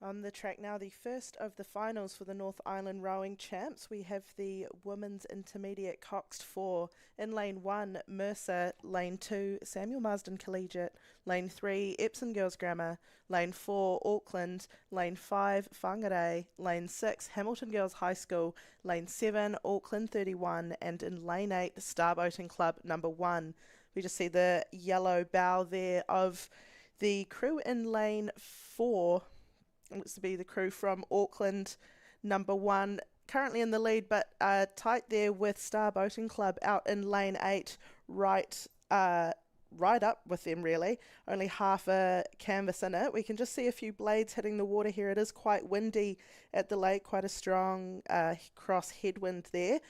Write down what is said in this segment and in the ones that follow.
On the track now, the first of the finals for the North Island Rowing Champs. We have the Women's Intermediate Coxed 4. In lane 1, Mercer. Lane 2, Samuel Marsden Collegiate. Lane 3, Epsom Girls Grammar. Lane 4, Auckland. Lane 5, Whangarei. Lane 6, Hamilton Girls High School. Lane 7, Auckland 31. And in lane 8, Starboating Club number 1. We just see the yellow bow there of the crew in lane 4. Looks to be the crew from Auckland number 1, currently in the lead, but tight there with Starboating Club out in lane 8, right up with them really. Only half a canvas in it. We can just see a few blades hitting the water here. It is quite windy at the lake, quite a strong cross headwind there.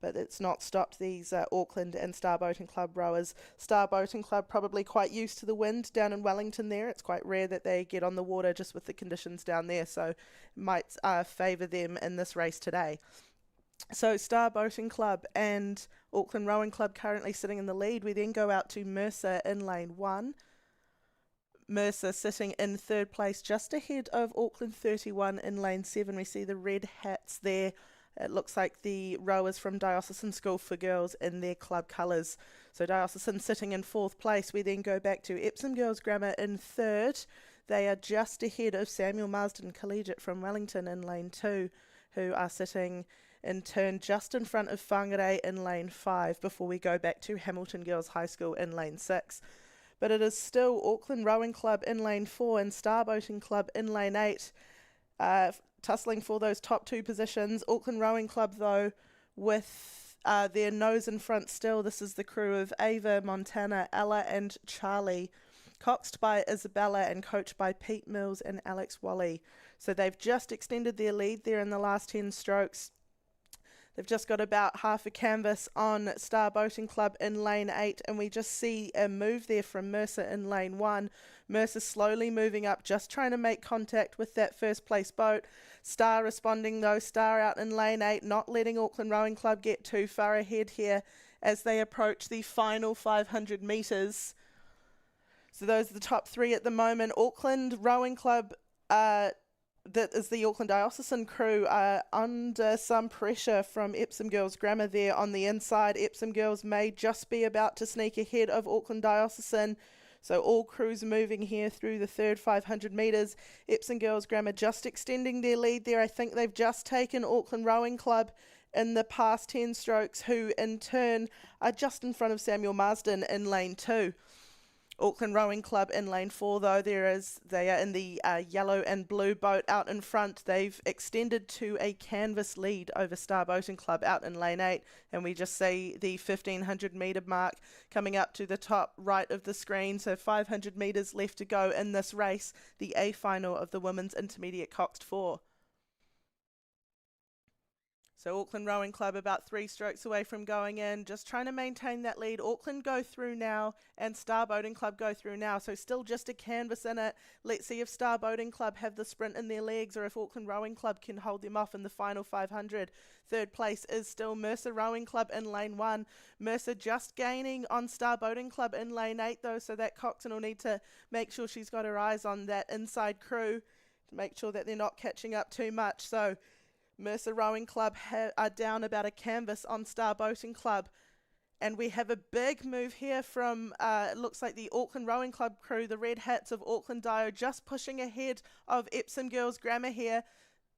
But it's not stopped these Auckland and Starboating Club rowers. Starboating Club probably quite used to the wind down in Wellington there. It's quite rare that they get on the water just with the conditions down there, so it might favour them in this race today. So Starboating Club and Auckland Rowing Club currently sitting in the lead. We then go out to Mercer in lane 1. Mercer sitting in third place just ahead of Auckland 31 in lane 7. We see the red hats there. It looks like the rowers from Diocesan School for Girls in their club colours. So Diocesan sitting in fourth place. We then go back to Epsom Girls Grammar in third. They are just ahead of Samuel Marsden Collegiate from Wellington in lane 2, who are sitting in turn just in front of Whangarei in lane 5 before we go back to Hamilton Girls High School in lane 6. But it is still Auckland Rowing Club in lane 4 and Starboating Club in lane 8. Tussling for those top 2 positions. Auckland Rowing Club, though, with their nose in front still. This is the crew of Ava, Montana, Ella and Charlie, coxed by Isabella and coached by Pete Mills and Alex Wally. So they've just extended their lead there in the last 10 strokes. They've just got about half a canvas on Starboating Club in lane 8, and we just see a move there from Mercer in lane 1. Mercer slowly moving up, just trying to make contact with that first place boat. Star responding though, Star out in lane 8, not letting Auckland Rowing Club get too far ahead here as they approach the final 500 metres. So those are the top 3 at the moment. Auckland Rowing Club, that is the Auckland Diocesan crew, under some pressure from Epsom Girls Grammar there on the inside. Epsom Girls may just be about to sneak ahead of Auckland Diocesan. So all crews moving here through the third 500 metres. Epsom Girls Grammar just extending their lead there. I think they've just taken Auckland Rowing Club in the past 10 strokes, who in turn are just in front of Samuel Marsden in lane 2. Auckland Rowing Club in lane 4, though, they are in the yellow and blue boat out in front. They've extended to a canvas lead over Starboating Club out in lane 8, and we just see the 1500 metre mark coming up to the top right of the screen. So 500 metres left to go in this race, the A final of the Women's Intermediate Coxed 4. So Auckland Rowing Club about 3 strokes away from going in, just trying to maintain that lead. Auckland go through now and Starboating Club go through now, so still just a canvas in it. Let's see if Starboating Club have the sprint in their legs or if Auckland Rowing Club can hold them off in the final 500. Third place is still Mercer Rowing Club in lane 1. Mercer just gaining on Starboating Club in lane 8 though, so that coxswain will need to make sure she's got her eyes on that inside crew to make sure that they're not catching up too much. So Mercer Rowing Club are down about a canvas on Starboating Club. And we have a big move here from, it looks like the Auckland Rowing Club crew, the Red Hats of Auckland Dio, just pushing ahead of Epsom Girls Grammar here.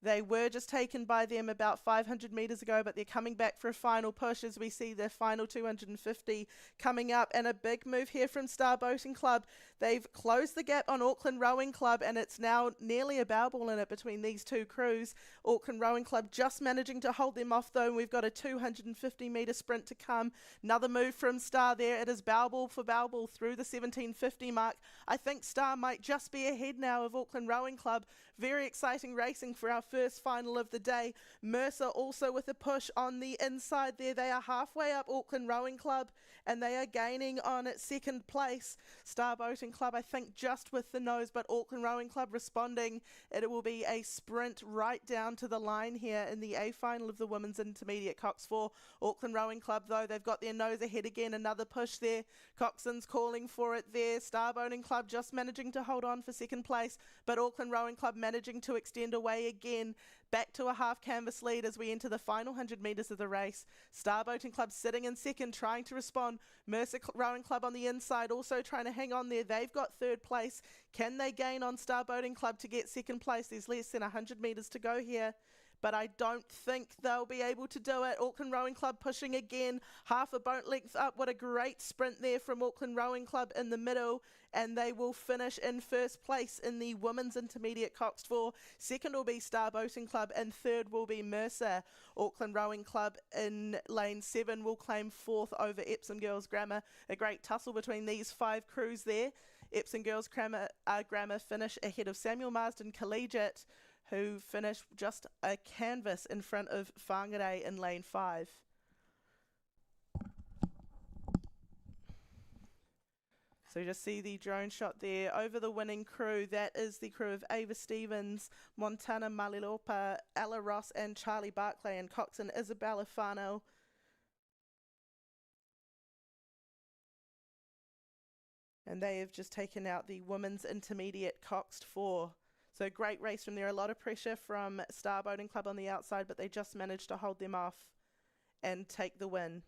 They were just taken by them about 500 metres ago, but they're coming back for a final push as we see the final 250 coming up. And a big move here from Starboating Club. They've closed the gap on Auckland Rowing Club, and it's now nearly a bow ball in it between these 2 crews. Auckland Rowing Club just managing to hold them off though, and we've got a 250 metre sprint to come. Another move from Star there. It is bow ball for bow ball through the 1750 mark. I think Star might just be ahead now of Auckland Rowing Club. Very exciting racing for our first final of the day. Mercer also with a push on the inside there. They are halfway up Auckland Rowing Club and they are gaining on second place. Star Boating Club, I think, just with the nose, but Auckland Rowing Club responding. It will be a sprint right down to the line here in the A final of the Women's Intermediate Cox 4. Auckland Rowing Club, though, they've got their nose ahead again. Another push there. Coxon's calling for it there. Star Boating Club just managing to hold on for second place, but Auckland Rowing Club managing to extend away again. Back to a half canvas lead as we enter the final 100 metres of the race. Star Boating Club sitting in second, trying to respond. Mercer Rowing Club on the inside, also trying to hang on there. They've got third place. Can they gain on Star Boating Club to get second place? There's less than 100 metres to go here, but I don't think they'll be able to do it. Auckland Rowing Club pushing again, half a boat length up. What a great sprint there from Auckland Rowing Club in the middle, and they will finish in first place in the Women's Intermediate Cox 4. Second will be Star Boating Club, and third will be Mercer. Auckland Rowing Club in lane 7 will claim fourth over Epsom Girls Grammar. A great tussle between these 5 crews there. Epsom Girls Grammar finish ahead of Samuel Marsden Collegiate, who finished just a canvas in front of Whangarei in lane 5. So you just see the drone shot there over the winning crew. That is the crew of Ava Stevens, Montana Malilopa, Ella Ross and Charlie Barclay, and Coxon Isabella Farnell. And they have just taken out the Women's Intermediate Coxed 4. So great race from there. A lot of pressure from Star Boating Club on the outside, but they just managed to hold them off and take the win.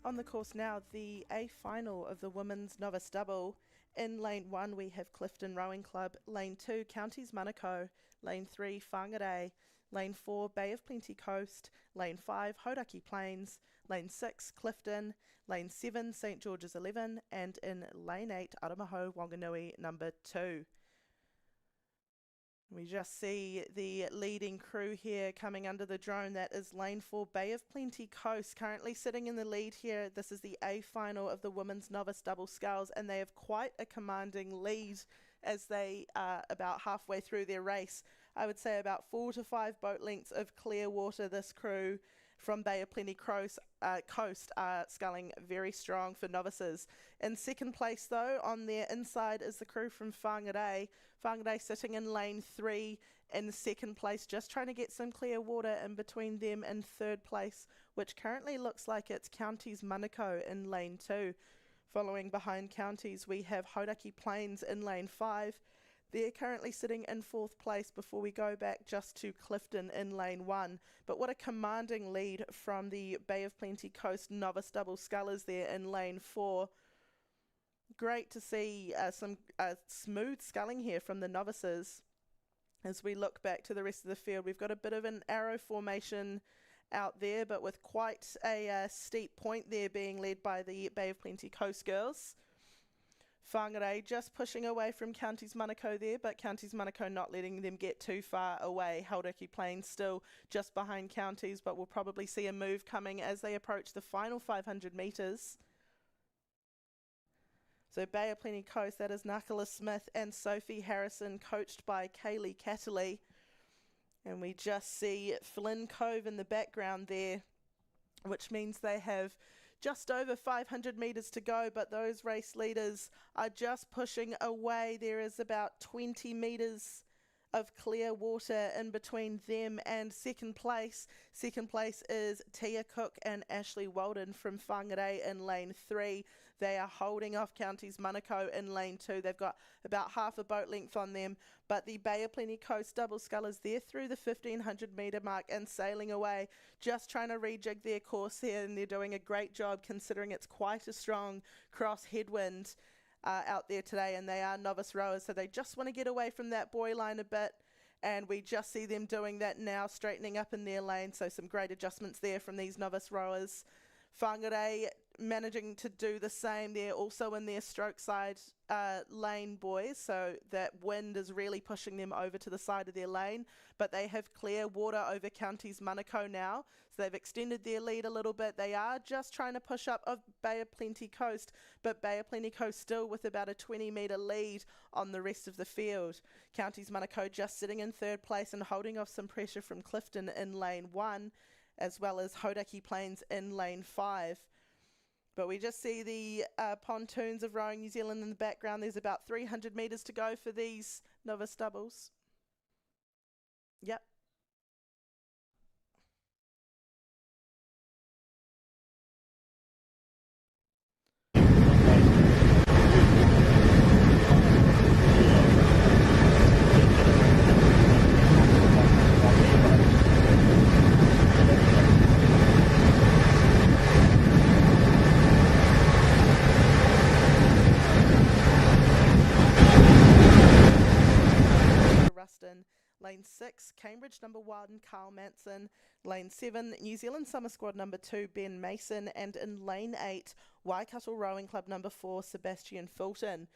On the course now, the A final of the Women's Novice Double. In lane 1, we have Clifton Rowing Club. Lane 2, Counties Manukau. Lane 3, Whangarei. Lane 4, Bay of Plenty Coast. Lane 5, Hauraki Plains. Lane 6, Clifton. Lane 7, St George's 11. And in lane 8, Aramaho Wanganui number 2. We just see the leading crew here coming under the drone. That is lane 4, Bay of Plenty Coast, currently sitting in the lead here. This is the A final of the Women's Novice Double Sculls, and they have quite a commanding lead as they are about halfway through their race. I would say about 4 to 5 boat lengths of clear water. This crew from Bay of Plenty Coast are sculling very strong for novices. In second place, though, on their inside is the crew from Whangarei. Whangarei sitting in lane 3 in second place, just trying to get some clear water in between them and third place, which currently looks like it's Counties Manukau in lane 2. Following behind Counties, we have Hauraki Plains in lane 5. They're currently sitting in fourth place before we go back just to Clifton in lane 1. But what a commanding lead from the Bay of Plenty Coast Novice Double Scullers there in lane 4. Great to see some smooth sculling here from the novices. As we look back to the rest of the field, we've got a bit of an arrow formation out there, but with quite a steep point there being led by the Bay of Plenty Coast girls. Whangarei just pushing away from Counties Manukau there, but Counties Manukau not letting them get too far away. Hauraki Plains still just behind Counties, but we'll probably see a move coming as they approach the final 500 metres. So Bay of Plenty Coast, that is Nakala Smith and Sophie Harrison, coached by Kaylee Catterley. And we just see Flynn Cove in the background there, which means they have just over 500 metres to go, but those race leaders are just pushing away. There is about 20 metres of clear water in between them and second place. Second place is Tia Cook and Ashley Walden from Whangarei in lane 3. They are holding off Counties Manukau in lane 2. They've got about half a boat length on them, but the Bay of Plenty Coast double scullers, they're through the 1500 metre mark and sailing away, just trying to rejig their course here, and they're doing a great job considering it's quite a strong cross headwind out there today, and they are novice rowers, so they just want to get away from that buoy line a bit, and we just see them doing that now, straightening up in their lane, so some great adjustments there from these novice rowers. Whangarei managing to do the same. They're also in their stroke side lane, boys, so that wind is really pushing them over to the side of their lane, but they have clear water over Counties Manukau now, so they've extended their lead a little bit. They are just trying to push up of Bay of Plenty Coast, but Bay of Plenty Coast still with about a 20 metre lead on the rest of the field. Counties Manukau just sitting in third place and holding off some pressure from Clifton in lane 1, as well as Hodaki Plains in lane 5. But we just see the pontoons of Rowing New Zealand in the background. There's about 300 metres to go for these novice doubles. Yep. Lane 6, Cambridge number 1, Carl Manson. Lane 7, New Zealand Summer Squad number 2, Ben Mason. And in lane 8, Waikato Rowing Club number 4, Sebastian Fulton.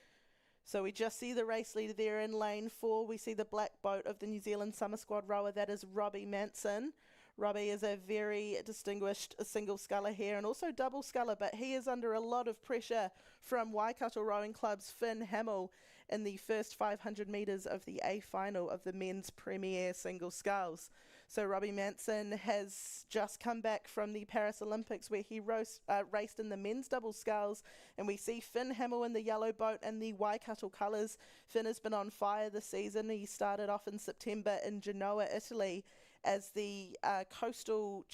So we just see the race leader there in lane 4. We see the black boat of the New Zealand Summer Squad rower, that is Robbie Manson. Robbie is a very distinguished single sculler here and also double sculler, but he is under a lot of pressure from Waikato Rowing Club's Finn Hamill in the first 500 metres of the A final of the men's premier single sculls. So Robbie Manson has just come back from the Paris Olympics where he raced in the men's double sculls, and we see Finn Hamill in the yellow boat and the Waikato colours. Finn has been on fire this season. He started off in September in Genoa, Italy, as the coastal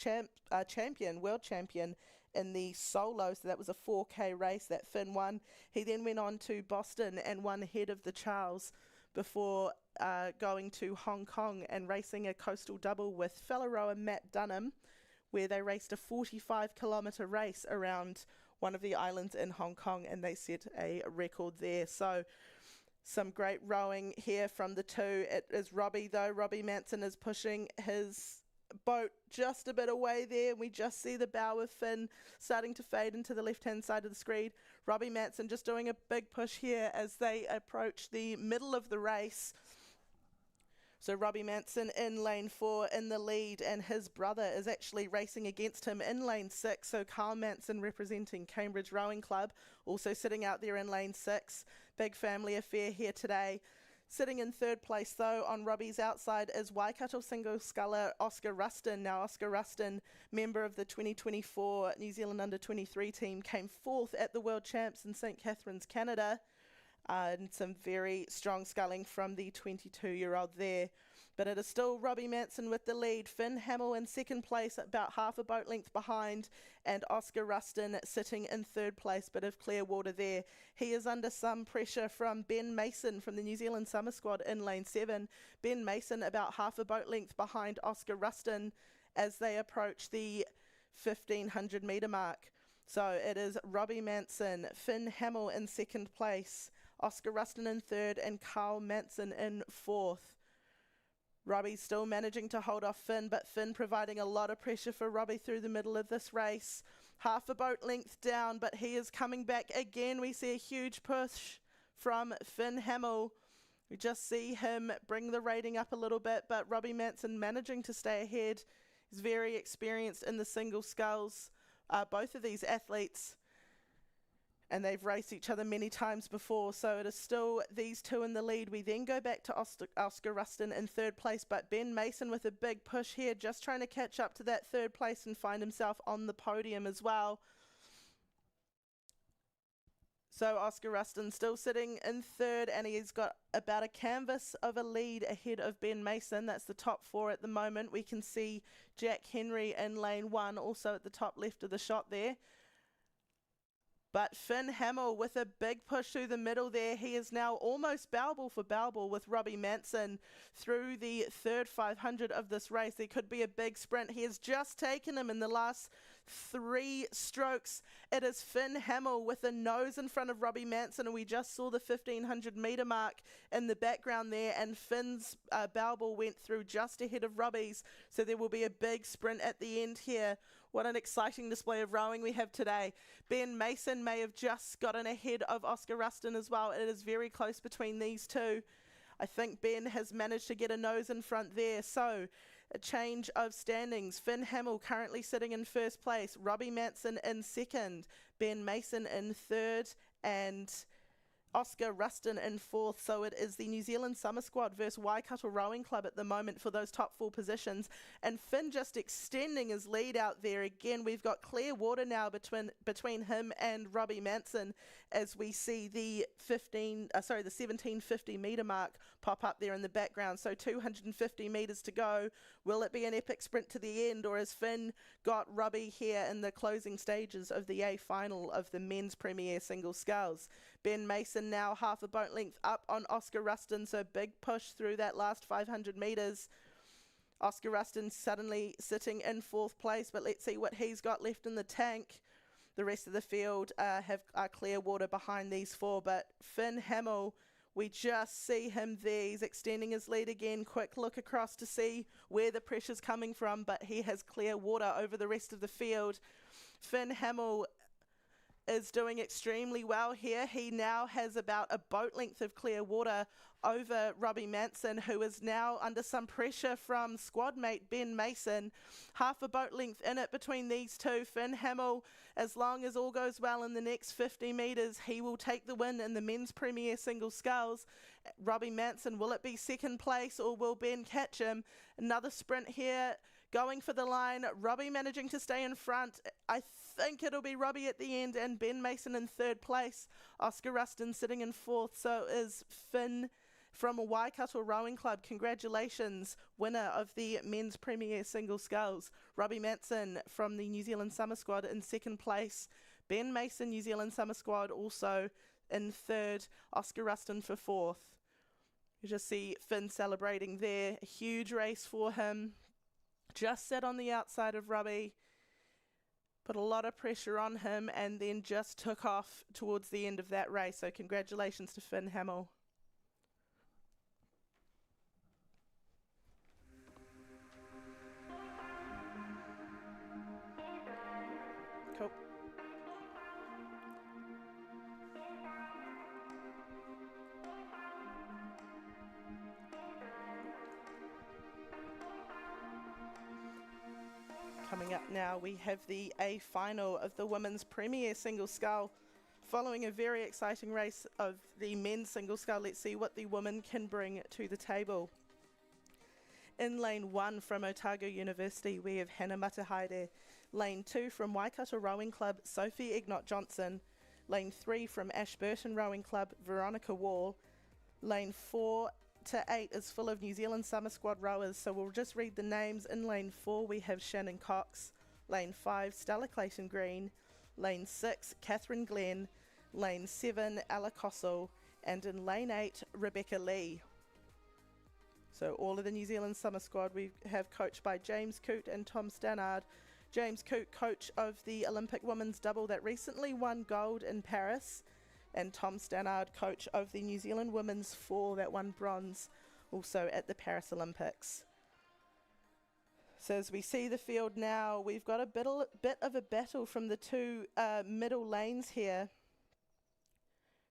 world champion in the solo, so that was a 4K race that Finn won. He then went on to Boston and won ahead of the Charles before going to Hong Kong and racing a coastal double with fellow rower Matt Dunham, where they raced a 45-kilometre race around one of the islands in Hong Kong, and they set a record there. So some great rowing here from the two. It is Robbie, though. Robbie Manson is pushing his boat just a bit away there. We just see the bow of Finn starting to fade into the left-hand side of the screen. Robbie Manson just doing a big push here as they approach the middle of the race. So Robbie Manson in lane 4 in the lead, and his brother is actually racing against him in lane 6. So Carl Manson representing Cambridge Rowing Club, also sitting out there in lane 6. Big family affair here today. Sitting in third place, though, on Robbie's outside is Waikato single sculler Oscar Rustin. Now, Oscar Rustin, member of the 2024 New Zealand Under-23 team, came fourth at the World Champs in St. Catharines, Canada. And some very strong sculling from the 22-year-old there. But it is still Robbie Manson with the lead. Finn Hamill in second place, about half a boat length behind, and Oscar Rustin sitting in third place, bit of clear water there. He is under some pressure from Ben Mason from the New Zealand Summer Squad in lane 7. Ben Mason about half a boat length behind Oscar Rustin as they approach the 1500 metre mark. So it is Robbie Manson, Finn Hamill in second place, Oscar Rustin in third, and Carl Manson in fourth. Robbie's still managing to hold off Finn, but Finn providing a lot of pressure for Robbie through the middle of this race. Half a boat length down, but he is coming back again. We see a huge push from Finn Hamill. We just see him bring the rating up a little bit, but Robbie Manson managing to stay ahead. He's very experienced in the single sculls, both of these athletes, and they've raced each other many times before, so it is still these two in the lead. We then go back to Oscar Rustin in third place, but Ben Mason with a big push here, just trying to catch up to that third place and find himself on the podium as well. So Oscar Rustin still sitting in third, and he's got about a canvas of a lead ahead of Ben Mason. That's the top four at the moment. We can see Jack Henry in lane one, also at the top left of the shot there. But Finn Hamill with a big push through the middle there. He is now almost bow ball for bow ball with Robbie Manson through the third 500 of this race. There could be a big sprint. He has just taken him in the last 3 strokes. It is Finn Hamill with a nose in front of Robbie Manson, and we just saw the 1500 metre mark in the background there, and Finn's bow ball went through just ahead of Robbie's, so there will be a big sprint at the end here. What an exciting display of rowing we have today. Ben Mason may have just gotten ahead of Oscar Rustin as well. It is very close between these two. I think Ben has managed to get a nose in front there. So a change of standings. Finn Hamill currently sitting in first place. Robbie Manson in second. Ben Mason in third. And Oscar Rustin in fourth. So it is the New Zealand Summer Squad versus Waikato Rowing Club at the moment for those top 4 positions. And Finn just extending his lead out there. Again, we've got clear water now between him and Robbie Manson as we see the 1750 metre mark pop up there in the background. So 250 metres to go. Will it be an epic sprint to the end, or has Finn got Robbie here in the closing stages of the A final of the men's Premier single sculls? Ben Mason now half a boat length up on Oscar Rustin, so big push through that last 500 metres. Oscar Rustin suddenly sitting in fourth place, but let's see what he's got left in the tank. The rest of the field have clear water behind these 4, but Finn Hamill, we just see him there. He's extending his lead again. Quick look across to see where the pressure's coming from, but he has clear water over the rest of the field. Finn Hamill is doing extremely well here. He now has about a boat length of clear water over Robbie Manson, who is now under some pressure from squad mate Ben Mason. Half a boat length in it between these two. Finn Hamill, as long as all goes well in the next 50 metres, he will take the win in the men's Premier single sculls. Robbie Manson, will it be second place or will Ben catch him? Another sprint here, going for the line. Robbie managing to stay in front. I think it'll be Robbie at the end, and Ben Mason in third place. Oscar Rustin sitting in fourth. So is Finn from Waikato Rowing Club. Congratulations, winner of the men's Premier single sculls. Robbie Manson from the New Zealand Summer Squad in second place. Ben Mason, New Zealand Summer Squad, also in third. Oscar Rustin for fourth. You just see Finn celebrating there. A huge race for him. Just sat on the outside of Robbie, put a lot of pressure on him, and then just took off towards the end of that race. So congratulations to Finn Hamill. Cool. Coming up now, we have the A final of the Women's Premier Single Scull. Following a very exciting race of the men's single scull, let's see what the women can bring to the table. In lane 1 from Otago University, we have Hannah Matahaere. Lane 2 from Waikato Rowing Club, Sophie Ignott-Johnson. Lane 3 from Ashburton Rowing Club, Veronica Wall. Lane 4 to 8 is full of New Zealand Summer Squad rowers, so we'll just read the names. In lane 4 we have Shannon Cox. Lane 5 Stella Clayton-Green. Lane 6 Catherine Glenn. Lane 7 Ella Kossel. And in lane 8 Rebecca Lee. So all of the New Zealand Summer Squad we have coached by James Coote and Tom Stannard. James Coote, coach of the Olympic women's double that recently won gold in Paris, and Tom Stannard, coach of the New Zealand women's four that won bronze also at the Paris Olympics. So as we see the field now, we've got a bit of a battle from the two middle lanes here.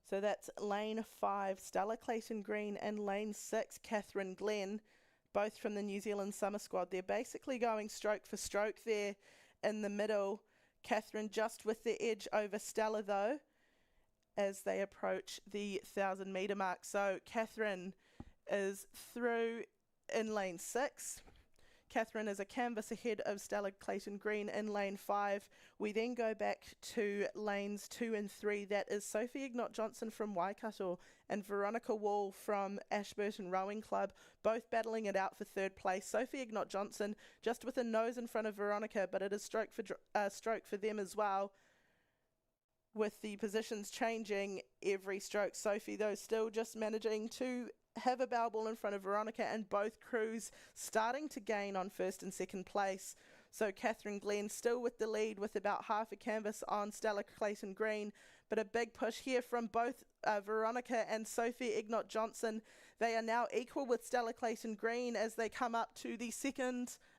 So that's lane 5, Stella Clayton-Green, and lane 6, Catherine Glenn, both from the New Zealand Summer Squad. They're basically going stroke for stroke there in the middle. Catherine just with the edge over Stella though, as they approach the 1,000 metre mark. So Catherine is through in lane 6. Catherine is a canvas ahead of Stella Clayton-Green in lane 5. We then go back to lanes 2 and 3. That is Sophie Ignott-Johnson from Waikato and Veronica Wall from Ashburton Rowing Club, both battling it out for third place. Sophie Ignott-Johnson just with a nose in front of Veronica, but it is stroke for them as well, with the positions changing every stroke. Sophie, though, still just managing to have a bow ball in front of Veronica, and both crews starting to gain on first and second place. So Catherine Glenn still with the lead with about half a canvas on Stella Clayton-Green, but a big push here from both Veronica and Sophie Ignott-Johnson. They are now equal with Stella Clayton-Green as they come up to the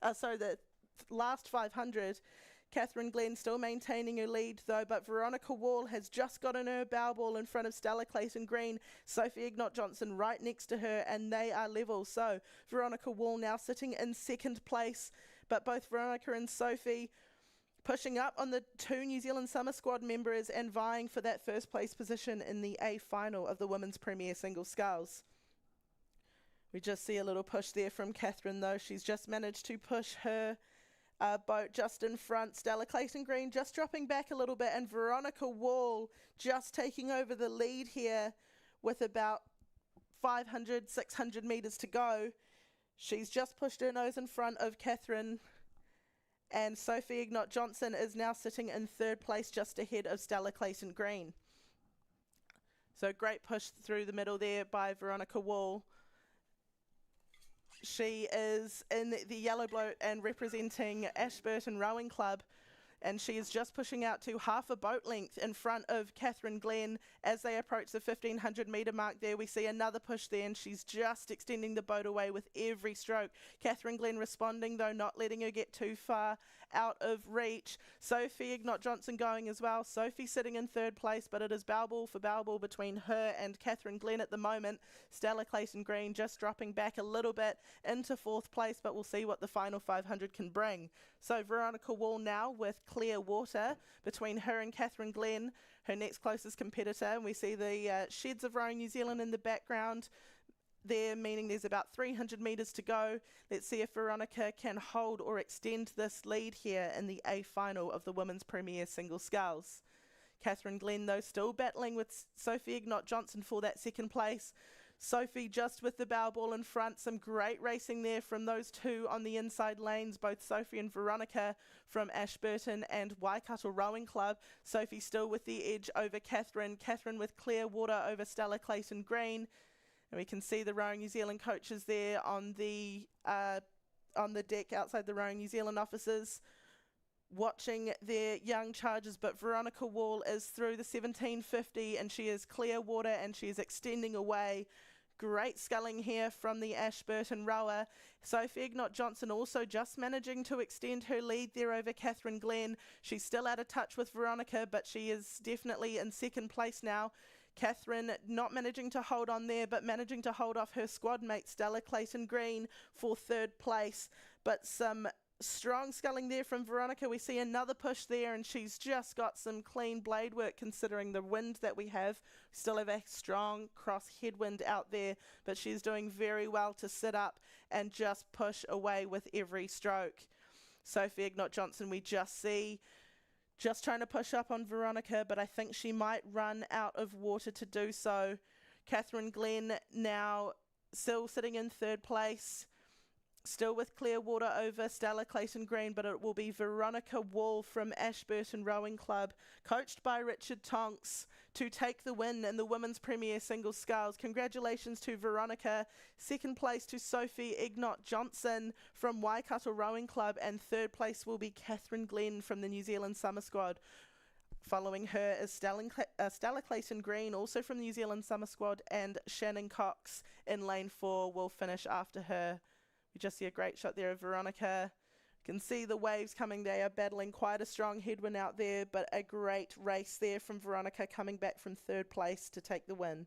the last 500. Catherine Glenn still maintaining her lead though, but Veronica Wall has just gotten her bow ball in front of Stella Clayton-Green. Sophie Ignott-Johnson right next to her, and they are level. So Veronica Wall now sitting in second place, but both Veronica and Sophie pushing up on the 2 New Zealand Summer Squad members and vying for that first place position in the A final of the Women's Premier Single Sculls. We just see a little push there from Catherine though. She's just managed to push her boat just in front. Stella Clayton-Green just dropping back a little bit, and Veronica Wall just taking over the lead here with about 500, 600 metres to go. She's just pushed her nose in front of Catherine, and Sophie Ignott-Johnson is now sitting in third place just ahead of Stella Clayton-Green. So great push through the middle there by Veronica Wall. She is in the yellow boat and representing Ashburton Rowing Club, and she is just pushing out to half a boat length in front of Catherine Glenn. As they approach the 1500 metre mark there, we see another push there, and she's just extending the boat away with every stroke. Catherine Glenn responding though, not letting her get too far out of reach. Sophie Ignott-Johnson going as well. Sophie sitting in third place, but it is bow ball between her and Catherine Glenn at the moment. Stella Clayton-Green just dropping back a little bit into fourth place, but we'll see what the final 500 can bring. So Veronica Wall now with clear water between her and Catherine Glenn, her next closest competitor, and we see the sheds of Rowing New Zealand in the background there, meaning there's about 300 metres to go. Let's see if Veronica can hold or extend this lead here in the A final of the Women's Premier Single Sculls. Catherine Glenn though still battling with Sophie Ignott-Johnson for that second place. Sophie just with the bow ball in front. Some great racing there from those two on the inside lanes, both Sophie and Veronica from Ashburton and Waikato Rowing Club. Sophie still with the edge over Catherine. Catherine with clear water over Stella Clayton-Green. And we can see the Rowing New Zealand coaches there on the deck outside the Rowing New Zealand offices, watching their young charges. But Veronica Wall is through the 1750, and she is clear water and she is extending away. Great sculling here from the Ashburton rower. Sophie Ignott-Johnson also just managing to extend her lead there over Catherine Glenn. She's still out of touch with Veronica, but she is definitely in second place now. Catherine not managing to hold on there, but managing to hold off her squad mate Stella Clayton-Green for third place. But some strong sculling there from Veronica. We see another push there, and she's just got some clean blade work considering the wind that we have. Still have a strong cross headwind out there, but she's doing very well to sit up and just push away with every stroke. Sophie Ignott-Johnson we just see just trying to push up on Veronica, but I think she might run out of water to do so. Catherine Glenn now still sitting in third place, still with clear water over Stella Clayton-Green, but it will be Veronica Wall from Ashburton Rowing Club, coached by Richard Tonks, to take the win in the Women's Premier Single Sculls. Congratulations to Veronica. Second place to Sophie Ignott-Johnson from Waikato Rowing Club, and third place will be Catherine Glenn from the New Zealand Summer Squad. Following her is Stella Clayton-Green, also from the New Zealand Summer Squad, and Shannon Cox in lane 4 will finish after her. We just see a great shot there of Veronica. You can see the waves coming. They are battling quite a strong headwind out there, but a great race there from Veronica coming back from third place to take the win.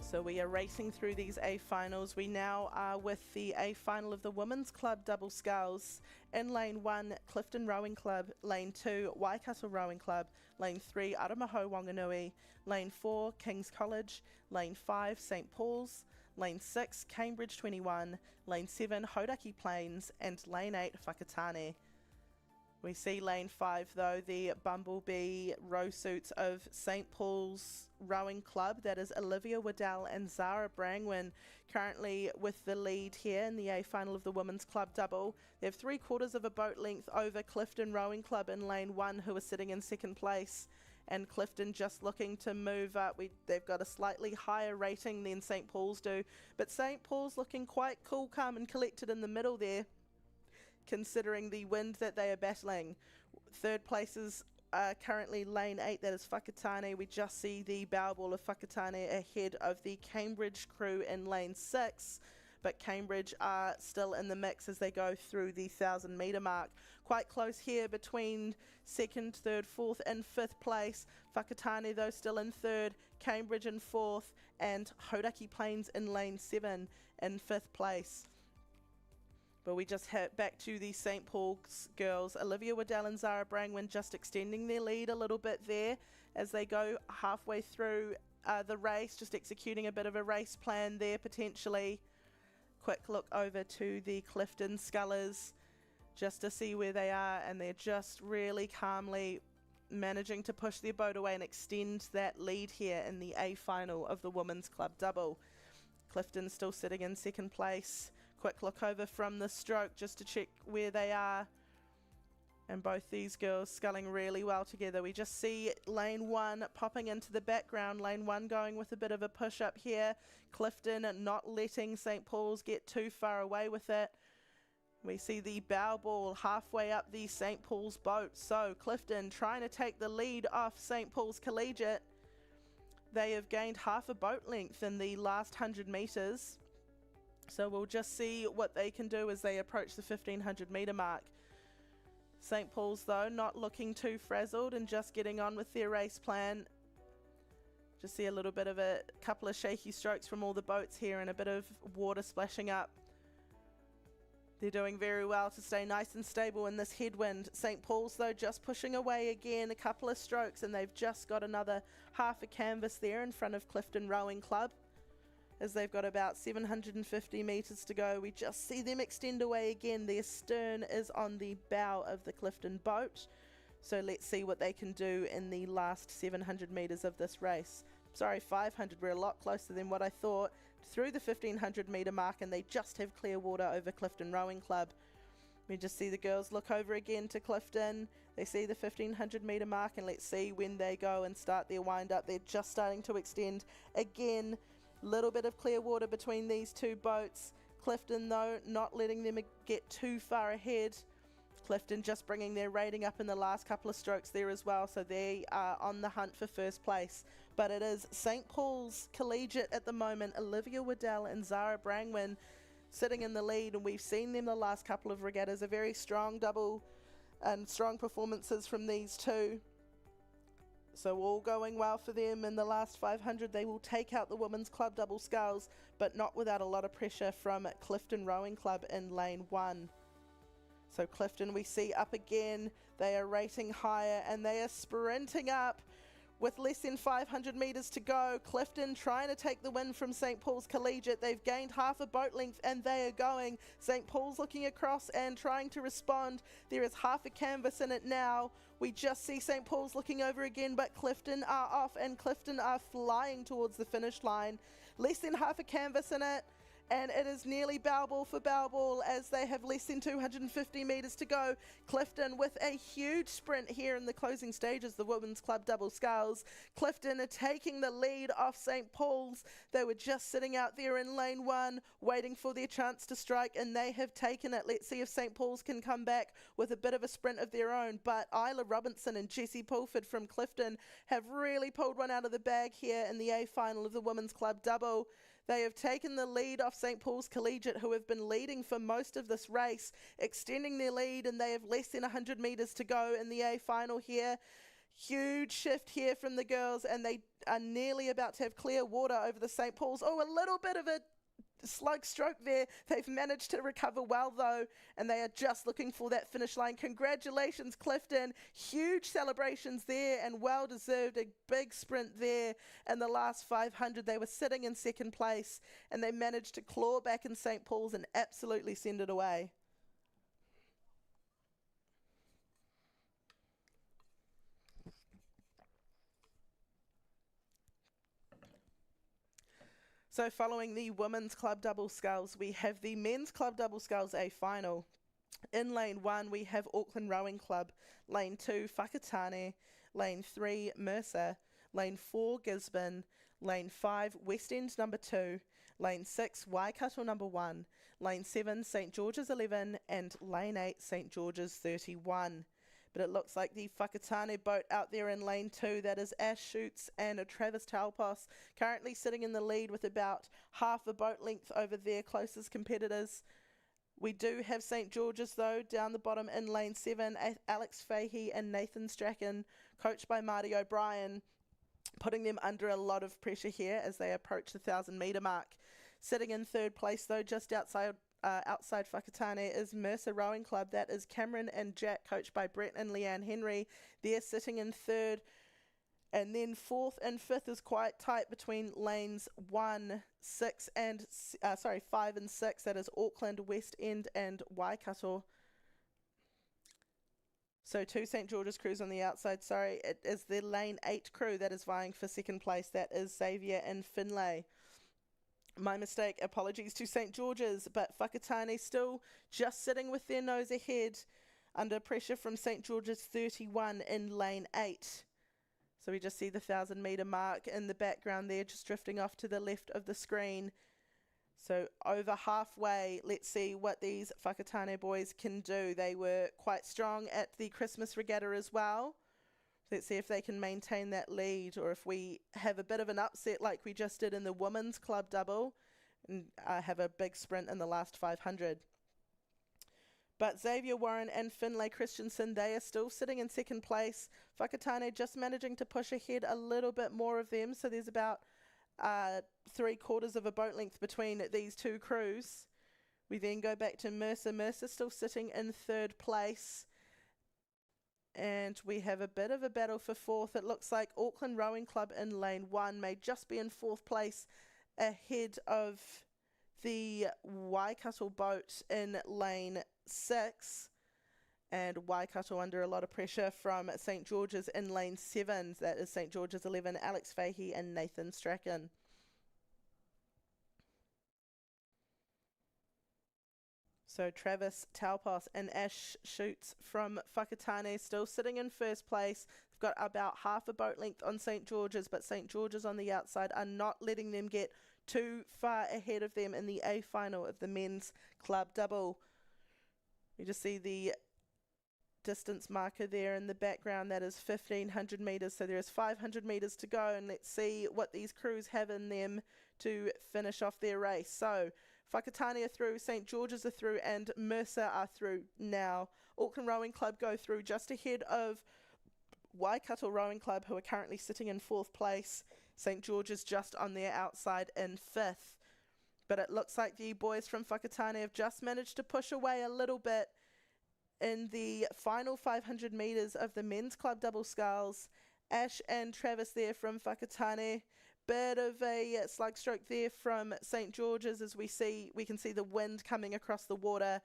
So we are racing through these A finals. We now are with the A final of the Women's Club double sculls. In lane 1, Clifton Rowing Club. Lane 2, Waikato Rowing Club. Lane 3, Aramaho Wanganui. Lane 4, King's College. Lane 5, St Paul's. Lane 6, Cambridge 21. Lane 7, Hauraki Plains. And Lane 8, Whakatane. We see lane 5 though, the Bumblebee row suits of St Paul's Rowing Club. That is Olivia Waddell and Zara Brangwyn currently with the lead here in the A final of the Women's Club double. They have 3/4 of a boat length over Clifton Rowing Club in lane 1, who are sitting in second place. And Clifton just looking to move up. They've got a slightly higher rating than St Paul's do, but St Paul's looking quite cool, calm and collected in the middle there, considering the wind that they are battling. Third places are currently lane 8, that is Whakatane. We just see the bow ball of Whakatane ahead of the Cambridge crew in lane 6, but Cambridge are still in the mix as they go through the 1,000 metre mark. Quite close here between 2nd, 3rd, 4th and 5th place. Whakatane though still in 3rd, Cambridge in 4th, and Hauraki Plains in lane 7 in 5th place. But we just hit back to the St Paul's girls. Olivia Waddell and Zara Brangwyn just extending their lead a little bit there as they go halfway through the race, just executing a bit of a race plan there potentially. Quick look over to the Clifton Scullers just to see where they are, and they're just really calmly managing to push their boat away and extend that lead here in the A final of the Women's Club double. Clifton still sitting in second place. Quick look over from the stroke just to check where they are. And both these girls sculling really well together. We just see lane 1 popping into the background. Lane 1 going with a bit of a push up here. Clifton not letting St Paul's get too far away with it. We see the bow ball halfway up the St Paul's boat. So Clifton trying to take the lead off St Paul's Collegiate. They have gained half a boat length in the last 100 metres. So we'll just see what they can do as they approach the 1,500 metre mark. St Paul's though not looking too frazzled and just getting on with their race plan. Just see a little bit of a couple of shaky strokes from all the boats here and a bit of water splashing up. They're doing very well to stay nice and stable in this headwind. St Paul's though just pushing away again, a couple of strokes, and they've just got another half a canvas there in front of Clifton Rowing Club. As they've got about 750 metres to go, we just see them extend away again. Their stern is on the bow of the Clifton boat. So let's see what they can do in the last 700 metres of this race. Sorry, 500, we're a lot closer than what I thought. Through the 1,500 metre mark, and they just have clear water over Clifton Rowing Club. We just see the girls look over again to Clifton. They see the 1,500 metre mark, and let's see when they go and start their wind up. They're just starting to extend again. Little bit of clear water between these two boats. Clifton though not letting them get too far ahead. Clifton just bringing their rating up in the last couple of strokes there as well, so they are on the hunt for first place. But it is St Paul's Collegiate at the moment. Olivia Waddell and Zara Brangwyn sitting in the lead, and we've seen them the last couple of regattas. A very strong double and strong performances from these two. So all going well for them in the last 500. They will take out the Women's Club double sculls, but not without a lot of pressure from Clifton Rowing Club in lane 1. So Clifton we see up again. They are rating higher and they are sprinting up with less than 500 metres to go. Clifton trying to take the win from St Paul's Collegiate. They've gained half a boat length and they are going. St Paul's looking across and trying to respond. There is half a canvas in it now. We just see St Paul's looking over again, but Clifton are off and Clifton are flying towards the finish line. Less than half a canvas in it. And it is nearly bow ball for bow ball as they have less than 250 metres to go. Clifton with a huge sprint here in the closing stages, the Women's Club double sculls. Clifton are taking the lead off St Paul's. They were just sitting out there in lane 1 waiting for their chance to strike, and they have taken it. Let's see if St Paul's can come back with a bit of a sprint of their own. But Isla Robinson and Jessie Pulford from Clifton have really pulled one out of the bag here in the A final of the Women's Club double. They have taken the lead off St Paul's Collegiate, who have been leading for most of this race, extending their lead, and they have less than 100 metres to go in the A final here. Huge shift here from the girls, and they are nearly about to have clear water over the St. Paul's. Oh, a little bit of a slug stroke there. They've managed to recover well, though, and they are just looking for that finish line. Congratulations, Clifton. Huge celebrations there, and well deserved. A big sprint there in the last 500. They were sitting in second place, and they managed to claw back in St. Paul's and absolutely send it away. So following the Women's Club Double Sculls, we have the Men's Club Double Sculls A final. In lane 1, we have Auckland Rowing Club. Lane 2, Whakatane. Lane 3, Mercer. Lane 4, Gisborne. Lane 5, West End number 2. Lane 6, Waikato number 1. Lane 7, St George's 11. And Lane 8, St George's 31. But it looks like the Whakatane boat out there in lane 2, that is Ash Shoots and Travis Talpos, currently sitting in the lead with about half a boat length over their closest competitors. We do have St George's, though, down the bottom in lane 7, Alex Fahey and Nathan Strachan, coached by Marty O'Brien, putting them under a lot of pressure here as they approach the 1,000-metre mark. Sitting in third place, though, just outside Whakatane is Mercer Rowing Club. That is Cameron and Jack, coached by Brett and Leanne Henry. They're sitting in third. And then fourth and fifth is quite tight between lanes 5 and 6. That is Auckland, West End and Waikato. So 2 St George's crews on the outside. Sorry, it is the lane 8 crew that is vying for second place. That is Xavier and Finlay. My mistake, apologies to St George's, but Whakatane still just sitting with their nose ahead under pressure from St George's 31 in lane 8. So we just see the 1,000-metre mark in the background there, just drifting off to the left of the screen. So over halfway, let's see what these Whakatane boys can do. They were quite strong at the Christmas regatta as well. Let's see if they can maintain that lead, or if we have a bit of an upset like we just did in the Women's Club Double and have a big sprint in the last 500. But Xavier Warren and Finlay Christensen, they are still sitting in second place. Whakatane just managing to push ahead a little bit more of them, so there's about 3/4 of a boat length between these two crews. We then go back to Mercer. Mercer still sitting in third place. And we have a bit of a battle for fourth. It looks like Auckland Rowing Club in lane 1 may just be in fourth place ahead of the Waikato boat in lane 6. And Waikato under a lot of pressure from St George's in lane 7. That is St George's 11, Alex Fahey and Nathan Strachan. So Travis Talpos and Ash Shoots from Whakatane still sitting in first place. They've got about half a boat length on St George's, but St George's on the outside are not letting them get too far ahead of them in the A final of the Men's Club Double. You just see the distance marker there in the background. That is 1,500 metres, so there is 500 metres to go, and let's see what these crews have in them to finish off their race. So Whakatane are through, St George's are through, and Mercer are through now. Auckland Rowing Club go through just ahead of Waikato Rowing Club, who are currently sitting in fourth place. St George's just on their outside in fifth. But it looks like the boys from Whakatane have just managed to push away a little bit in the final 500 metres of the Men's Club Double Sculls. Ash and Travis there from Whakatane. Bit of a slug stroke there from St George's as we can see the wind coming across the water,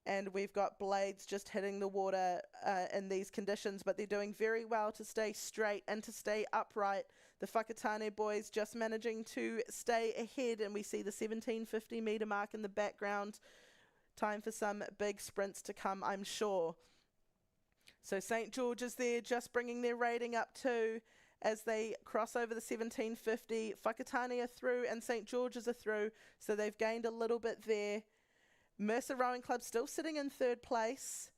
and we've got blades just hitting the water in these conditions, but they're doing very well to stay straight and to stay upright. The Whakatane boys just managing to stay ahead, and we see the 1750 metre mark in the background. Time for some big sprints to come, I'm sure. So St George's there just bringing their rating up too, as they cross over the 1750. Whakatane are through and St George's are through, so they've gained a little bit there. Mercer Rowing Club still sitting in third place.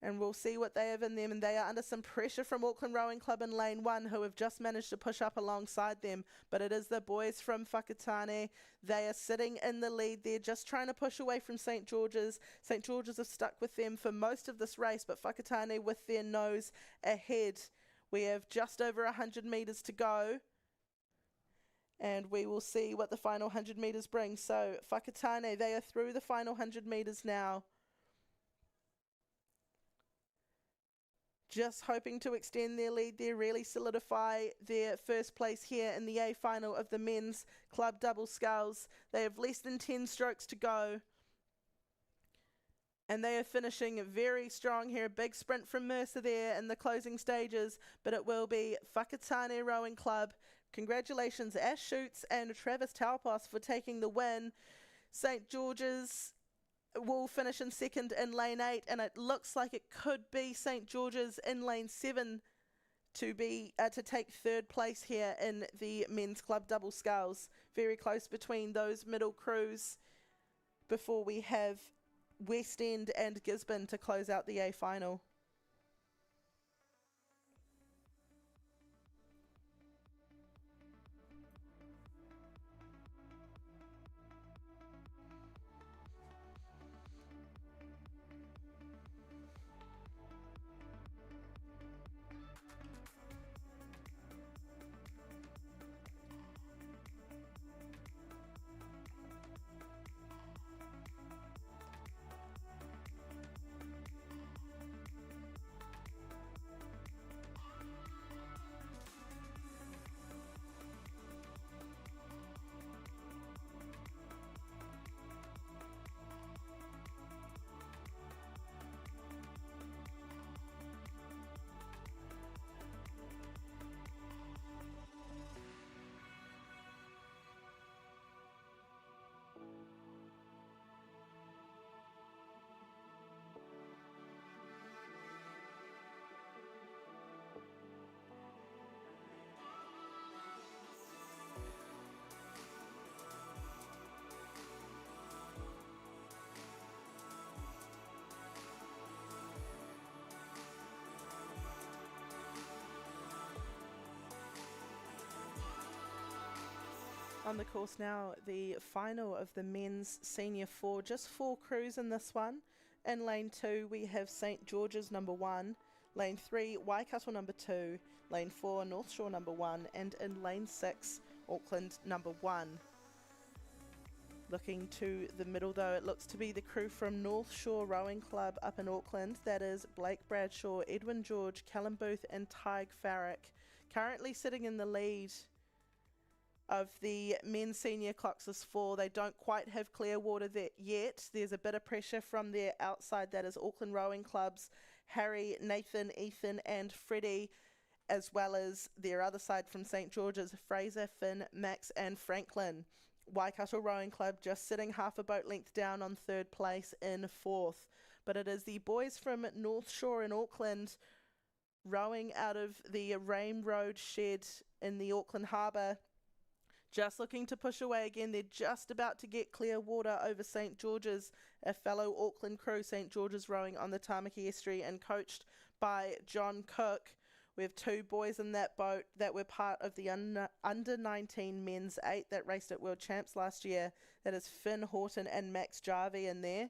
And we'll see what they have in them, and they are under some pressure from Auckland Rowing Club in lane 1, who have just managed to push up alongside them. But it is the boys from Whakatane. They are sitting in the lead. They're just trying to push away from St George's. St George's have stuck with them for most of this race, but Whakatane with their nose ahead. We have just over 100 metres to go, and we will see what the final 100 metres brings. So Whakatane, they are through the final 100 metres now. Just hoping to extend their lead there, really solidify their first place here in the A final of the men's club double sculls. They have less than 10 strokes to go, and they are finishing very strong here. A big sprint from Mercer there in the closing stages, but it will be Whakatane Rowing Club. Congratulations Ash Shoots and Travis Taupos for taking the win. St George's will finish in second in lane 8, and it looks like it could be St George's in lane 7 to take third place here in the men's club double sculls. Very close between those middle crews before we have West End and Gisborne to close out the A final. On the course now, the final of the men's senior 4, just 4 crews in this one. In lane 2 we have St George's number 1, lane 3 Waikato number 2, lane 4 North Shore number 1, and in lane 6 Auckland number 1. Looking to the middle though, it looks to be the crew from North Shore Rowing Club up in Auckland. That is Blake Bradshaw, Edwin George, Callum Booth and Tig Farrick. Currently sitting in the lead of the men's senior Cox's 4. They don't quite have clear water there yet. There's a bit of pressure from their outside. That is Auckland Rowing Club's Harry, Nathan, Ethan and Freddie, as well as their other side from St George's, Fraser, Finn, Max and Franklin. Waikato Rowing Club just sitting half a boat length down on third place in 4th. But it is the boys from North Shore in Auckland rowing out of the Rame Road shed in the Auckland Harbour, just looking to push away again. They're just about to get clear water over St George's, a fellow Auckland crew. St George's rowing on the Tamaki Estuary and coached by John Cook. We have 2 boys in that boat that were part of the under 19 men's 8 that raced at World Champs last year. That is Finn Horton and Max Jarvie in there.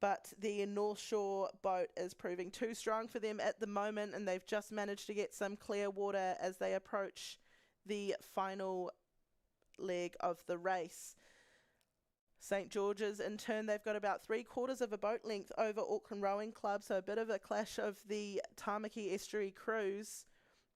But the North Shore boat is proving too strong for them at the moment, and they've just managed to get some clear water as they approach the final leg of the race. St George's in turn, they've got about 3/4 of a boat length over Auckland Rowing Club, so a bit of a clash of the Tamaki Estuary crews,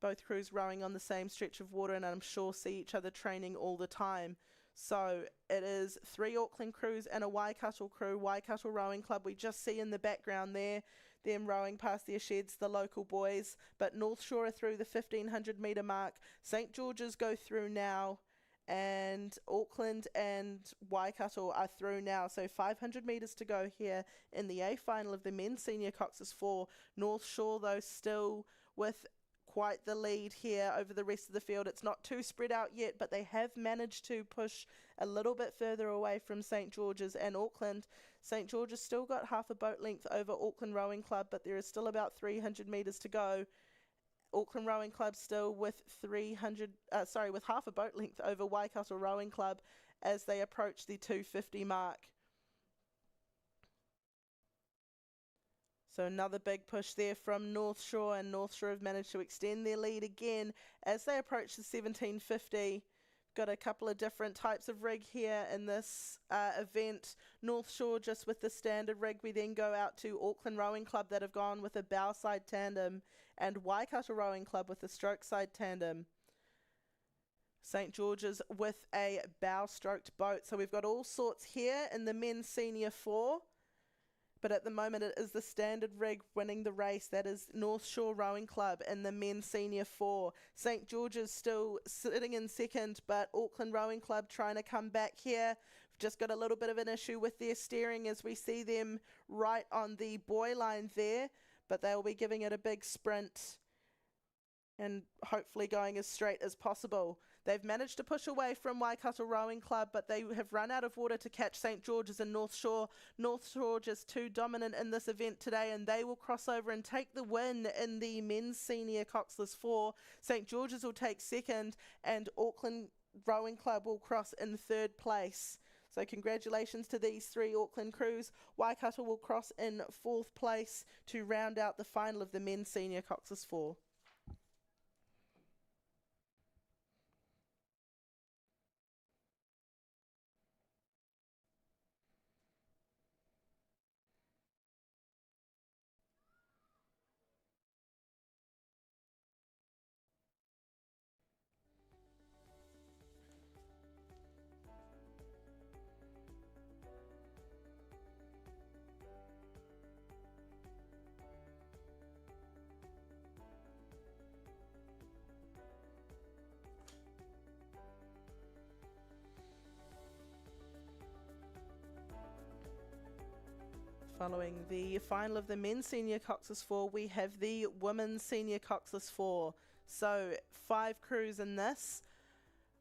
both crews rowing on the same stretch of water, and I'm sure see each other training all the time. So it is 3 Auckland crews and a Waikato crew. Waikato Rowing Club we just see in the background there, them rowing past their sheds, the local boys. But North Shore are through the 1500 metre mark. St George's go through now, and Auckland and Waikato are through now. So 500 metres to go here in the A final of the men's senior Cox's 4. North Shore though still with quite the lead here over the rest of the field. It's not too spread out yet, but they have managed to push a little bit further away from St George's and Auckland. St George's still got half a boat length over Auckland Rowing Club, but there is still about 300 metres to go. Auckland Rowing Club still with with half a boat length over Waikato Rowing Club as they approach the 250 mark. So another big push there from North Shore, and North Shore have managed to extend their lead again as they approach the 1750. Got a couple of different types of rig here in this event. North Shore just with the standard rig. We then go out to Auckland Rowing Club that have gone with a bow side tandem, and Waikato Rowing Club with a stroke side tandem. St George's with a bow stroked boat. So we've got all sorts here in the men's senior 4. But at the moment it is the standard rig winning the race. That is North Shore Rowing Club in the men's senior 4. St George's still sitting in second, but Auckland Rowing Club trying to come back here. We've just got a little bit of an issue with their steering as we see them right on the buoy line there, but they'll be giving it a big sprint and hopefully going as straight as possible. They've managed to push away from Waikato Rowing Club, but they have run out of water to catch St George's and North Shore. North Shore just too dominant in this event today, and they will cross over and take the win in the men's senior coxless 4. St George's will take second, and Auckland Rowing Club will cross in third place. So congratulations to these 3 Auckland crews. Waikato will cross in fourth place to round out the final of the men's senior coxless 4. Following the final of the men's senior coxless 4, we have the women's senior coxless 4. So 5 crews in this,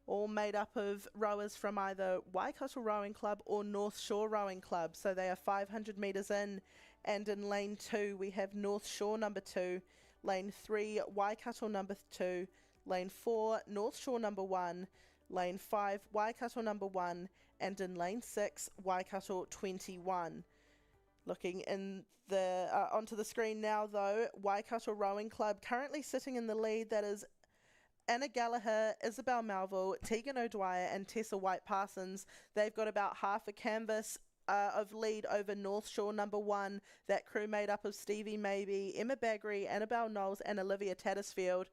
all made up of rowers from either Waikato Rowing Club or North Shore Rowing Club. So they are 500 metres in, and in lane 2 we have North Shore number 2, lane 3 Waikato number 2, lane 4 North Shore number 1, lane 5 Waikato number 1, and in lane 6 Waikato 21. Looking in the onto the screen now though, Waikato Rowing Club currently sitting in the lead. That is Anna Gallagher, Isabel Melville, Tegan O'Dwyer and Tessa White-Parsons. They've got about half a canvas of lead over North Shore number 1. That crew made up of Stevie Maybe, Emma Baggery, Annabelle Knowles and Olivia Tattersfield.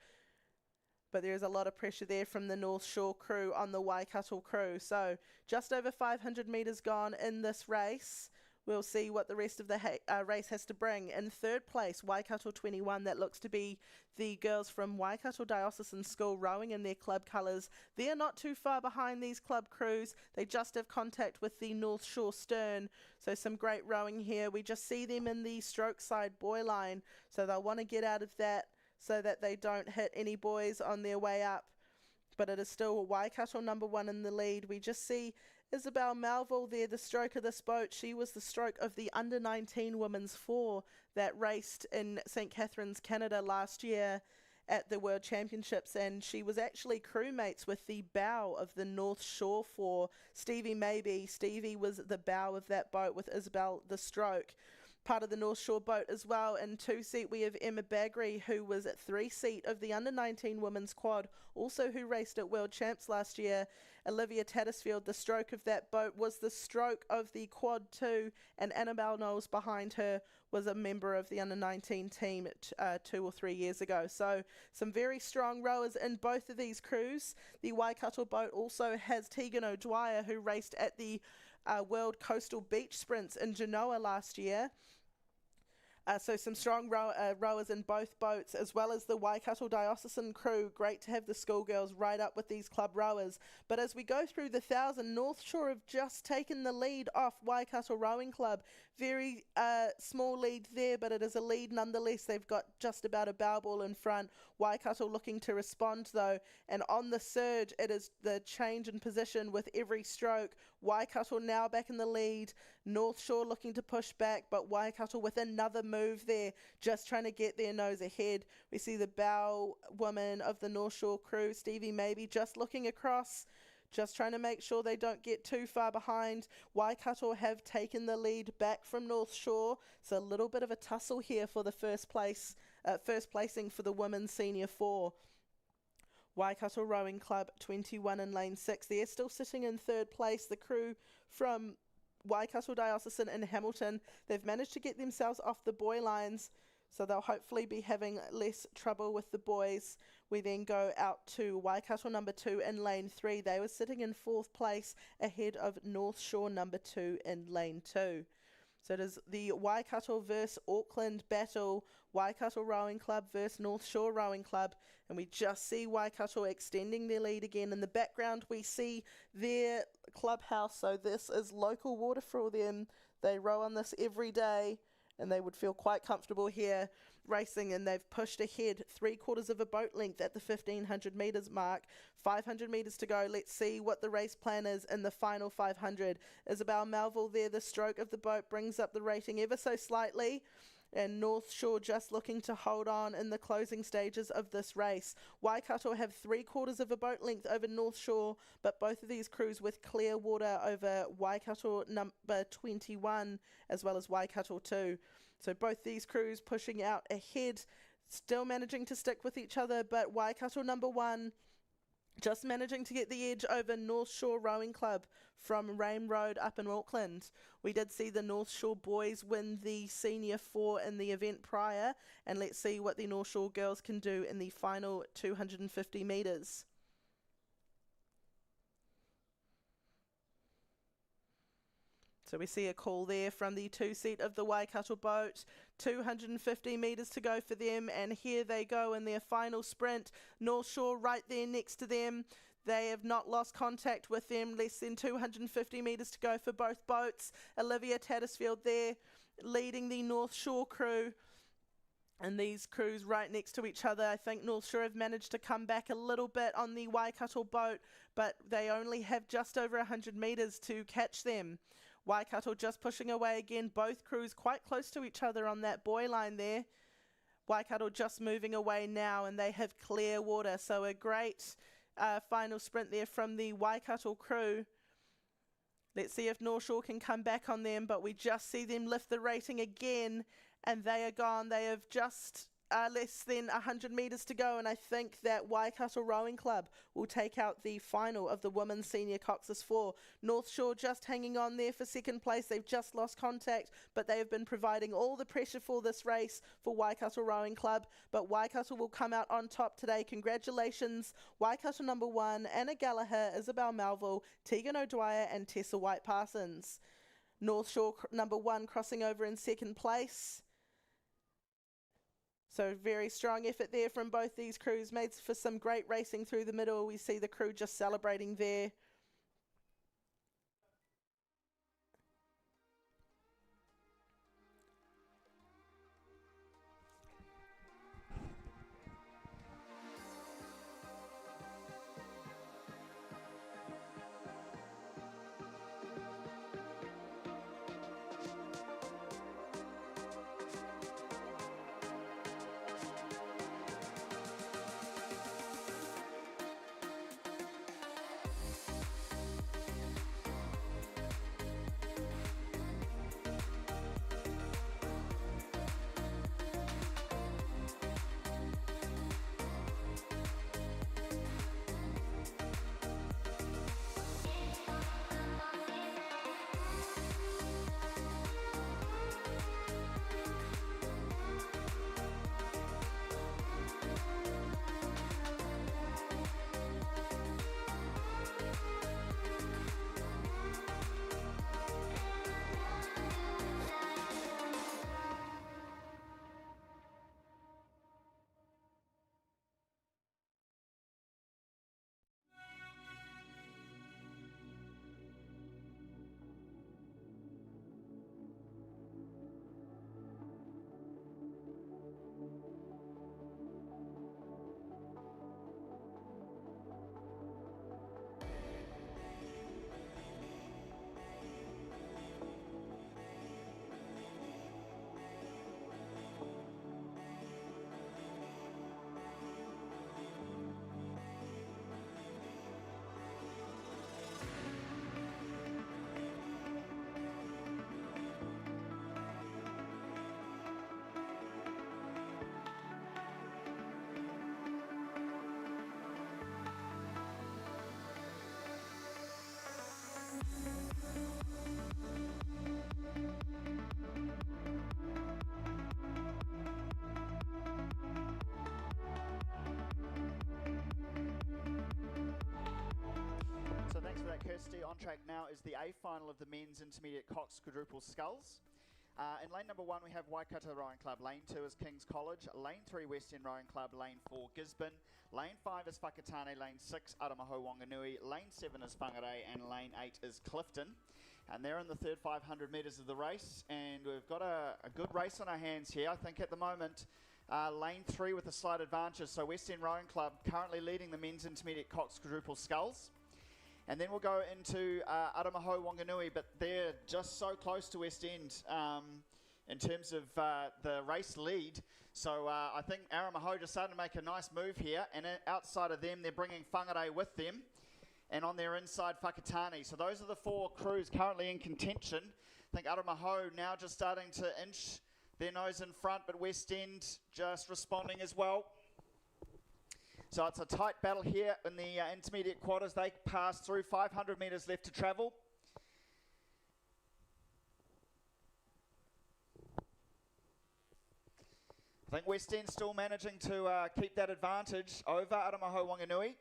But there is a lot of pressure there from the North Shore crew on the Waikato crew. So just over 500 metres gone in this race. We'll see what the rest of the race has to bring. In third place, Waikato 21, that looks to be the girls from Waikato Diocesan School rowing in their club colours. They're not too far behind these club crews. They just have contact with the North Shore stern. So some great rowing here. We just see them in the stroke side buoy line. So they'll want to get out of that so that they don't hit any buoys on their way up. But it is still Waikato number 1 in the lead. We just see Isabel Melville there, the stroke of this boat. She was the stroke of the under-19 women's 4 that raced in St Catharines, Canada last year at the World Championships, and she was actually crewmates with the bow of the North Shore 4, Stevie Maybe. Stevie was the bow of that boat with Isabel the stroke. Part of the North Shore boat as well. In 2-seat we have Emma Baggery, who was at 3-seat of the under-19 women's quad, also who raced at World Champs last year. Olivia Tattersfield, the stroke of that boat was the stroke of the quad 2, and Annabelle Knowles behind her was a member of the under-19 team 2 or 3 years ago. So some very strong rowers in both of these crews. The Waikato boat also has Tegan O'Dwyer, who raced at the World Coastal Beach Sprints in Genoa last year. So some strong rowers in both boats, as well as the Waikato Diocesan crew. Great to have the schoolgirls right up with these club rowers. But as we go through the 1,000, North Shore have just taken the lead off Waikato Rowing Club. Very small lead there, but it is a lead nonetheless. They've got just about a bow ball in front. Waikato looking to respond though, and on the surge it is the change in position with every stroke. Waikato now back in the lead. North Shore looking to push back, but Waikato with another move there, just trying to get their nose ahead. We see the bow woman of the North Shore crew, Stevie Maybe, just looking across, just trying to make sure they don't get too far behind. Waikato have taken the lead back from North Shore, so a little bit of a tussle here for the first placing for the women's senior 4. Waikato Rowing Club 21 in lane 6. They're still sitting in third place. The crew from Waikato Diocesan in Hamilton, they've managed to get themselves off the buoy lines, so they'll hopefully be having less trouble with the buoys. We then go out to Waikato number 2 in lane 3. They were sitting in fourth place ahead of North Shore number 2 in lane 2. So it is the Waikato versus Auckland battle, Waikato Rowing Club versus North Shore Rowing Club, and we just see Waikato extending their lead again. In the background we see their clubhouse, so this is local water for them. They row on this every day and they would feel quite comfortable here racing, and they've pushed ahead 3/4 of a boat length at the 1,500 metres mark. 500 metres to go. Let's see what the race plan is in the final 500. Isabel Melville there, the stroke of the boat brings up the rating ever so slightly, and North Shore just looking to hold on in the closing stages of this race. Waikato have 3/4 of a boat length over North Shore, but both of these crews with clear water over Waikato number 21 as well as Waikato 2. So both these crews pushing out ahead, still managing to stick with each other, but Waikato number 1 just managing to get the edge over North Shore Rowing Club from Rame Road up in Auckland. We did see the North Shore boys win the senior 4 in the event prior, and let's see what the North Shore girls can do in the final 250 metres. So we see a call there from the 2-seat of the Waikato boat. 250 metres to go for them, and here they go in their final sprint. North Shore right there next to them. They have not lost contact with them. Less than 250 metres to go for both boats. Olivia Tattersfield there leading the North Shore crew. And these crews right next to each other. I think North Shore have managed to come back a little bit on the Waikato boat, but they only have just over 100 metres to catch them. Waikato just pushing away again, both crews quite close to each other on that buoy line there. Waikato just moving away now, and they have clear water, so a great final sprint there from the Waikato crew. Let's see if North Shore can come back on them, but we just see them lift the rating again, and they are gone. They have just less than 100 metres to go, and I think that Waikato Rowing Club will take out the final of the Women's Senior Cox's 4. North Shore just hanging on there for second place. They've just lost contact, but they have been providing all the pressure for this race for Waikato Rowing Club, but Waikato will come out on top today. Congratulations, Waikato number 1, Anna Gallagher, Isabel Melville, Tegan O'Dwyer and Tessa White-Parsons. North Shore number 1 crossing over in second place. So very strong effort there from both these crews, made for some great racing through the middle. We see the crew just celebrating there. Kirsty, on track now is the A final of the men's intermediate Cox quadruple sculls. In lane number 1 we have Waikato Rowing Club, lane 2 is King's College, lane 3 West End Rowing Club, lane 4 Gisborne, lane 5 is Whakatane, lane 6 Aramaho Wanganui, lane 7 is Whangarei, and lane 8 is Clifton. And they're in the third 500 metres of the race, and we've got a good race on our hands here. I think at the moment lane 3 with a slight advantage, so West End Rowing Club currently leading the men's intermediate Cox quadruple sculls. And then we'll go into Aramaho Wanganui, but they're just so close to West End in terms of the race lead. So I think Aramaho just starting to make a nice move here, and outside of them they're bringing Whangarei with them, and on their inside Whakatane. So those are the 4 crews currently in contention. I think Aramaho now just starting to inch their nose in front, but West End just responding as well. So it's a tight battle here in the intermediate quarters. They pass through, 500 metres left to travel. I think West End still managing to keep that advantage over Aramaho Wanganui. And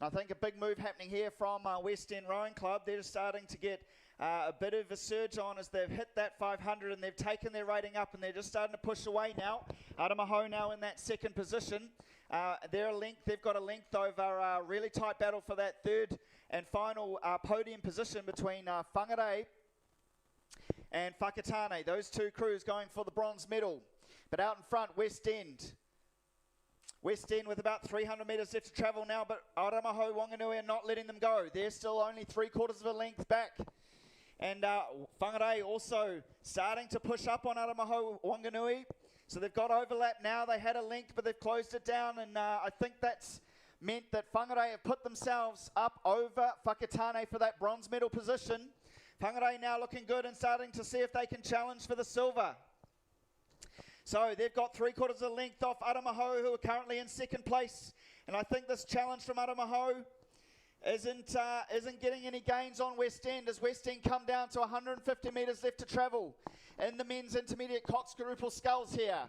I think a big move happening here from West End Rowing Club. They're just starting to get a bit of a surge on as they've hit that 500 and they've taken their rating up, and they're just starting to push away now. Aramaho now in that second position. They've got a length over a really tight battle for that third and final podium position between Whangarei and Whakatane. Those 2 crews going for the bronze medal. But out in front, West End. West End with about 300 metres left to travel now, but Aramaho Wanganui are not letting them go. They're still only 3/4 of a length back. And Whangarei also starting to push up on Aramaho Wanganui. So they've got overlap now. They had a length, but they've closed it down. And I think that's meant that Whangarei have put themselves up over Whakatane for that bronze medal position. Whangarei now looking good and starting to see if they can challenge for the silver. So they've got 3/4 of the length off Aramaho, who are currently in second place. And I think this challenge from Aramaho isn't getting any gains on West End, as West End come down to 150 metres left to travel in the men's intermediate Cox quadruple sculls here.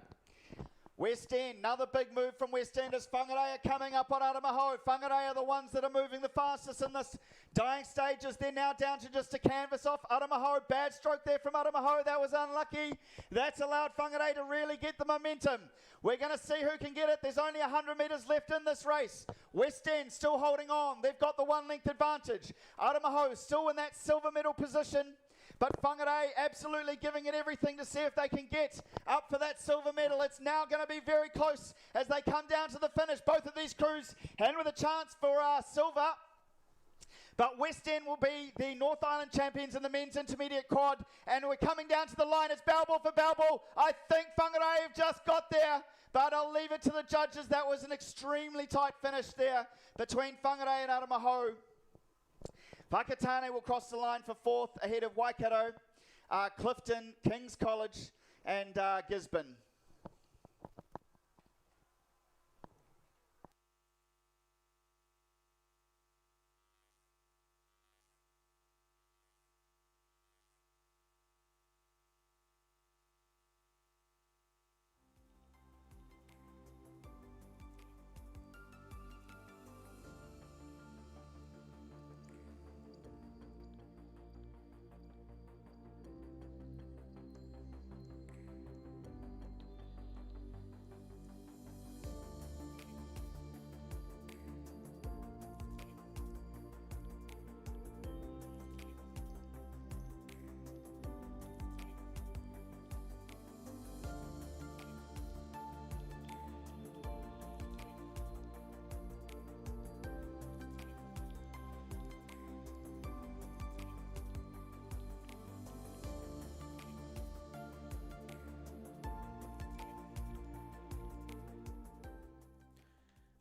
West End, another big move from West End as Whangarei are coming up on Aramaho. Whangarei are the ones that are moving the fastest in this dying stages. They're now down to just a canvas off Aramaho. Bad stroke there from Aramaho. That was unlucky. That's allowed Whangarei to really get the momentum. We're going to see who can get it. There's only 100 metres left in this race. West End still holding on. They've got the 1 length advantage. Aramaho still in that silver medal position. But Whangarei absolutely giving it everything to see if they can get up for that silver medal. It's now going to be very close as they come down to the finish. Both of these crews and with a chance for silver. But West End will be the North Island champions in the men's intermediate quad. And we're coming down to the line. It's Balball for Balball. I think Whangarei have just got there. But I'll leave it to the judges. That was an extremely tight finish there between Whangarei and Aramaho. Whakatane will cross the line for 4th ahead of Waikato, Clifton, King's College and Gisborne.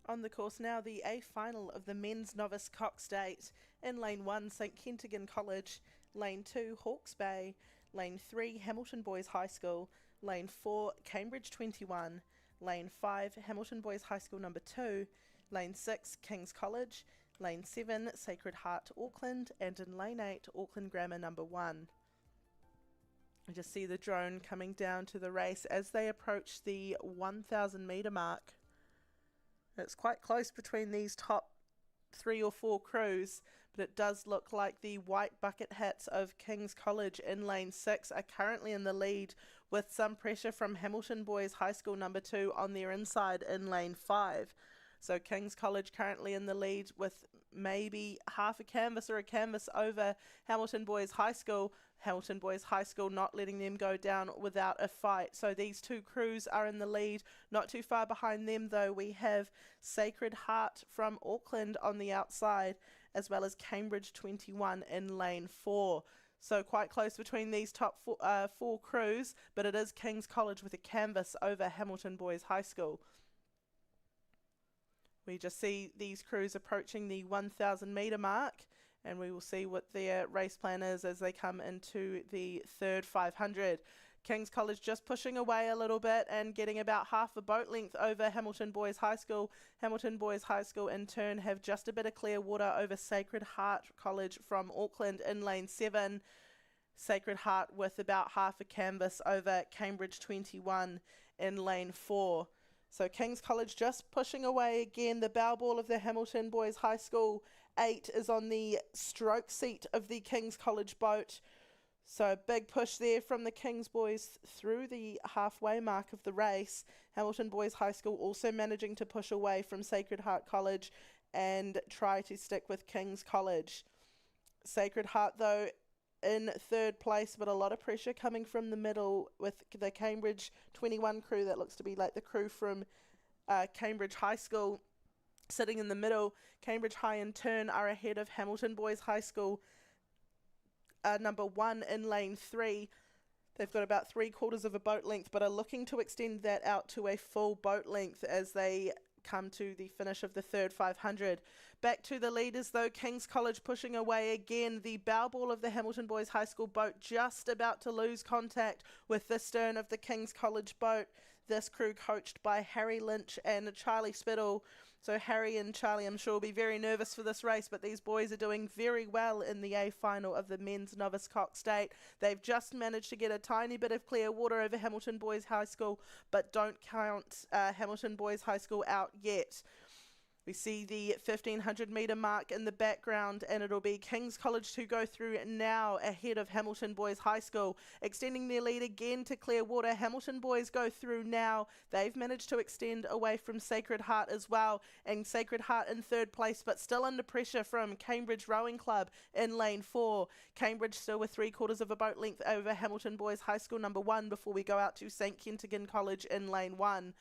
On the course now, the A final of the men's novice Cox State. In lane 1, St Kentigern College, lane 2, Hawke's Bay, lane 3, Hamilton Boys High School, lane 4, Cambridge 21, lane 5, Hamilton Boys High School number 2, lane 6, King's College, lane 7, Sacred Heart Auckland, and in lane 8, Auckland Grammar number 1. I just see the drone coming down to the race as they approach the 1,000 metre mark. It's quite close between these top 3 or 4 crews, but it does look like the white bucket hats of King's College in lane 6 are currently in the lead, with some pressure from Hamilton Boys High School number 2 on their inside in lane 5. So King's College currently in the lead with maybe half a canvas or a canvas over Hamilton Boys High School. Hamilton Boys High School not letting them go down without a fight. So these two crews are in the lead. Not too far behind them though, we have Sacred Heart from Auckland on the outside, as well as Cambridge 21 in lane 4. So quite close between these top 4 crews, but it is King's College with a canvas over Hamilton Boys High School. We just see these crews approaching the 1,000 metre mark, and we will see what their race plan is as they come into the third 500. King's College just pushing away a little bit and getting about half a boat length over Hamilton Boys High School. Hamilton Boys High School in turn have just a bit of clear water over Sacred Heart College from Auckland in lane 7. Sacred Heart with about half a canvas over Cambridge 21 in lane 4. So King's College just pushing away again. The bow ball of the Hamilton Boys High School 8 is on the stroke seat of the King's College boat. So a big push there from the King's Boys through the halfway mark of the race. Hamilton Boys High School also managing to push away from Sacred Heart College and try to stick with King's College. Sacred Heart though in third place, but a lot of pressure coming from the middle with the Cambridge 21 crew. That looks to be like the crew from Cambridge High School sitting in the middle. Cambridge High in turn are ahead of Hamilton Boys High School number 1 in lane 3. They've got about 3/4 of a boat length, but are looking to extend that out to a full boat length as they come to the finish of the third 500. Back to the leaders though, King's College pushing away again. The bow ball of the Hamilton Boys High School boat just about to lose contact with the stern of the King's College boat. This crew coached by Harry Lynch and Charlie Spittle. So Harry and Charlie, I'm sure, will be very nervous for this race, but these boys are doing very well in the A final of the men's novice cock state. They've just managed to get a tiny bit of clear water over Hamilton Boys High School, but don't count Hamilton Boys High School out yet. We see the 1,500 metre mark in the background, and it'll be King's College to go through now ahead of Hamilton Boys High School, extending their lead again to clear water. Hamilton Boys go through now. They've managed to extend away from Sacred Heart as well, and Sacred Heart in third place, but still under pressure from Cambridge Rowing Club in lane 4. Cambridge still with 3/4 of a boat length over Hamilton Boys High School number 1 before we go out to St Kentigern College in lane 1.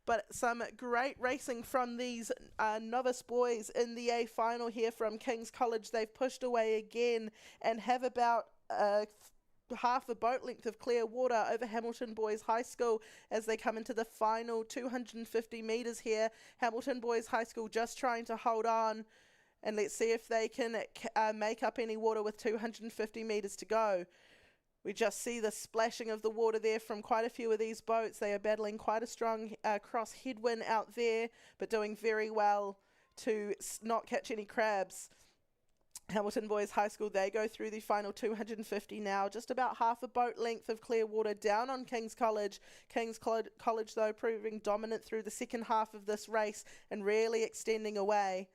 But some great racing from these novice boys in the A final here from King's College. They've pushed away again and have about half a boat length of clear water over Hamilton Boys High School as they come into the final 250 metres here. Hamilton Boys High School just trying to hold on, and let's see if they can make up any water with 250 metres to go. We just see the splashing of the water there from quite a few of these boats. They are battling quite a strong cross headwind out there, but doing very well to not catch any crabs. Hamilton Boys High School, they go through the final 250 now, just about half a boat length of clear water down on King's College. King's College, though, proving dominant through the second half of this race and really extending away.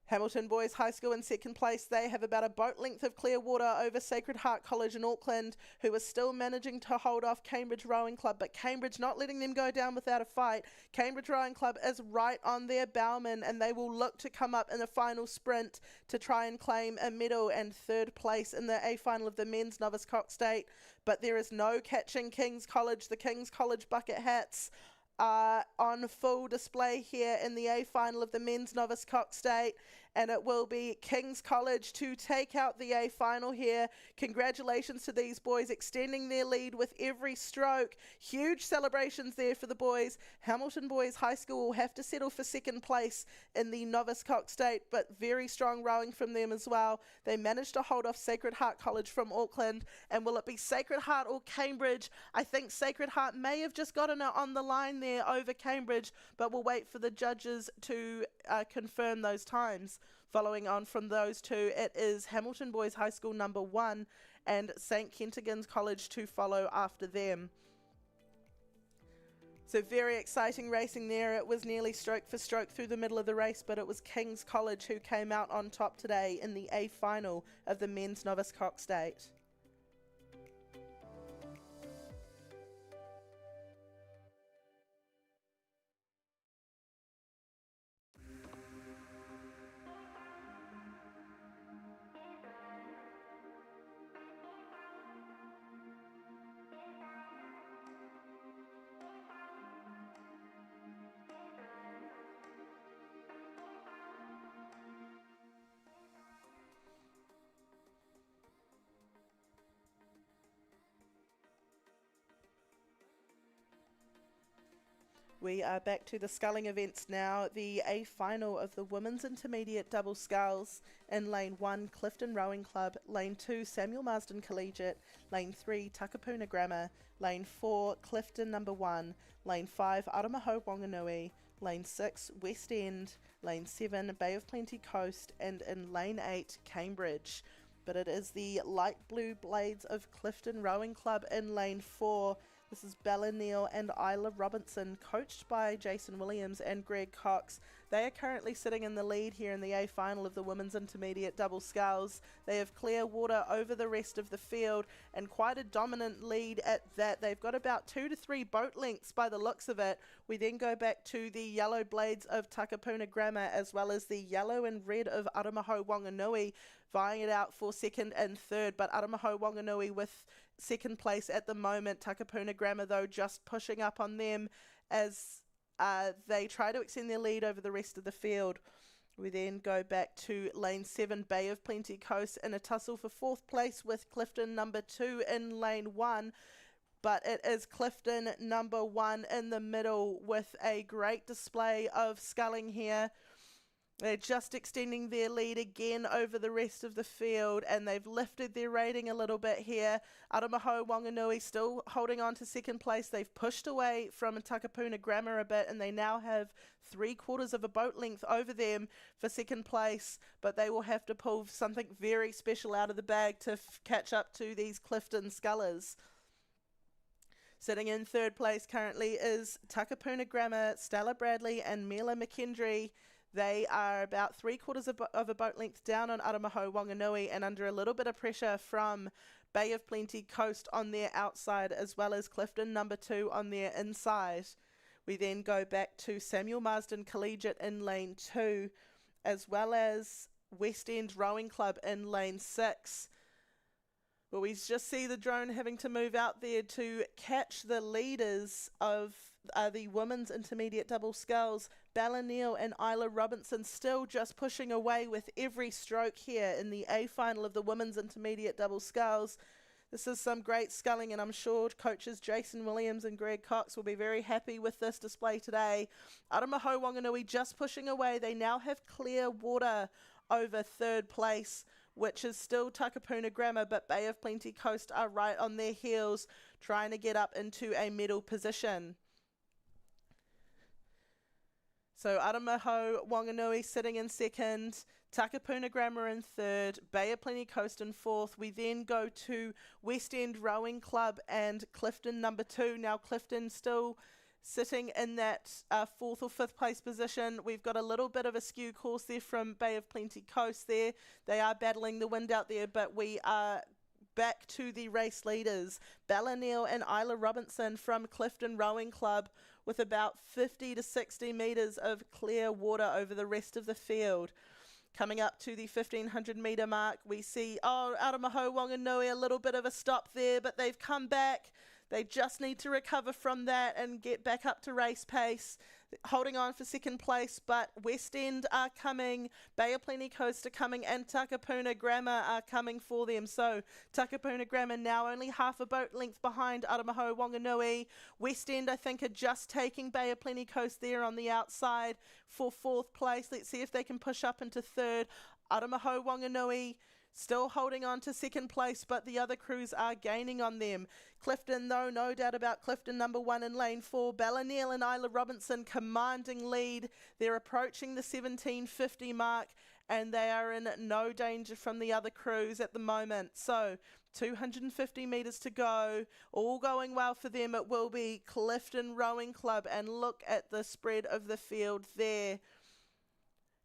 Hamilton Boys High School in second place. They have about a boat length of clear water over Sacred Heart College in Auckland, who is still managing to hold off Cambridge Rowing Club, but Cambridge not letting them go down without a fight. Cambridge Rowing Club is right on their bowman, and they will look to come up in a final sprint to try and claim a medal and third place in the A final of the men's novice cock state. But there is no catching King's College. The King's College bucket hats are on full display here in the A final of the men's novice cock state, and it will be King's College to take out the A final here. Congratulations to these boys, extending their lead with every stroke. Huge celebrations there for the boys. Hamilton Boys High School will have to settle for second place in the novice cock state, but very strong rowing from them as well. They managed to hold off Sacred Heart College from Auckland, and will it be Sacred Heart or Cambridge? I think Sacred Heart may have just gotten it on the line there over Cambridge, but we'll wait for the judges to confirm those times. Following on from those two, it is Hamilton Boys High School number 1 and St Kentigern College to follow after them. So very exciting racing there. It was nearly stroke for stroke through the middle of the race, but it was King's College who came out on top today in the A final of the men's novice cock state. We are back to the sculling events now. The A final of the women's intermediate double sculls in lane 1, Clifton Rowing Club, lane 2, Samuel Marsden Collegiate, lane 3, Takapuna Grammar, lane 4, Clifton number 1, lane 5, Aramaho Wanganui, lane 6, West End, lane 7, Bay of Plenty Coast, and in lane 8, Cambridge. But it is the light blue blades of Clifton Rowing Club in lane 4. This is Bella Neal and Isla Robinson, coached by Jason Williams and Greg Cox. They are currently sitting in the lead here in the A final of the women's intermediate double sculls. They have clear water over the rest of the field and quite a dominant lead at that. They've got about 2 to 3 boat lengths by the looks of it. We then go back to the yellow blades of Takapuna Grammar as well as the yellow and red of Aramaho Wanganui, vying it out for second and third, but Aramaho Wanganui with second place at the moment. Takapuna Grammar though just pushing up on them as they try to extend their lead over the rest of the field. We then go back to lane 7, Bay of Plenty Coast, in a tussle for fourth place with Clifton number 2 in lane 1. But it is Clifton number 1 in the middle with a great display of sculling here. They're just extending their lead again over the rest of the field, and they've lifted their rating a little bit here. Aramaho Wanganui still holding on to second place. They've pushed away from Takapuna Grammar a bit, and they now have 3/4 of a boat length over them for second place, but they will have to pull something very special out of the bag to catch up to these Clifton scullers. Sitting in third place currently is Takapuna Grammar, Stella Bradley and Mila McKendry. They are about 3/4 of a boat length down on Aramaho Wanganui and under a little bit of pressure from Bay of Plenty Coast on their outside, as well as Clifton number 2 on their inside. We then go back to Samuel Marsden Collegiate in lane 2, as well as West End Rowing Club in lane 6. Well, we just see the drone having to move out there to catch the leaders of the women's intermediate double sculls. Bella Neal and Isla Robinson still just pushing away with every stroke here in the A final of the women's intermediate double sculls. This is some great sculling, and I'm sure coaches Jason Williams and Greg Cox will be very happy with this display today. Aramaho Wanganui just pushing away. They now have clear water over third place, which is still Takapuna Grammar, but Bay of Plenty Coast are right on their heels, trying to get up into a medal position. So Aramaho Wanganui sitting in second, Takapuna Grammar in third, Bay of Plenty Coast in fourth. We then go to West End Rowing Club and Clifton number 2. Now Clifton still sitting in that 4th or 5th place position. We've got a little bit of a skew course there from Bay of Plenty Coast there. They are battling the wind out there, but we are back to the race leaders. Bella Neal and Isla Robinson from Clifton Rowing Club with about 50 to 60 metres of clear water over the rest of the field. Coming up to the 1500 metre mark, we see, Aramaho Wanganui, a little bit of a stop there, but they've come back. They just need to recover from that and get back up to race pace. Holding on for second place, but West End are coming, Bay of Plenty Coast are coming, and Takapuna Grammar are coming for them. So Takapuna Grammar now only half a boat length behind Aramaho Wanganui. West End, I think, are just taking Bay of Plenty Coast there on the outside for fourth place. Let's see if they can push up into third. Aramaho Wanganui still holding on to second place, but the other crews are gaining on them. Clifton, though, no doubt about Clifton number 1 in lane 4. Bella Neal and Isla Robinson commanding lead. They're approaching the 1750 mark, and they are in no danger from the other crews at the moment. So 250 metres to go, all going well for them. It will be Clifton Rowing Club, and look at the spread of the field there.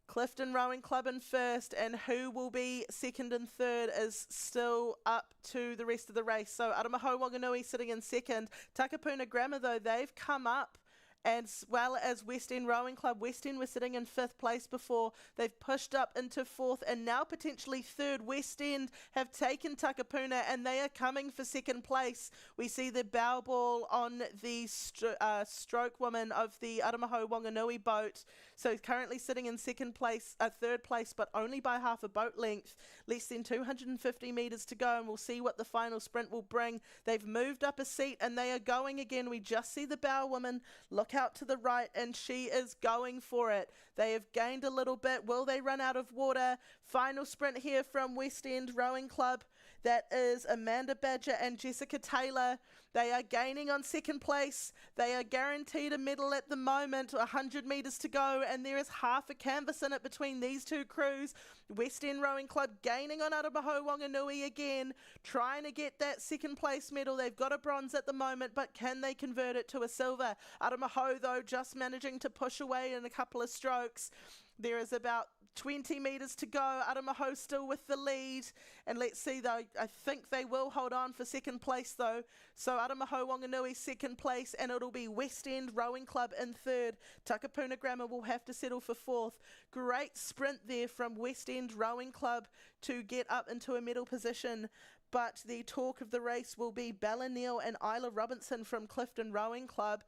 Clifton Rowing Club in first, and who will be second and third is still up to the rest of the race. So Aramaho Wanganui sitting in second. Takapuna Grammar, though, they've come up, as well as West End Rowing Club. West End were sitting in fifth place before. They've pushed up into fourth and now potentially third. West End have taken Takapuna and they are coming for second place. We see the bow ball on the stroke woman of the Aramaho Wanganui boat. So currently sitting in third place, but only by half a boat length. Less than 250 metres to go, and we'll see what the final sprint will bring. They've moved up a seat and they are going again. We just see the bow woman look out to the right, and she is going for it. They have gained a little bit. Will they run out of water? Final sprint here from West End Rowing Club. That is Amanda Badger and Jessica Taylor. They are gaining on second place. They are guaranteed a medal at the moment. 100 metres to go, and there is half a canvas in it between these two crews. West End Rowing Club gaining on Aramaho Wanganui again, trying to get that second place medal. They've got a bronze at the moment, but can they convert it to a silver? Aramaho, though, just managing to push away in a couple of strokes. There is about 20 metres to go. Aramaho still with the lead. And let's see, though, I think they will hold on for second place, though. So Aramaho Wanganui second place, and it'll be West End Rowing Club in third. Takapuna Grammar will have to settle for fourth. Great sprint there from West End Rowing Club to get up into a medal position. But the talk of the race will be Bella Neal and Isla Robinson from Clifton Rowing Club,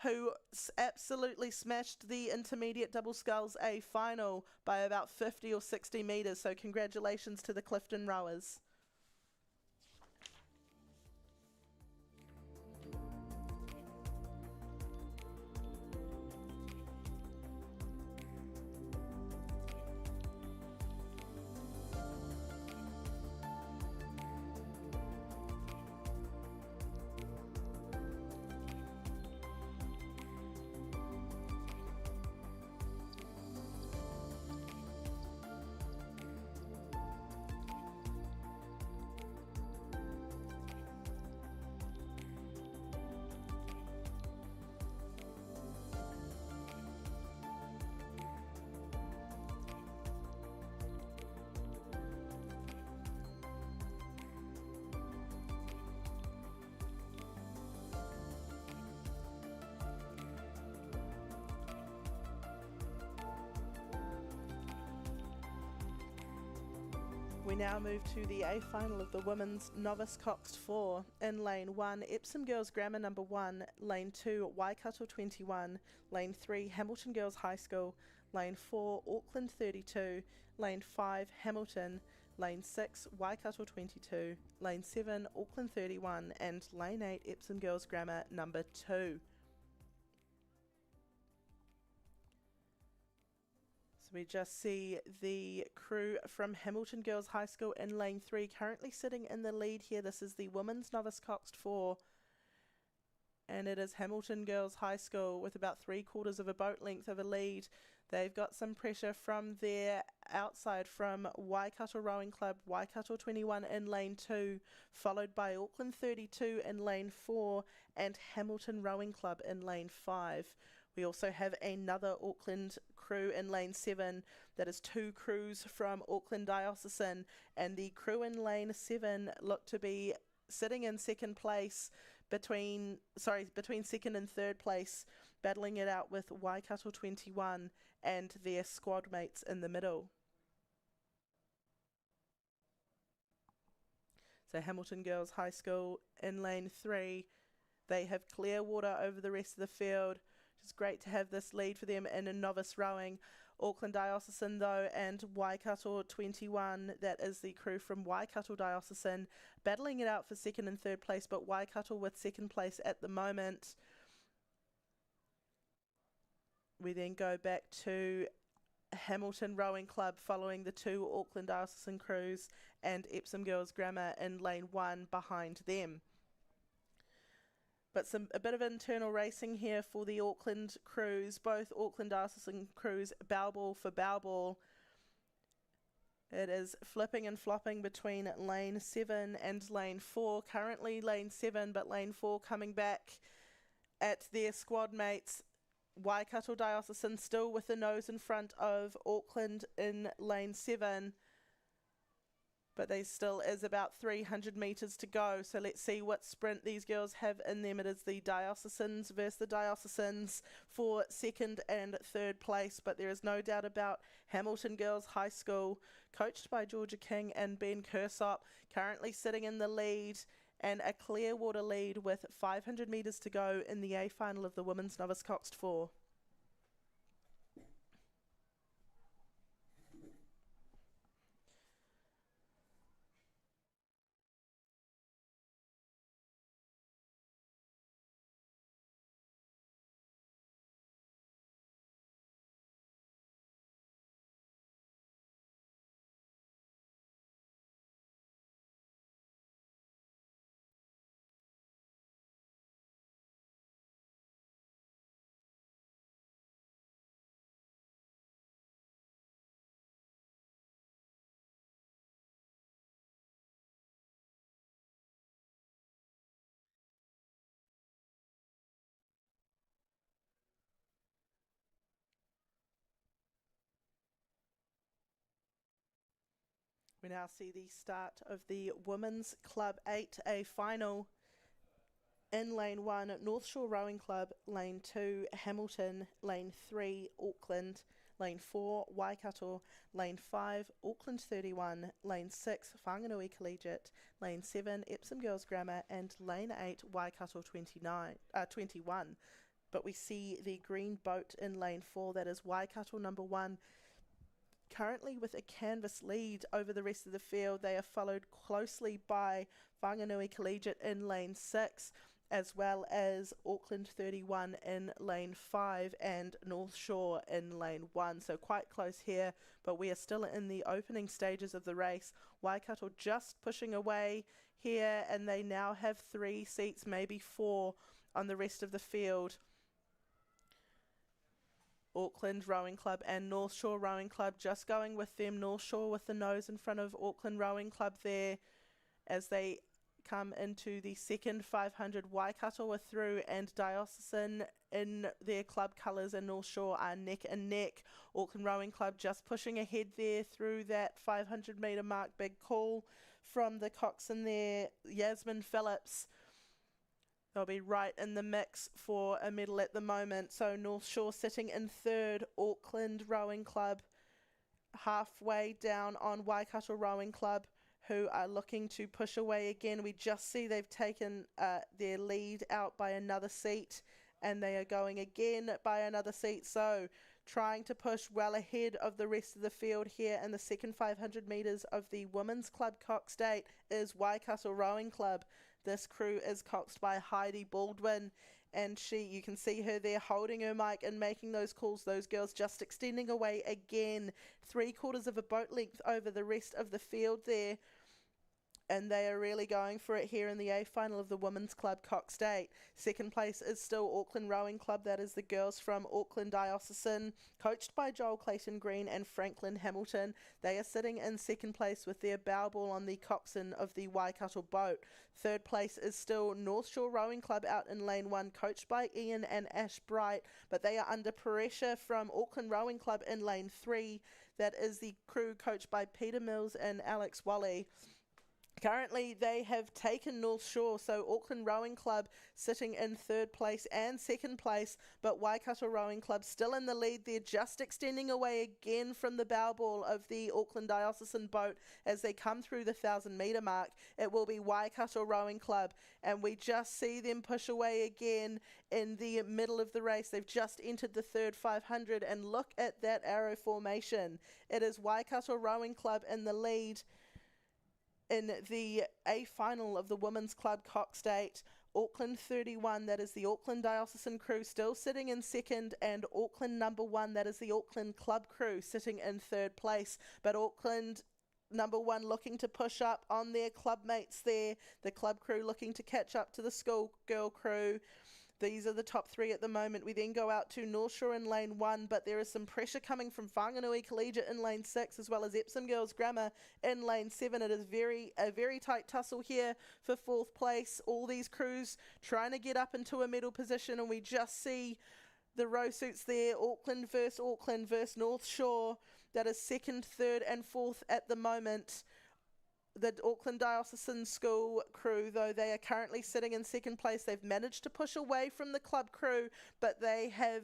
who absolutely smashed the intermediate double sculls A final by about 50 or 60 metres. So congratulations to the Clifton rowers. We now move to the A final of the Women's Novice Coxed 4. In Lane 1, Epsom Girls Grammar number 1, Lane 2, Waikato 21, Lane 3, Hamilton Girls High School, Lane 4, Auckland 32, Lane 5, Hamilton, Lane 6, Waikato 22, Lane 7, Auckland 31, and Lane 8, Epsom Girls Grammar number 2. So we just see the crew from Hamilton Girls High School in Lane 3 currently sitting in the lead here. This is the Women's Novice Coxed 4. And it is Hamilton Girls High School with about 3/4 of a boat length of a lead. They've got some pressure from their outside from Waikato Rowing Club, Waikato 21 in Lane 2, followed by Auckland 32 in Lane 4 and Hamilton Rowing Club in Lane 5. We also have another Auckland crew in Lane 7. That is 2 crews from Auckland Diocesan, and the crew in Lane 7 look to be sitting in second place between second and third place, battling it out with Waikato 21 and their squad mates in the middle. So Hamilton Girls High School in Lane 3, they have clear water over the rest of the field. It's great to have this lead for them in a novice rowing. Auckland Diocesan, though, and Waikato 21, that is the crew from Waikato Diocesan, battling it out for second and third place, but Waikato with second place at the moment. We then go back to Hamilton Rowing Club following the 2 Auckland Diocesan crews, and Epsom Girls Grammar in Lane 1 behind them. But a bit of internal racing here for the Auckland crews. Both Auckland Diocesan crews bow ball for bow ball. It is flipping and flopping between lane 7 and lane 4. Currently lane 7, but lane 4 coming back at their squad mates. Waikato Diocesan still with the nose in front of Auckland in lane 7. But there still is about 300 metres to go. So let's see what sprint these girls have in them. It is the Diocesans versus the Diocesans for second and third place. But there is no doubt about Hamilton Girls High School, coached by Georgia King and Ben Kersop, currently sitting in the lead and a Clearwater lead with 500 metres to go in the A final of the Women's Novice Coxed 4. We now see the start of the Women's Club 8A final. In lane 1, North Shore Rowing Club, lane 2, Hamilton, lane 3, Auckland, lane 4, Waikato, lane 5, Auckland 31, lane 6, Whanganui Collegiate, lane 7, Epsom Girls Grammar, and lane 8, Waikato 21. But we see the green boat in lane 4, that is Waikato number 1, currently with a canvas lead over the rest of the field. They are followed closely by Whanganui Collegiate in lane 6, as well as Auckland 31 in lane 5 and North Shore in lane 1. So quite close here, but we are still in the opening stages of the race. Waikato just pushing away here, and they now have 3 seats, maybe 4 on the rest of the field. Auckland Rowing Club and North Shore Rowing Club just going with them. North Shore with the nose in front of Auckland Rowing Club there as they come into the second 500. Waikato are through, and Diocesan in their club colours and North Shore are neck and neck. Auckland Rowing Club just pushing ahead there through that 500 metre mark. Big call from the coxswain there, Yasmin Phillips. They'll be right in the mix for a medal at the moment. So North Shore sitting in third, Auckland Rowing Club halfway down on Waikato Rowing Club, who are looking to push away again. We just see they've taken their lead out by another seat, and they are going again by another seat. So trying to push well ahead of the rest of the field here in the second 500 metres of the Women's Club Coxed 8 is Waikato Rowing Club. This crew is coxed by Heidi Baldwin, and you can see her there holding her mic and making those calls. Those girls just extending away again, 3/4 of a boat length over the rest of the field there. And they are really going for it here in the A final of the Women's Club Coxed 8. Second place is still Auckland Rowing Club. That is the girls from Auckland Diocesan, coached by Joel Clayton Green and Franklin Hamilton. They are sitting in second place with their bow ball on the coxswain of the Waikato boat. Third place is still North Shore Rowing Club out in lane 1, coached by Ian and Ash Bright, but they are under pressure from Auckland Rowing Club in lane 3. That is the crew coached by Peter Mills and Alex Wally. Currently, they have taken North Shore, so Auckland Rowing Club sitting in third place and second place, but Waikato Rowing Club still in the lead. They're just extending away again from the bow ball of the Auckland Diocesan boat as they come through the 1,000 metre mark. It will be Waikato Rowing Club, and we just see them push away again in the middle of the race. They've just entered the third 500, and look at that arrow formation. It is Waikato Rowing Club in the lead in the A final of the Women's Club Coxed 8. Auckland 31, that is the Auckland Diocesan crew, still sitting in second, and Auckland number 1, that is the Auckland Club crew, sitting in third place. But Auckland number 1 looking to push up on their club mates there. The club crew looking to catch up to the schoolgirl crew. These are the top three at the moment. We then go out to North Shore in lane 1, but there is some pressure coming from Whanganui Collegiate in lane 6, as well as Epsom Girls Grammar in lane 7. It is a very tight tussle here for 4th place. All these crews trying to get up into a medal position, and we just see the row suits there, Auckland versus North Shore. That is 2nd, 3rd and 4th at the moment. The Auckland Diocesan School crew, though, they are currently sitting in 2nd place. They've managed to push away from the club crew, but they have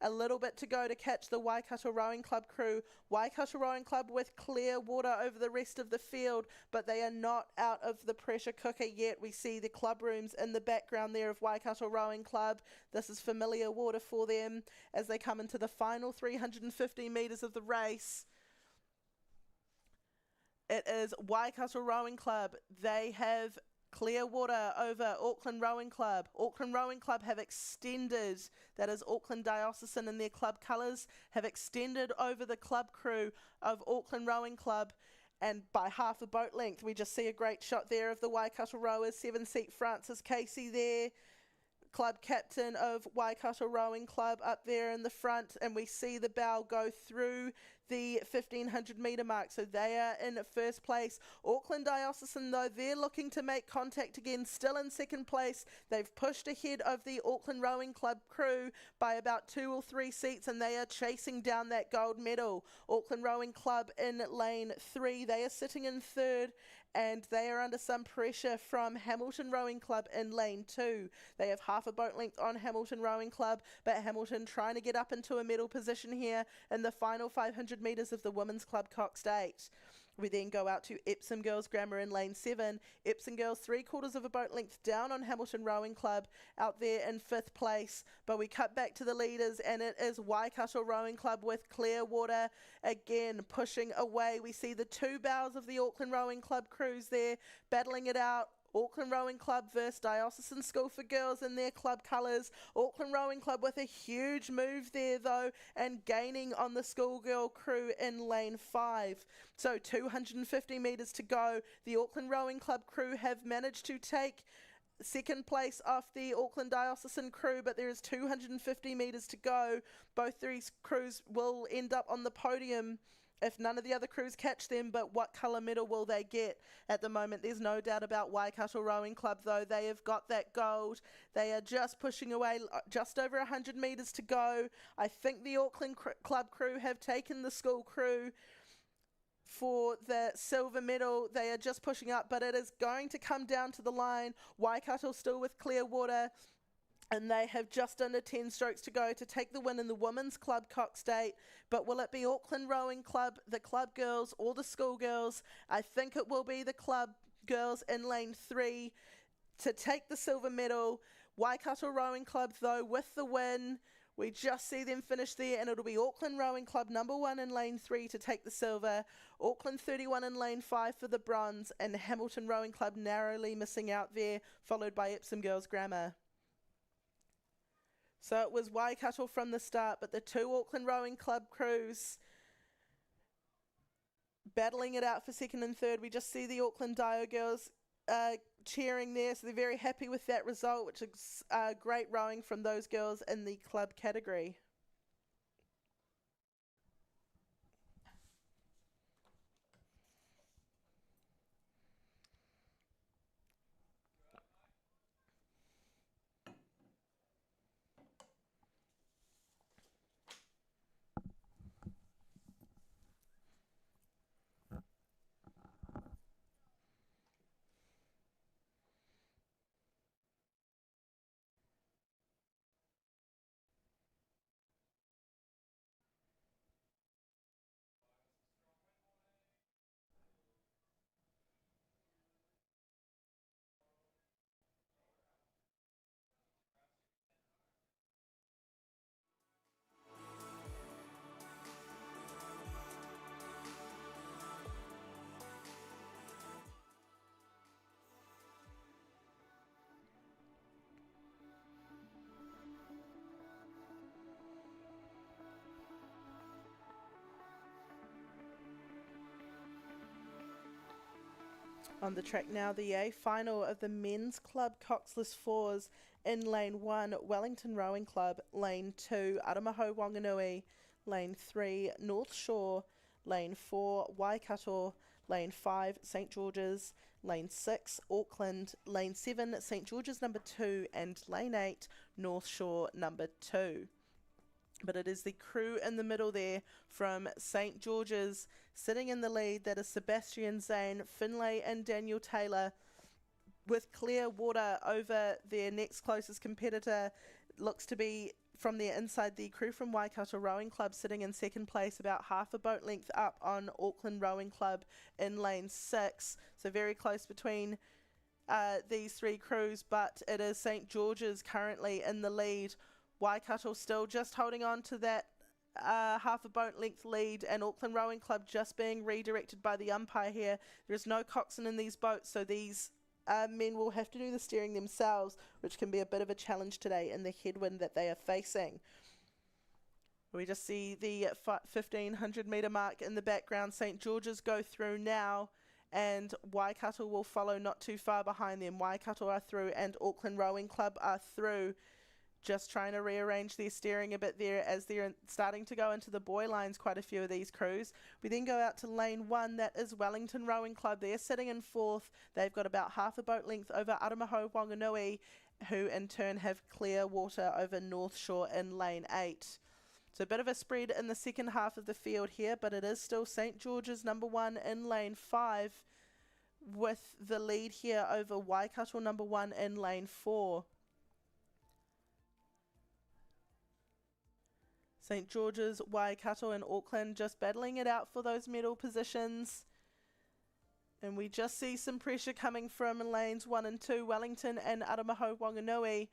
a little bit to go to catch the Waikato Rowing Club crew. Waikato Rowing Club with clear water over the rest of the field, but they are not out of the pressure cooker yet. We see the club rooms in the background there of Waikato Rowing Club. This is familiar water for them as they come into the final 350 metres of the race. It is Waikato Rowing Club. They have clear water over Auckland Rowing Club. Auckland Rowing Club have extended, that is Auckland Diocesan in their club colours, have extended over the club crew of Auckland Rowing Club, and by half a boat length. We just see a great shot there of the Waikato rowers, 7-seat Francis Casey there, club captain of Waikato Rowing Club up there in the front, and we see the bow go through the 1500 metre mark, so they are in 1st place. Auckland Diocesan, though, they're looking to make contact again, still in 2nd place. They've pushed ahead of the Auckland Rowing Club crew by about 2 or 3 seats, and they are chasing down that gold medal. Auckland Rowing Club in lane 3, they are sitting in 3rd, and they are under some pressure from Hamilton Rowing Club in lane 2. They have half a boat length on Hamilton Rowing Club, but Hamilton trying to get up into a medal position here in the final 500 metres of the Women's Club Coxed 8. We then go out to Epsom Girls Grammar in lane 7. Epsom Girls 3/4 of a boat length down on Hamilton Rowing Club out there in 5th place. But we cut back to the leaders, and it is Waikato Rowing Club with clear water again pushing away. We see the 2 bows of the Auckland Rowing Club crews there battling it out. Auckland Rowing Club versus Diocesan School for Girls in their club colours. Auckland Rowing Club with a huge move there, though, and gaining on the schoolgirl crew in lane 5. So 250 metres to go. The Auckland Rowing Club crew have managed to take 2nd place off the Auckland Diocesan crew, but there is 250 metres to go. Both these crews will end up on the podium if none of the other crews catch them, but what colour medal will they get? At the moment, there's no doubt about Waikato Rowing Club, though. They have got that gold. They are just pushing away, just over 100 metres to go. I think the Auckland Club crew have taken the school crew for the silver medal. They are just pushing up, but it is going to come down to the line. Waikato still with clear water, and they have just under 10 strokes to go to take the win in the Women's Club Coxed 8. But will it be Auckland Rowing Club, the club girls, or the schoolgirls? I think it will be the club girls in lane 3 to take the silver medal. Waikato Rowing Club, though, with the win. We just see them finish there, and it'll be Auckland Rowing Club number 1 in lane 3 to take the silver, Auckland 31 in lane 5 for the bronze, and Hamilton Rowing Club narrowly missing out there, followed by Epsom Girls Grammar. So it was Waikato from the start, but the 2 Auckland Rowing Club crews battling it out for 2nd and 3rd. We just see the Auckland Dio girls cheering there, so they're very happy with that result, which is great rowing from those girls in the club category. On the track now, the A final of the Men's Club Coxless Fours. In lane 1, Wellington Rowing Club. Lane 2, Aramaho Wanganui. Lane 3, North Shore. Lane 4, Waikato. Lane 5, St George's. Lane 6, Auckland. Lane 7, St George's number 2. And Lane 8, North Shore number 2. But it is the crew in the middle there from St George's sitting in the lead. That is Sebastian Zane, Finlay and Daniel Taylor, with clear water over their next closest competitor. Looks to be from their inside, the crew from Waikato Rowing Club sitting in second place, about half a boat length up on Auckland Rowing Club in lane 6. So very close between these three crews, but it is St George's currently in the lead. Waikato still just holding on to that half a boat length lead, and Auckland Rowing Club just being redirected by the umpire here. There is no coxswain in these boats, so these men will have to do the steering themselves, which can be a bit of a challenge today in the headwind that they are facing. We just see the 1500 metre mark in the background. St George's go through now, and Waikato will follow not too far behind them. Waikato are through and Auckland Rowing Club are through. Just trying to rearrange their steering a bit there as they're starting to go into the buoy lines, quite a few of these crews. We then go out to lane 1, that is Wellington Rowing Club. They're sitting in 4th. They've got about half a boat length over Aramaho Wanganui, who in turn have clear water over North Shore in lane 8. So a bit of a spread in the second half of the field here, but it is still St George's number 1 in lane 5, with the lead here over Waikato number 1 in lane 4. St George's, Waikato and Auckland just battling it out for those medal positions. And we just see some pressure coming from lanes 1 and 2, Wellington and Aramaho Wanganui,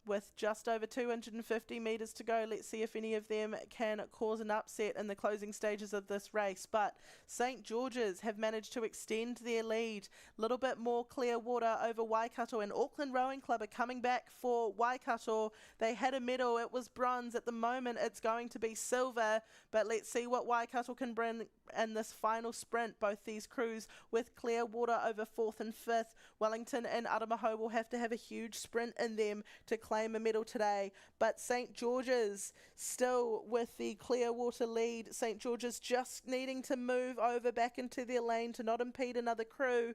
with just over 250 metres to go. Let's see if any of them can cause an upset in the closing stages of this race. But St George's have managed to extend their lead. A little bit more clear water over Waikato, and Auckland Rowing Club are coming back for Waikato. They had a medal, it was bronze. At the moment it's going to be silver, but let's see what Waikato can bring in this final sprint. Both these crews with clear water over 4th and 5th. Wellington and Aramaho will have to have a huge sprint in them to claim a medal today, but St George's still with the clear water lead. St George's just needing to move over back into their lane to not impede another crew,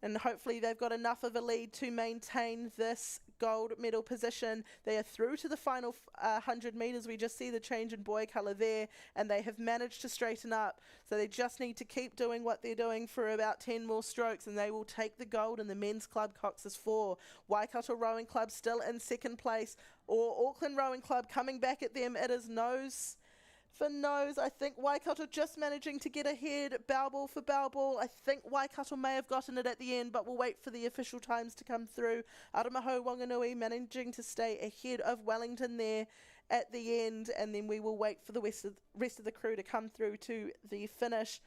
and hopefully they've got enough of a lead to maintain this gold medal position. They are through to the final 100 metres. We just see the change in buoy colour there, and they have managed to straighten up. So they just need to keep doing what they're doing for about 10 more strokes, and they will take the gold in the Men's Club Cox's 4. Waikato Rowing Club still in second place, or Auckland Rowing Club coming back at them. It is nose for nose. I think Waikato just managing to get ahead, bow ball for bow ball. I think Waikato may have gotten it at the end, but we'll wait for the official times to come through. Aramaho Wanganui managing to stay ahead of Wellington there at the end, and then we will wait for the rest of the crew to come through to the finish.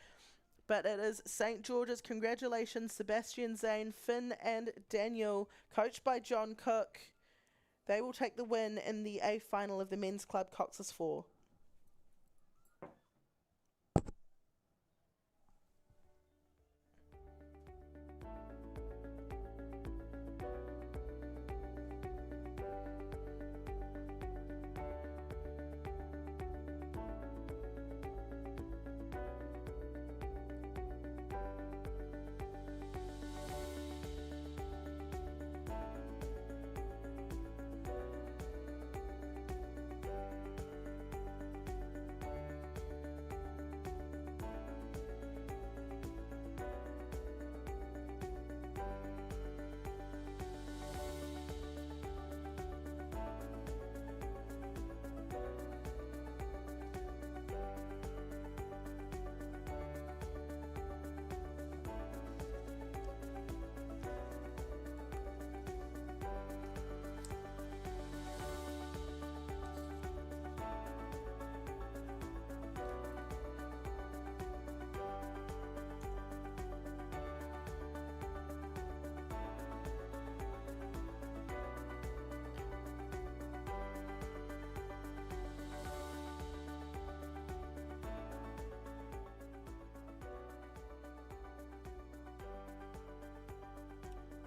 But it is St George's. Congratulations, Sebastian Zane, Finn and Daniel, coached by John Cook. They will take the win in the A final of the Men's Club Cox's 4.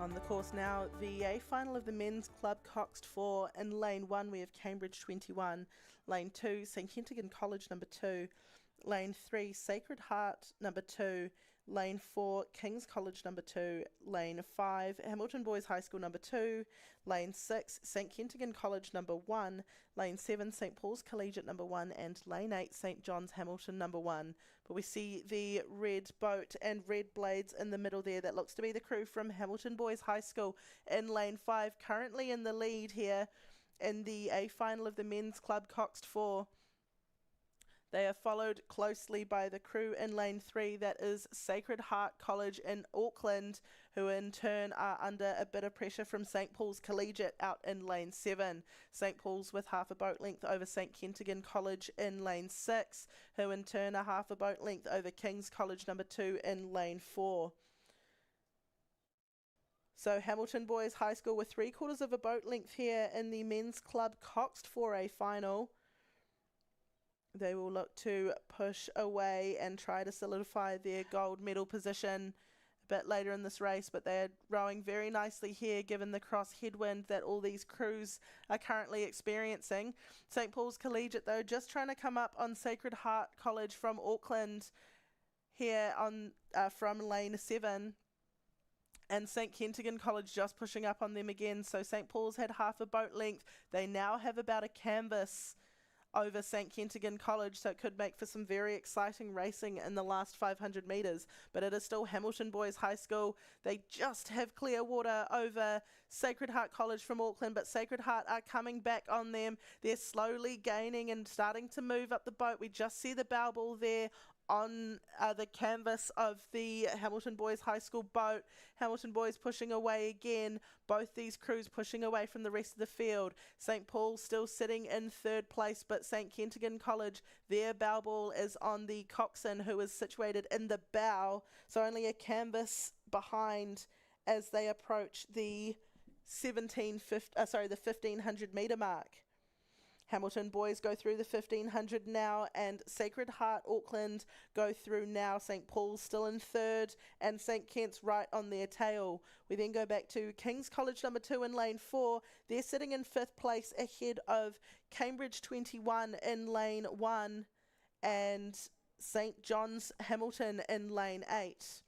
On the course now, the A final of the Men's Club Coxed 4. In lane 1 we have Cambridge 21, lane 2 St Kentigern College number 2, lane 3 Sacred Heart number 2, lane 4 King's College number 2, lane 5 Hamilton Boys High School number 2, lane 6 St Kentigern College number 1, lane 7 St Paul's Collegiate number 1, and lane 8 St John's Hamilton number 1. But we see the red boat and red blades in the middle there. That looks to be the crew from Hamilton Boys High School in lane 5, currently in the lead here in the A final of the Men's Club Coxed 4. They are followed closely by the crew in lane 3, that is Sacred Heart College in Auckland, who in turn are under a bit of pressure from St Paul's Collegiate out in lane 7. St Paul's with half a boat length over St Kentigern College in lane 6, who in turn are half a boat length over King's College number 2 in lane 4. So Hamilton Boys High School with 3/4 of a boat length here in the Men's Club Coxed 4A final. They will look to push away and try to solidify their gold medal position a bit later in this race, but they're rowing very nicely here given the cross headwind that all these crews are currently experiencing. St Paul's Collegiate though just trying to come up on Sacred Heart College from Auckland here on from lane 7. And St Kentigern College just pushing up on them again. So St Paul's had half a boat length. They now have about a canvas over St Kentigern College, so it could make for some very exciting racing in the last 500 metres. But it is still Hamilton Boys High School. They just have clear water over Sacred Heart College from Auckland, but Sacred Heart are coming back on them. They're slowly gaining and starting to move up the boat. We just see the bow ball there on the canvas of the Hamilton Boys High School boat. Hamilton Boys pushing away again. Both these crews pushing away from the rest of the field. St Paul still sitting in 3rd place, but St Kentigern College, their bow ball is on the coxswain, who is situated in the bow, so only a canvas behind as they approach the 1500 metre mark. Hamilton Boys go through the 1500 now, and Sacred Heart Auckland go through now. St Paul's still in 3rd, and St Kent's right on their tail. We then go back to King's College number 2 in lane 4. They're sitting in 5th place ahead of Cambridge 21 in lane 1 and St John's Hamilton in lane 8.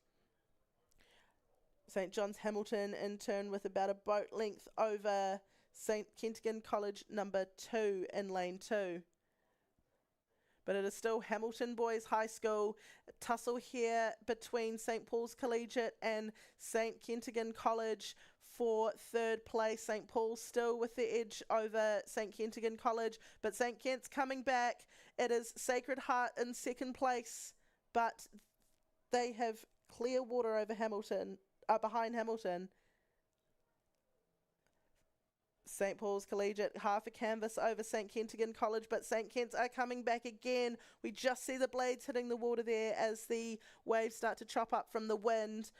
St John's Hamilton in turn with about a boat length over St Kentigern College number 2 in lane 2. But it is still Hamilton Boys High School. A tussle here between St Paul's Collegiate and St Kentigern College for 3rd place. St Paul's still with the edge over St Kentigern College, but St Kent's coming back. It is Sacred Heart in 2nd place, but they have clear water over Hamilton, behind Hamilton. St Paul's Collegiate half a canvas over St Kentigern College, but St Kent's are coming back again. We just see the blades hitting the water there as the waves start to chop up from the wind.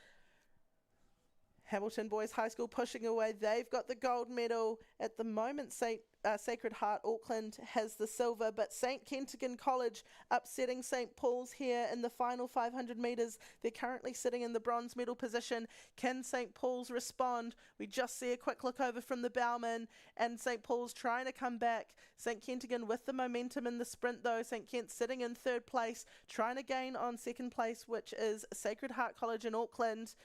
Hamilton Boys High School pushing away. They've got the gold medal. At the moment, Sacred Heart Auckland has the silver, but St Kentigern College upsetting St Paul's here in the final 500 metres. They're currently sitting in the bronze medal position. Can St Paul's respond? We just see a quick look over from the bowman, and St Paul's trying to come back. St Kentigern with the momentum in the sprint though. St Kent sitting in 3rd place, trying to gain on 2nd place, which is Sacred Heart College in Auckland.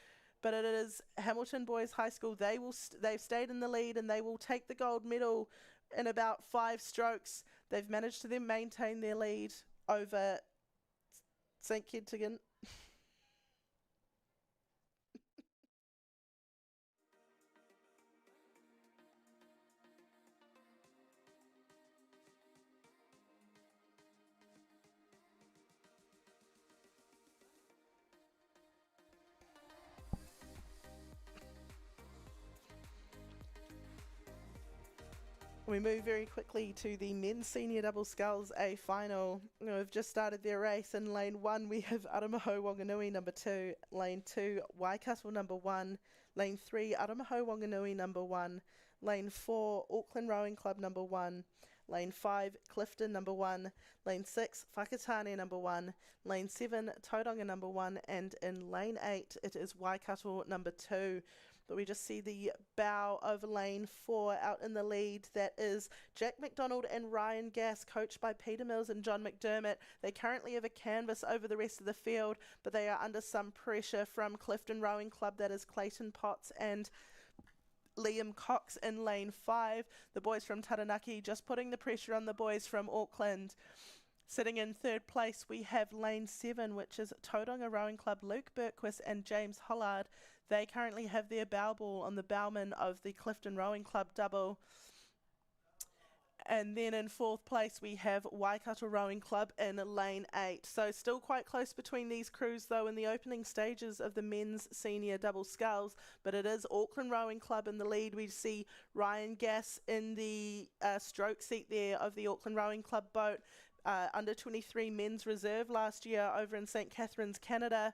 But it is Hamilton Boys High School. They've stayed in the lead, and they will take the gold medal in about 5 strokes. They've managed to then maintain their lead over St Kentigern. We move very quickly to the men's senior double sculls A final. We've just started their race. In lane 1 we have Aramaho Wanganui number 2, lane 2 Waikato number 1, lane 3 Aramaho Wanganui number 1, lane 4 Auckland Rowing Club number 1, lane 5 Clifton number 1, lane 6 Whakatane number 1, lane 7 Tauranga number 1, and in lane 8 it is Waikato number 2. but we just see the bow of lane 4 out in the lead. That is Jack McDonald and Ryan Gass, coached by Peter Mills and John McDermott. They currently have a canvas over the rest of the field, but they are under some pressure from Clifton Rowing Club. That is Clayton Potts and Liam Cox in lane 5. The boys from Taranaki just putting the pressure on the boys from Auckland. Sitting in third place, we have lane 7, which is Tauranga Rowing Club, Luke Berquist and James Hollard. They currently have their bow ball on the bowman of the Clifton Rowing Club double. And then in fourth place, we have Waikato Rowing Club in lane 8. So still quite close between these crews, though, in the opening stages of the men's senior double sculls. But it is Auckland Rowing Club in the lead. We see Ryan Gass in the stroke seat there of the Auckland Rowing Club boat. Under 23 men's reserve last year over in St. Catharines, Canada.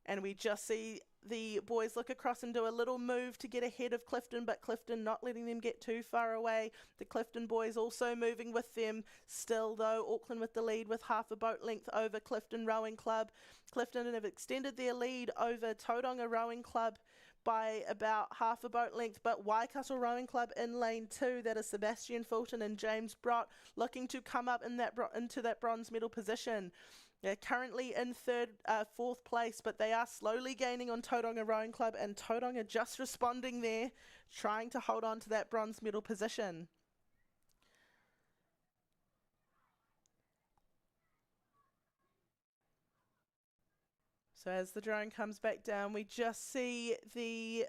And we just see the boys look across and do a little move to get ahead of Clifton, but Clifton not letting them get too far away. The Clifton boys also moving with them. Still, though, Auckland with the lead with half a boat length over Clifton Rowing Club. Clifton have extended their lead over Tauranga Rowing Club by about half a boat length, but Waikato Rowing Club in lane 2, that is Sebastian Fulton and James Brott, looking to come up in that into that bronze medal position. They're currently in fourth place, but they are slowly gaining on Tauranga Rowing Club, and Tauranga just responding there, trying to hold on to that bronze medal position. So as the drone comes back down, we just see the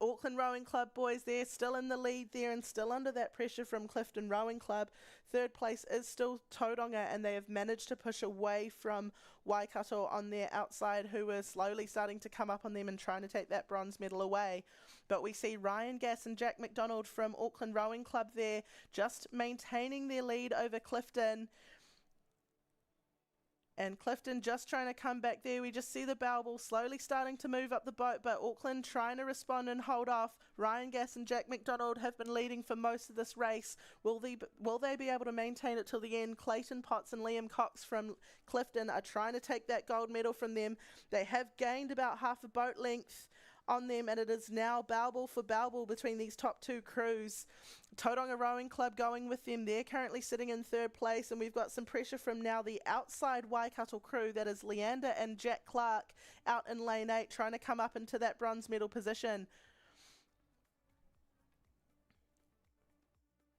Auckland Rowing Club boys there, still in the lead there and still under that pressure from Clifton Rowing Club. Third place is still Tauranga, and they have managed to push away from Waikato on their outside, who are slowly starting to come up on them and trying to take that bronze medal away. But we see Ryan Gass and Jack McDonald from Auckland Rowing Club there, just maintaining their lead over Clifton. And Clifton just trying to come back there. We just see the bow ball slowly starting to move up the boat, but Auckland trying to respond and hold off. Ryan Gass and Jack McDonald have been leading for most of this race. Will they be able to maintain it till the end? Clayton Potts and Liam Cox from Clifton are trying to take that gold medal from them. They have gained about half a boat length on them, and it is now bow ball for bow ball between these top two crews. Tauranga Rowing Club going with them. They're currently sitting in third place, and we've got some pressure from now the outside Waikato crew, that is Leander and Jack Clark, out in lane 8, trying to come up into that bronze medal position.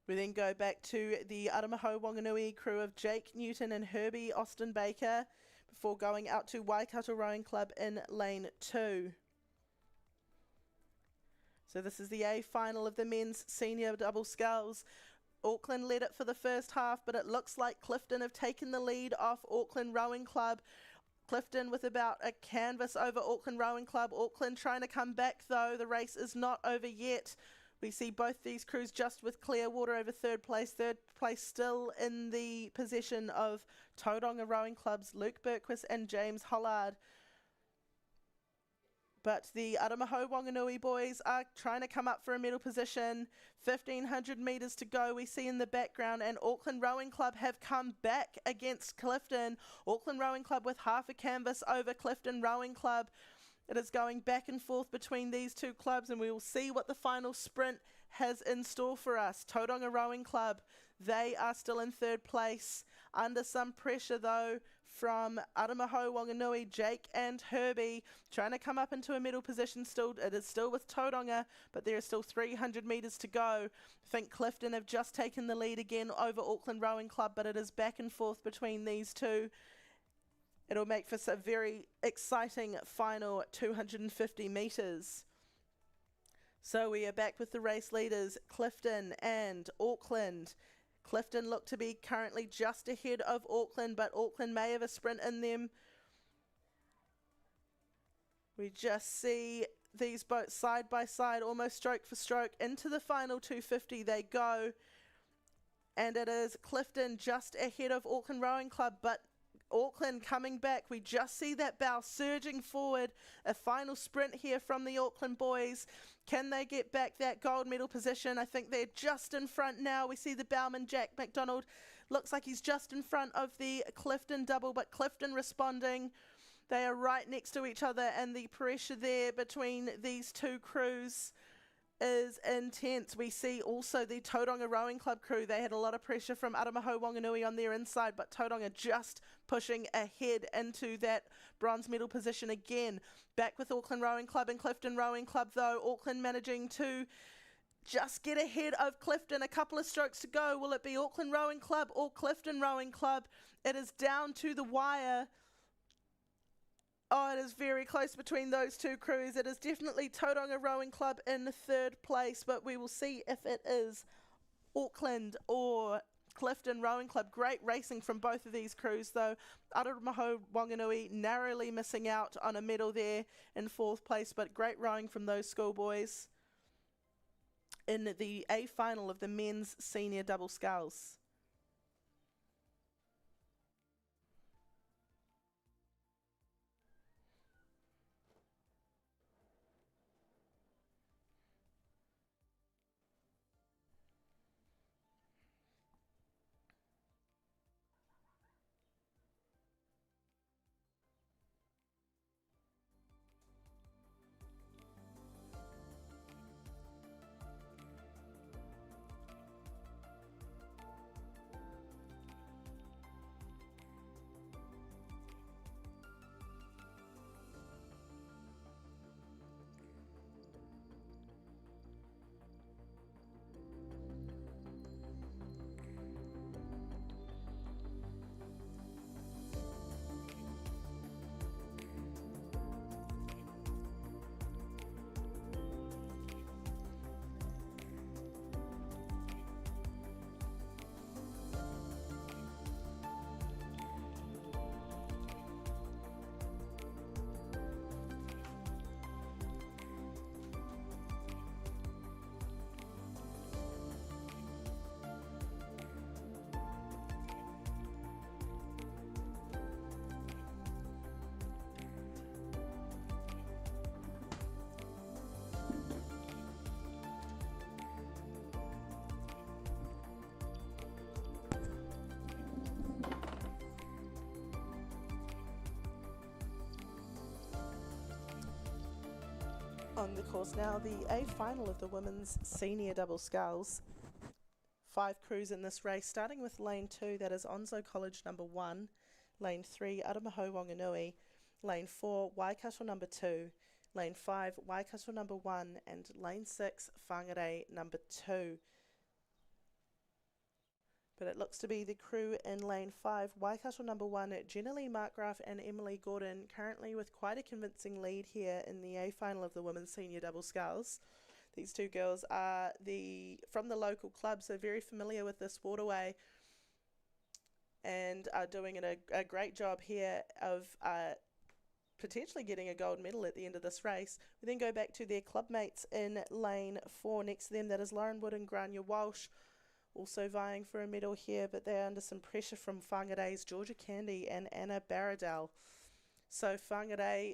We then go back to the Aramaho Wanganui crew of Jake Newton and Herbie Austin Baker before going out to Waikato Rowing Club in lane 2. So this is the A final of the men's senior double sculls. Auckland led it for the first half, but it looks like Clifton have taken the lead off Auckland Rowing Club. Clifton with about a canvas over Auckland Rowing Club. Auckland trying to come back, though. The race is not over yet. We see both these crews just with clear water over third place. Third place still in the possession of Tauranga Rowing Club's Luke Berquist and James Hollard. But the Aramaho Wanganui boys are trying to come up for a medal position. 1,500 metres to go, we see in the background, and Auckland Rowing Club have come back against Clifton. Auckland Rowing Club with half a canvas over Clifton Rowing Club. It is going back and forth between these two clubs, and we will see what the final sprint has in store for us. Tauranga Rowing Club, they are still in third place. Under some pressure, though, from Aramaho Wanganui, Jake and Herbie trying to come up into a middle position still. It is still with Tauranga, but there is still 300 metres to go. I think Clifton have just taken the lead again over Auckland Rowing Club, but it is back and forth between these two. It'll make for a very exciting final 250 metres. So we are back with the race leaders, Clifton and Auckland. Clifton look to be currently just ahead of Auckland, but Auckland may have a sprint in them. We just see these boats side by side, almost stroke for stroke. Into the final 250 they go. And it is Clifton just ahead of Auckland Rowing Club, but Auckland coming back. We just see that bow surging forward. A final sprint here from the Auckland boys. Can they get back that gold medal position? I think they're just in front now. We see the bowman Jack McDonald. Looks like he's just in front of the Clifton double, but Clifton responding. They are right next to each other, and the pressure there between these two crews is intense. We see also the Tauranga Rowing Club crew. They had a lot of pressure from Aramaho Wanganui on their inside, but Tauranga just pushing ahead into that bronze medal position again. Back with Auckland Rowing Club and Clifton Rowing Club, though. Auckland managing to just get ahead of Clifton. A couple of strokes to go. Will it be Auckland Rowing Club or Clifton Rowing Club? It is down to the wire. Oh, it is very close between those two crews. It is definitely Tauranga Rowing Club in third place, but we will see if it is Auckland or Clifton Rowing Club. Great racing from both of these crews, though. Aramaho Wanganui narrowly missing out on a medal there in fourth place, but great rowing from those schoolboys in the A final of the men's senior double sculls. On the course now, the A final of the women's senior double sculls. 5 crews in this race, starting with lane 2, that is Onslow College number 1, lane 3, Aramaho Wanganui, lane 4, Waikato number 2, lane 5, Waikato number 1, and lane 6, Whangarei number 2. But it looks to be the crew in lane 5, Waikato number 1, Jenna Lee Markgraf and Emily Gordon, currently with quite a convincing lead here in the A final of the women's senior double sculls. These two girls are from the local club, so very familiar with this waterway, and are doing a great job here of potentially getting a gold medal at the end of this race. We then go back to their club mates in lane 4. Next to them, that is Lauren Wood and Grania Walsh, also vying for a medal here, but they're under some pressure from Whangarei's Georgia Candy and Anna Baradell. So Whangarei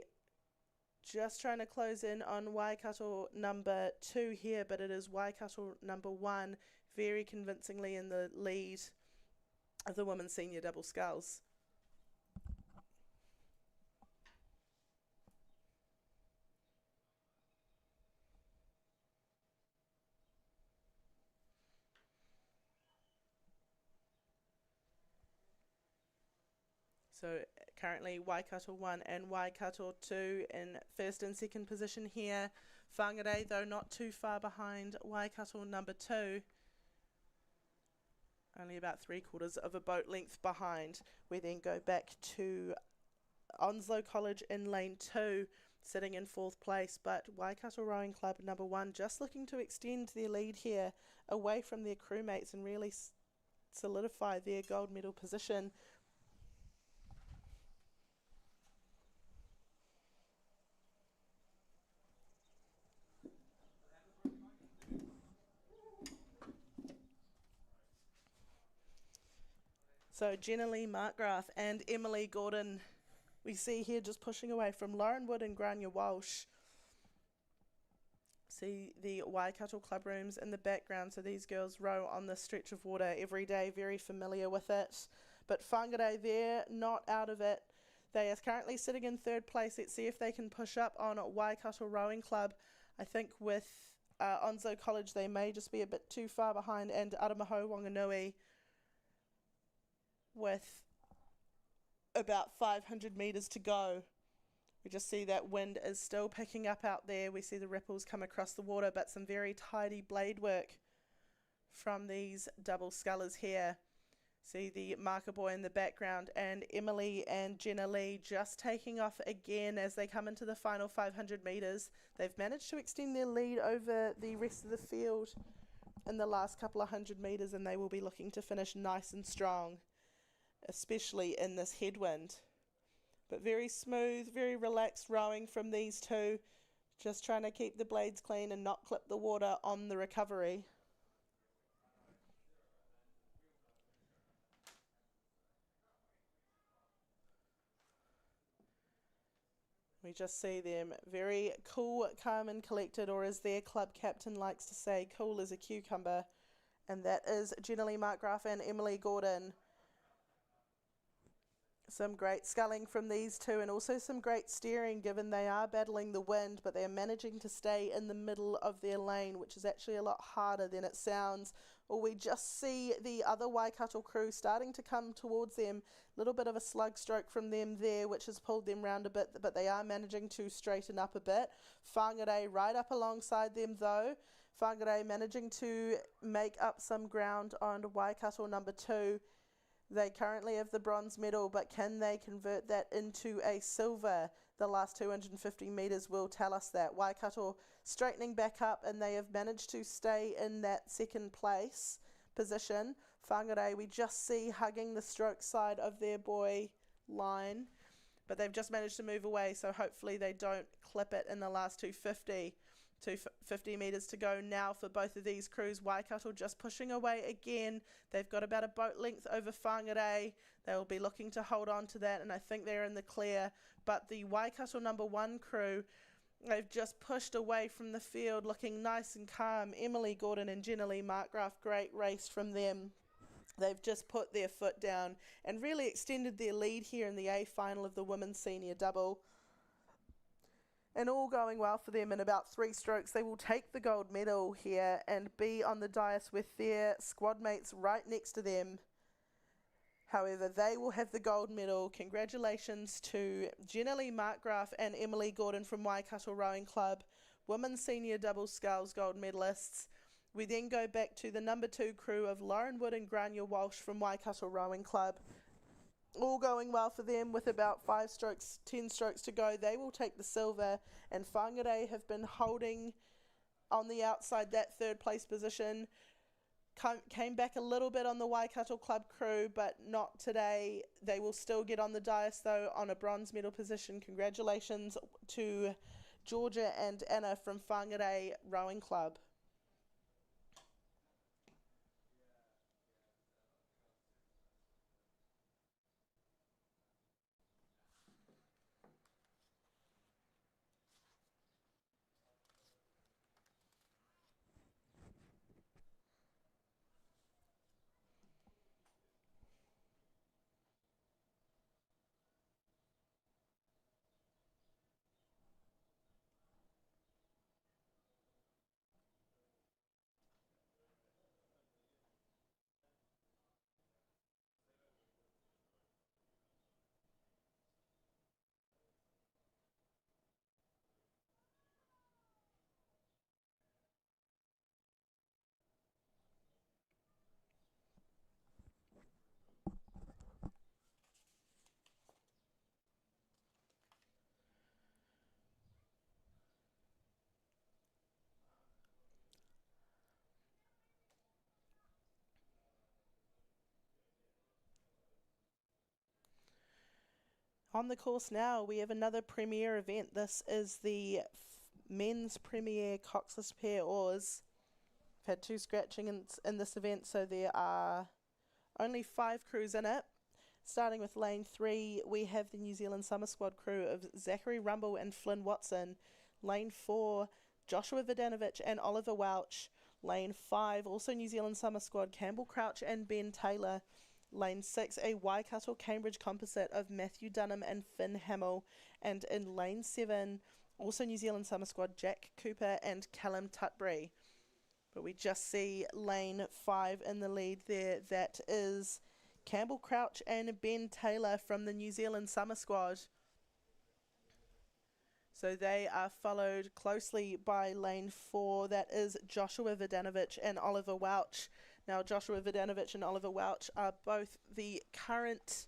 just trying to close in on Waikato number 2 here, but it is Waikato number 1 very convincingly in the lead of the women's senior double sculls. So currently Waikato 1 and Waikato 2 in first and second position here. Whangarei, though, not too far behind Waikato number 2. Only about 3/4 of a boat length behind. We then go back to Onslow College in lane 2, sitting in 4th place, but Waikato Rowing Club number 1 just looking to extend their lead here away from their crewmates and really solidify their gold medal position. So Jenna Lee Markgraf and Emily Gordon, we see here just pushing away from Lauren Wood and Grania Walsh. See the Waikato club rooms in the background, so these girls row on this stretch of water every day, very familiar with it. But Whangarei there, not out of it. They are currently sitting in third place. Let's see if they can push up on Waikato Rowing Club. I think with Onslow College they may just be a bit too far behind, and Aramaho Wanganui with about 500 metres to go. We just see that wind is still picking up out there. We see the ripples come across the water, but some very tidy blade work from these double scullers here. See the marker boy in the background, and Emily and Jenna Lee just taking off again as they come into the final 500 metres. They've managed to extend their lead over the rest of the field in the last couple of 100 metres, and they will be looking to finish nice and strong, especially in this headwind. But very smooth, very relaxed rowing from these two, just trying to keep the blades clean and not clip the water on the recovery. We just see them very cool, calm and collected, or as their club captain likes to say, cool as a cucumber. And that is Jenna Lee Markgraf and Emily Gordon. Some great sculling from these two, and also some great steering, given they are battling the wind, but they're managing to stay in the middle of their lane, which is actually a lot harder than it sounds. Or we just see the other Waikato crew starting to come towards them. A little bit of a slug stroke from them there, which has pulled them round a bit, but they are managing to straighten up a bit. Whangarei right up alongside them though. Whangarei managing to make up some ground on Waikato number 2. They currently have the bronze medal, but can they convert that into a silver? The last 250 metres will tell us that. Waikato straightening back up, and they have managed to stay in that second place position. Whangarei, we just see hugging the stroke side of their buoy line, but they've just managed to move away, so hopefully they don't clip it in the last 250. 250 metres to go now for both of these crews. Waikato just pushing away again. They've got about a boat length over Whangarei. They will be looking to hold on to that, and I think they're in the clear. But the Waikato number 1 crew, they've just pushed away from the field, looking nice and calm. Emily Gordon and Jenna Lee Markgraf, great race from them. They've just put their foot down and really extended their lead here in the A final of the women's senior double. And all going well for them. In about 3 strokes, they will take the gold medal here and be on the dais with their squad mates right next to them. However, they will have the gold medal. Congratulations to Jenna Lee Markgraf and Emily Gordon from Waikato Rowing Club, women's senior double sculls gold medalists. We then go back to the number 2 crew of Lauren Wood and Grania Walsh from Waikato Rowing Club. All going well for them with about 10 strokes to go. They will take the silver, and Whangarei have been holding on the outside that 3rd place position. Came back a little bit on the Waikato Club crew, but not today. They will still get on the dais though on a bronze medal position. Congratulations to Georgia and Anna from Whangarei Rowing Club. On the course now, we have another premier event. This is the men's premier coxless pair oars. We've had 2 scratching in this event, so there are only 5 crews in it. Starting with lane 3, we have the New Zealand Summer Squad crew of Zachary Rumble and Flynn Watson. Lane 4, Joshua Vidanovic and Oliver Welch. Lane 5, also New Zealand Summer Squad, Campbell Crouch and Ben Taylor. Lane 6, a Waikato Cambridge composite of Matthew Dunham and Finn Hamill. And in Lane 7, also New Zealand Summer Squad, Jack Cooper and Callum Tutbury. But we just see Lane 5 in the lead there. That is Campbell Crouch and Ben Taylor from the New Zealand Summer Squad. So they are followed closely by Lane 4. That is Joshua Vodanovic and Oliver Welch. Now, Joshua Vodanovic and Oliver Welch are both the current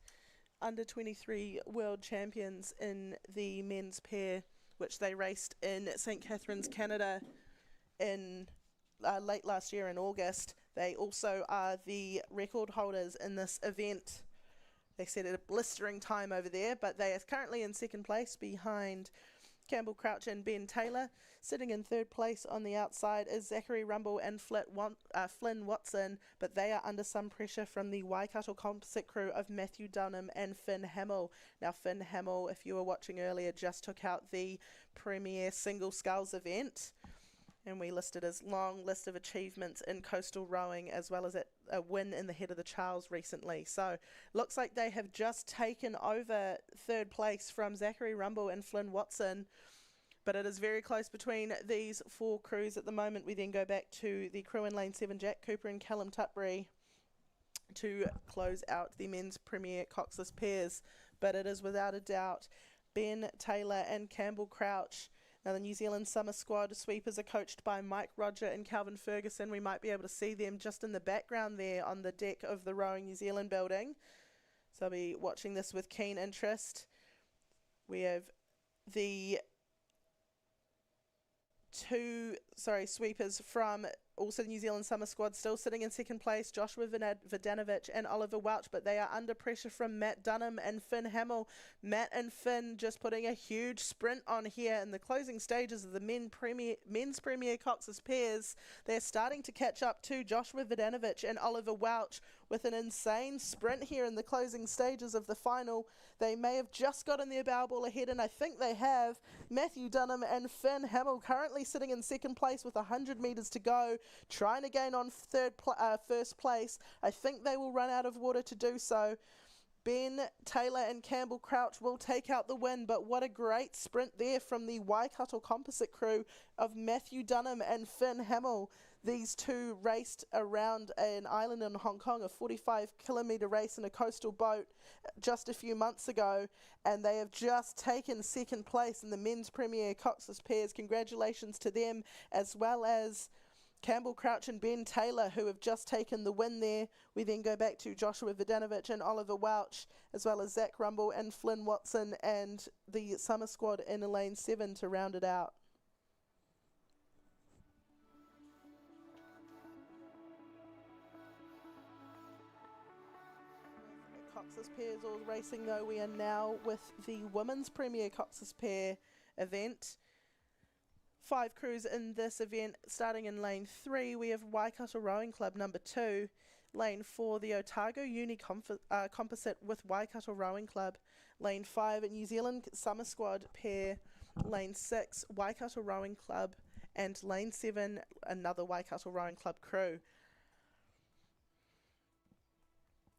under-23 world champions in the men's pair, which they raced in St. Catharines, Canada in late last year in August. They also are the record holders in this event. They set a blistering time over there, but they are currently in second place behind Campbell Crouch and Ben Taylor. Sitting in third place on the outside is Zachary Rumble and Flynn Watson, but they are under some pressure from the Waikato composite crew of Matthew Dunham and Finn Hamill. Now, Finn Hamill, if you were watching earlier, just took out the Premier Single Sculls event, and we listed his long list of achievements in coastal rowing, as well as a win in the Head of the Charles recently. So looks like they have just taken over third place from Zachary Rumble and Flynn Watson, but it is very close between these four crews at the moment. We then go back to the crew in Lane 7, Jack Cooper and Callum Tutbury, to close out the men's Premier Coxless pairs. But it is without a doubt Ben Taylor and Campbell Crouch. Now, the New Zealand Summer Squad sweepers are coached by Mike Roger and Calvin Ferguson. We might be able to see them just in the background there on the deck of the Rowing New Zealand building. So I'll be watching this with keen interest. We have the sweepers from also the New Zealand Summer Squad still sitting in second place, Joshua Vodanovic and Oliver Welch, but they are under pressure from Matt Dunham and Finn Hamill. Matt and Finn just putting a huge sprint on here in the closing stages of the men's Premier Cox's pairs. They're starting to catch up to Joshua Vodanovic and Oliver Welch with an insane sprint here in the closing stages of the final. They may have just gotten their bow ball ahead, and I think they have. Matthew Dunham and Finn Hamill currently sitting in second place with 100 metres to go, trying to gain on first place. I think they will run out of water to do so. Ben Taylor and Campbell Crouch will take out the win, but what a great sprint there from the Waikato composite crew of Matthew Dunham and Finn Hamill. These two raced around an island in Hong Kong, a 45-kilometre race in a coastal boat just a few months ago, and they have just taken second place in the men's Premier Cox's pairs. Congratulations to them, as well as Campbell Crouch and Ben Taylor, who have just taken the win there. We then go back to Joshua Vodanovic and Oliver Welch, as well as Zach Rumble and Flynn Watson and the Summer Squad in Lane 7 to round it out. Cox's pairs all racing, though. We are now with the Women's Premier Cox's Pair event. 5 crews in this event. Starting in Lane 3, we have Waikato Rowing Club number 2. Lane 4, the Otago Uni composite with Waikato Rowing Club. Lane 5, New Zealand Summer Squad pair. Lane 6, Waikato Rowing Club. And Lane 7, another Waikato Rowing Club crew.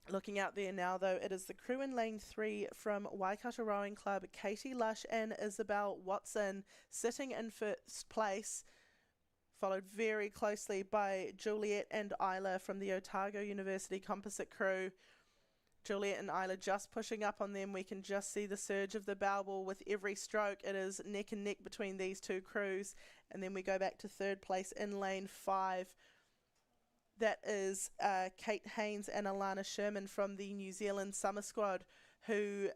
Looking out there now, though, it is the crew in Lane 3 from Waikato Rowing Club, Katie Lush and Isabel Watson, sitting in first place, followed very closely by Juliet and Isla from the Otago University composite crew. Juliet and Isla just pushing up on them. We can just see the surge of the bow ball with every stroke. It is neck and neck between these two crews. And then we go back to third place in Lane 5. That is Kate Haynes and Alana Sherman from the New Zealand Summer Squad, who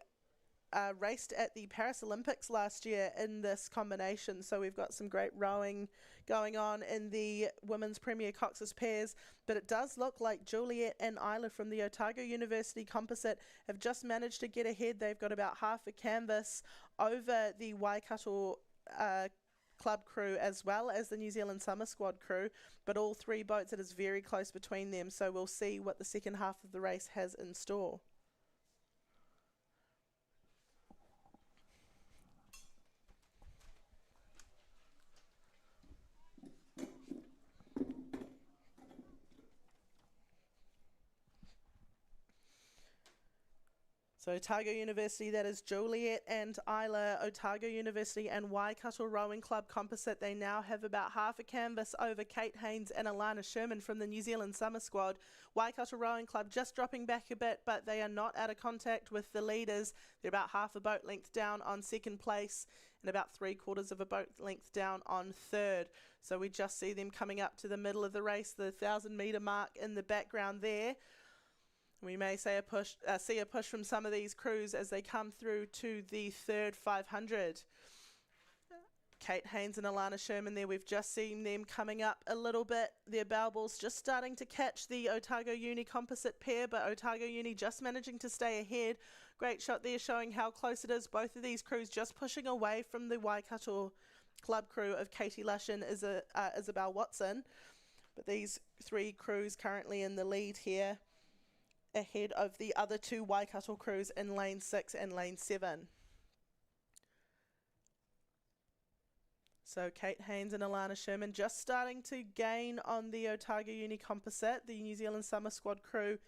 raced at the Paris Olympics last year in this combination. So we've got some great rowing going on in the Women's Premier Cox's pairs. But it does look like Juliet and Isla from the Otago University composite have just managed to get ahead. They've got about half a canvas over the Waikato Club crew as well as the New Zealand Summer Squad crew, but all 3 boats, it is very close between them, so we'll see what the second half of the race has in store. So Otago University, that is Juliet and Isla. Otago University and Waikato Rowing Club composite, they now have about half a canvas over Kate Haynes and Alana Sherman from the New Zealand Summer Squad. Waikato Rowing Club just dropping back a bit, but they are not out of contact with the leaders. They're about half a boat length down on second place and about 3/4 of a boat length down on third. So we just see them coming up to the middle of the race, the 1,000-metre mark in the background there. We may see a push from some of these crews as they come through to the third 500. Kate Haynes and Alana Sherman there, we've just seen them coming up a little bit. Their bow balls just starting to catch the Otago Uni composite pair, but Otago Uni just managing to stay ahead. Great shot there showing how close it is. Both of these crews just pushing away from the Waikato Club crew of Katie Lush and Isabel Watson. But these three crews currently in the lead here, ahead of the other two Waikato crews in lane 6 and lane 7. So Kate Haynes and Alana Sherman just starting to gain on the Otago Uni composite. The New Zealand Summer Squad crew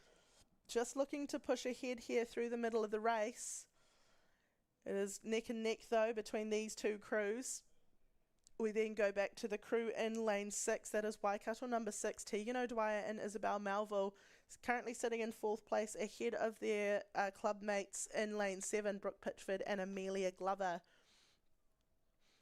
just looking to push ahead here through the middle of the race. It is neck and neck though between these two crews. We then go back to the crew in lane 6, that is Waikato number 6, Tegan O'Dwyer and Isabel Melville, currently sitting in 4th place ahead of their club mates in lane 7, Brooke Pitchford and Amelia Glover.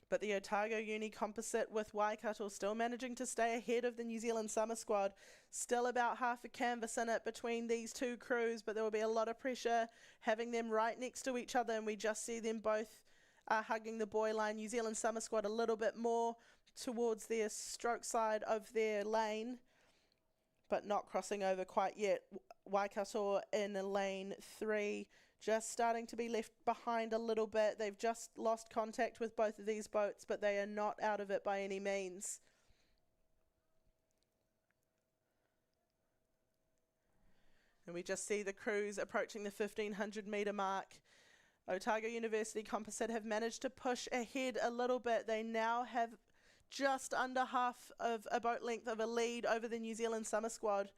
But the Otago Uni composite with Waikato still managing to stay ahead of the New Zealand Summer Squad. Still about half a canvas in it between these two crews, but there will be a lot of pressure having them right next to each other, and we just see them both hugging the buoy line. New Zealand Summer Squad a little bit more towards their stroke side of their lane, but not crossing over quite yet. Waikato in lane 3, just starting to be left behind a little bit. They've just lost contact with both of these boats, but they are not out of it by any means. And we just see the crews approaching the 1,500-metre mark. Otago University composite have managed to push ahead a little bit. They now have just under half of a boat length of a lead over the New Zealand Summer Squad.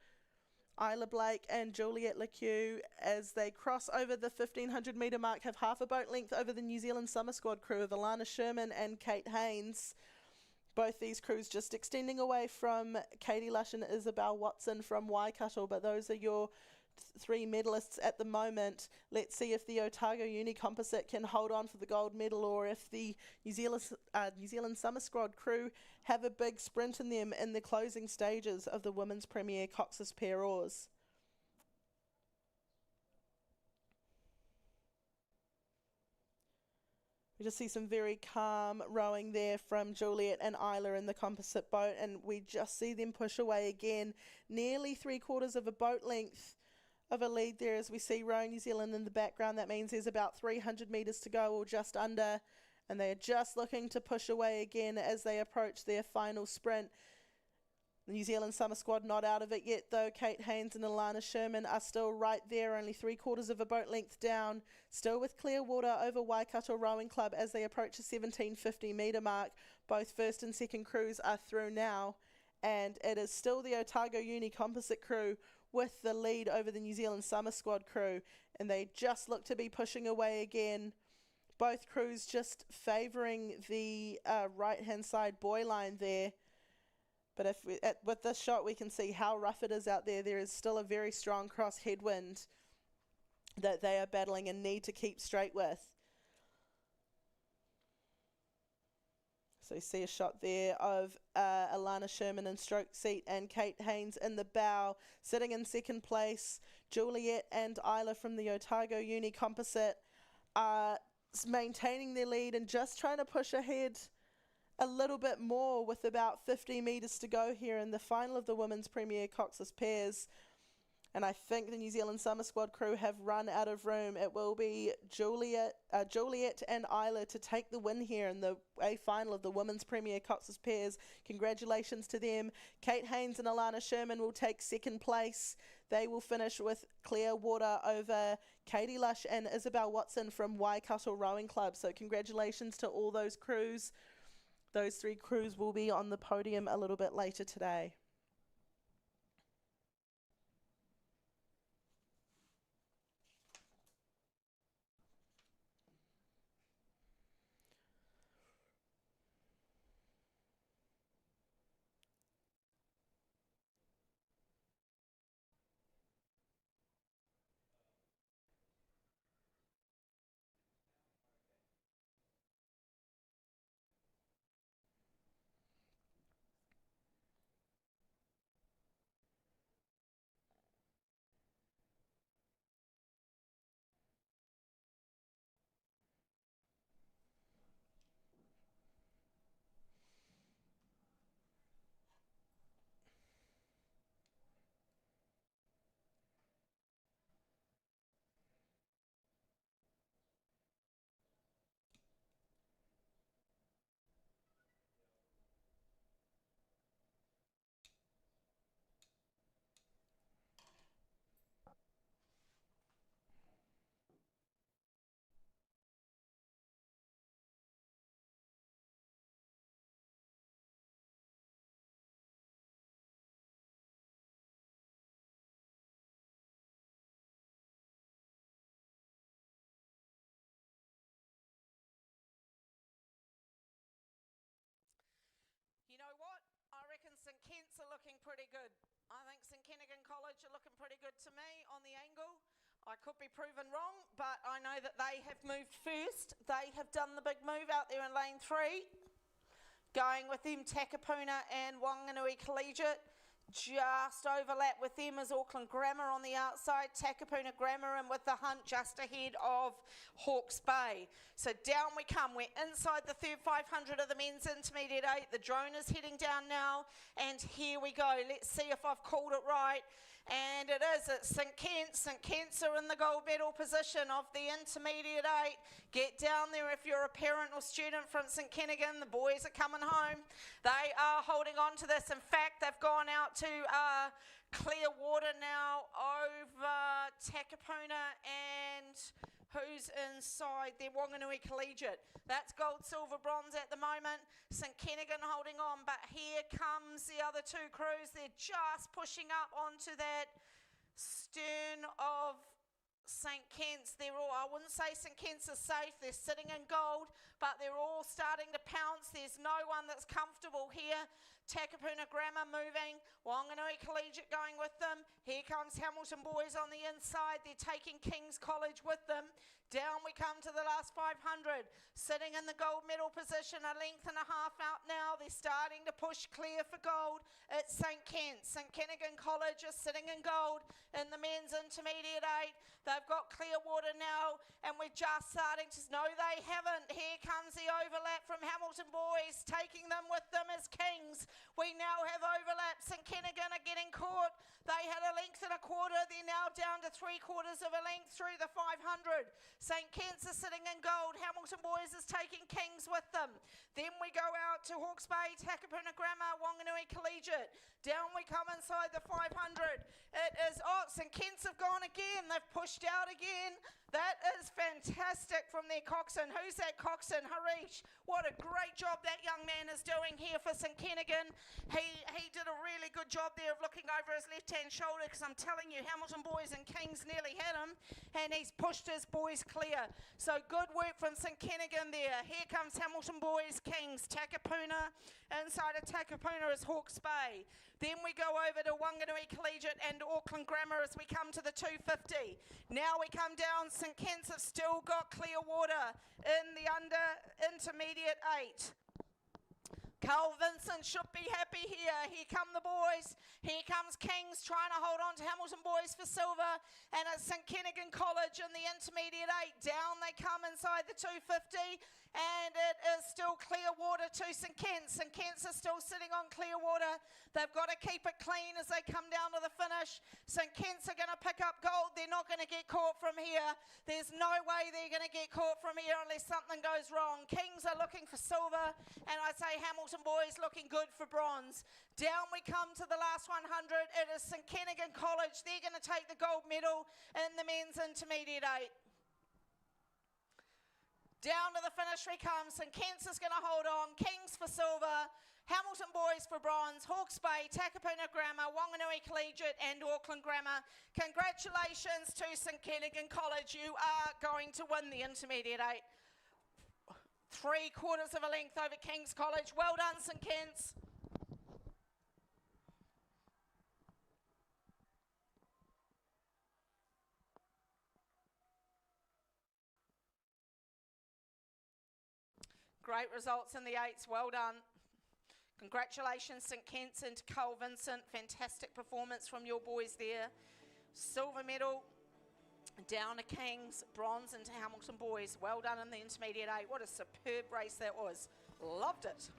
Isla Blake and Juliet LeCue, as they cross over the 1,500-metre mark, have half a boat length over the New Zealand Summer Squad crew of Alana Sherman and Kate Haynes. Both these crews just extending away from Katie Lush and Isabel Watson from Waikato, but those are your three medalists at the moment. Let's see if the Otago Uni composite can hold on for the gold medal, or if the New Zealand Summer Squad crew have a big sprint in them in the closing stages of the Women's Premier Cox's Pair Oars. We just see some very calm rowing there from Juliet and Isla in the composite boat, and we just see them push away again, nearly 3/4 of a boat length of a lead there as we see Rowing New Zealand in the background. That means there's about 300 metres to go, or just under, and they are just looking to push away again as they approach their final sprint. The New Zealand Summer Squad not out of it yet though. Kate Haynes and Alana Sherman are still right there, only 3/4 of a boat length down, still with clear water over Waikato Rowing Club as they approach the 1,750-metre mark. Both first and second crews are through now, and it is still the Otago Uni composite crew with the lead over the New Zealand Summer Squad crew, and they just look to be pushing away again. Both crews just favouring the right-hand side buoy line there. But with this shot, we can see how rough it is out there. There is still a very strong cross headwind that they are battling and need to keep straight with. So you see a shot there of Alana Sherman in stroke seat and Kate Haynes in the bow, sitting in second place. Juliet and Isla from the Otago Uni composite are maintaining their lead and just trying to push ahead a little bit more with about 50 metres to go here in the final of the Women's Premier Cox's Pairs. And I think the New Zealand Summer Squad crew have run out of room. It will be Juliet and Isla to take the win here in the A final of the Women's Premier Cox's Pairs. Congratulations to them. Kate Haynes and Alana Sherman will take second place. They will finish with clear water over Katie Lush and Isabel Watson from Waikato Rowing Club. So congratulations to all those crews. Those three crews will be on the podium a little bit later today. pretty good. I think St Kentigern College are looking pretty good to me on the angle. I could be proven wrong, but I know that they have moved first. They have done the big move out there in lane 3. Going with them, Takapuna and Wanganui Collegiate. Just overlap with them is Auckland Grammar on the outside. Takapuna Grammar and with the hunt just ahead of Hawke's Bay. So down we come. We're inside the third 500 of the men's intermediate 8. The drone is heading down now. And here we go. Let's see if I've called it right. And it is. It's St Kent's. St Kent's are in the gold medal position of the intermediate 8. Get down there if you're a parent or student from St Kentigern. The boys are coming home. They are holding on to this. In fact, they've gone out to clear water now over Takapuna and who's inside their Wanganui Collegiate. That's gold, silver, bronze at the moment. St Kentigern holding on, but here comes the other two crews. They're just pushing up onto that stern of St Kent's. They're all, I wouldn't say St Kent's is safe, they're sitting in gold, but they're all starting to pounce. There's no one that's comfortable here. Takapuna Grammar moving, Wanganui Collegiate going with them. Here comes Hamilton Boys on the inside. They're taking King's College with them. Down we come to the last 500. Sitting in the gold medal position, a length and a half out now. They're starting to push clear for gold. It's St Kent's. St Kentigern College is sitting in gold in the men's intermediate 8. They've got clear water now, and we're just starting to, no they haven't. Here comes the overlap from Hamilton Boys. Taking them with them as Kings. We now have overlap. St Kentigern are getting caught. They had a length and a quarter. They're now down to 3/4 of a length through the 500. St Kent's are sitting in gold. Hamilton Boys is taking Kings with them. Then we go out to Hawke's Bay, Takapuna Grammar, Wanganui Collegiate. Down we come inside the 500. It is, oh, St Kent's have gone again. They've pushed out again. That is fantastic from their coxswain. Who's that coxswain? Harish. What a great job that young man is doing here for St Kentigern. He did a really good job there of looking over his left-hand shoulder, because I'm telling you, Hamilton Boys and Kings nearly had him, and he's pushed his boys clear. So good work from St Kentigern there. Here comes Hamilton Boys, Kings, Takapuna. Inside of Takapuna is Hawke's Bay. Then we go over to Wanganui Collegiate and Auckland Grammar as we come to the 250. Now we come down. St Kent's have still got clear water in the intermediate 8. Carl Vincent should be happy here. Here come the boys. Here comes Kings trying to hold on to Hamilton Boys for silver. And it's St Kentigern College in the intermediate 8. Down they come inside the 250. And it is still clear water to St Kent's. St Kent's are still sitting on clear water. They've got to keep it clean as they come down to the finish. St Kent's are going to pick up gold. They're not going to get caught from here. There's no way they're going to get caught from here unless something goes wrong. Kings are looking for silver. And I'd say Hamilton Boys looking good for bronze. Down we come to the last 100. It is St Kentigern College. They're going to take the gold medal in the men's intermediate 8. Down to the finish we come. St Kent's is going to hold on. Kings for silver. Hamilton Boys for bronze. Hawke's Bay, Takapuna Grammar, Wanganui Collegiate and Auckland Grammar. Congratulations to St Kentigern College. You are going to win the intermediate 8. 3/4 of a length over King's College. Well done, St Kent's. Great results in the 8s. Well done. Congratulations, St Kent's and Carl Vincent. Fantastic performance from your boys there. Silver medal down to Kings, bronze into Hamilton Boys. Well done in the intermediate 8. What a superb race that was. Loved it.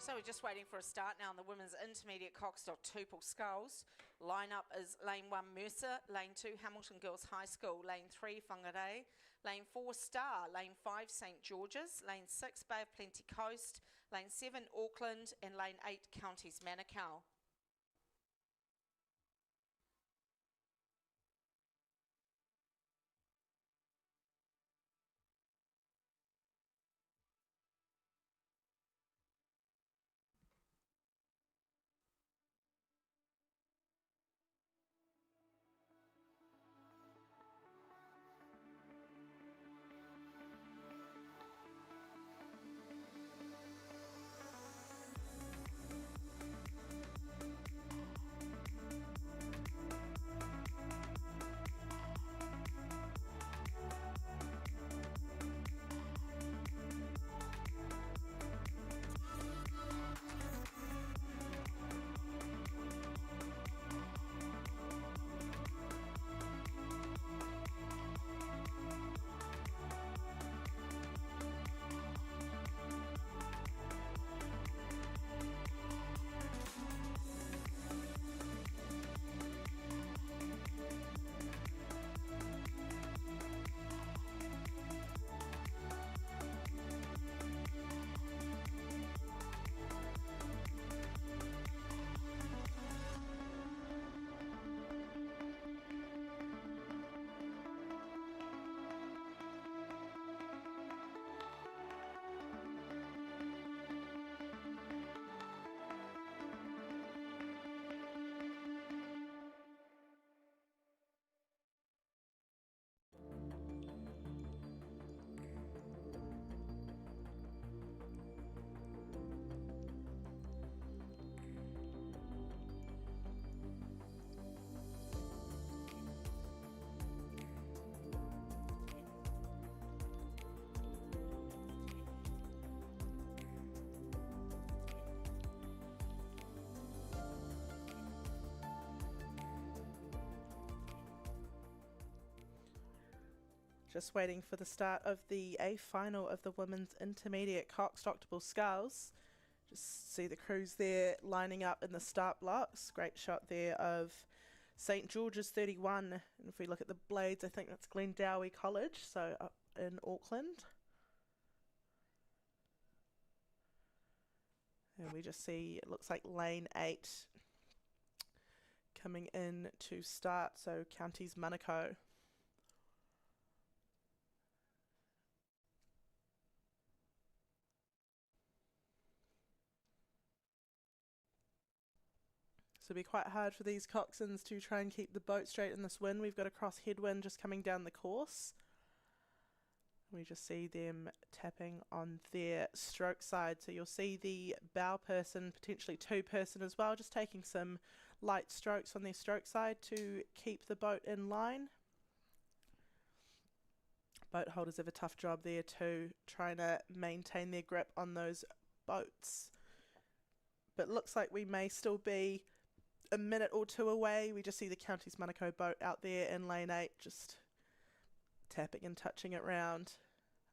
So we're just waiting for a start now on the women's intermediate cockstock tuple sculls. Line-up is lane 1 Mercer, lane 2 Hamilton Girls High School, lane 3 Whangarei, lane 4 Star, lane 5 St George's, lane 6 Bay of Plenty Coast, lane 7 Auckland and lane 8 Counties Manukau. Just waiting for the start of the A final of the women's intermediate cockstock sculls. Just see the crews there lining up in the start blocks. Great shot there of St George's 31. And if we look at the blades, I think that's Glendowie College, so up in Auckland. And we just see, it looks like lane 8 coming in to start, so Counties Manukau. So it'll be quite hard for these coxswains to try and keep the boat straight in this wind. We've got a cross headwind just coming down the course. We just see them tapping on their stroke side. So you'll see the bow person, potentially two person as well, just taking some light strokes on their stroke side to keep the boat in line. Boat holders have a tough job there too, trying to maintain their grip on those boats. But looks like we may still be a minute or two away. We just see the Counties Manukau boat out there in lane 8, just tapping and touching it round.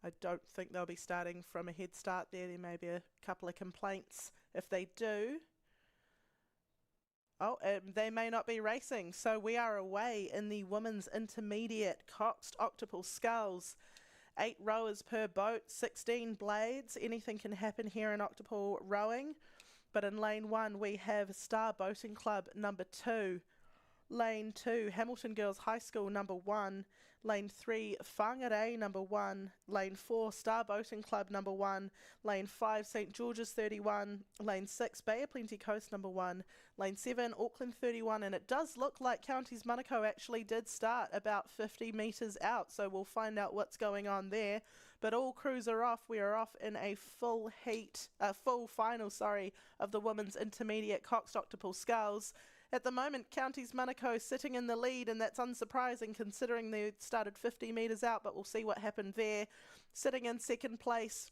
I don't think they'll be starting from a head start there. There may be a couple of complaints if they do. Oh, they may not be racing. So we are away in the women's intermediate coxed octuple sculls. 8 rowers per boat, 16 blades. Anything can happen here in octuple rowing. But in lane 1, we have Star Boating Club number 2. Lane 2, Hamilton Girls High School number 1. Lane 3, Whangarei number 1. Lane 4, Star Boating Club number 1. Lane 5, St George's 31. Lane 6, Bay of Plenty Coast number 1. Lane 7, Auckland 31. And it does look like Counties Manukau actually did start about 50 metres out. So we'll find out what's going on there. But all crews are off. We are off in a full final, of the women's intermediate coxed octuple sculls. At the moment, Counties Manukau sitting in the lead, and that's unsurprising considering they started 50 metres out, but we'll see what happened there. Sitting in second place,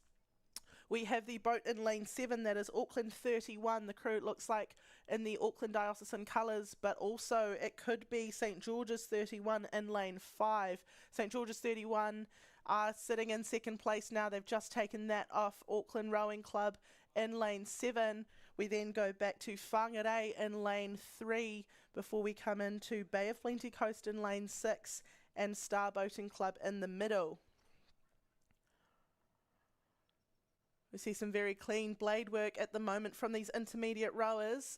we have the boat in lane 7, that is Auckland 31. The crew, it looks like, in the Auckland Diocesan colours, but also it could be St George's 31 in lane 5. St George's 31 are sitting in second place now. They've just taken that off Auckland Rowing Club in lane 7. We then go back to Whangarei in lane 3 before we come into Bay of Plenty Coast in lane 6 and Star Boating Club in the middle. We see some very clean blade work at the moment from these intermediate rowers.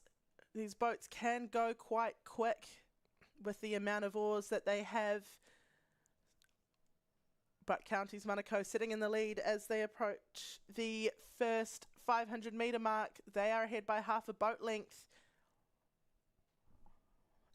These boats can go quite quick with the amount of oars that they have. But Counties Manukau sitting in the lead as they approach the first 500 metre mark. They are ahead by half a boat length.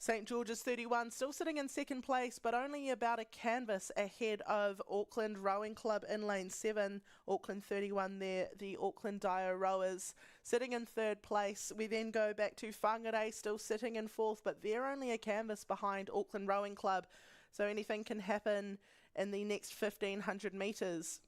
St George's 31 still sitting in second place, but only about a canvas ahead of Auckland Rowing Club in lane 7. Auckland 31 there, the Auckland Dio Rowers sitting in third place. We then go back to Whangarei still sitting in fourth, but they're only a canvas behind Auckland Rowing Club. So anything can happen in the next 1500 metres.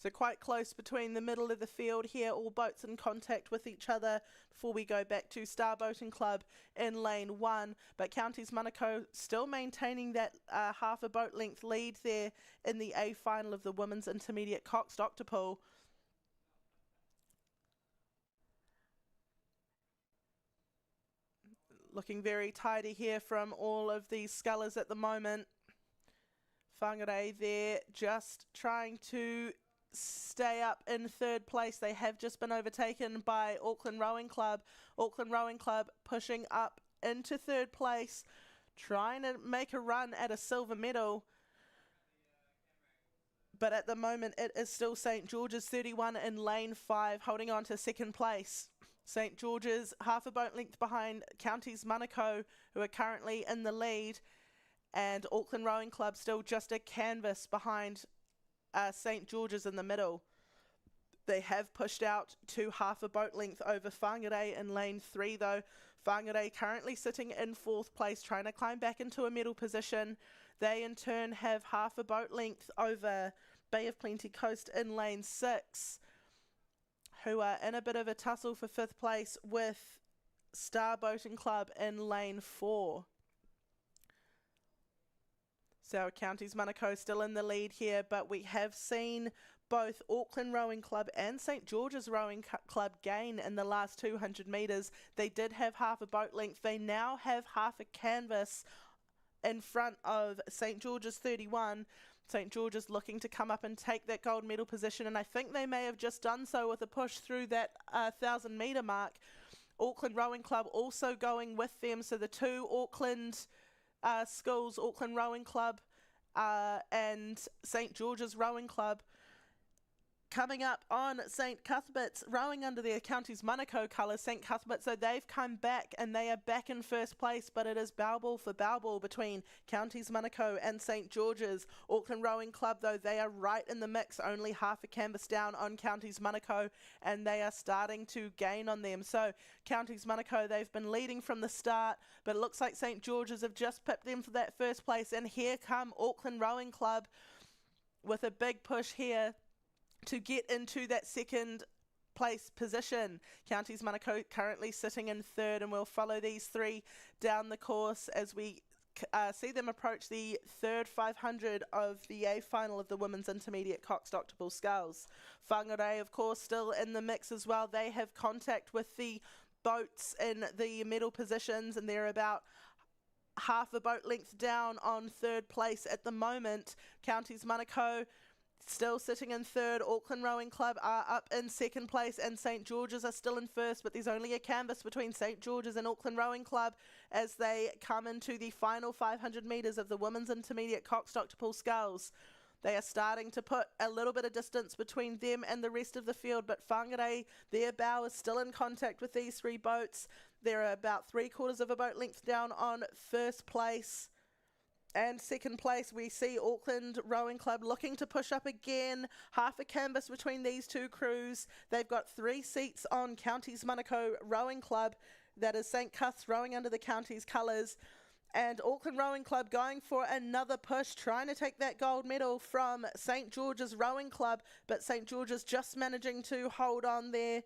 So quite close between the middle of the field here, all boats in contact with each other before we go back to Star Boating Club in lane 1. But Counties Manukau still maintaining that half a boat length lead there in the A final of the Women's Intermediate Coxed Octopool. Looking very tidy here from all of these scullers at the moment. Whangarei there just trying to stay up in third place. They have just been overtaken by Auckland Rowing Club. Auckland Rowing Club pushing up into third place, trying to make a run at a silver medal. But at the moment it is still St George's 31 in lane 5 holding on to second place. St George's half a boat length behind Counties Manukau, who are currently in the lead, and Auckland Rowing Club still just a canvas behind St George's in the middle. They have pushed out to half a boat length over Whangarei in lane 3 though. Whangarei currently sitting in fourth place, trying to climb back into a medal position. They in turn have half a boat length over Bay of Plenty Coast in lane 6, who are in a bit of a tussle for fifth place with Star Boating Club in lane 4. So Counties Manukau still in the lead here, but we have seen both Auckland Rowing Club and St George's Rowing Club gain in the last 200 metres. They did have half a boat length. They now have half a canvas in front of St George's 31. St George's looking to come up and take that gold medal position, and I think they may have just done so with a push through that 1,000 metre mark. Auckland Rowing Club also going with them, so the two Auckland schools, Auckland Rowing Club and St George's Rowing Club, coming up on St Cuthbert's, rowing under their Counties Manukau colours, St Cuthbert. So they've come back and they are back in first place, but it is bow ball for bow ball between Counties Manukau and St George's. Auckland Rowing Club, though, they are right in the mix, only half a canvas down on Counties Manukau, and they are starting to gain on them. So Counties Manukau, they've been leading from the start, but it looks like St George's have just pipped them for that first place, and here come Auckland Rowing Club with a big push here to get into that second place position. Counties Manukau currently sitting in third, and we'll follow these three down the course as we see them approach the third 500 of the A final of the Women's Intermediate Coxed Octopool Sculls. Whangarei, of course, still in the mix as well. They have contact with the boats in the middle positions, and they're about half a boat length down on third place at the moment. Counties Manukau still sitting in third. Auckland Rowing Club are up in second place, and St George's are still in first, but there's only a canvas between St George's and Auckland Rowing Club as they come into the final 500 metres of the Women's Intermediate Coxed Octopool Sculls. They are starting to put a little bit of distance between them and the rest of the field, but Whangarei, their bow is still in contact with these three boats. They're about 3/4 of a boat length down on first place. And second place, we see Auckland Rowing Club looking to push up again. Half a canvas between these two crews. They've got 3 seats on Counties Manukau Rowing Club. That is St Cuth's rowing under the Counties colours. And Auckland Rowing Club going for another push, trying to take that gold medal from St George's Rowing Club. But St George's just managing to hold on there.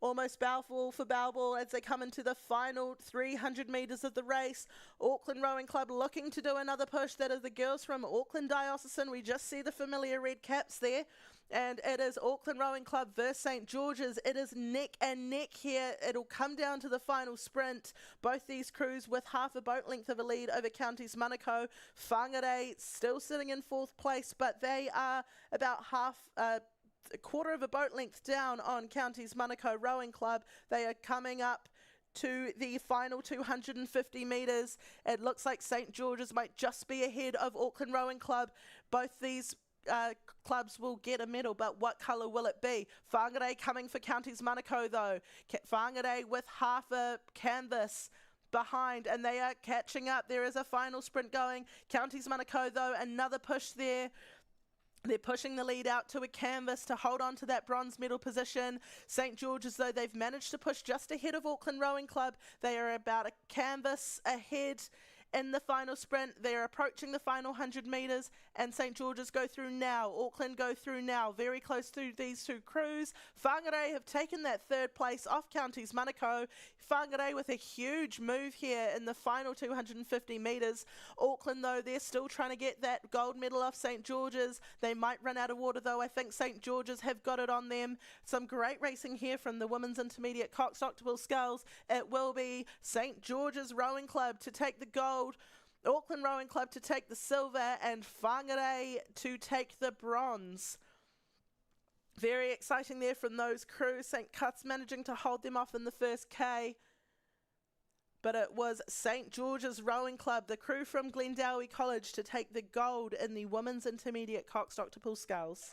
Almost Balfour for Balball as they come into the final 300 metres of the race. Auckland Rowing Club looking to do another push. That is the girls from Auckland Diocesan. We just see the familiar red caps there. And it is Auckland Rowing Club versus St George's. It is neck and neck here. It'll come down to the final sprint. Both these crews with half a boat length of a lead over Counties Manukau. Whangarei still sitting in 4th place, but they are about a quarter of a boat length down on Counties Manukau Rowing Club. They are coming up to the final 250 metres. It looks like St George's might just be ahead of Auckland Rowing Club. Both these clubs will get a medal, but what colour will it be? Whangarei coming for Counties Manukau though. Whangarei with half a canvas behind, and they are catching up. There is a final sprint going. Counties Manukau though, another push there. They're pushing the lead out to a canvas to hold on to that bronze medal position. St George's, though, they've managed to push just ahead of Auckland Rowing Club. They are about a canvas ahead in the final sprint. They're approaching the final 100 metres, and St George's go through now. Auckland go through now. Very close to these two crews. Whangarei have taken that 3rd place off Counties Manukau. Whangarei with a huge move here in the final 250 metres. Auckland, though, they're still trying to get that gold medal off St George's. They might run out of water, though. I think St George's have got it on them. Some great racing here from the women's intermediate Cox Octopus Skulls. It will be St George's Rowing Club to take the gold, Auckland Rowing Club to take the silver, and Whangarei to take the bronze. Very exciting there from those crews. St Cuth's managing to hold them off in the first K. But it was St George's Rowing Club, the crew from Glendowie College, to take the gold in the women's intermediate Cox Octopus Skulls.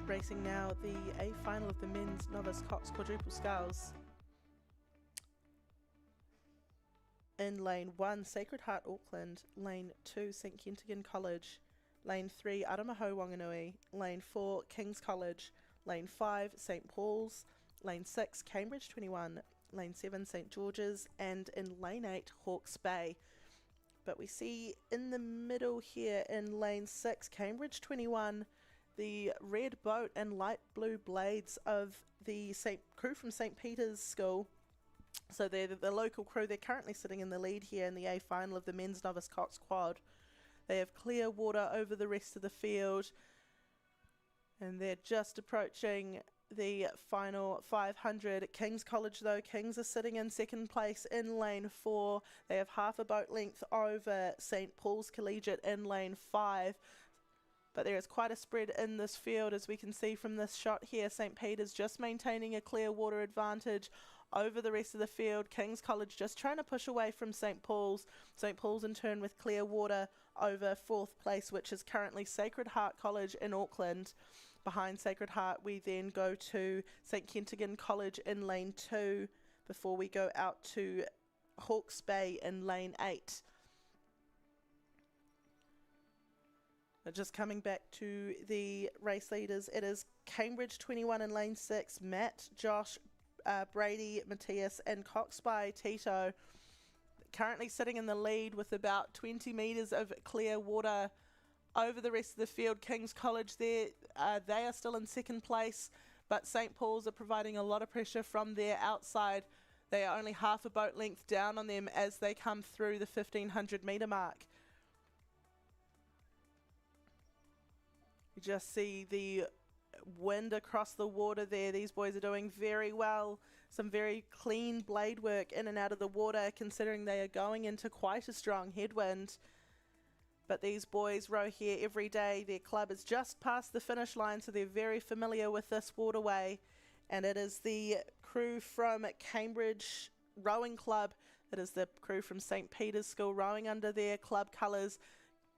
Racing now the A final of the men's novice Cox quadruple sculls. In lane 1, Sacred Heart Auckland. Lane 2, St Kentigern College. Lane 3, Aramaho Wanganui. Lane 4, King's College. Lane 5, St Paul's. Lane 6, Cambridge 21. Lane 7, St George's. And in lane 8, Hawke's Bay. But we see in the middle here in lane 6, Cambridge 21, the red boat and light blue blades of the crew from St Peter's School. So they're the local crew. They're currently sitting in the lead here in the A final of the men's novice Cox quad. They have clear water over the rest of the field, and they're just approaching the final 500. King's College, though, Kings are sitting in second place in lane 4. They have half a boat length over St Paul's Collegiate in lane 5. But there is quite a spread in this field, as we can see from this shot here. St Peter's just maintaining a clear water advantage over the rest of the field. King's College just trying to push away from St Paul's. St Paul's in turn with clear water over 4th place, which is currently Sacred Heart College in Auckland. Behind Sacred Heart, we then go to St Kentigern College in lane 2 before we go out to Hawke's Bay in lane 8. But just coming back to the race leaders, it is Cambridge 21 in lane 6, Matt, Josh, Brady, Matthias and Cox by Tito. Currently sitting in the lead with about 20 metres of clear water over the rest of the field. King's College there, they are still in second place, but St Paul's are providing a lot of pressure from their outside. They are only half a boat length down on them as they come through the 1500 metre mark. You just see the wind across the water there. These boys are doing very well. Some very clean blade work in and out of the water, considering they are going into quite a strong headwind. But these boys row here every day. Their club is just past the finish line, so they're very familiar with this waterway. And it is the crew from Cambridge Rowing Club. It is the crew from St Peter's School rowing under their club colours,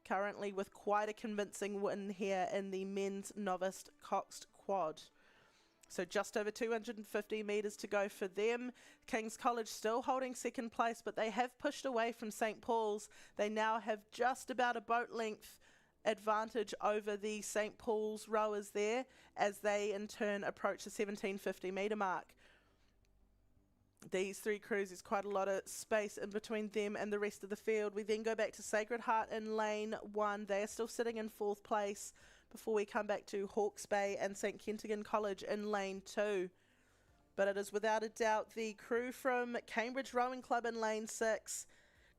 currently with quite a convincing win here in the men's novice coxed quad. So just over 250 metres to go for them. King's College still holding second place, but they have pushed away from St Paul's. They now have just about a boat length advantage over the St Paul's rowers there, as they in turn approach the 1750 metre mark. These three crews, there's quite a lot of space in between them and the rest of the field. We then go back to Sacred Heart in lane 1. They are still sitting in 4th place before we come back to Hawke's Bay and St Kentigern College in lane 2. But it is without a doubt the crew from Cambridge Rowing Club in lane 6,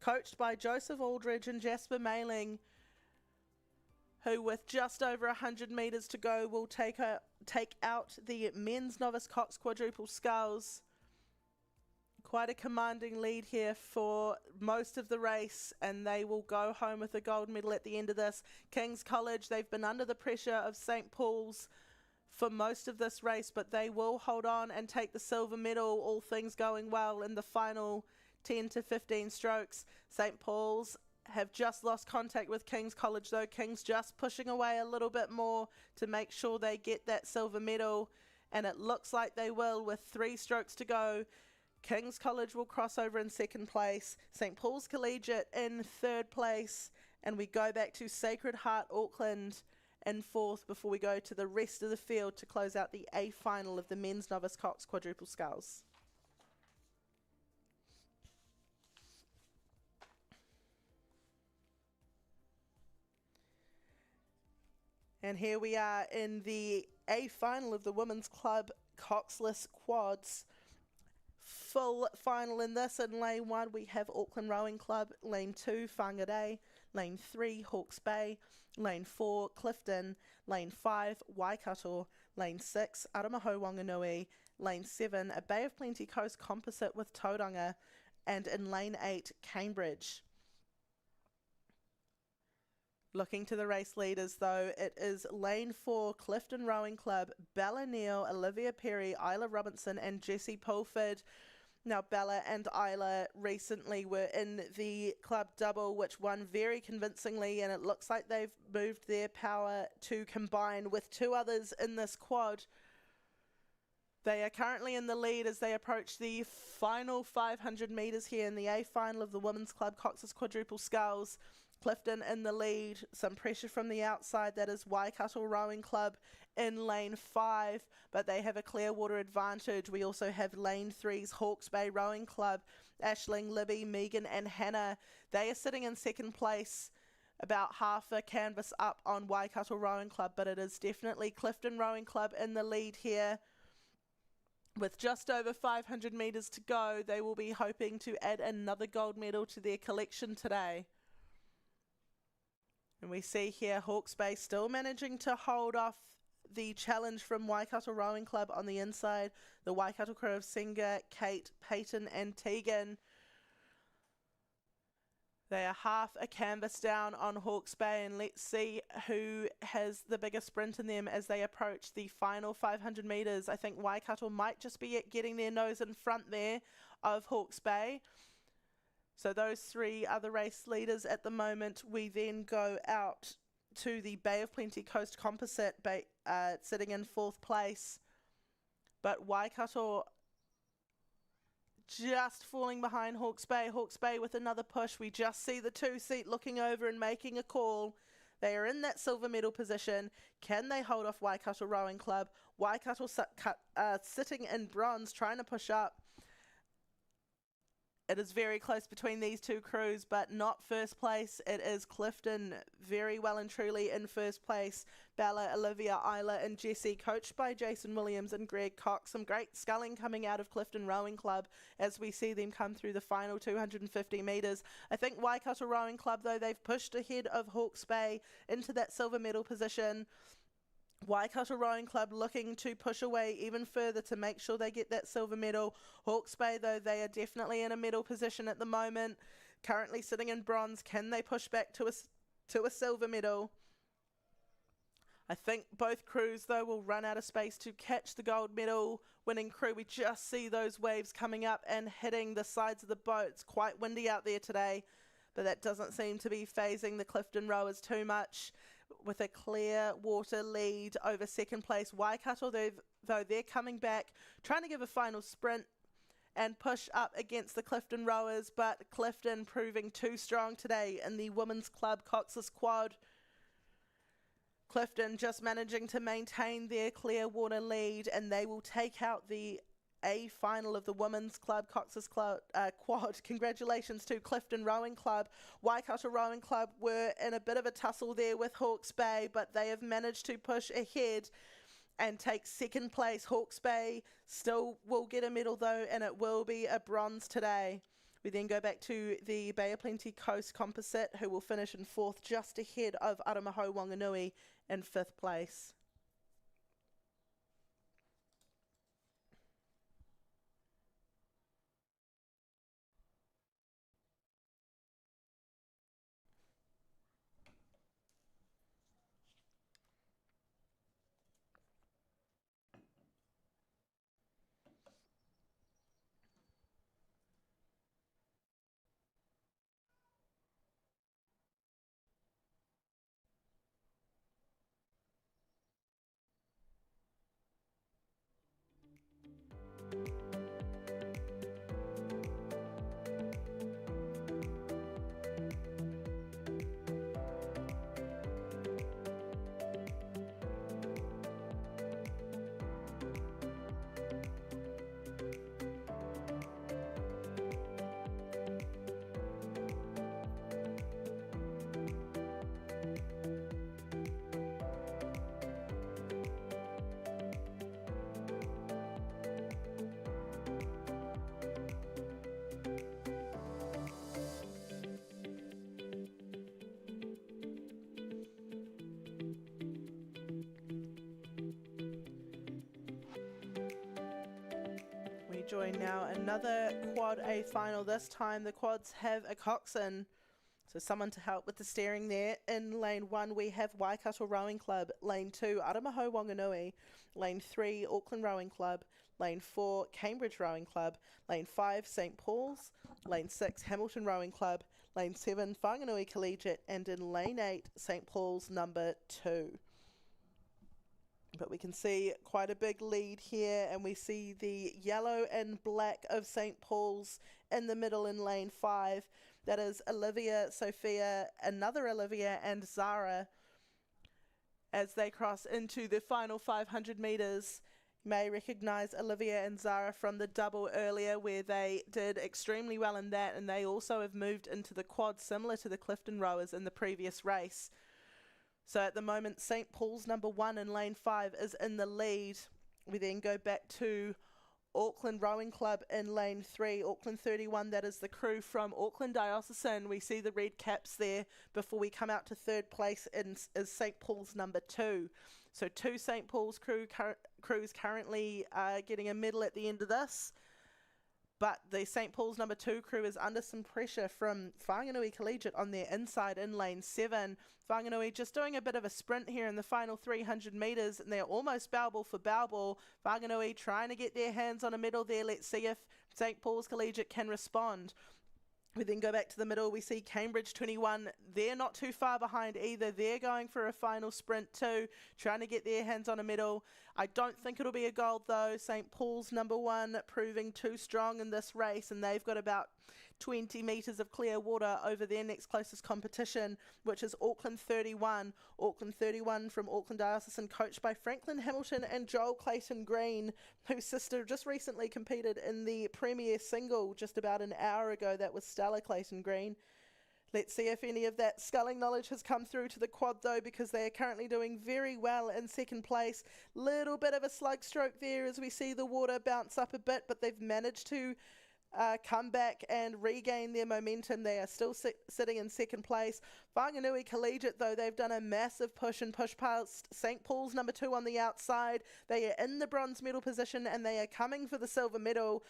coached by Joseph Aldridge and Jasper Mailing, who with just over 100 metres to go will take out the men's novice cox quadruple sculls. Quite a commanding lead here for most of the race, and they will go home with a gold medal at the end of this. King's College, they've been under the pressure of St Paul's for most of this race, but they will hold on and take the silver medal, all things going well in the final 10 to 15 strokes. St Paul's have just lost contact with King's College though. King's just pushing away a little bit more to make sure they get that silver medal, and it looks like they will with 3 strokes to go. King's College will cross over in 2nd place, St Paul's Collegiate in 3rd place, and we go back to Sacred Heart Auckland in 4th before we go to the rest of the field to close out the A final of the men's novice cox quadruple sculls. And here we are in the A final of the women's club coxless quads. Full final in this. In lane 1 we have Auckland Rowing Club, lane 2 Whangarei, lane 3 Hawke's Bay, lane 4 Clifton, lane 5 Waikato, lane 6 Aramaho Wanganui, lane 7 a Bay of Plenty Coast composite with Tauranga, and in lane 8 Cambridge. Looking to the race leaders though, it is lane 4 Clifton Rowing Club, Bella Neal, Olivia Perry, Isla Robinson and Jessie Pulford. Now Bella and Isla recently were in the club double, which won very convincingly, and it looks like they've moved their power to combine with 2 others in this quad. They are currently in the lead as they approach the final 500 metres here in the A final of the women's club cox's quadruple sculls. Clifton in the lead, some pressure from the outside, that is Waikato Rowing Club in lane 5, but they have a clear water advantage. We also have lane 3's Hawke's Bay Rowing Club, Aisling, Libby, Megan and Hannah. They are sitting in 2nd place, about half a canvas up on Waikato Rowing Club, but it is definitely Clifton Rowing Club in the lead here. With just over 500 metres to go, they will be hoping to add another gold medal to their collection today. And we see here Hawke's Bay still managing to hold off the challenge from Waikato Rowing Club on the inside. The Waikato crew of Singer, Kate, Peyton and Tegan. They are half a canvas down on Hawke's Bay, and let's see who has the bigger sprint in them as they approach the final 500 metres. I think Waikato might just be getting their nose in front there of Hawke's Bay. So those 3 are the race leaders at the moment. We then go out to the Bay of Plenty Coast Composite, sitting in 4th place. But Waikato just falling behind Hawke's Bay. Hawke's Bay with another push. We just see the 2 seat looking over and making a call. They are in that silver medal position. Can they hold off Waikato Rowing Club? Waikato sitting in bronze, trying to push up. It is very close between these two crews, but not first place. It is Clifton very well and truly in first place. Bella, Olivia, Isla and Jessie, coached by Jason Williams and Greg Cox. Some great sculling coming out of Clifton Rowing Club as we see them come through the final 250 metres. I think Waikato Rowing Club, though, they've pushed ahead of Hawke's Bay into that silver medal position. Waikato Rowing Club looking to push away even further to make sure they get that silver medal. Hawke's Bay, though, they are definitely in a medal position at the moment, currently sitting in bronze. Can they push back to a silver medal? I think both crews, though, will run out of space to catch the gold medal winning crew. We just see those waves coming up and hitting the sides of the boat. It's quite windy out there today, but that doesn't seem to be phasing the Clifton rowers too much, with a clear water lead over second place. Waikato, though, they're coming back, trying to give a final sprint and push up against the Clifton rowers, but Clifton proving too strong today in the Women's Club Cox's Quad. Clifton just managing to maintain their clear water lead, and they will take out the A final of the Women's Club Cox's Quad. Congratulations to Clifton Rowing Club. Waikato Rowing Club were in a bit of a tussle there with Hawke's Bay, but they have managed to push ahead and take second place. Hawke's Bay still will get a medal, though, and it will be a bronze today. We then go back to the Bay of Plenty Coast Composite, who will finish in fourth, just ahead of Aramaho Wanganui in fifth place. Join now another Quad A final. This time the quads have a coxswain, so someone to help with the steering there. In lane 1 we have Waikato Rowing Club, lane 2 Aramaho Wanganui, lane 3 Auckland Rowing Club, lane 4 Cambridge Rowing Club, lane 5 St Paul's, lane 6 Hamilton Rowing Club, lane 7 Whanganui Collegiate, and in lane 8 St Paul's number 2. But we can see quite a big lead here, and we see the yellow and black of St Paul's in the middle in lane 5. That is Olivia, Sophia, another Olivia, and Zara as they cross into the final 500 metres. You may recognise Olivia and Zara from the double earlier, where they did extremely well in that, and they also have moved into the quad similar to the Clifton rowers in the previous race. So at the moment, St Paul's number 1 in lane 5 is in the lead. We then go back to Auckland Rowing Club in lane 3, Auckland 31, that is the crew from Auckland Diocesan. We see the red caps there before we come out to third place is St Paul's number 2. So 2 St Paul's crews currently getting a medal at the end of this. But the St Paul's number 2 crew is under some pressure from Whanganui Collegiate on their inside in lane 7. Whanganui just doing a bit of a sprint here in the final 300 metres, and they're almost bow ball for bow ball. Whanganui trying to get their hands on a medal there. Let's see if St Paul's Collegiate can respond. We then go back to the middle. We see Cambridge 21. They're not too far behind either. They're going for a final sprint too, trying to get their hands on a medal. I don't think it'll be a gold though. St Paul's number 1 proving too strong in this race, and they've got about 20 metres of clear water over their next closest competition, which is Auckland 31. Auckland 31 from Auckland Diocesan, coached by Franklin Hamilton and Joel Clayton Green, whose sister just recently competed in the Premier Single just about an hour ago. That was Stella Clayton Green. Let's see if any of that sculling knowledge has come through to the quad though, because they are currently doing very well in second place. Little bit of a slug stroke there as we see the water bounce up a bit, but they've managed to come back and regain their momentum. They are still sitting in second place. Whanganui Collegiate though, they've done a massive push and push past St Paul's number 2 on the outside. They are in the bronze medal position and they are coming for the silver medal.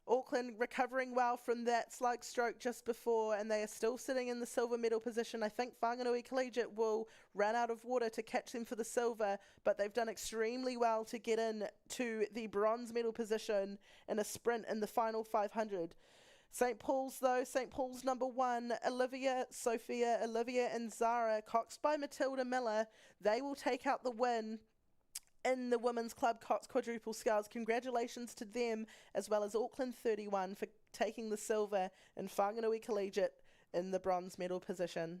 Auckland recovering well from that slug stroke just before, and they are still sitting in the silver medal position. I think Whanganui Collegiate will run out of water to catch them for the silver, but they've done extremely well to get in to the bronze medal position in a sprint in the final 500. St Paul's though, St Paul's number 1, Olivia, Sophia, Olivia and Zara, coxed by Matilda Miller, they will take out the win in the Women's Club Cox Quadruple Sculls. Congratulations to them, as well as Auckland 31 for taking the silver and Whanganui Collegiate in the bronze medal position.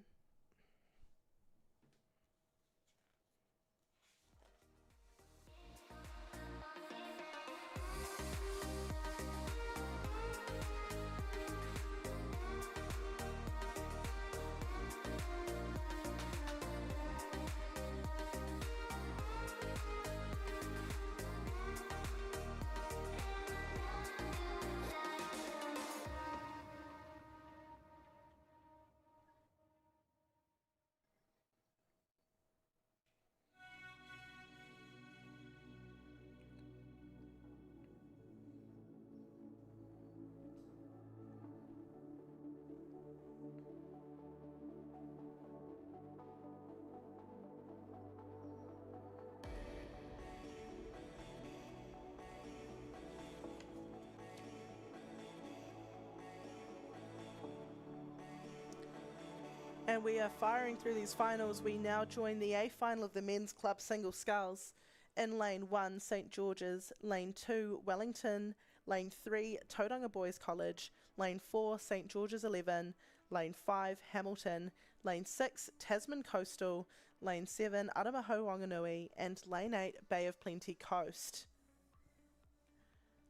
And we are firing through these finals. We now join the A final of the Men's Club Single Sculls. In lane 1, St George's, lane 2, Wellington, lane 3, Tauranga Boys College, lane 4, St George's 11, lane 5, Hamilton, lane 6, Tasman Coastal, lane 7, Aramaho Wanganui, and lane 8, Bay of Plenty Coast.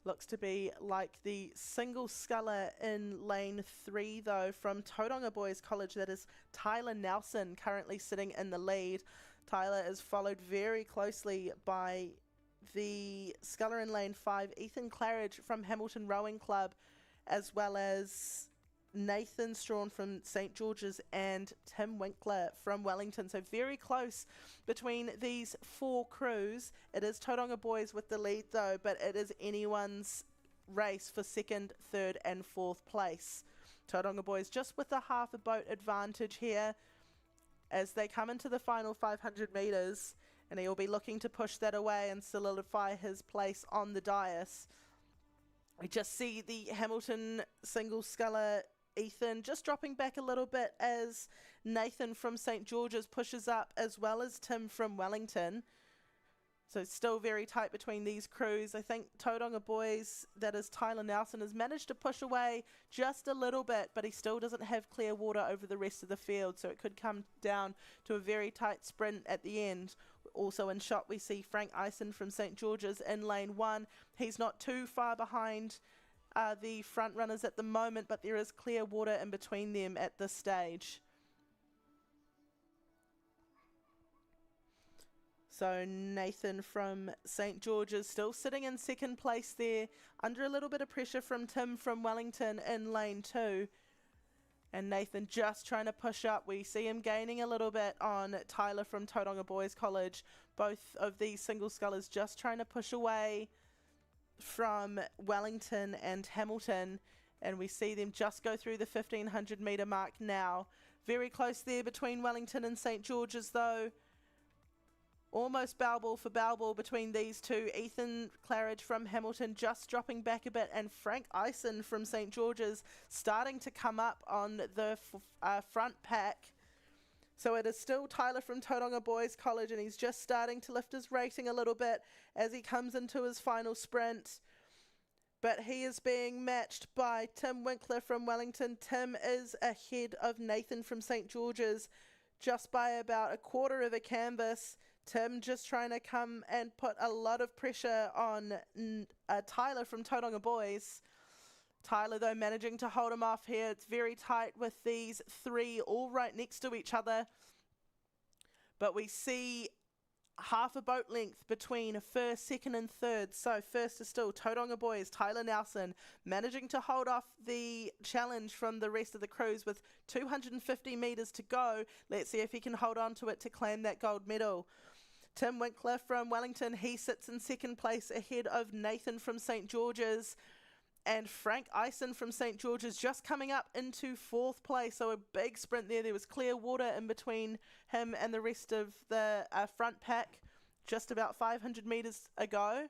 Looks to be like the single sculler in lane 3 though from Tauranga Boys College. That is Tyler Nelson currently sitting in the lead. Tyler is followed very closely by the sculler in lane 5, Ethan Claridge from Hamilton Rowing Club, as well as Nathan Strawn from St George's and Tim Winkler from Wellington. So very close between these 4 crews. It is Tauranga Boys with the lead though, but it is anyone's race for 2nd, 3rd and 4th place. Tauranga Boys just with a half a boat advantage here as they come into the final 500 metres, and he will be looking to push that away and solidify his place on the dais. We just see the Hamilton single sculler Ethan just dropping back a little bit as Nathan from St George's pushes up, as well as Tim from Wellington. So it's still very tight between these crews. I think Tauranga Boys, that is Tyler Nelson, has managed to push away just a little bit, but he still doesn't have clear water over the rest of the field, so it could come down to a very tight sprint at the end. Also in shot we see Frank Eisen from St George's in lane 1. He's not too far behind the front runners at the moment, but there is clear water in between them at this stage. So Nathan from St George's still sitting in 2nd place there, under a little bit of pressure from Tim from Wellington in lane 2. And Nathan just trying to push up. We see him gaining a little bit on Tyler from Tauranga Boys College. Both of these single scullers just trying to push away from Wellington and Hamilton, and we see them just go through the 1500 metre mark now. Very close there between Wellington and St George's though. Almost bow ball for bow ball between these two. Ethan Claridge from Hamilton just dropping back a bit, and Frank Eisen from St George's starting to come up on the front pack. So it is still Tyler from Tauranga Boys College, and he's just starting to lift his rating a little bit as he comes into his final sprint. but he is being matched by Tim Winkler from Wellington. Tim is ahead of Nathan from St George's just by about a quarter of a canvas. Tim just trying to come and put a lot of pressure on Tyler from Tauranga Boys. Tyler, though, managing to hold him off here. It's very tight with these three all right next to each other. But we see half a boat length between first, second and third. So first is still Tauranga Boys, Tyler Nelson, managing to hold off the challenge from the rest of the crews with 250 metres to go. Let's see if he can hold on to it to claim that gold medal. Tim Winkler from Wellington, he sits in second place ahead of Nathan from St George's. And Frank Eisen from St George's just coming up into fourth place. So a big sprint there. There was clear water in between him and the rest of the front pack just about 500 metres ago.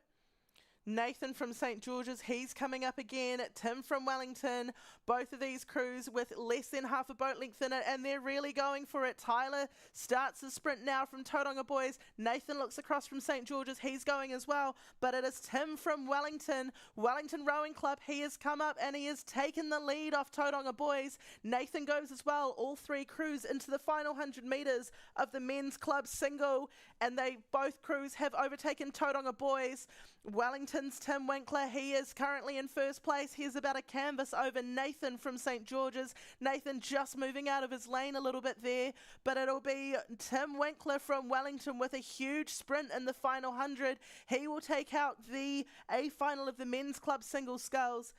Nathan from St George's, he's coming up again. Tim from Wellington, both of these crews with less than half a boat length in it, and they're really going for it. Tyler starts the sprint now from Tauranga Boys. Nathan looks across from St George's, he's going as well, but it is Tim from Wellington Rowing Club. He has come up and he has taken the lead off Tauranga Boys. Nathan goes as well. All three crews into the final 100 metres of the men's club single, and both crews have overtaken Tauranga Boys. Wellington's Tim Winkler, he is currently in first place. He's about a canvas over Nathan from St George's. Nathan just moving out of his lane a little bit there, but it'll be Tim Winkler from Wellington with a huge sprint in the final 100. He will take out the A final of the men's club single sculls.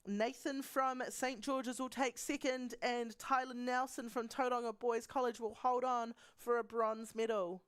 Nathan from St George's will take second, and Tyler Nelson from Tauranga Boys College will hold on for a bronze medal.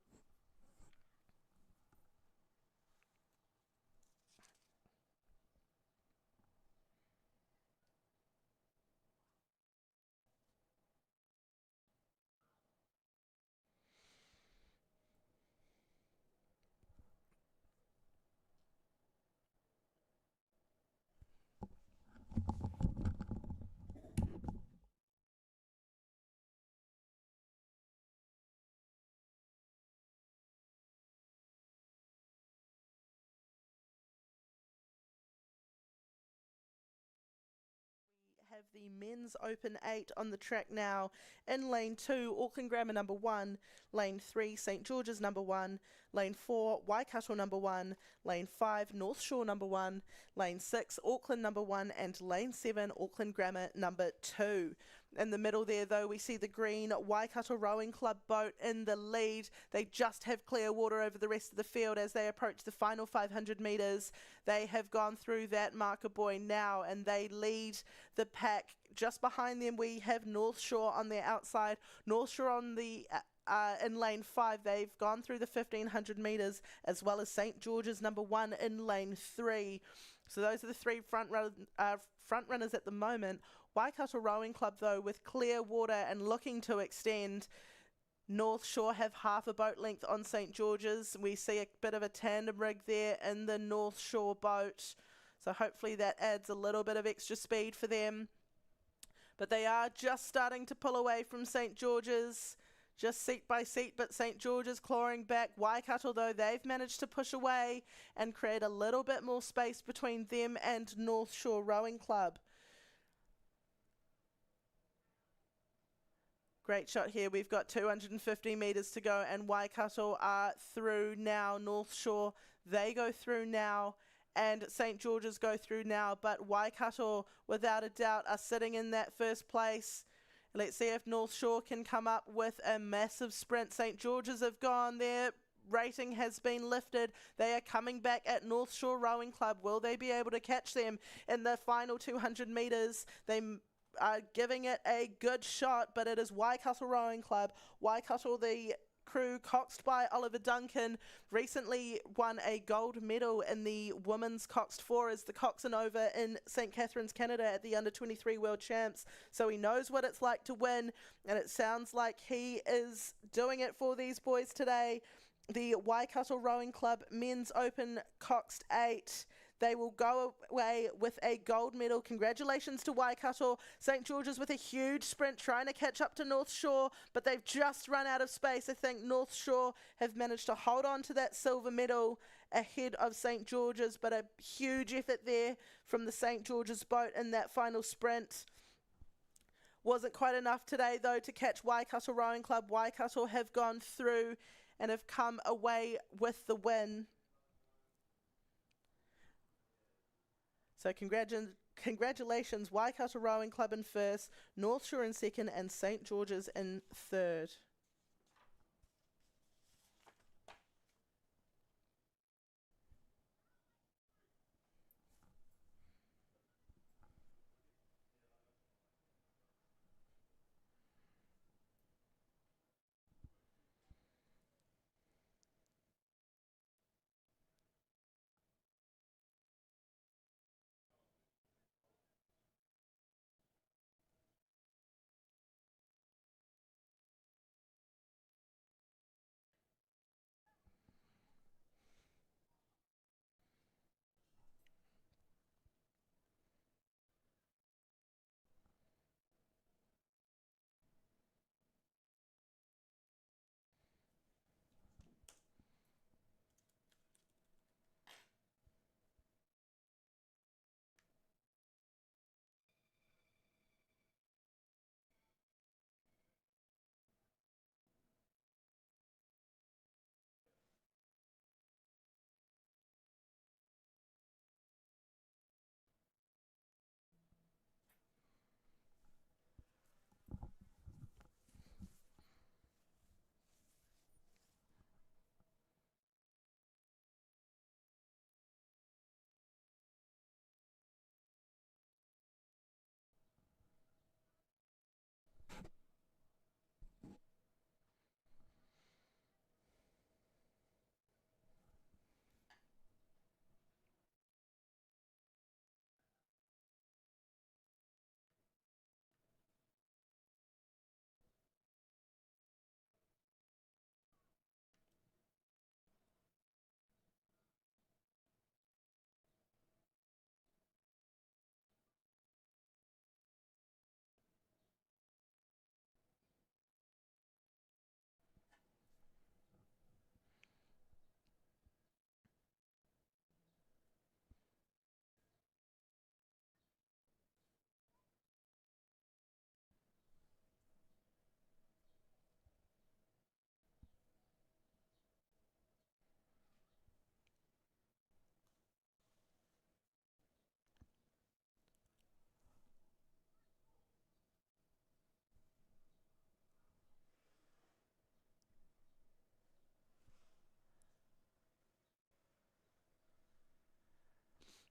Have the men's Open 8 on the track now. In lane 2, Auckland Grammar number 1, lane 3, St George's number 1, lane 4, Waikato number 1, lane 5, North Shore number 1, lane 6, Auckland number 1, and lane 7, Auckland Grammar number 2. In the middle there, though, we see the green Waikato Rowing Club boat in the lead. They just have clear water over the rest of the field as they approach the final 500 metres. They have gone through that marker buoy now, and they lead the pack. Just behind them, we have North Shore on their outside. North Shore on the in lane 5, they've gone through the 1500 metres, as well as St George's number 1 in lane 3. So those are the three front runners at the moment. Waikato Rowing Club, though, with clear water and looking to extend. North Shore have half a boat length on St George's. We see a bit of a tandem rig there in the North Shore boat. So hopefully that adds a little bit of extra speed for them. But they are just starting to pull away from St George's. Just seat by seat, but St George's clawing back. Waikato, though, they've managed to push away and create a little bit more space between them and North Shore Rowing Club. Great shot here. We've got 250 metres to go, and Waikato are through now. North Shore, they go through now, and St George's go through now. But Waikato, without a doubt, are sitting in that first place. Let's see if North Shore can come up with a massive sprint. St George's have gone there. Rating has been lifted. They are coming back at North Shore Rowing Club. Will they be able to catch them in the final 200 metres? They are giving it a good shot, but it is Waikato Rowing Club. Waikato, the crew coxed by Oliver Duncan, recently won a gold medal in the women's coxed 4 as the coxswain over in St Catharines, Canada at the under-23 World Champs. So he knows what it's like to win, and it sounds like he is doing it for these boys today. The Waikato Rowing Club Men's Open Coxed 8. They will go away with a gold medal. Congratulations to Waikato. St George's with a huge sprint trying to catch up to North Shore, but they've just run out of space. I think North Shore have managed to hold on to that silver medal, ahead of St George's, but a huge effort there from the St George's boat in that final sprint. Wasn't quite enough today, though, to catch Waikato Rowing Club. Waikato have gone through and have come away with the win. So congratulations, Waikato Rowing Club in first, North Shore in second, and St George's in third.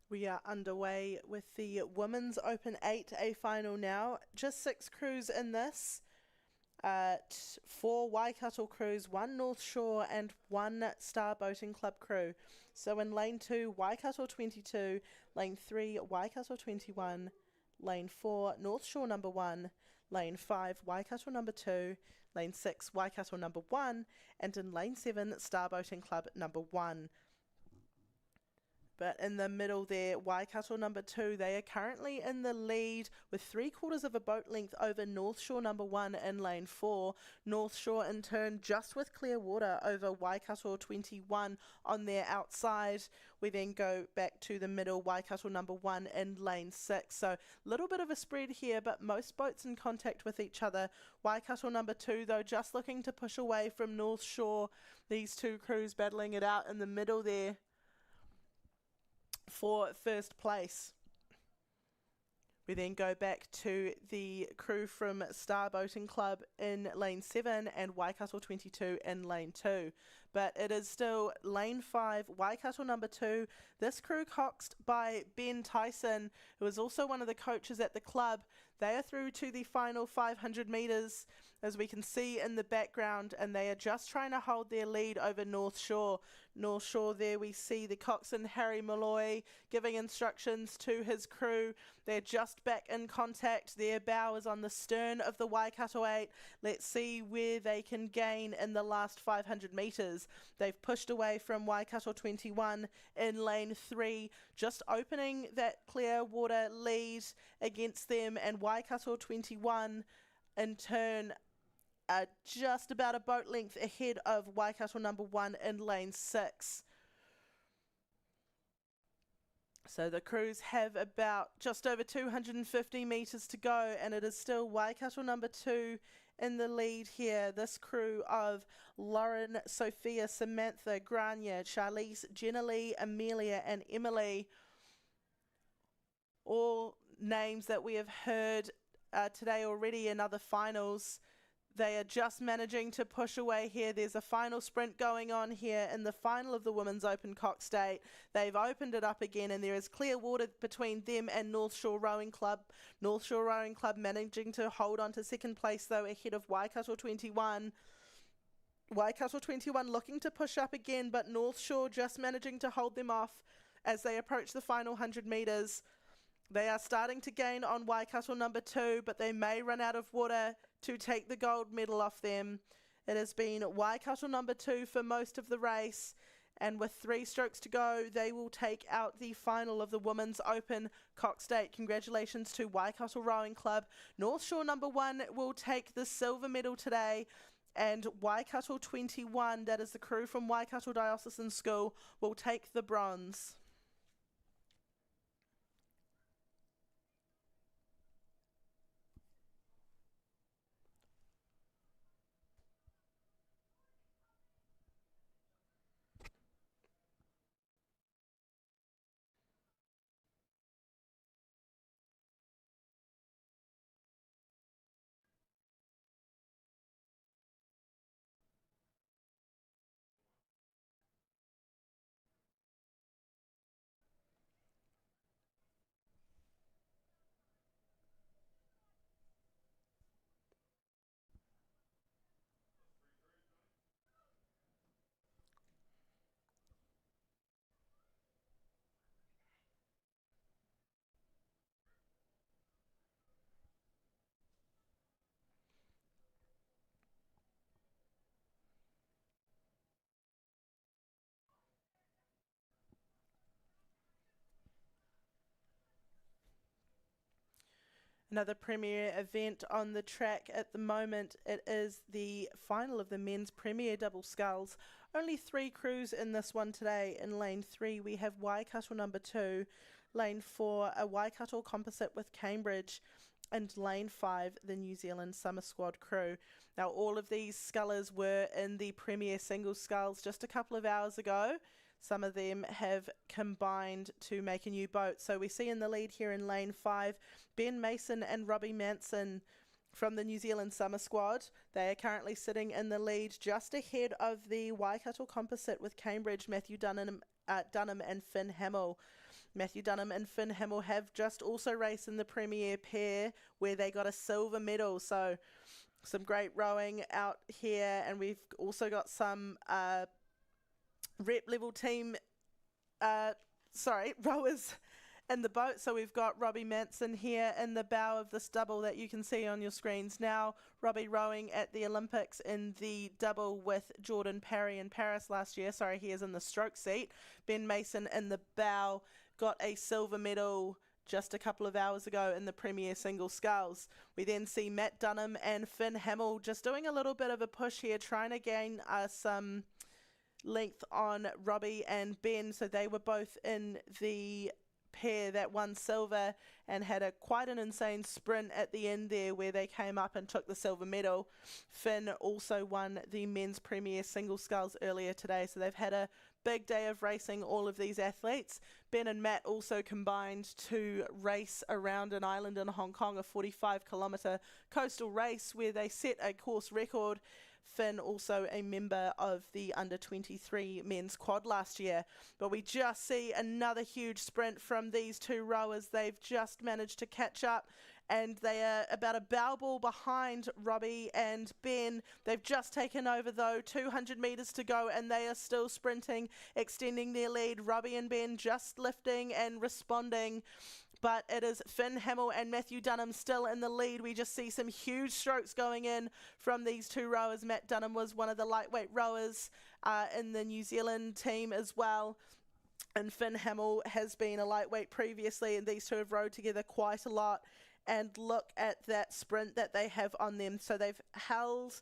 We are underway with the Women's Open 8A final now. Just 6 crews in this. 4 Waikato crews, 1 North Shore and 1 Star Boating Club crew. So in lane 2, Waikato 22, lane 3, Waikato 21, lane 4, North Shore number 1, lane 5, Waikato number 2, lane 6, Waikato number 1, and in lane 7, Star Boating Club number 1. But in the middle there, Waikato number 2, they are currently in the lead with 3/4 of a boat length over North Shore number 1 in lane 4. North Shore in turn just with clear water over Waikato 21 on their outside. We then go back to the middle, Waikato number 1 in lane 6. So a little bit of a spread here, but most boats in contact with each other. Waikato number 2 though just looking to push away from North Shore. These two crews battling it out in the middle there for first place. We then go back to the crew from Star Boating Club in lane 7 and Waikato 22 in lane 2. But it is still lane 5, Waikato number 2. This crew coxed by Ben Tyson, who is also one of the coaches at the club. They are through to the final 500 metres, as we can see in the background, and they are just trying to hold their lead over North Shore. North Shore there we see the coxswain Harry Malloy giving instructions to his crew. They're just back in contact. Their bow is on the stern of the Waikato 8. Let's see where they can gain in the last 500 metres. They've pushed away from Waikato 21 in lane 3, just opening that clear water lead against them, and Waikato 21 in turn just about a boat length ahead of Waikato number 1 in lane 6. So the crews have about just over 250 metres to go, and it is still Waikato number 2 in the lead here. This crew of Lauren, Sophia, Samantha, Grania, Charlize, Jenna Lee, Amelia and Emily, all names that we have heard today already in other finals. They are just managing to push away here. There's a final sprint going on here in the final of the Women's Open Cox State. They've opened it up again, and there is clear water between them and North Shore Rowing Club. North Shore Rowing Club managing to hold on to second place, though, ahead of Waikato 21. Waikato 21 looking to push up again, but North Shore just managing to hold them off as they approach the final 100 metres. They are starting to gain on Waikato number 2, but they may run out of water to take the gold medal off them. It has been Waikato number 2 for most of the race, and with 3 strokes to go, they will take out the final of the Women's Open Cox State. Congratulations to Waikato Rowing Club. North Shore number 1 will take the silver medal today, and Waikato 21, that is the crew from Waikato Diocesan School, will take the bronze. Another premier event on the track at the moment. It is the final of the men's premier double sculls. Only 3 crews in this one today. In lane 3 we have Waikato number 2, lane 4 a Waikato composite with Cambridge, and lane 5 the New Zealand Summer Squad crew. Now all of these scullers were in the premier singles sculls just a couple of hours ago. Some of them have combined to make a new boat. So we see in the lead here in lane 5, Ben Mason and Robbie Manson from the New Zealand Summer Squad. They are currently sitting in the lead just ahead of the Waikato composite with Cambridge, Matthew Dunham and Finn Hamill. Matthew Dunham and Finn Hamill have just also raced in the premier pair where they got a silver medal. So some great rowing out here, and we've also got some rep level team rowers in the boat. So we've got Robbie Manson here in the bow of this double that you can see on your screens now. Robbie rowing at the Olympics in the double with Jordan Parry in Paris last year. Sorry, he is in the stroke seat. Ben Mason in the bow got a silver medal just a couple of hours ago in the Premier Single Sculls. We then see Matt Dunham and Finn Hamill just doing a little bit of a push here, trying to gain some length on Robbie and Ben. So they were both in the pair that won silver and had quite an insane sprint at the end there where they came up and took the silver medal. Finn also won the men's Premier Single Sculls earlier today, so they've had a big day of racing, all of these athletes. Ben and Matt also combined to race around an island in Hong Kong, a 45-kilometre coastal race where they set a course record. Finn also a member of the under-23 men's quad last year. But we just see another huge sprint from these 2 rowers. They've just managed to catch up, and they are about a bow ball behind Robbie and Ben. They've just taken over though, 200 metres to go, and they are still sprinting, extending their lead. Robbie and Ben just lifting and responding. But it is Finn Hamill and Matthew Dunham still in the lead. We just see some huge strokes going in from these 2 rowers. Matt Dunham was one of the lightweight rowers in the New Zealand team as well. And Finn Hamill has been a lightweight previously, and these 2 have rowed together quite a lot. And look at that sprint that they have on them. So they've held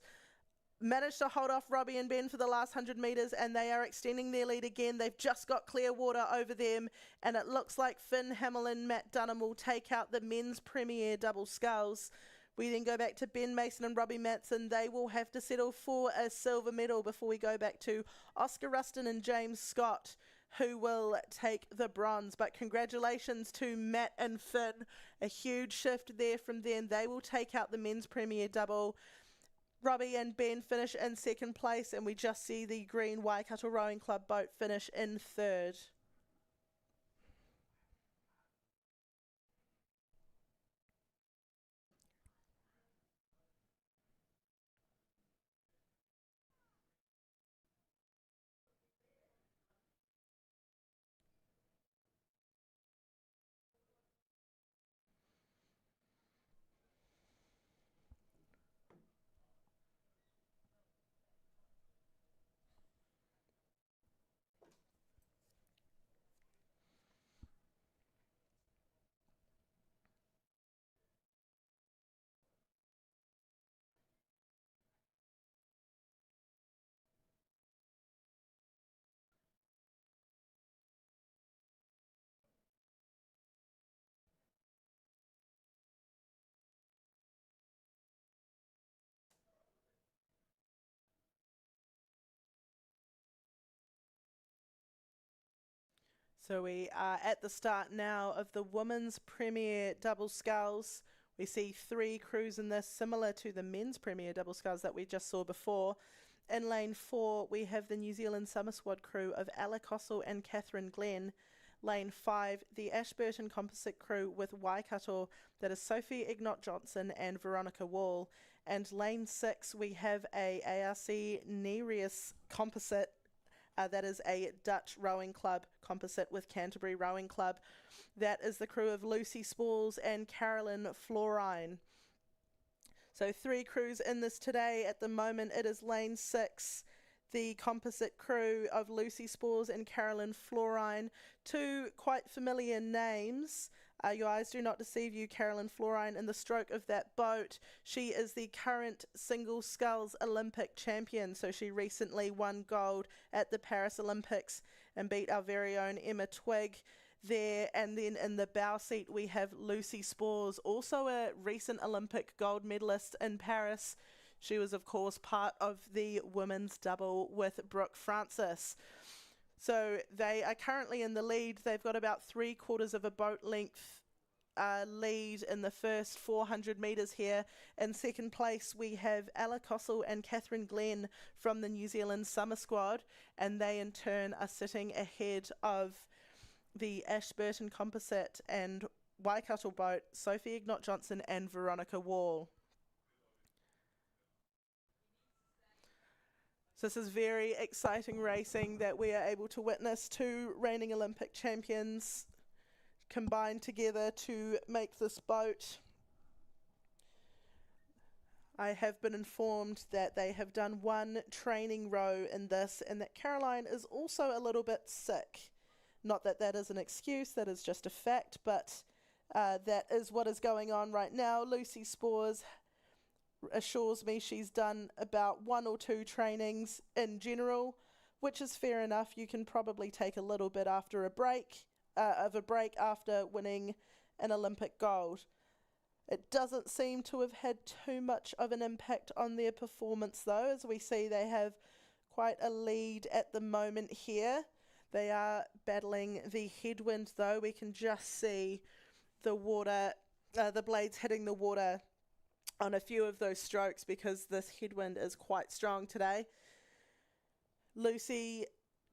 managed to hold off Robbie and Ben for the last 100 metres, and they are extending their lead again. They've just got clear water over them, and it looks like Finn Hamlin, Matt Dunham will take out the men's premier double sculls. We then go back to Ben Mason and Robbie Matson. They will have to settle for a silver medal before we go back to Oscar Rustin and James Scott, who will take the bronze. But congratulations to Matt and Finn. A huge shift there from them. They will take out the men's premier double. Robbie and Ben finish in second place, and we just see the green Waikato Rowing Club boat finish in third. So we are at the start now of the Women's Premier Double Sculls. We see 3 crews in this, similar to the Men's Premier Double Sculls that we just saw before. In lane 4, we have the New Zealand Summer Squad crew of Ella Cossell and Catherine Glenn. Lane 5, the Ashburton Composite crew with Waikato, that is Sophie Ignott-Johnson and Veronica Wall. And lane 6, we have a ARC Nereus Composite. That is a Dutch rowing club composite with Canterbury Rowing Club. That is the crew of Lucy Spalls and Carolyn Florine. So 3 crews in this today. At the moment, it is lane 6, the composite crew of Lucy Spalls and Carolyn Florine. 2 quite familiar names. Your eyes do not deceive you. Carolyn Florine in the stroke of that boat. She is the current single sculls Olympic champion. So she recently won gold at the Paris Olympics and beat our very own Emma Twigg there. And then in the bow seat we have Lucy Spalls, also a recent Olympic gold medalist in Paris. She was of course part of the women's double with Brooke Francis. So they are currently in the lead. They've got about 3/4 of a boat length lead in the first 400 metres here. In second place, we have Ella Cossell and Catherine Glenn from the New Zealand Summer Squad, and they in turn are sitting ahead of the Ashburton Composite and Waikato boat, Sophie Ignott-Johnson and Veronica Wall. So this is very exciting racing that we are able to witness. 2 reigning Olympic champions combined together to make this boat. I have been informed that they have done 1 training row in this, and that Caroline is also a little bit sick. Not that that is an excuse, that is just a fact, but that is what is going on right now. Lucy Spalls assures me she's done about 1 or 2 trainings in general, which is fair enough. You can probably take a little bit after a break, after winning an Olympic gold. It doesn't seem to have had too much of an impact on their performance though, as we see they have quite a lead at the moment here. They are battling the headwind though. We can just see the water, the blades hitting the water on a few of those strokes because this headwind is quite strong today. Lucy,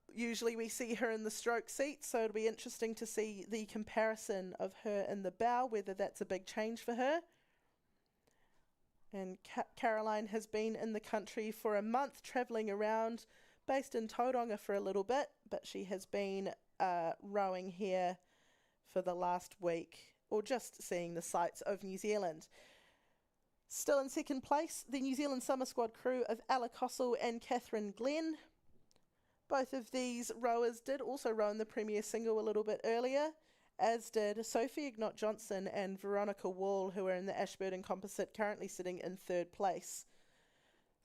usually we see her in the stroke seat, so it'll be interesting to see the comparison of her in the bow, whether that's a big change for her. And Caroline has been in the country for a month, travelling around, based in Tauranga for a little bit, but she has been rowing here for the last week, or just seeing the sights of New Zealand. Still in second place, the New Zealand Summer Squad crew of Ella Cossell and Catherine Glenn. Both of these rowers did also row in the Premier Single a little bit earlier, as did Sophie Ignott-Johnson and Veronica Wall, who are in the Ashburton Composite, currently sitting in third place.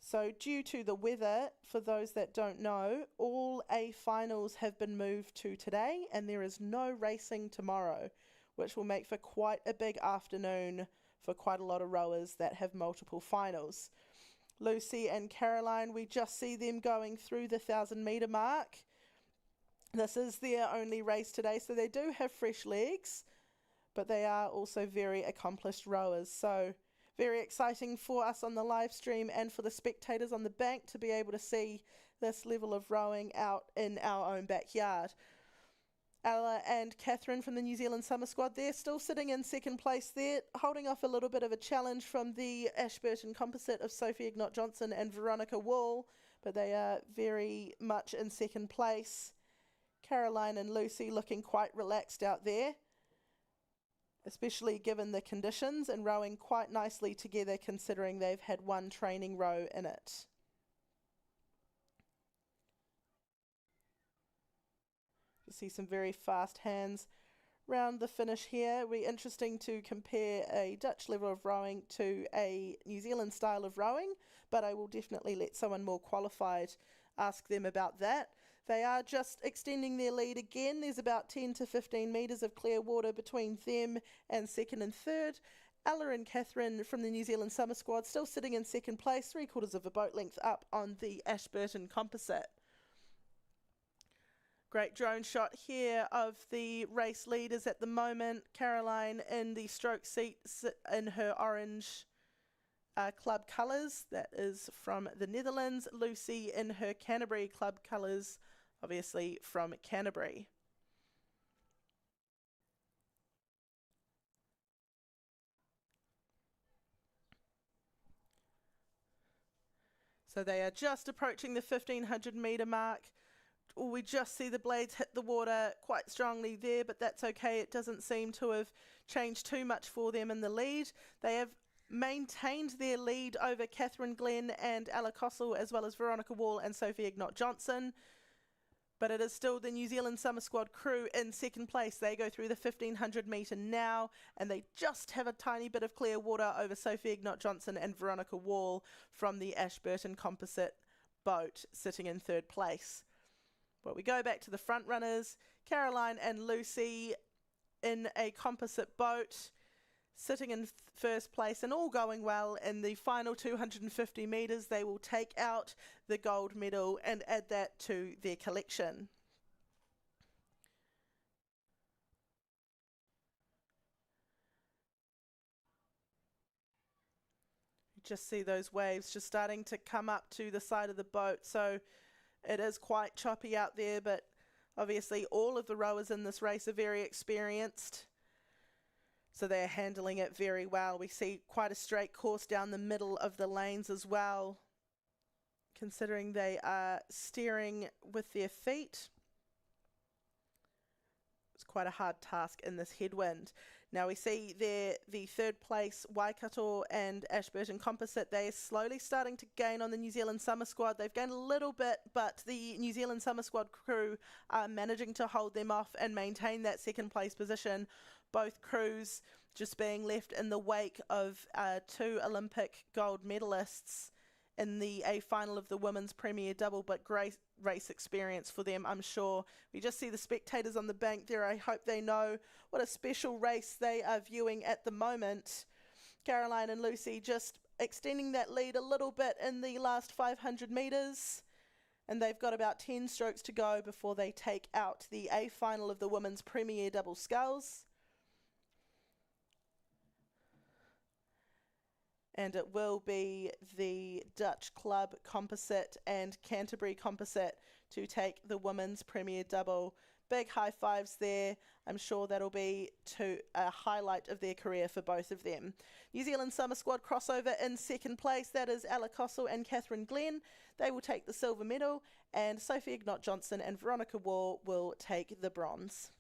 So due to the weather, for those that don't know, all A finals have been moved to today and there is no racing tomorrow, which will make for quite a big afternoon for quite a lot of rowers that have multiple finals. Lucy and Caroline, we just see them going through the 1,000-metre mark. This is their only race today, so they do have fresh legs, but they are also very accomplished rowers. So very exciting for us on the live stream and for the spectators on the bank to be able to see this level of rowing out in our own backyard. Ella and Catherine from the New Zealand Summer Squad, they're still sitting in second place there, holding off a little bit of a challenge from the Ashburton composite of Sophie Ignott-Johnson and Veronica Wall, but they are very much in second place. Caroline and Lucy looking quite relaxed out there, especially given the conditions, and rowing quite nicely together considering they've had one training row in it. You see some very fast hands round the finish here. It'll be interesting to compare a Dutch level of rowing to a New Zealand style of rowing, but I will definitely let someone more qualified ask them about that. They are just extending their lead again. There's about 10 to 15 metres of clear water between them and second and third. Ella and Catherine from the New Zealand Summer Squad still sitting in second place, 3/4 of a boat length up on the Ashburton composite. Great drone shot here of the race leaders at the moment. Caroline in the stroke seat in her orange club colours, that is from the Netherlands. Lucy in her Canterbury club colours, obviously from Canterbury. So they are just approaching the 1,500 metre mark. We just see the blades hit the water quite strongly there, but that's okay. It doesn't seem to have changed too much for them in the lead. They have maintained their lead over Catherine Glenn and Ella Kossel, as well as Veronica Wall and Sophie Ignott-Johnson. But it is still the New Zealand Summer Squad crew in second place. They go through the 1,500 metre now, and they just have a tiny bit of clear water over Sophie Ignott-Johnson and Veronica Wall from the Ashburton composite boat, sitting in third place. But we go back to the front runners, Caroline and Lucy in a composite boat, sitting in first place and all going well. In the final 250 metres, they will take out the gold medal and add that to their collection. You just see those waves just starting to come up to the side of the boat, so it is quite choppy out there, but obviously all of the rowers in this race are very experienced, so they're handling it very well. We see quite a straight course down the middle of the lanes as well, considering they are steering with their feet. It's quite a hard task in this headwind. Now we see there the third place Waikato and Ashburton composite. They are slowly starting to gain on the New Zealand Summer Squad. They've gained a little bit, but the New Zealand Summer Squad crew are managing to hold them off and maintain that second place position. Both crews just being left in the wake of two Olympic gold medalists in the A final of the women's premier double, but great race experience for them, I'm sure. We just see the spectators on the bank there. I hope they know what a special race they are viewing at the moment. Caroline and Lucy just extending that lead a little bit in the last 500 metres, and they've got about 10 strokes to go before they take out the A final of the women's premier double sculls. And it will be the Dutch Club composite and Canterbury composite to take the women's premier double. Big high fives there. I'm sure that'll be a highlight of their career for both of them. New Zealand Summer Squad crossover in second place. That is Ella Kossel and Catherine Glenn. They will take the silver medal, and Sophie Ignott-Johnson and Veronica Wall will take the bronze.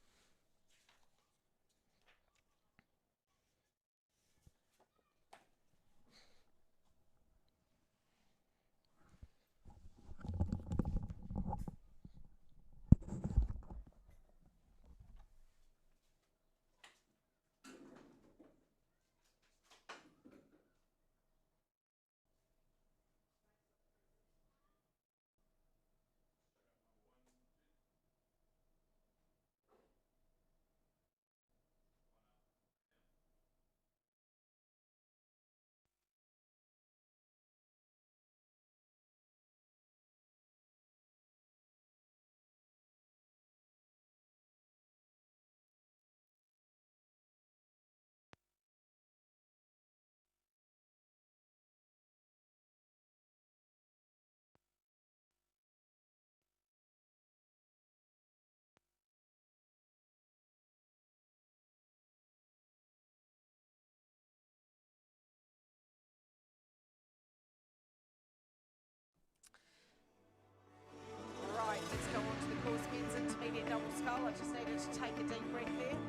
deep breath there.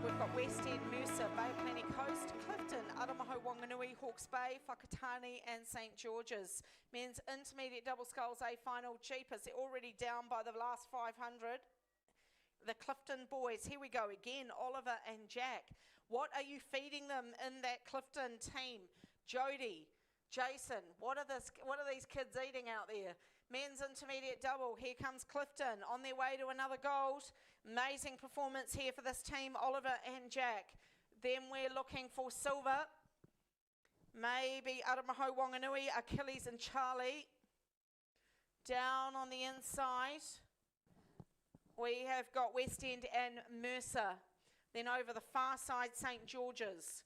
We've got West End, Mercer, Bay of Plenty Coast, Clifton, Aramaho, Wanganui, Hawke's Bay, Whakatane and St George's. Men's intermediate double sculls A final. Jeepers, they're already down by the last 500. The Clifton boys, here we go again, Oliver and Jack. What are you feeding them in that Clifton team? Jody, Jason, what are these kids eating out there? Men's intermediate double, here comes Clifton on their way to another gold. Amazing performance here for this team, Oliver and Jack. Then we're looking for silver. Maybe Aramaho, Wanganui, Achilles and Charlie. Down on the inside, we have got West End and Mercer. Then over the far side, St George's.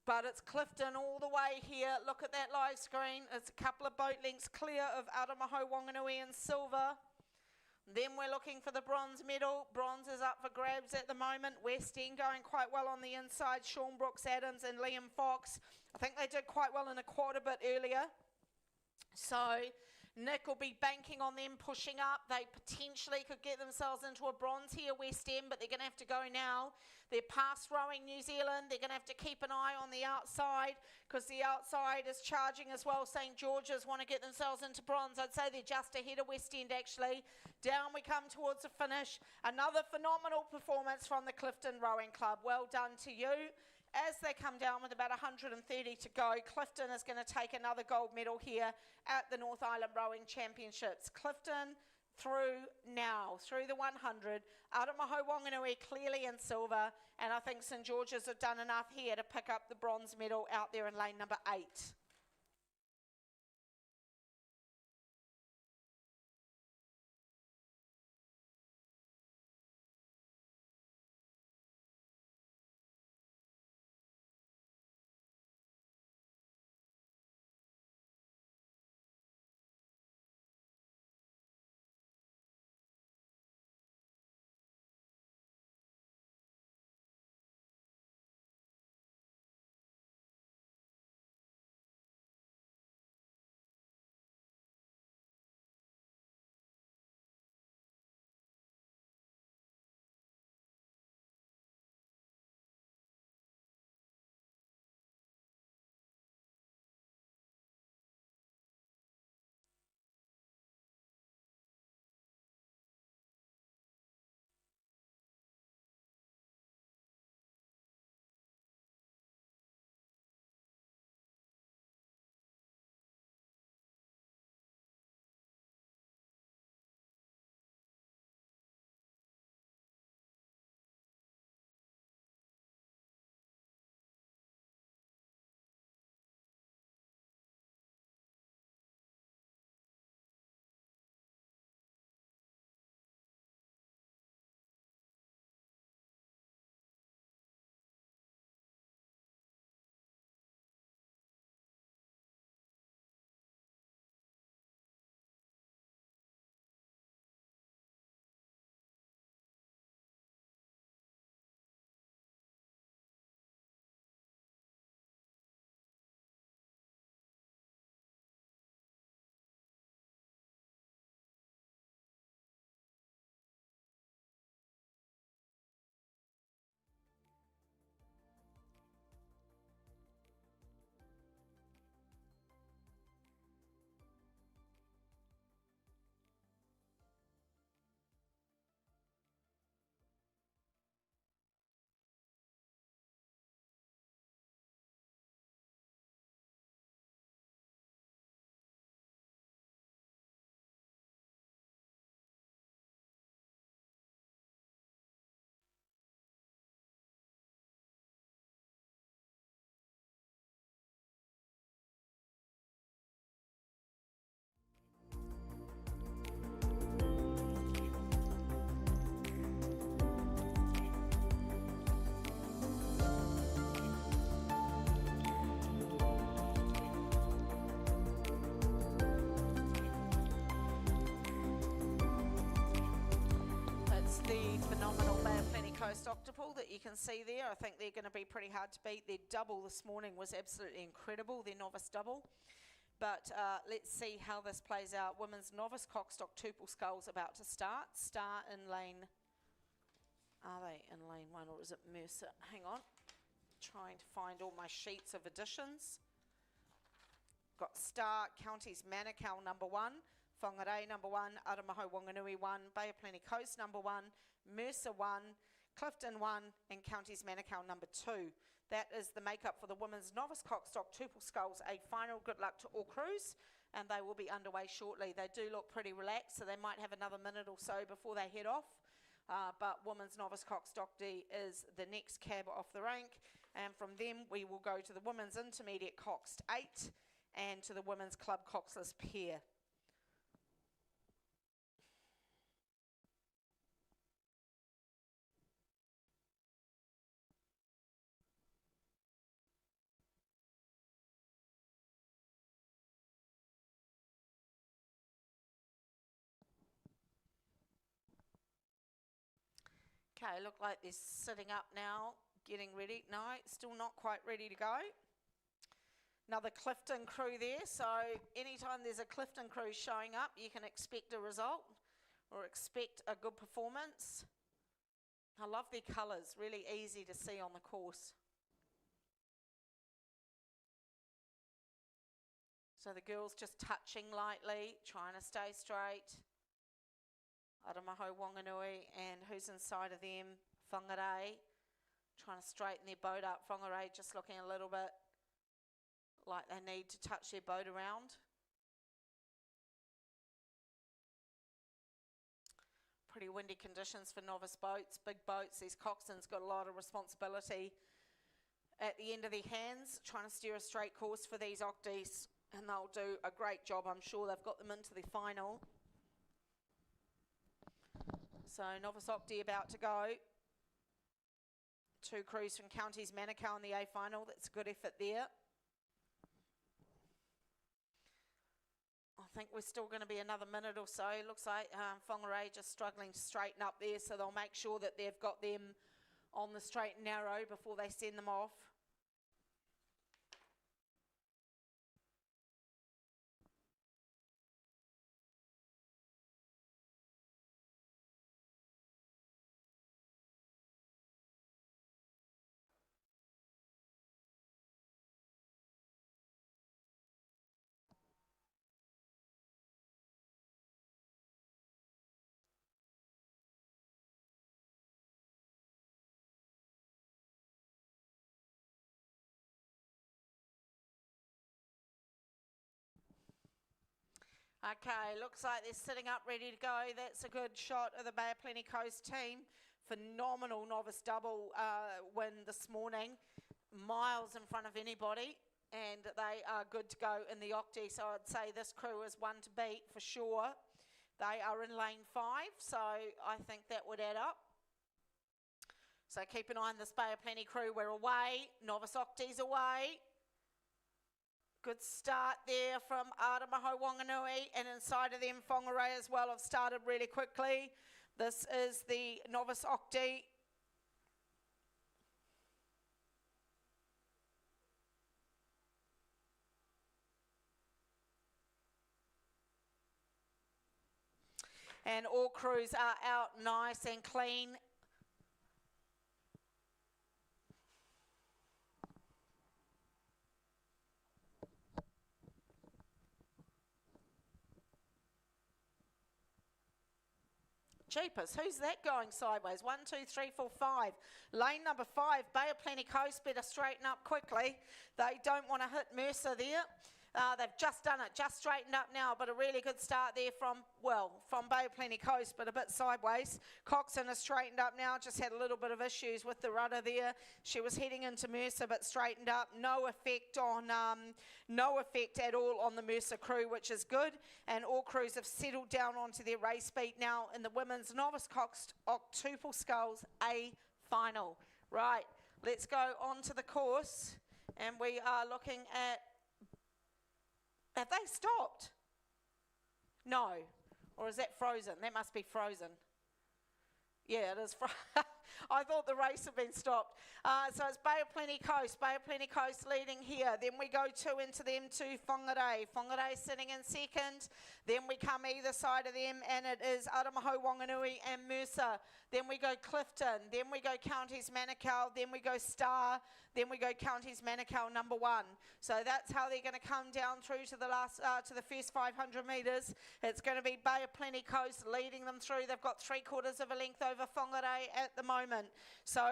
But it's Clifton all the way here. Look at that live screen. It's a couple of boat lengths clear of Aramaho, Wanganui in silver. Then we're looking for the bronze medal. Bronze is up for grabs at the moment. West End going quite well on the inside. Sean Brooks Adams and Liam Fox. I think they did quite well in a quad a bit earlier. So Nick will be banking on them pushing up. They potentially could get themselves into a bronze here, West End, but they're going to have to go now. They're past rowing New Zealand. They're going to have to keep an eye on the outside because the outside is charging as well. St George's want to get themselves into bronze. I'd say they're just ahead of West End actually. Down we come towards the finish. Another phenomenal performance from the Clifton Rowing Club. Well done to you. As they come down with about 130 to go, Clifton is going to take another gold medal here at the North Island Rowing Championships. Clifton through now, through the 100. Aramaho, Wanganui clearly in silver, and I think St George's have done enough here to pick up the bronze medal out there in lane number 8. Octopole that you can see there. I think they're going to be pretty hard to beat. Their double this morning was absolutely incredible, their novice double. But let's see how this plays out. Women's novice cockstock tuple sculls about to start. Star in lane they in lane 1, or is it Mercer? Hang on. Trying to find all my sheets of additions. Got Star, Counties Manukau number 1, Whangarei number 1, Aramaho Wanganui 1, Bay of Plenty Coast number 1, Mercer 1, Clifton 1, and Counties Manukau number 2. That is the makeup for the women's novice cockstock Tupel Sculls A final. Good luck to all crews, and they will be underway shortly. They do look pretty relaxed, so they might have another minute or so before they head off. But women's novice cockstock D is the next cab off the rank, and from them we will go to the women's intermediate coxed 8 and to the women's club coxless pair. Okay, look like they're sitting up now, getting ready. No, still not quite ready to go. Another Clifton crew there, so anytime there's a Clifton crew showing up, you can expect a result or expect a good performance. I love their colours, really easy to see on the course. So the girls just touching lightly, trying to stay straight. Aramaho Wanganui, and who's inside of them? Whangarei, trying to straighten their boat up. Whangarei just looking a little bit like they need to touch their boat around. Pretty windy conditions for novice boats, big boats. These coxswains got a lot of responsibility at the end of their hands, trying to steer a straight course for these Octies, and they'll do a great job. I'm sure they've got them into the final. So novice Octie about to go. 2 crews from Counties Manukau in the A final. That's a good effort there. I think we're still going to be another minute or so. Looks like Whangarei just struggling to straighten up there, so they'll make sure that they've got them on the straight and narrow before they send them off. Okay, looks like they're sitting up ready to go. That's a good shot of the Bay of Plenty Coast team. Phenomenal novice double win this morning. Miles in front of anybody, and they are good to go in the Octie. So I'd say this crew is one to beat for sure. They are in lane 5, so I think that would add up. So keep an eye on this Bay of Plenty crew. We're away. Novice Octie's away. Good start there from Aramaho Wanganui, and inside of them Whangarei as well have started really quickly. This is the novice Octie. And all crews are out nice and clean. Jeepers, who's that going sideways? 1, 2, 3, 4, 5. Lane number 5, Bay of Plenty Coast better straighten up quickly. They don't want to hit Mercer there. They've just done it, just straightened up now, but a really good start there from Bay of Plenty Coast, but a bit sideways. Coxon has straightened up now, just had a little bit of issues with the rudder there. She was heading into Mercer, but straightened up. No effect at all on the Mercer crew, which is good. And all crews have settled down onto their race beat now in the women's novice coxed octuple sculls A final. Right, let's go on to the course, and we are looking at. Have they stopped? No. Or is that frozen? That must be frozen. Yeah, it is. I thought the race had been stopped. So it's Bay of Plenty Coast leading here. Then we go 2 into them to Whangarei. Whangarei sitting in second. Then we come either side of them, and it is Aramaho, Wanganui and Mercer. Then we go Clifton. Then we go Counties Manukau. Then we go Star. Then we go Counties Manukau number 1. So that's how they're going to come down through to the last, to the first 500 metres. It's going to be Bay of Plenty Coast leading them through. They've got 3/4 of a length over Whangarei at the moment. So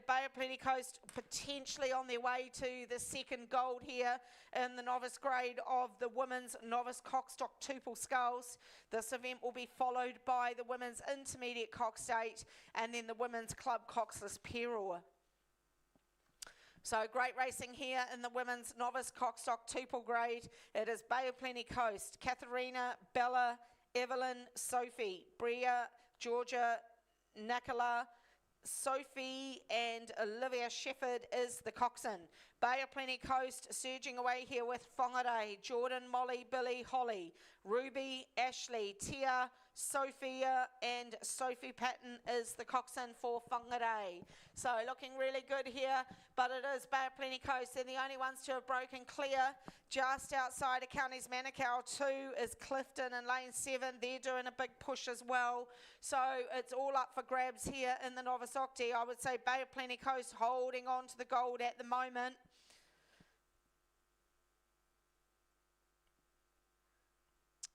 Bay of Plenty Coast potentially on their way to the second gold here in the novice grade of the women's novice cockstock tuple sculls. This event will be followed by the women's intermediate cock state and then the women's club coxless peril. So great racing here in the women's novice cockstock tuple grade. It is Bay of Plenty Coast, Katharina, Bella, Evelyn, Sophie, Bria, Georgia, Nakala, Sophie and Olivia Shepherd is the coxswain. Bay of Plenty Coast surging away here with Whangarei, Jordan, Molly, Billy, Holly, Ruby, Ashley, Tia, Sophia and Sophie Patton is the coxswain for Whangarei. So looking really good here, but it is Bay of Plenty Coast. They're the only ones to have broken clear. Just outside of Counties Manukau 2 is Clifton and lane 7. They're doing a big push as well. So it's all up for grabs here in the novice octi. I would say Bay of Plenty Coast holding on to the gold at the moment.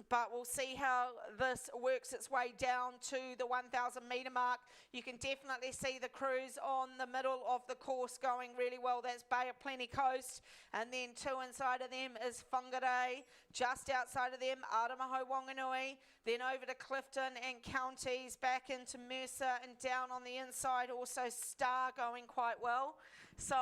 But we'll see how this works its way down to the 1,000 metre mark. You can definitely see the crews on the middle of the course going really well. That's Bay of Plenty Coast. And then 2 inside of them is Whangarei. Just outside of them, Aramaho, Wanganui. Then over to Clifton and Counties, back into Mercer and down on the inside. Also Star going quite well. So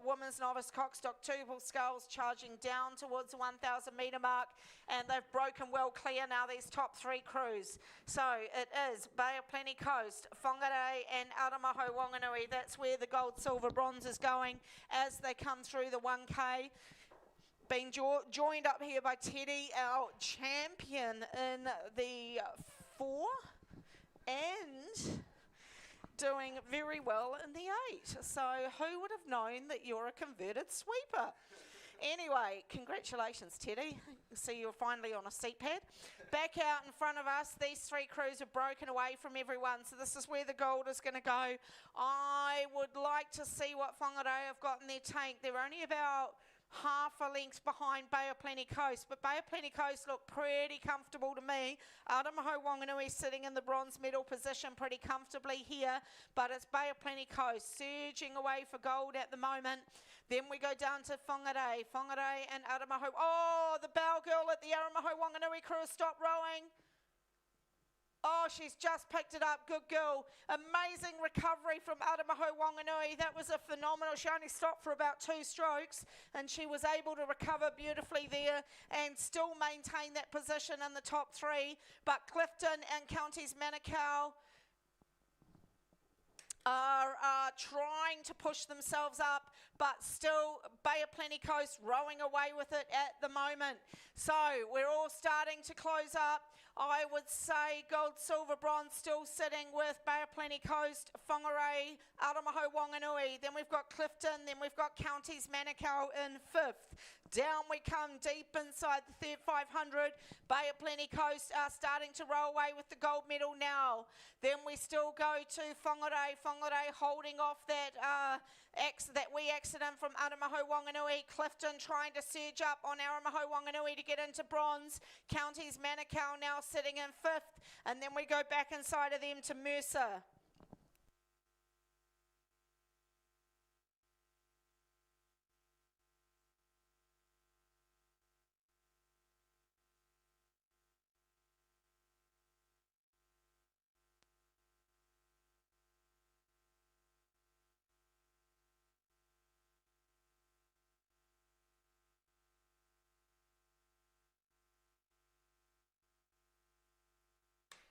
women's novice cockstock tuple sculls charging down towards the 1,000 metre mark, and they've broken well clear now, these top 3 crews. So it is Bay of Plenty Coast, Whangarei and Aramaho Wanganui. That's where the gold, silver, bronze is going as they come through the 1K. Being joined up here by Teddy, our champion in the 4, and doing very well in the 8. So who would have known that you're a converted sweeper? Anyway, congratulations, Teddy. See, you're finally on a seat pad. Back out in front of us, these 3 crews are broken away from everyone. So this is where the gold is going to go. I would like to see what Whangarei have got in their tank. They're only about half a length behind Bay of Plenty Coast, but Bay of Plenty Coast look pretty comfortable to me. Aramaho Wanganui sitting in the bronze medal position pretty comfortably here, but it's Bay of Plenty Coast surging away for gold at the moment. Then we go down to Whangarei and Aramaho. Oh, the bow girl at the Aramaho Wanganui crew has stopped rowing. Oh, she's just picked it up. Good girl. Amazing recovery from Aramaho Wanganui. That was a phenomenal. She only stopped for about 2 strokes, and she was able to recover beautifully there and still maintain that position in the top 3. But Clifton and Counties Manukau are trying to push themselves up, but still Bay of Plenty Coast rowing away with it at the moment. So we're all starting to close up. I would say gold, silver, bronze still sitting with Bay of Plenty Coast, Whangarei, Aramaho Wanganui. Then we've got Clifton, then we've got Counties Manukau in 5th. Down we come deep inside the third 500. Bay of Plenty Coast are starting to roll away with the gold medal now. Then we still go to Whangarei holding off that wee accident from Aramaho Wanganui. Clifton trying to surge up on Aramaho Wanganui to get into bronze. Counties Manukau now sitting in 5th. And then we go back inside of them to Mercer.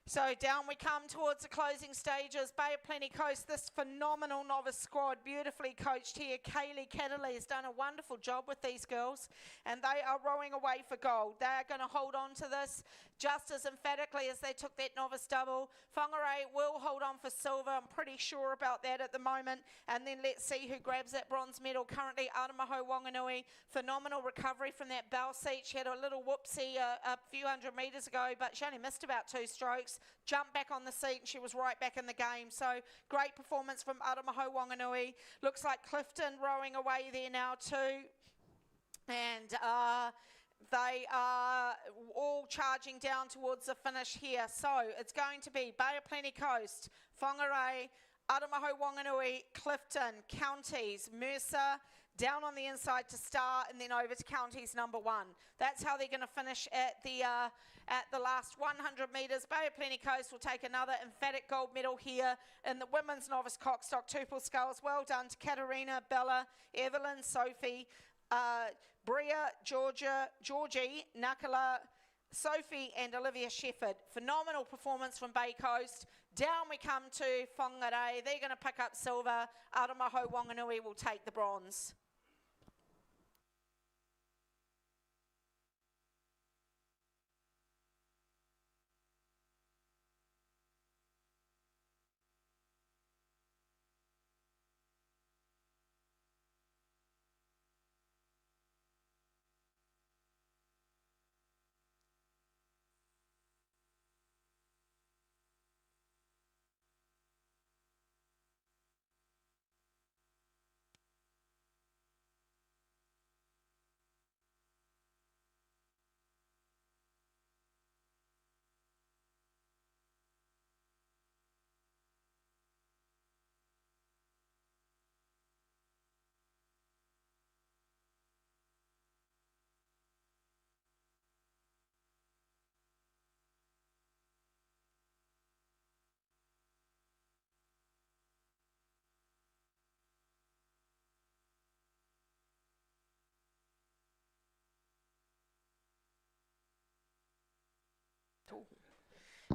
So down we come towards the closing stages. Bay of Plenty Coast, this phenomenal novice squad, beautifully coached here. Kaylee Catterley has done a wonderful job with these girls, and they are rowing away for gold. They are going to hold on to this just as emphatically as they took that novice double. Whangarei will hold on for silver. I'm pretty sure about that at the moment. And then let's see who grabs that bronze medal. Currently, Aramaho Wanganui, phenomenal recovery from that bow seat. She had a little whoopsie a few hundred metres ago, but she only missed about 2 strokes. Jumped back on the seat and she was right back in the game. So great performance from Aramaho Wanganui. Looks like Clifton rowing away there now too. And they are all charging down towards the finish here. So it's going to be Bay of Plenty Coast, Whangarei, Aramaho Wanganui, Clifton, Counties, Mercer, down on the inside to Star, and then over to Counties number 1. That's how they're going to finish at the last 100 metres. Bay of Plenty Coast will take another emphatic gold medal here in the women's novice cockstock tuple sculls. Well done to Katerina, Bella, Evelyn, Sophie, Bria, Georgie, Nakala, Sophie and Olivia Shepherd. Phenomenal performance from Bay Coast. Down we come to Whangarei. They're going to pick up silver. Aramaho Wanganui will take the bronze.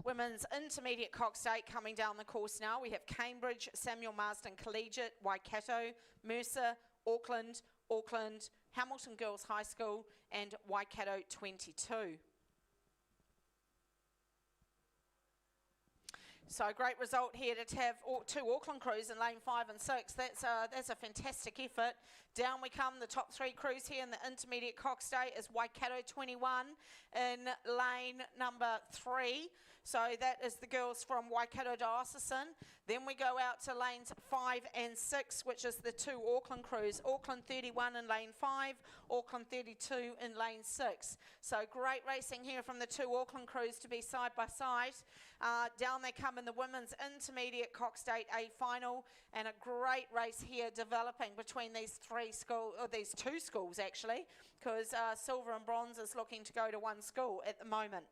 Women's Intermediate Cox State coming down the course now. We have Cambridge, Samuel Marsden Collegiate, Waikato, Mercer, Auckland, Hamilton Girls High School and Waikato 22. So a great result here to have 2 Auckland crews in lane 5 and 6. That's a fantastic effort. Down we come, the top 3 crews here in the Intermediate Cox State is Waikato 21 in lane number 3. So that is the girls from Waikato Diocesan. Then we go out to lanes 5 and 6, which is the 2 Auckland crews. Auckland 31 in lane 5, Auckland 32 in lane 6. So great racing here from the 2 Auckland crews to be side by side. Down they come in the Women's Intermediate Cox State A final, and a great race here developing between these 2 schools actually, because silver and bronze is looking to go to 1 school at the moment.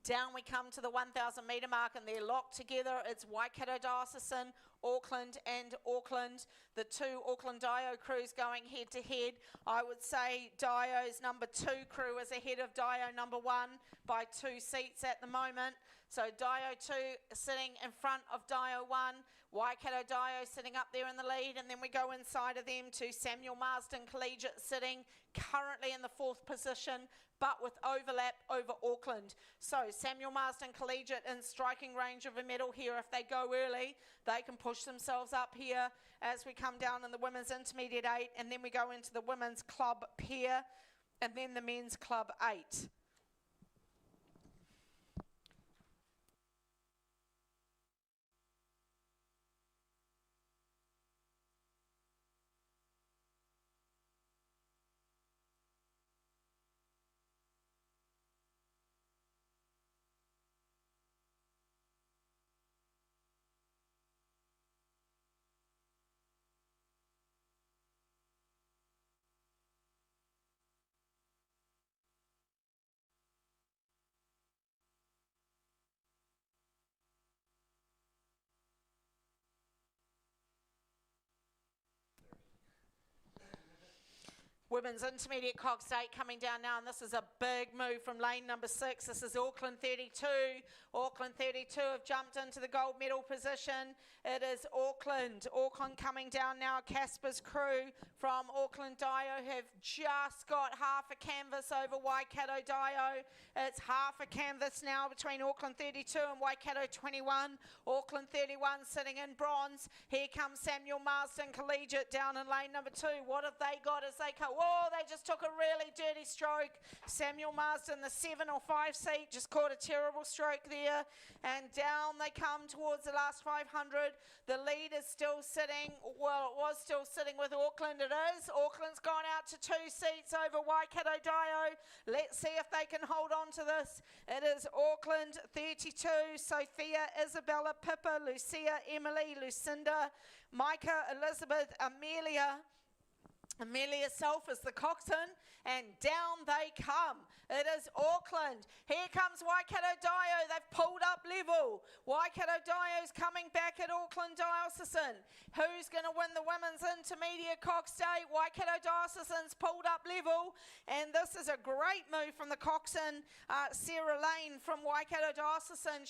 Down we come to the 1,000 metre mark and they're locked together. It's Waikato Diocesan, Auckland and Auckland. The 2 Auckland Dio crews going head to head. I would say Dio's number 2 crew is ahead of Dio number 1 by 2 seats at the moment. So Dio 2 sitting in front of Dio 1. Waikato Dio sitting up there in the lead, and then we go inside of them to Samuel Marsden Collegiate sitting currently in the 4th position, but with overlap over Auckland. So Samuel Marsden Collegiate in striking range of a medal here. If they go early, they can push themselves up here as we come down in the Women's Intermediate 8, and then we go into the Women's Club Pair, and then the Men's Club 8. Women's Intermediate Cox 8 coming down now, and this is a big move from lane number 6. This is Auckland 32. Auckland 32 have jumped into the gold medal position. It is Auckland. Auckland coming down now. Casper's crew from Auckland Dio have just got half a canvas over Waikato Dio. It's half a canvas now between Auckland 32 and Waikato 21. Auckland 31 sitting in bronze. Here comes Samuel Marsden Collegiate down in lane number 2. What have they got as they come? Whoa, they just took a really dirty stroke. Samuel Marsden, the 7 or 5 seat, just caught a terrible stroke there. And down they come towards the last 500. The lead is still sitting, well, it was still sitting with Auckland. It is. Auckland's gone out to 2 seats over Waikato Dio. Let's see if they can hold on to this. It is Auckland 32, Sophia, Isabella, Pippa, Lucia, Emily, Lucinda, Micah, Elizabeth, Amelia. Amelia Self is the coxswain, and down they come. It is Auckland. Here comes Waikato Dio. They've pulled up level. Waikato Dio's coming back at Auckland Diocesan. Who's going to win the women's intermediate Cox Day? Waikato Diocesan's pulled up level, and this is a great move from the coxswain, Sarah Lane from Waikato Diocesan.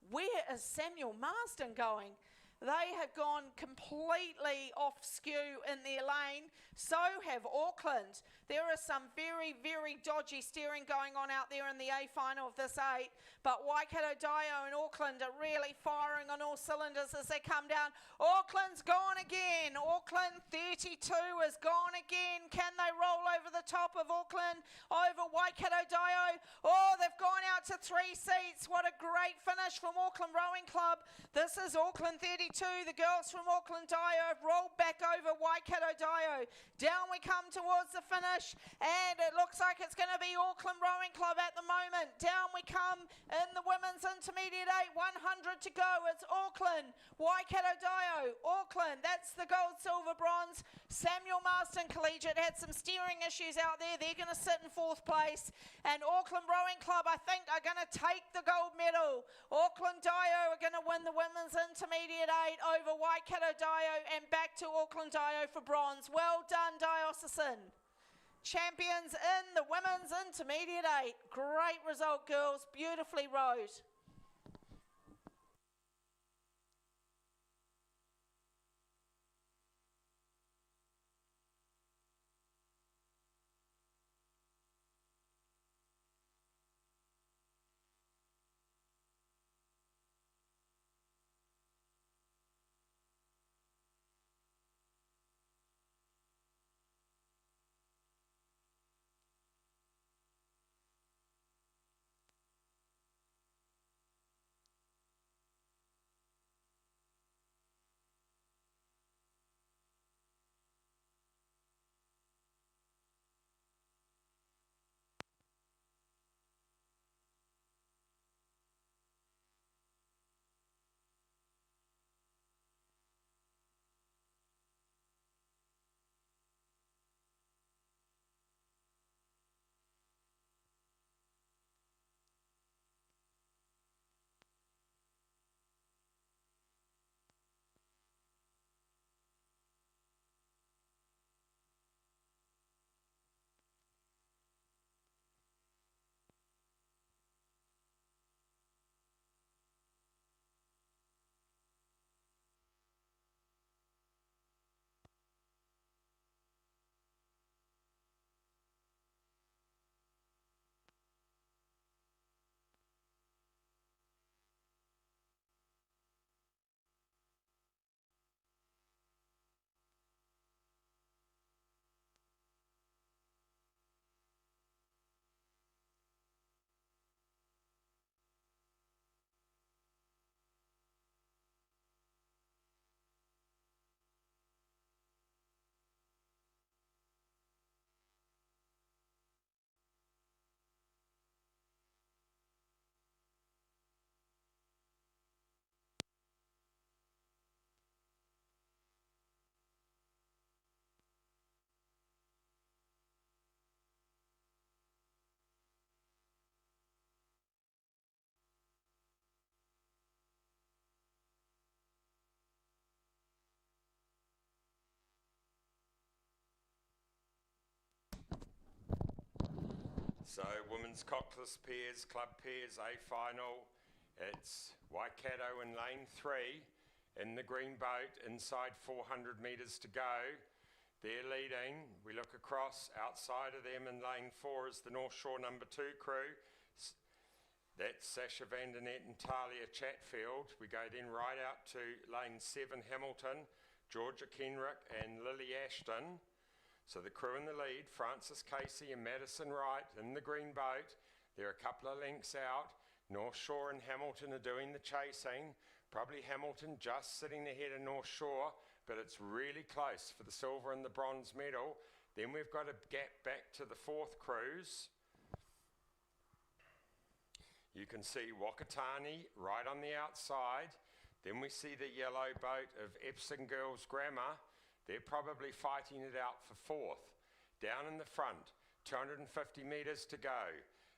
Where is Samuel Marsden going? They have gone completely off skew in their lane. So have Auckland. There is some very, very dodgy steering going on out there in the A final of this 8. But Waikato Dio and Auckland are really firing on all cylinders as they come down. Auckland's gone again. Auckland 32 is gone again. Can they roll over the top of Auckland over Waikato Dio? Oh, they've gone out to 3 seats. What a great finish from Auckland Rowing Club. This is Auckland 32. The girls from Auckland Dio have rolled back over Waikato Dio. Down we come towards the finish, and it looks like it's going to be Auckland Rowing Club at the moment. Down we come in the women's intermediate 8, 100 to go. It's Auckland, Waikato Dio, Auckland. That's the gold, silver, bronze. Samuel Marsden Collegiate had some steering issues out there. They're going to sit in 4th place. And Auckland Rowing Club, I think, are going to take the gold medal. Auckland Dio are going to win the women's intermediate 8 over Waikato Dio and back to Auckland Dio for bronze. Well done, Diocesan. Champions in the women's intermediate 8. Great result, girls. Beautifully rowed. So women's cockless pairs, club pairs, A final. It's Waikato in lane 3 in the green boat, inside 400 metres to go. They're leading. We look across, outside of them in lane 4 is the North Shore number 2 crew. That's Sasha van der Net and Talia Chatfield. We go then right out to lane 7 Hamilton, Georgia Kenrick and Lily Ashton. So the crew in the lead, Francis Casey and Madison Wright in the green boat. They're a couple of lengths out. North Shore and Hamilton are doing the chasing. Probably Hamilton just sitting ahead of North Shore, but it's really close for the silver and the bronze medal. Then we've got a gap back to the 4th cruise. You can see Wakatani right on the outside. Then we see the yellow boat of Epsom Girls Grammar. They're probably fighting it out for 4th. Down in the front, 250 metres to go.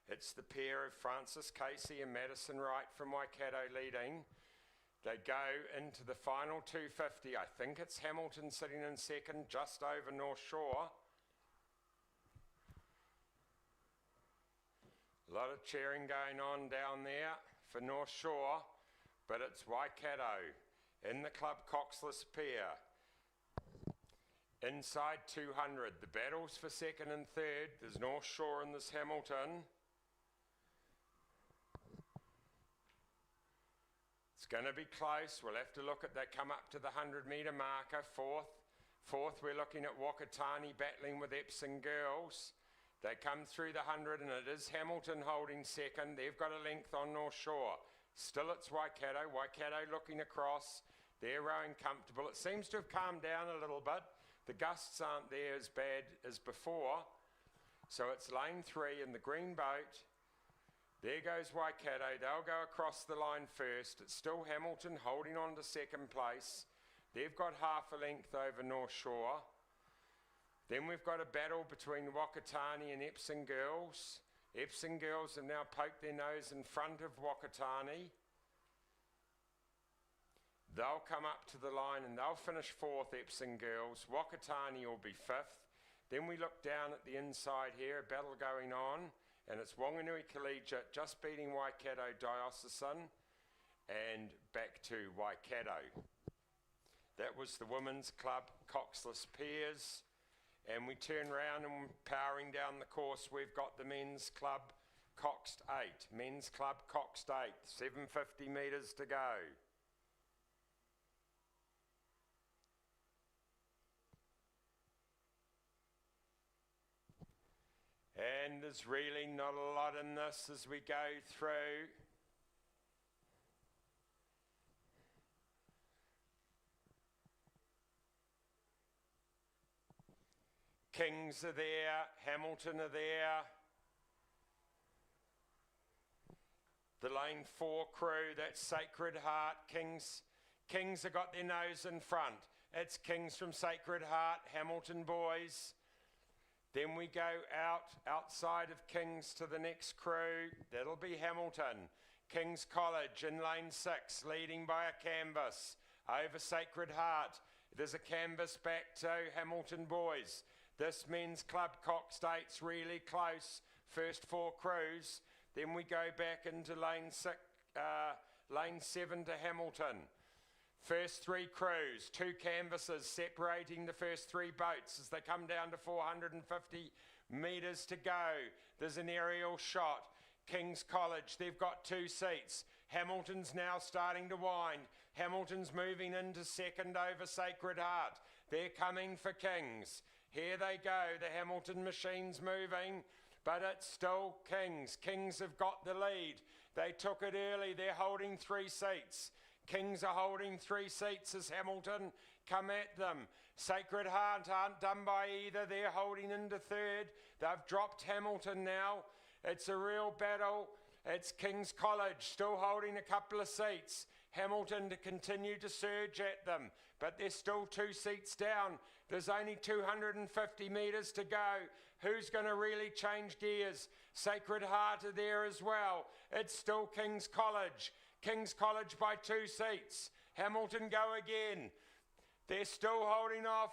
It's the pair of Francis Casey and Madison Wright from Waikato leading. They go into the final 250. I think it's Hamilton sitting in 2nd, just over North Shore. A lot of cheering going on down there for North Shore, but it's Waikato in the club coxless pair. Inside 200, the battles for 2nd and 3rd. There's North Shore and there's Hamilton. It's going to be close. We'll have to look at, they come up to the 100 metre marker, 4th, we're looking at Wakatani battling with Epsom Girls. They come through the 100 and it is Hamilton holding 2nd. They've got a length on North Shore. Still it's Waikato looking across. They're rowing comfortable. It seems to have calmed down a little bit. The gusts aren't there as bad as before. So it's lane 3 in the green boat. There goes Waikato. They'll go across the line first. It's still Hamilton holding on to 2nd place. They've got half a length over North Shore. Then we've got a battle between Wakatani and Epsom Girls. Epsom Girls have now poked their nose in front of Wakatani. They'll come up to the line and they'll finish 4th, Epsom Girls. Wakatani will be 5th. Then we look down at the inside here, a battle going on, and it's Whanganui Collegiate just beating Waikato Diocesan and back to Waikato. That was the women's club coxless pairs. And we turn round and powering down the course, we've got the men's club coxed 8. Men's club coxed 8, 750 metres to go. And there's really not a lot in this as we go through. Kings are there, Hamilton are there. The lane 4 crew, that's Sacred Heart. Kings have got their nose in front. It's Kings from Sacred Heart, Hamilton boys. Then we go outside of Kings to the next crew. That'll be Hamilton. King's College in lane 6, leading by a canvas over Sacred Heart. There's a canvas back to Hamilton boys. This men's club cock state's really close. First 4 crews. Then we go back into lane 7 to Hamilton. First 3 crews, 2 canvases separating the first 3 boats as they come down to 450 metres to go. There's an aerial shot. King's College, they've got 2 seats. Hamilton's now starting to wind. Hamilton's moving into 2nd over Sacred Heart. They're coming for Kings. Here they go, the Hamilton machine's moving, but it's still Kings. Kings have got the lead. They took it early, they're holding 3 seats. Kings are holding 3 seats as Hamilton come at them. Sacred Heart aren't done by either, they're holding into 3rd. They've dropped Hamilton now. It's a real battle. It's King's College still holding a couple of seats. Hamilton to continue to surge at them, but they're still 2 seats down. There's only 250 metres to go. Who's going to really change gears? Sacred Heart are there as well. It's still King's College. King's College by 2 seats. Hamilton go again. They're still holding off.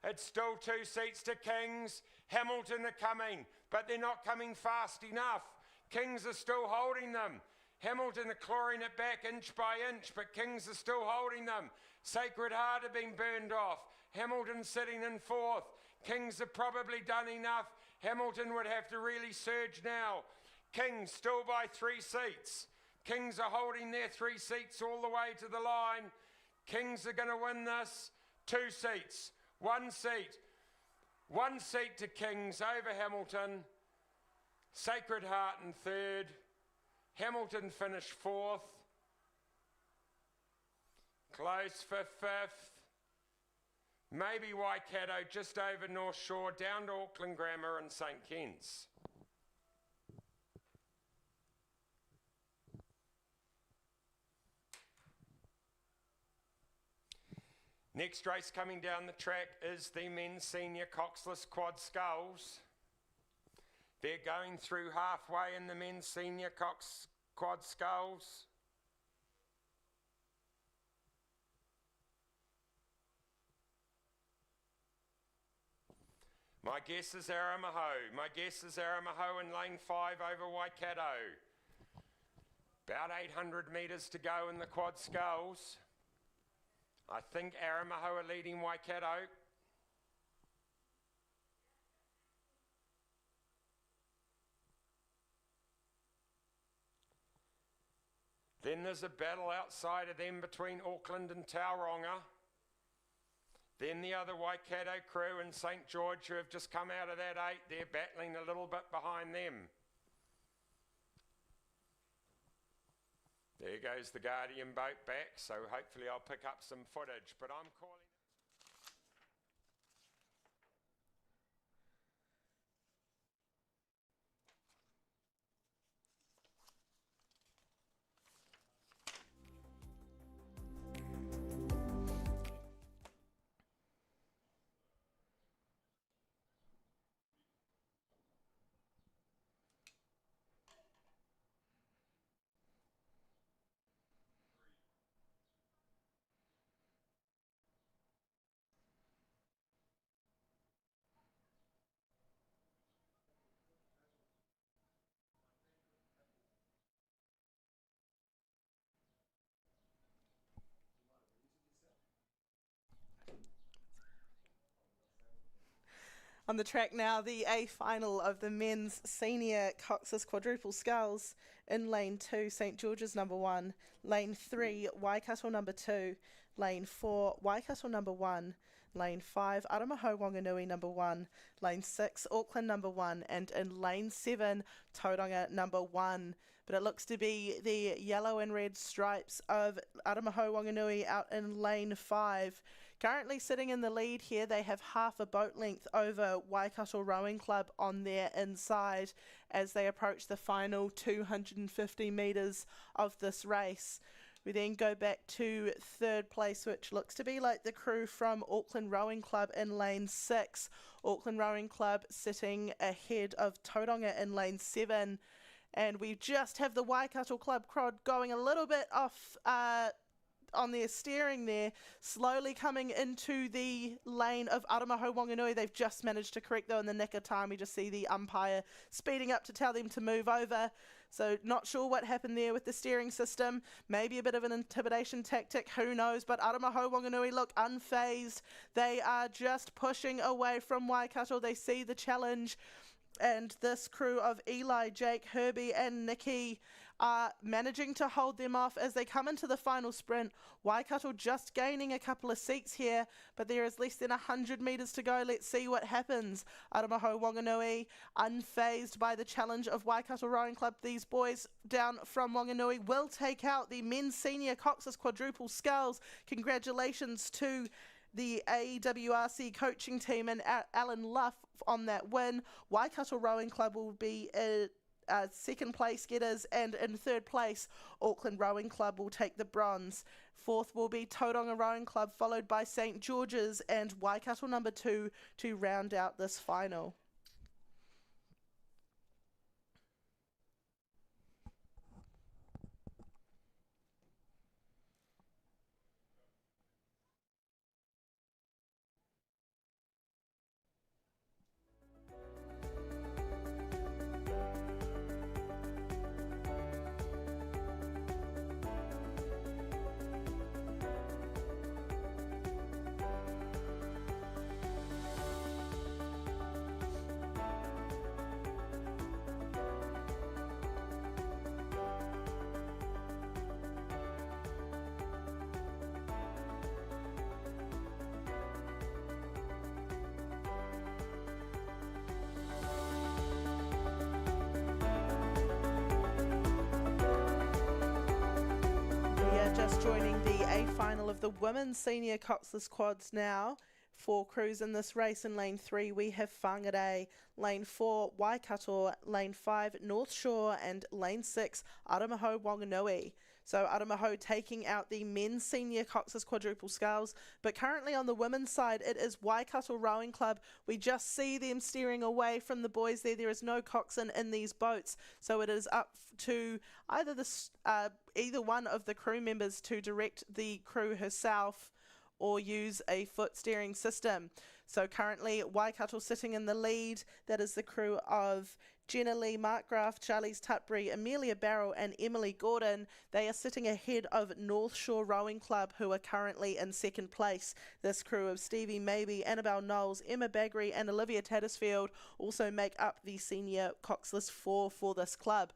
It's still 2 seats to Kings. Hamilton are coming. but they're not coming fast enough. Kings are still holding them. Hamilton are clawing it back inch by inch, but Kings are still holding them. Sacred Heart have been burned off. Hamilton sitting in fourth. Kings have probably done enough. Hamilton would have to really surge now. Kings still by 3 seats. Kings are holding their 3 seats all the way to the line. Kings are going to win this. 2 seats. 1 seat. 1 seat to Kings over Hamilton. Sacred Heart in third. Hamilton finished fourth. Close for fifth. Maybe Waikato just over North Shore, down to Auckland Grammar and St Ken's. Next race coming down the track is the men's senior coxless quad sculls. They're going through halfway in the men's senior quad sculls. My guess is Aramaho. My guess is Aramaho in lane 5 over Waikato. About 800 metres to go in the quad sculls. I think Aramaho are leading Waikato. Then there's a battle outside of them between Auckland and Tauranga. Then the other Waikato crew and St George, who have just come out of that 8, they're battling a little bit behind them. There goes the Guardian boat back, so hopefully I'll pick up some footage, but I'm calling... On the track now, the A final of the men's senior coxless quadruple sculls. In lane 2, St George's number 1. Lane 3, Waikato number 2. Lane 4, Waikato number 1. Lane 5, Aramaho Wanganui number 1. Lane 6, Auckland number 1. And in lane 7, Tauranga number 1. But it looks to be the yellow and red stripes of Aramaho Wanganui out in lane 5. Currently sitting in the lead here, they have half a boat length over Waikato Rowing Club on their inside as they approach the final 250 metres of this race. We then go back to third place, which looks to be like the crew from Auckland Rowing Club in lane 6. Auckland Rowing Club sitting ahead of Tauranga in lane 7. And we just have the Waikato Club crowd going a little bit off on their steering there, slowly coming into the lane of Aramaho Wanganui. They've just managed to correct though in the nick of time. We just see the umpire speeding up to tell them to move over. So not sure what happened there with the steering system. Maybe a bit of an intimidation tactic, who knows. But Aramaho Wanganui look unfazed. They are just pushing away from Waikato. They see the challenge. And this crew of Eli, Jake, Herbie and Nikki are managing to hold them off as they come into the final sprint. Waikato just gaining a couple of seats here, but there is less than 100 metres to go. Let's see what happens. Aramaho Wanganui unfazed by the challenge of Waikato Rowing Club. These boys down from Wanganui will take out the men's senior coxless quadruple sculls. Congratulations to the AWRC coaching team and Alan Luff on that win. Waikato Rowing Club will be second place getters, and in third place Auckland Rowing Club will take the bronze. Fourth will be Tauranga Rowing Club, followed by St George's and Waikato number 2 to round out this final. just joining the A final of the women's senior coxless quads now. 4 crews in this race. In lane 3 we have Whangarei, lane 4 Waikato, lane 5 North Shore, and lane 6 Aramaho Wanganui. So Aramaho taking out the men's senior coxless quadruple sculls, but currently on the women's side it is Waikato Rowing Club. We just see them steering away from the boys there. There is no coxswain in these boats, so it is up to either one of the crew members to direct the crew herself or use a foot steering system. So currently Waikato sitting in the lead. That is the crew of Jenna Lee Markgraf, Charlize Tutbury, Amelia Barrell and Emily Gordon. They are sitting ahead of North Shore Rowing Club, who are currently in second place. This crew of Stevie Maybe, Annabelle Knowles, Emma Baggery and Olivia Tattersfield also make up the senior coxless 4 for this club.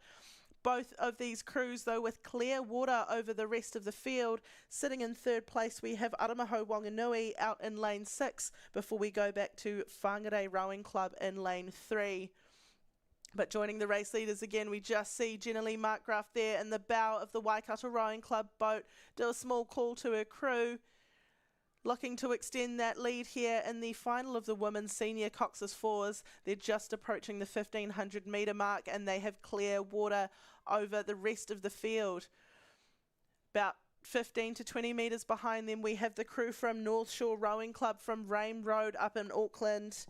Both of these crews, though, with clear water over the rest of the field. Sitting in third place, we have Aramaho Wanganui out in lane 6 before we go back to Whangarei Rowing Club in lane 3. But joining the race leaders again, we just see Jenna Lee Markgraf there in the bow of the Waikato Rowing Club boat do a small call to her crew, looking to extend that lead here in the final of the women's senior coxless 4s. They're just approaching the 1500 metre mark and they have clear water over the rest of the field. About 15 to 20 metres behind them we have the crew from North Shore Rowing Club from Rame Road up in Auckland.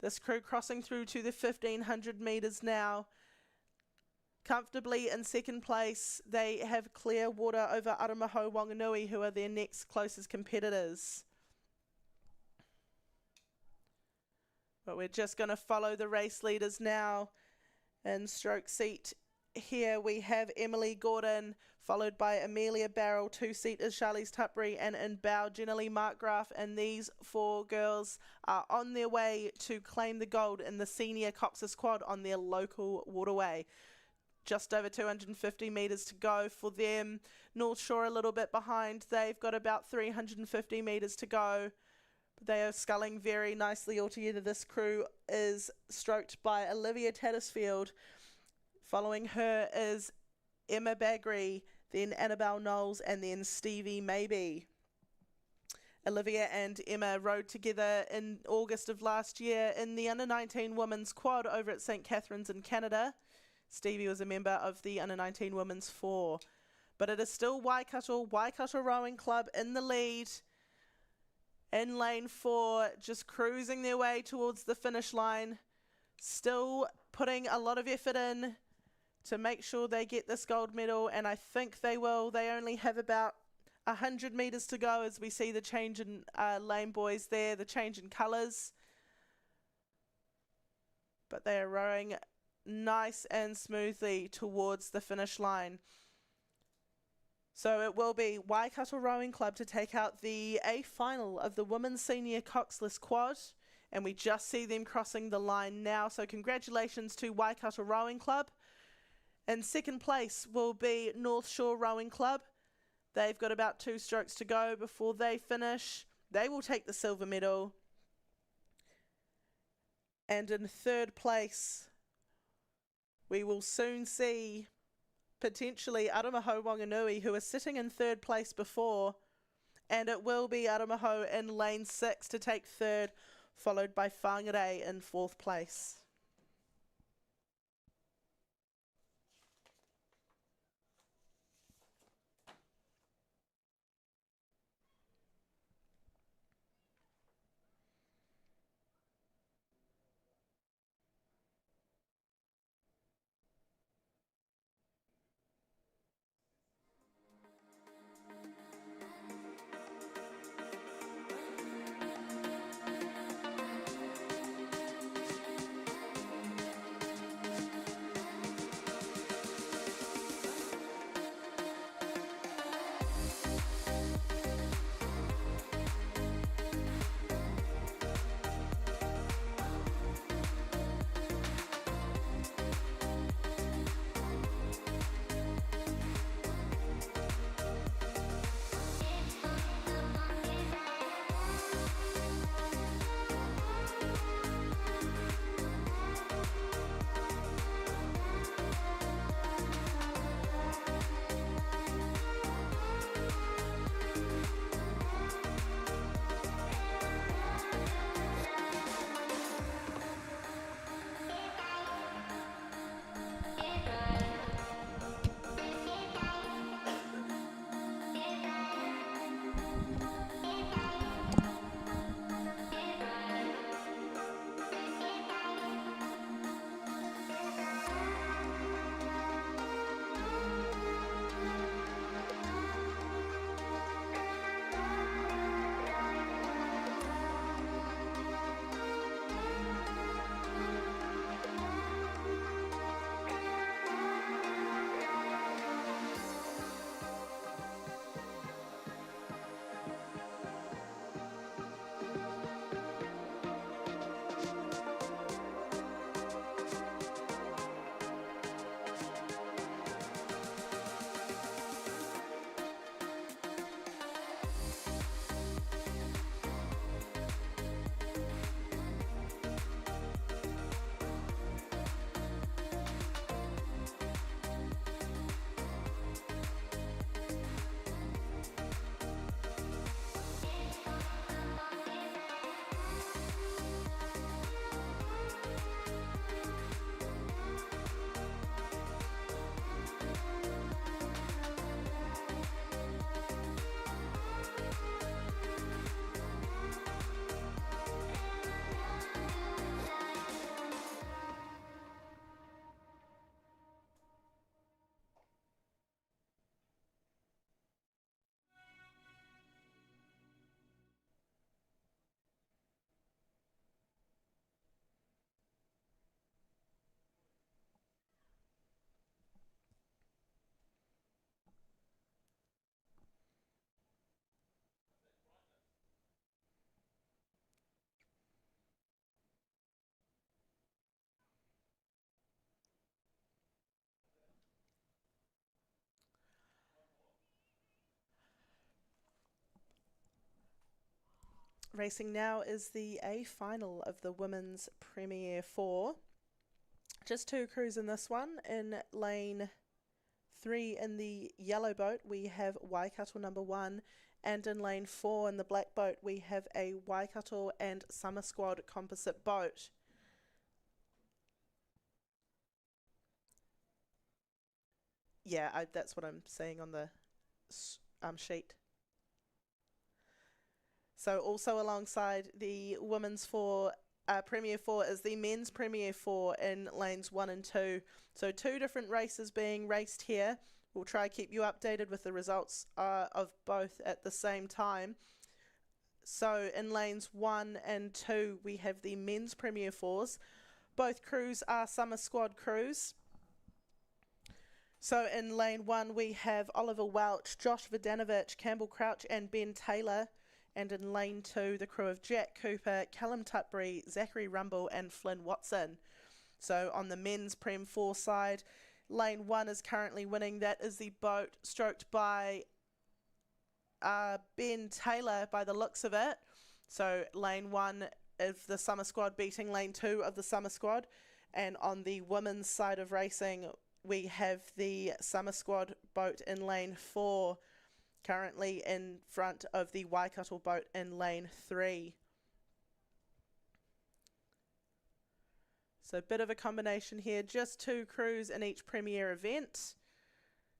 This crew crossing through to the 1500 metres now. Comfortably in second place, they have clear water over Aramaho Wanganui, who are their next closest competitors. But we're just going to follow the race leaders now. In stroke seat here we have Emily Gordon, followed by Amelia Barrell. 2-seat is Charlize Tutbury, and in bow Jenna Lee Markgraf. And these 4 girls are on their way to claim the gold in the senior coxless quad on their local waterway. Just over 250 metres to go for them. North Shore a little bit behind. They've got about 350 metres to go. They are sculling very nicely altogether. This crew is stroked by Olivia Tattersfield. Following her is Emma Baggery, then Annabelle Knowles, and then Stevie Maybe. Olivia and Emma rode together in August of last year in the Under-19 Women's Quad over at St. Catharines in Canada. Stevie was a member of the Under-19 Women's 4. But it is still Waikato Rowing Club in the lead. In lane 4, just cruising their way towards the finish line. Still putting a lot of effort in to make sure they get this gold medal, and I think they will. They only have about 100 metres to go as we see the change in lane boys there, the change in colours. But they are rowing nice and smoothly towards the finish line. So it will be Waikato Rowing Club to take out the A final of the women's senior coxless quad, and we just see them crossing the line now. So congratulations to Waikato Rowing Club. In second place will be North Shore Rowing Club. They've got about 2 strokes to go before they finish. They will take the silver medal. And in third place, we will soon see potentially Aramaho Wanganui, who is sitting in third place before, and it will be Aramaho in lane 6 to take third, followed by Whangarei in fourth place. Racing now is the A final of the Women's Premier 4. Just 2 crews in this one. In lane 3 in the yellow boat we have Waikato number 1, and in lane 4 in the black boat we have a Waikato and Summer Squad composite boat. Yeah, that's what I'm seeing on the sheet. So also alongside the Women's Premier 4 is the Men's Premier 4 in lanes 1 and 2. So 2 different races being raced here. We'll try to keep you updated with the results of both at the same time. So in lanes 1 and 2 we have the Men's Premier 4s. Both crews are Summer Squad crews. So in lane 1 we have Oliver Welch, Josh Vodanovic, Campbell Crouch and Ben Taylor. And in lane 2 the crew of Jack Cooper, Callum Tutbury, Zachary Rumble and Flynn Watson. So on the Men's Prem 4 side, lane 1 is currently winning. That is the boat stroked by Ben Taylor by the looks of it. So lane 1 of the Summer Squad beating lane 2 of the Summer Squad. And on the women's side of racing we have the Summer Squad boat in lane 4 currently in front of the Waikato boat in lane 3. So a bit of a combination here, just 2 crews in each Premier event.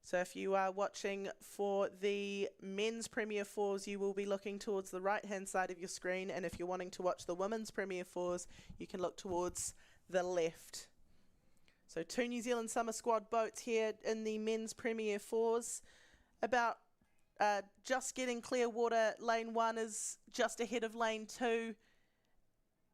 So if you are watching for the Men's Premier 4s, you will be looking towards the right hand side of your screen, and if you're wanting to watch the Women's Premier 4s, you can look towards the left. So 2 New Zealand Summer Squad boats here in the Men's Premier 4s. About just getting clear water. Lane 1 is just ahead of lane 2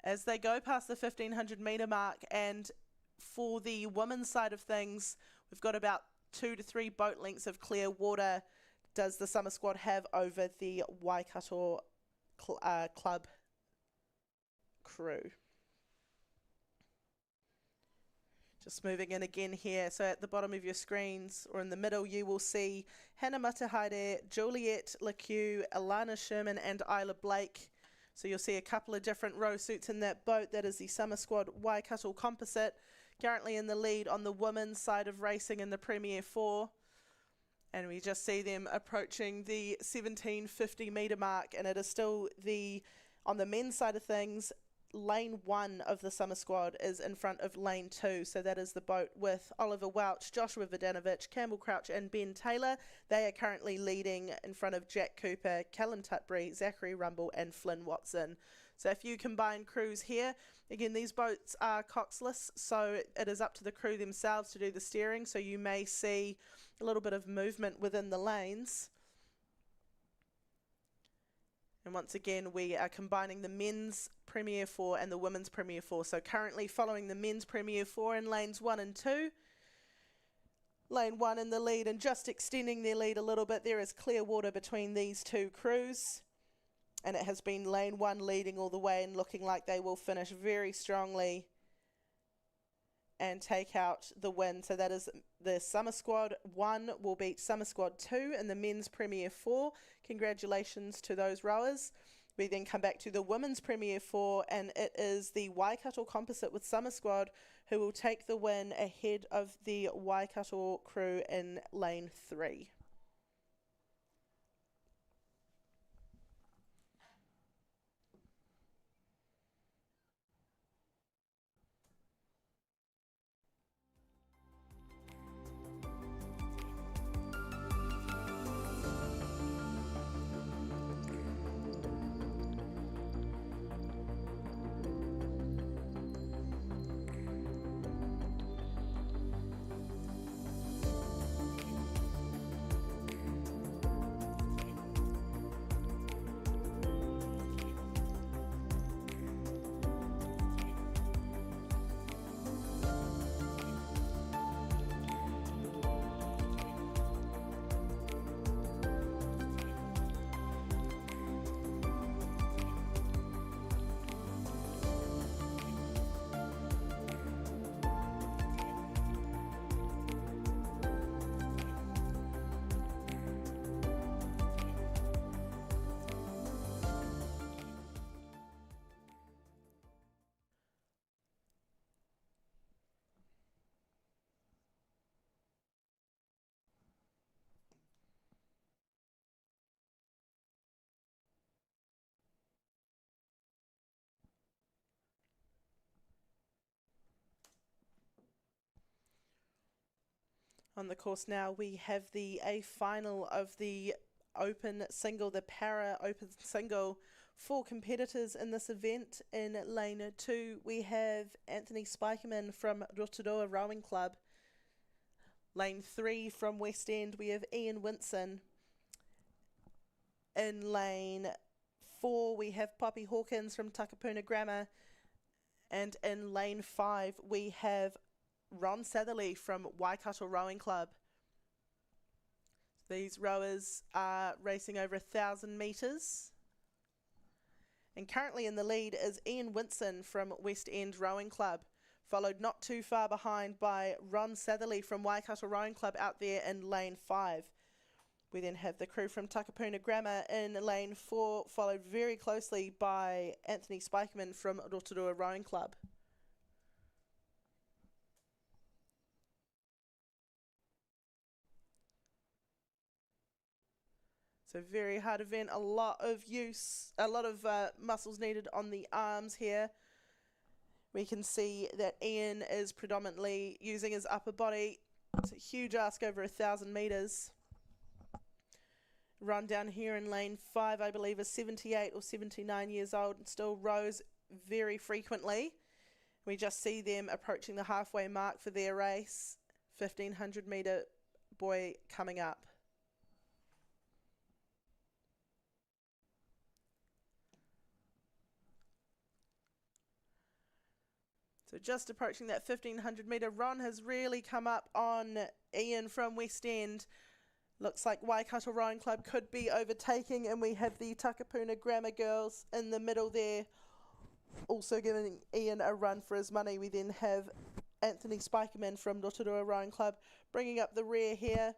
as they go past the 1500 metre mark. And for the women's side of things, we've got about 2 to 3 boat lengths of clear water does the Summer Squad have over the Waikato Club crew. Just moving in again here, so at the bottom of your screens or in the middle you will see Hannah Matahaere, Juliet LeCue, Alana Sherman and Isla Blake. So you'll see a couple of different row suits in that boat. That is the Summer Squad Waikato Composite, currently in the lead on the women's side of racing in the Premier 4. And we just see them approaching the 1750 metre mark, and it is still on the men's side of things, lane 1 of the Summer Squad is in front of lane 2. So that is the boat with Oliver Welch, Joshua Vodanovic, Campbell Crouch and Ben Taylor. They are currently leading in front of Jack Cooper, Callum Tutbury, Zachary Rumble and Flynn Watson. So if you combine crews here, again these boats are coxless, so it is up to the crew themselves to do the steering. So you may see a little bit of movement within the lanes. And once again, we are combining the Men's Premier 4 and the Women's Premier 4. So currently following the Men's Premier 4 in lanes 1 and 2. Lane 1 in the lead and just extending their lead a little bit. There is clear water between these 2 crews. And it has been lane 1 leading all the way and looking like they will finish very strongly and take out the win. So that is the Summer Squad 1 will beat Summer Squad 2 in the Men's Premier 4. Congratulations to those rowers. We then come back to the Women's Premier 4, and it is the Waikato Composite with Summer Squad who will take the win ahead of the Waikato crew in lane 3. On the course now, we have the A final of the open single, the para open single. 4 competitors in this event. In lane 2, we have Anthony Spikeman from Rotorua Rowing Club. Lane 3 from West End, we have Ian Winson. In lane 4, we have Poppy Hawkins from Takapuna Grammar. And in lane 5, we have Ron Satherley from Waikato Rowing Club. These rowers are racing over 1,000 metres. And currently in the lead is Ian Winson from West End Rowing Club, followed not too far behind by Ron Satherley from Waikato Rowing Club out there in lane 5. We then have the crew from Takapuna Grammar in lane 4, followed very closely by Anthony Spikeman from Rotorua Rowing Club. So very hard event, a lot of muscles needed on the arms here. We can see that Ian is predominantly using his upper body. It's a huge ask over 1,000 metres. Run down here in lane 5, I believe, is 78 or 79 years old and still rows very frequently. We just see them approaching the halfway mark for their race. 1,500 metre boy coming up. So just approaching that 1,500 metre. Ron has really come up on Ian from West End. Looks like Waikato Rowing Club could be overtaking, and we have the Takapuna Grammar girls in the middle there, also giving Ian a run for his money. We then have Anthony Spikeman from Rotorua Rowing Club bringing up the rear here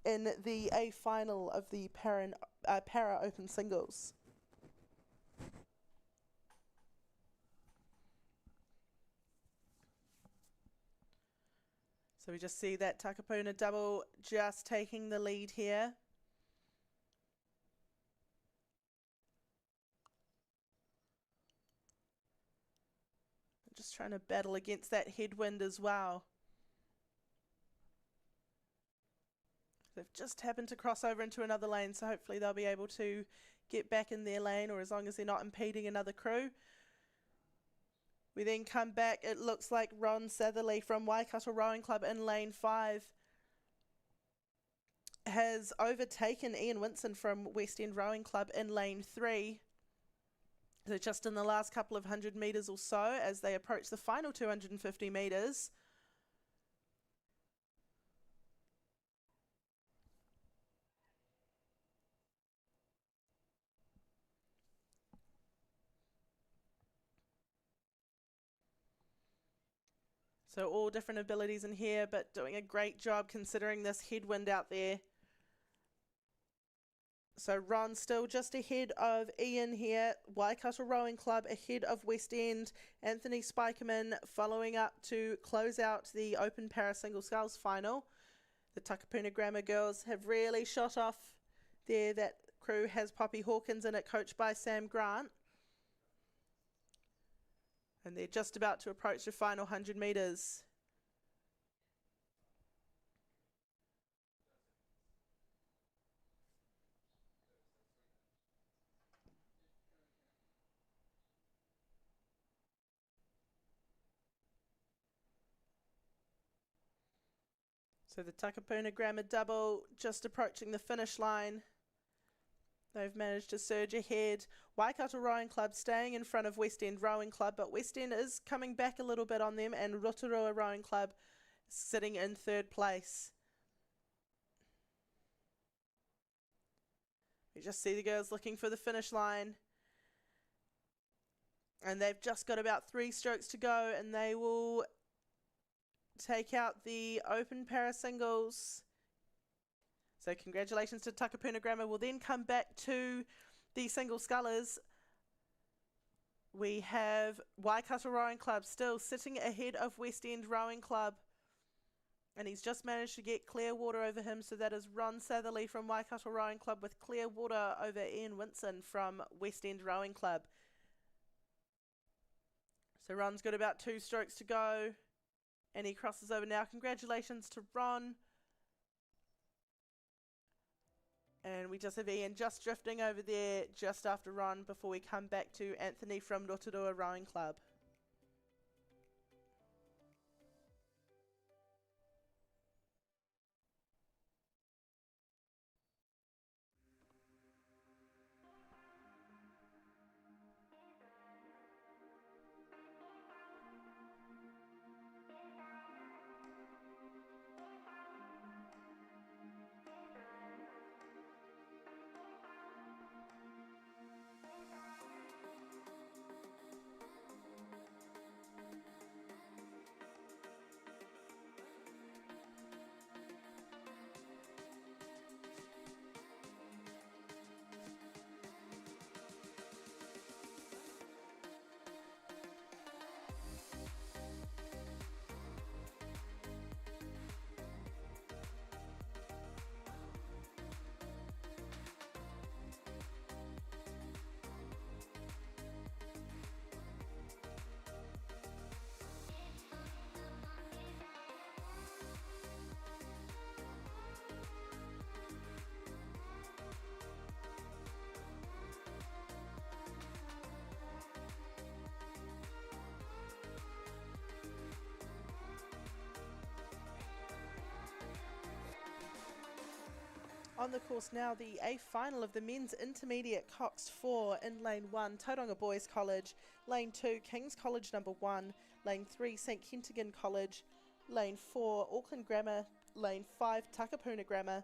in the A final of the para open singles. So we just see that Takapuna double just taking the lead here. Just trying to battle against that headwind as well. They've just happened to cross over into another lane, so hopefully they'll be able to get back in their lane, or as long as they're not impeding another crew. We then come back, it looks like Ron Satherley from Waikato Rowing Club in lane 5 has overtaken Ian Winson from West End Rowing Club in lane 3. So just in the last couple of 100 metres or so as they approach the final 250 metres. So all different abilities in here, but doing a great job considering this headwind out there. So Ron still just ahead of Ian here. Waikato Rowing Club ahead of West End. Anthony Spikeman following up to close out the Open Para Single Sculls final. The Takapuna Grammar girls have really shot off there. That crew has Poppy Hawkins in it, coached by Sam Grant. And they're just about to approach the final 100 metres. So the Takapuna Grammar double just approaching the finish line. They've managed to surge ahead. Waikato Rowing Club staying in front of West End Rowing Club, but West End is coming back a little bit on them, and Rotorua Rowing Club sitting in 3rd place. We just see the girls looking for the finish line. And they've just got about 3 strokes to go, and they will take out the Open Para Singles. So congratulations to Takapuna Grammar. We'll then come back to the single scullers. We have Waikato Rowing Club still sitting ahead of West End Rowing Club. And he's just managed to get clear water over him. So that is Ron Satherley from Waikato Rowing Club with clear water over Ian Winson from West End Rowing Club. So Ron's got about 2 strokes to go. And he crosses over now. Congratulations to Ron. And we just have Ian just drifting over there just after Ron before we come back to Anthony from Rotorua Rowing Club. On the course now, the A final of the men's intermediate Cox 4 in lane 1, Tauranga Boys College, lane 2, King's College number 1, lane 3, St Kentigern College, lane 4, Auckland Grammar, lane 5, Takapuna Grammar,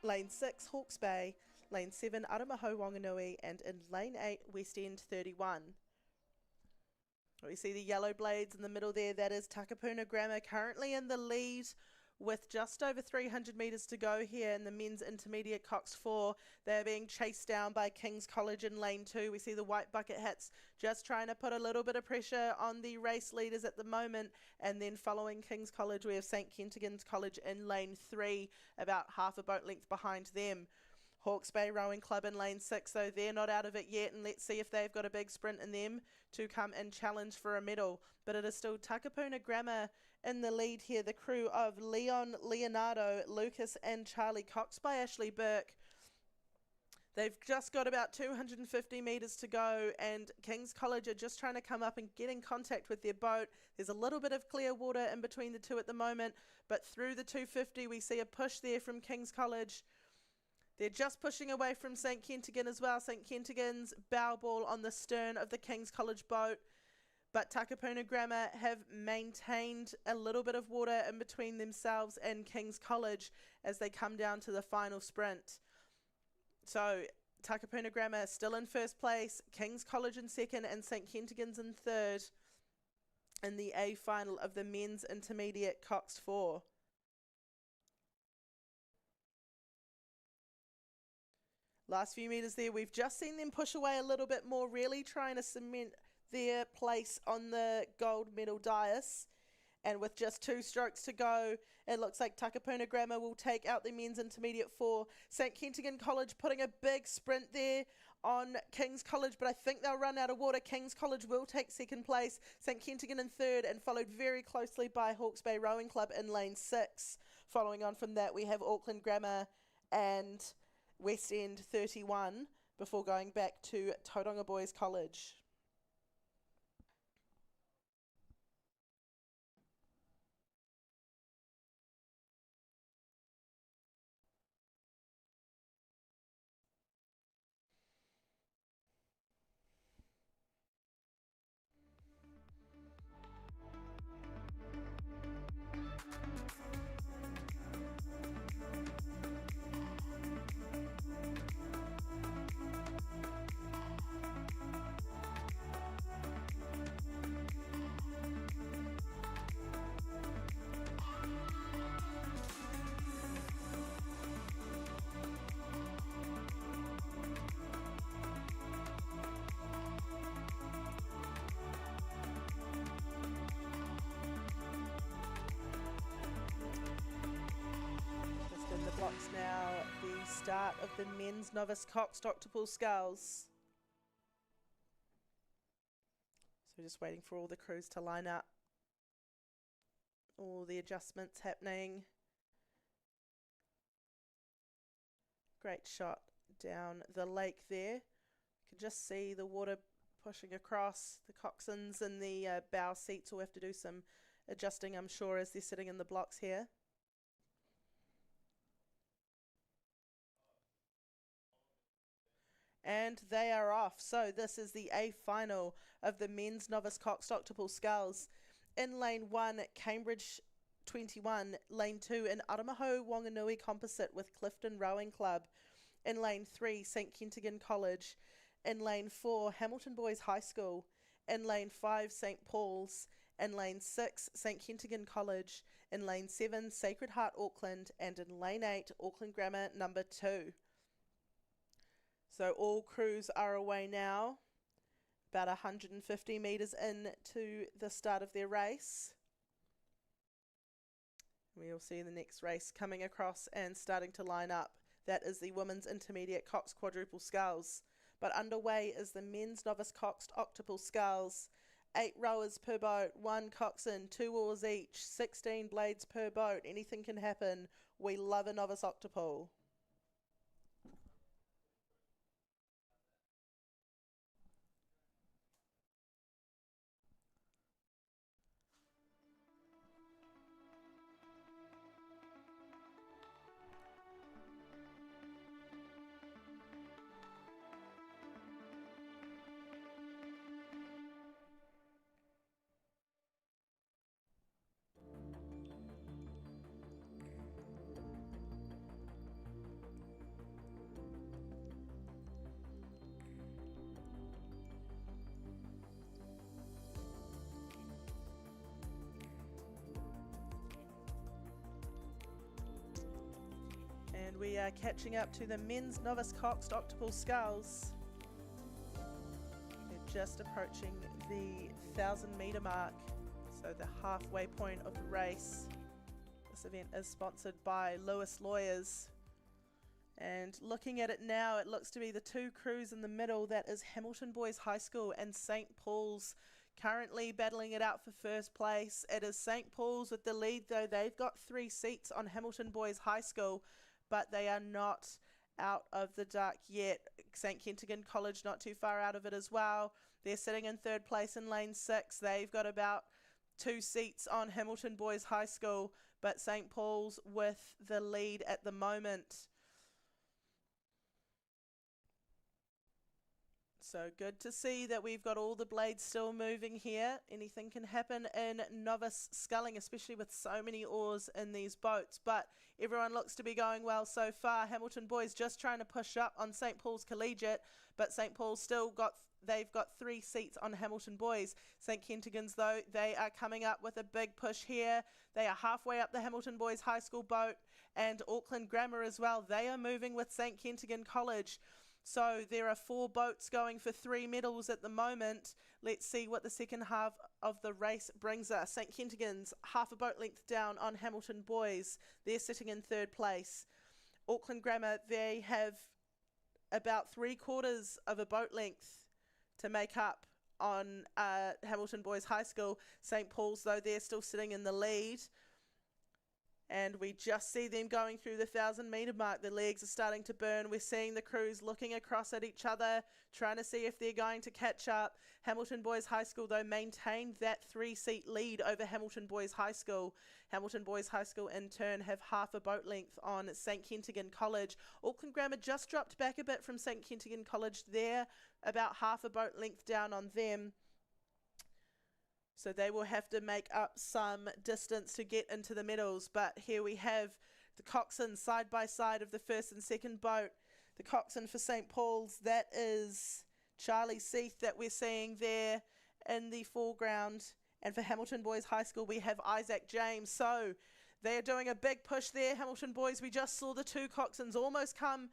lane 6, Hawke's Bay, lane 7, Aramaho Wanganui, and in lane 8, West End 31. We see the yellow blades in the middle there, that is Takapuna Grammar currently in the lead with just over 300 metres to go here in the men's intermediate Cox 4. They're being chased down by King's College in lane 2. We see the white bucket hats just trying to put a little bit of pressure on the race leaders at the moment. And then following King's College, we have St Kentigern's College in lane 3, about half a boat length behind them. Hawke's Bay Rowing Club in lane 6, though they're not out of it yet, and let's see if they've got a big sprint in them to come and challenge for a medal. But it is still Takapuna Grammar in the lead here, the crew of Leon, Leonardo, Lucas and Charlie Cox by Ashley Burke. They've just got about 250 metres to go, and King's College are just trying to come up and get in contact with their boat. There's a little bit of clear water in between the two at the moment, but through the 250 we see a push there from King's College. They're just pushing away from St Kentigern as well. St Kentigern's bow ball on the stern of the King's College boat. But Takapuna Grammar have maintained a little bit of water in between themselves and King's College as they come down to the final sprint. So Takapuna Grammar still in first place, King's College in second, and St Kentigern's in third in the A final of the men's intermediate Cox 4. Last few metres there, we've just seen them push away a little bit more, really trying to cement their place on the gold medal dais. And with just 2 strokes to go, it looks like Takapuna Grammar will take out the men's intermediate 4. St Kentigern College putting a big sprint there on King's College, but I think they'll run out of water. King's College will take second place, St Kentigern in third, and followed very closely by Hawke's Bay Rowing Club in lane 6. Following on from that, we have Auckland Grammar and West End 31 before going back to Tauranga Boys College. Blocks now, the start of the men's novice Coxed Octopus Sculls. So we're just waiting for all the crews to line up. All the adjustments happening. Great shot down the lake there. You can just see the water pushing across. The coxswains in the bow seats will have to do some adjusting, I'm sure, as they're sitting in the blocks here. And they are off. So this is the A final of the men's novice coxed octopus sculls. In lane 1, Cambridge 21, lane 2 in Aramaho Wanganui Composite with Clifton Rowing Club. In lane 3, St Kentigern College. In lane 4, Hamilton Boys High School. In lane 5, St Paul's. In lane 6, St Kentigern College. In lane 7, Sacred Heart Auckland. And in lane 8, Auckland Grammar number 2. So all crews are away now, about 150 metres into the start of their race. We'll see the next race coming across and starting to line up. That is the women's intermediate coxed quadruple sculls. But underway is the men's novice coxed octuple sculls. 8 rowers per boat, 1 coxswain, 2 oars each, 16 blades per boat. Anything can happen. We love a novice octuple. And we are catching up to the men's novice coxed octuple sculls. They're just approaching the 1,000-metre mark, so the halfway point of the race. This event is sponsored by Lewis Lawyers. And looking at it now, it looks to be the 2 crews in the middle. That is Hamilton Boys High School and St Paul's, currently battling it out for first place. It is St Paul's with the lead, though. They've got 3 seats on Hamilton Boys High School, but they are not out of the duck yet. St Kentigern College not too far out of it as well. They're sitting in 3rd place in lane 6. They've got about 2 seats on Hamilton Boys High School, but St Paul's with the lead at the moment. So good to see that we've got all the blades still moving here. Anything can happen in novice sculling, especially with so many oars in these boats. But everyone looks to be going well so far. Hamilton Boys just trying to push up on St Paul's Collegiate, but St Paul's still they've got 3 seats on Hamilton Boys. St Kentigern's, though, they are coming up with a big push here. They are halfway up the Hamilton Boys High School boat, and Auckland Grammar as well. They are moving with St Kentigern College. So there are 4 boats going for 3 medals at the moment. Let's see what the second half of the race brings us. St Kentigern's half a boat length down on Hamilton Boys. They're sitting in 3rd place. Auckland Grammar, they have about 3/4 of a boat length to make up on Hamilton Boys High School. St Paul's, though, they're still sitting in the lead. And we just see them going through the 1,000-metre mark. The legs are starting to burn. We're seeing the crews looking across at each other, trying to see if they're going to catch up. Hamilton Boys High School, though, maintained that 3-seat lead over Hamilton Boys High School. Hamilton Boys High School, in turn, have half a boat length on St Kentigern College. Auckland Grammar just dropped back a bit from St Kentigern College there, about half a boat length down on them. So they will have to make up some distance to get into the medals. But here we have the coxswain side by side of the first and second boat. The coxswain for St Paul's, that is Charlie Seath that we're seeing there in the foreground. And for Hamilton Boys High School, we have Isaac James. So they are doing a big push there. Hamilton Boys, we just saw the 2 coxswains almost come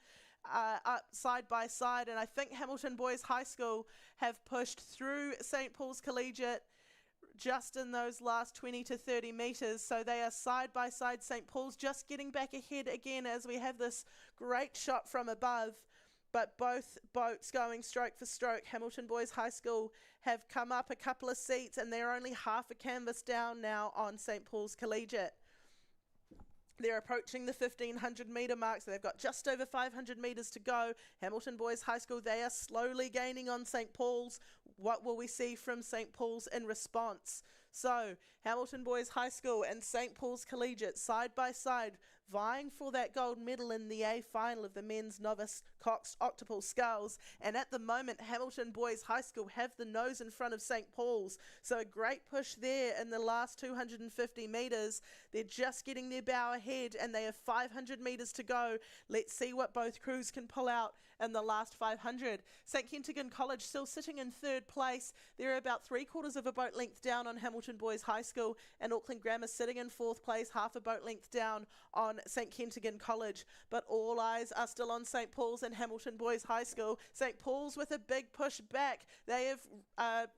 up side by side. And I think Hamilton Boys High School have pushed through St Paul's Collegiate just in those last 20 to 30 metres. So they are side by side. St Paul's just getting back ahead again as we have this great shot from above. But both boats going stroke for stroke. Hamilton Boys High School have come up a couple of seats and they're only half a canvas down now on St Paul's Collegiate. They're approaching the 1,500 metre mark, so they've got just over 500 metres to go. Hamilton Boys High School, they are slowly gaining on St Paul's. What will we see from St Paul's in response? So, Hamilton Boys High School and St Paul's Collegiate side by side, vying for that gold medal in the A final of the men's novice coxed octopus sculls. And at the moment, Hamilton Boys High School have the nose in front of St Paul's. So a great push there in the last 250 metres. They're just getting their bow ahead and they have 500 metres to go. Let's see what both crews can pull out in the last 500. St Kentigern College still sitting in third place. They're about 3/4 of a boat length down on Hamilton Boys High School, and Auckland Grammar sitting in fourth place, half a boat length down on St Kentigern College. But all eyes are still on St Paul's and Hamilton Boys High School. St Paul's with a big push back. They have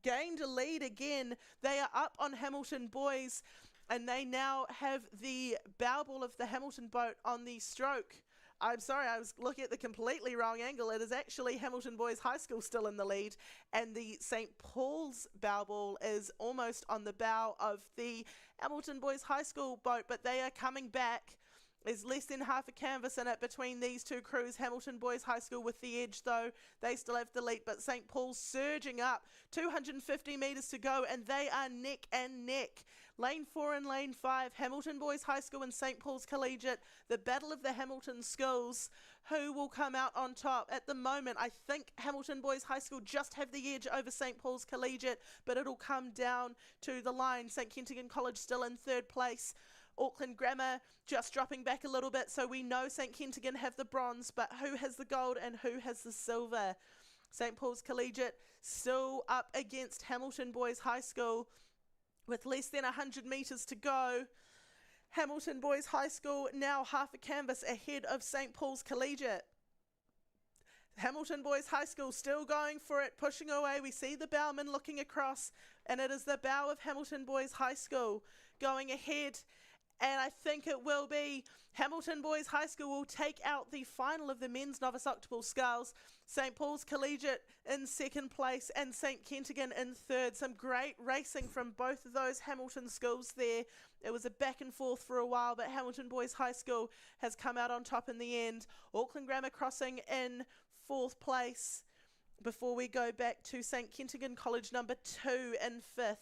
gained a lead again. They are up on Hamilton Boys, and they now have the bow ball of the Hamilton boat on the stroke. I'm sorry, I was looking at the completely wrong angle. It is actually Hamilton Boys High School still in the lead, and the St Paul's bow ball is almost on the bow of the Hamilton Boys High School boat, but they are coming back. There's less than half a canvas in it between these two crews. Hamilton Boys High School with the edge, though. They still have the lead, but St Paul's surging up. 250 metres to go, and they are neck and neck. Lane 4 and Lane 5, Hamilton Boys High School and St Paul's Collegiate. The battle of the Hamilton schools. Who will come out on top? At the moment, I think Hamilton Boys High School just have the edge over St Paul's Collegiate, but it'll come down to the line. St Kentigern College still in third place. Auckland Grammar just dropping back a little bit, so we know St Kentigern have the bronze, but who has the gold and who has the silver? St Paul's Collegiate still up against Hamilton Boys High School with less than 100 metres to go. Hamilton Boys High School now half a canvas ahead of St Paul's Collegiate. Hamilton Boys High School still going for it, pushing away. We see the bowman looking across, and it is the bow of Hamilton Boys High School going ahead. And I think it will be Hamilton Boys High School will take out the final of the men's novice octopus sculls. St Paul's Collegiate in second place and St Kentigern in third. Some great racing from both of those Hamilton schools there. It was a back and forth for a while, but Hamilton Boys High School has come out on top in the end. Auckland Grammar crossing in fourth place before we go back to St Kentigern College number 2 in fifth.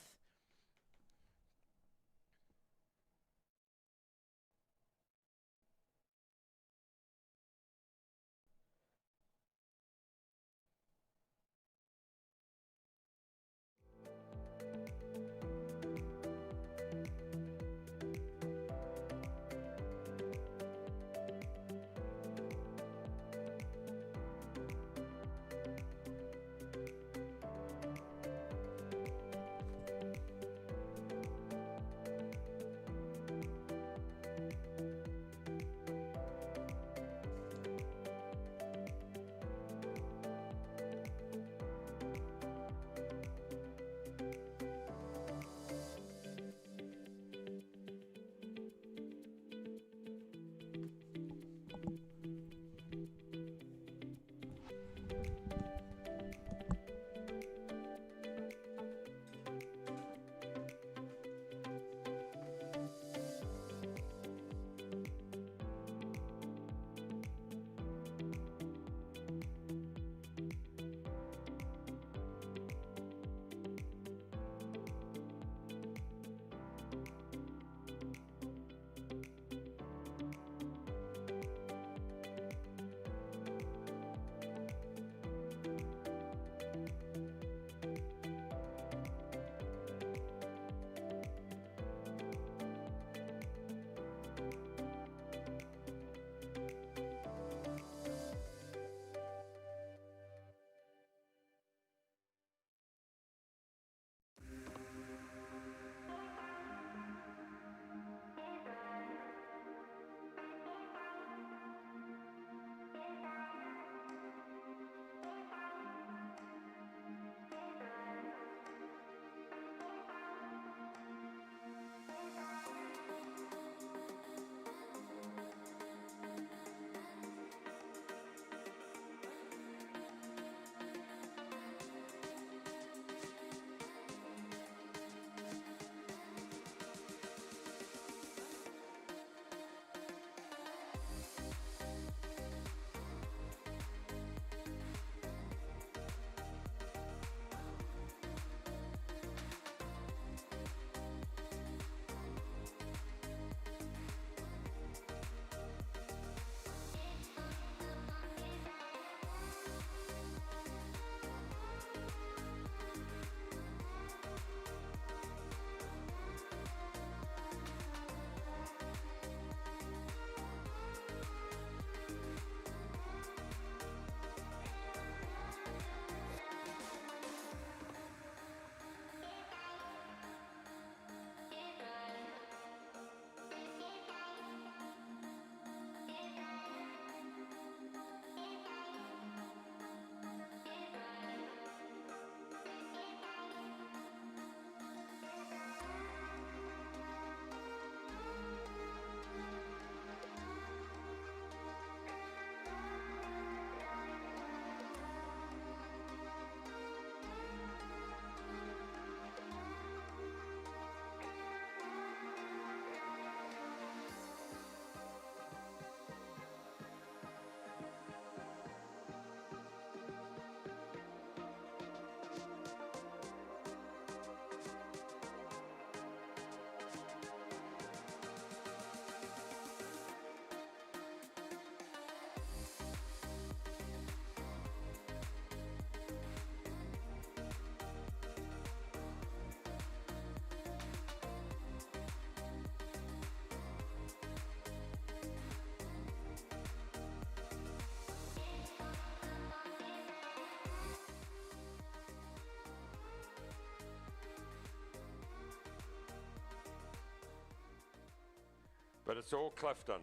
it's all Clifton.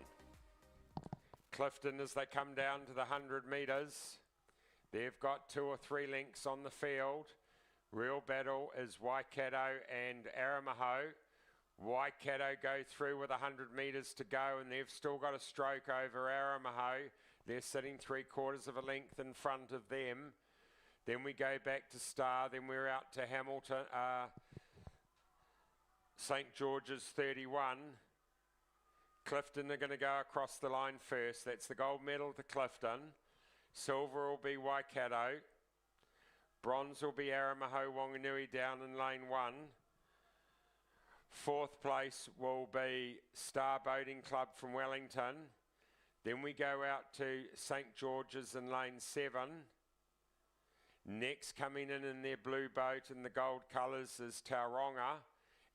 Clifton, as they come down to the 100 metres, they've got 2 or 3 lengths on the field. Real battle is Waikato and Aramaho. Waikato go through with 100 metres to go, and they've still got a stroke over Aramaho. They're sitting 3/4 of a length in front of them. Then we go back to Star, then we're out to Hamilton, St George's 31. Clifton are going to go across the line first. That's the gold medal to Clifton. Silver will be Waikato. Bronze will be Aramaho Wanganui down in lane 1. 4th place will be Star Boating Club from Wellington. Then we go out to St George's in lane 7. Next coming in their blue boat in the gold colours is Tauranga.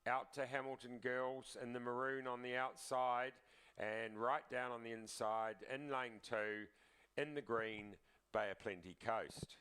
Out to Hamilton Girls in the maroon on the outside, and right down on the inside in lane 2 in the green, Bay of Plenty Coast.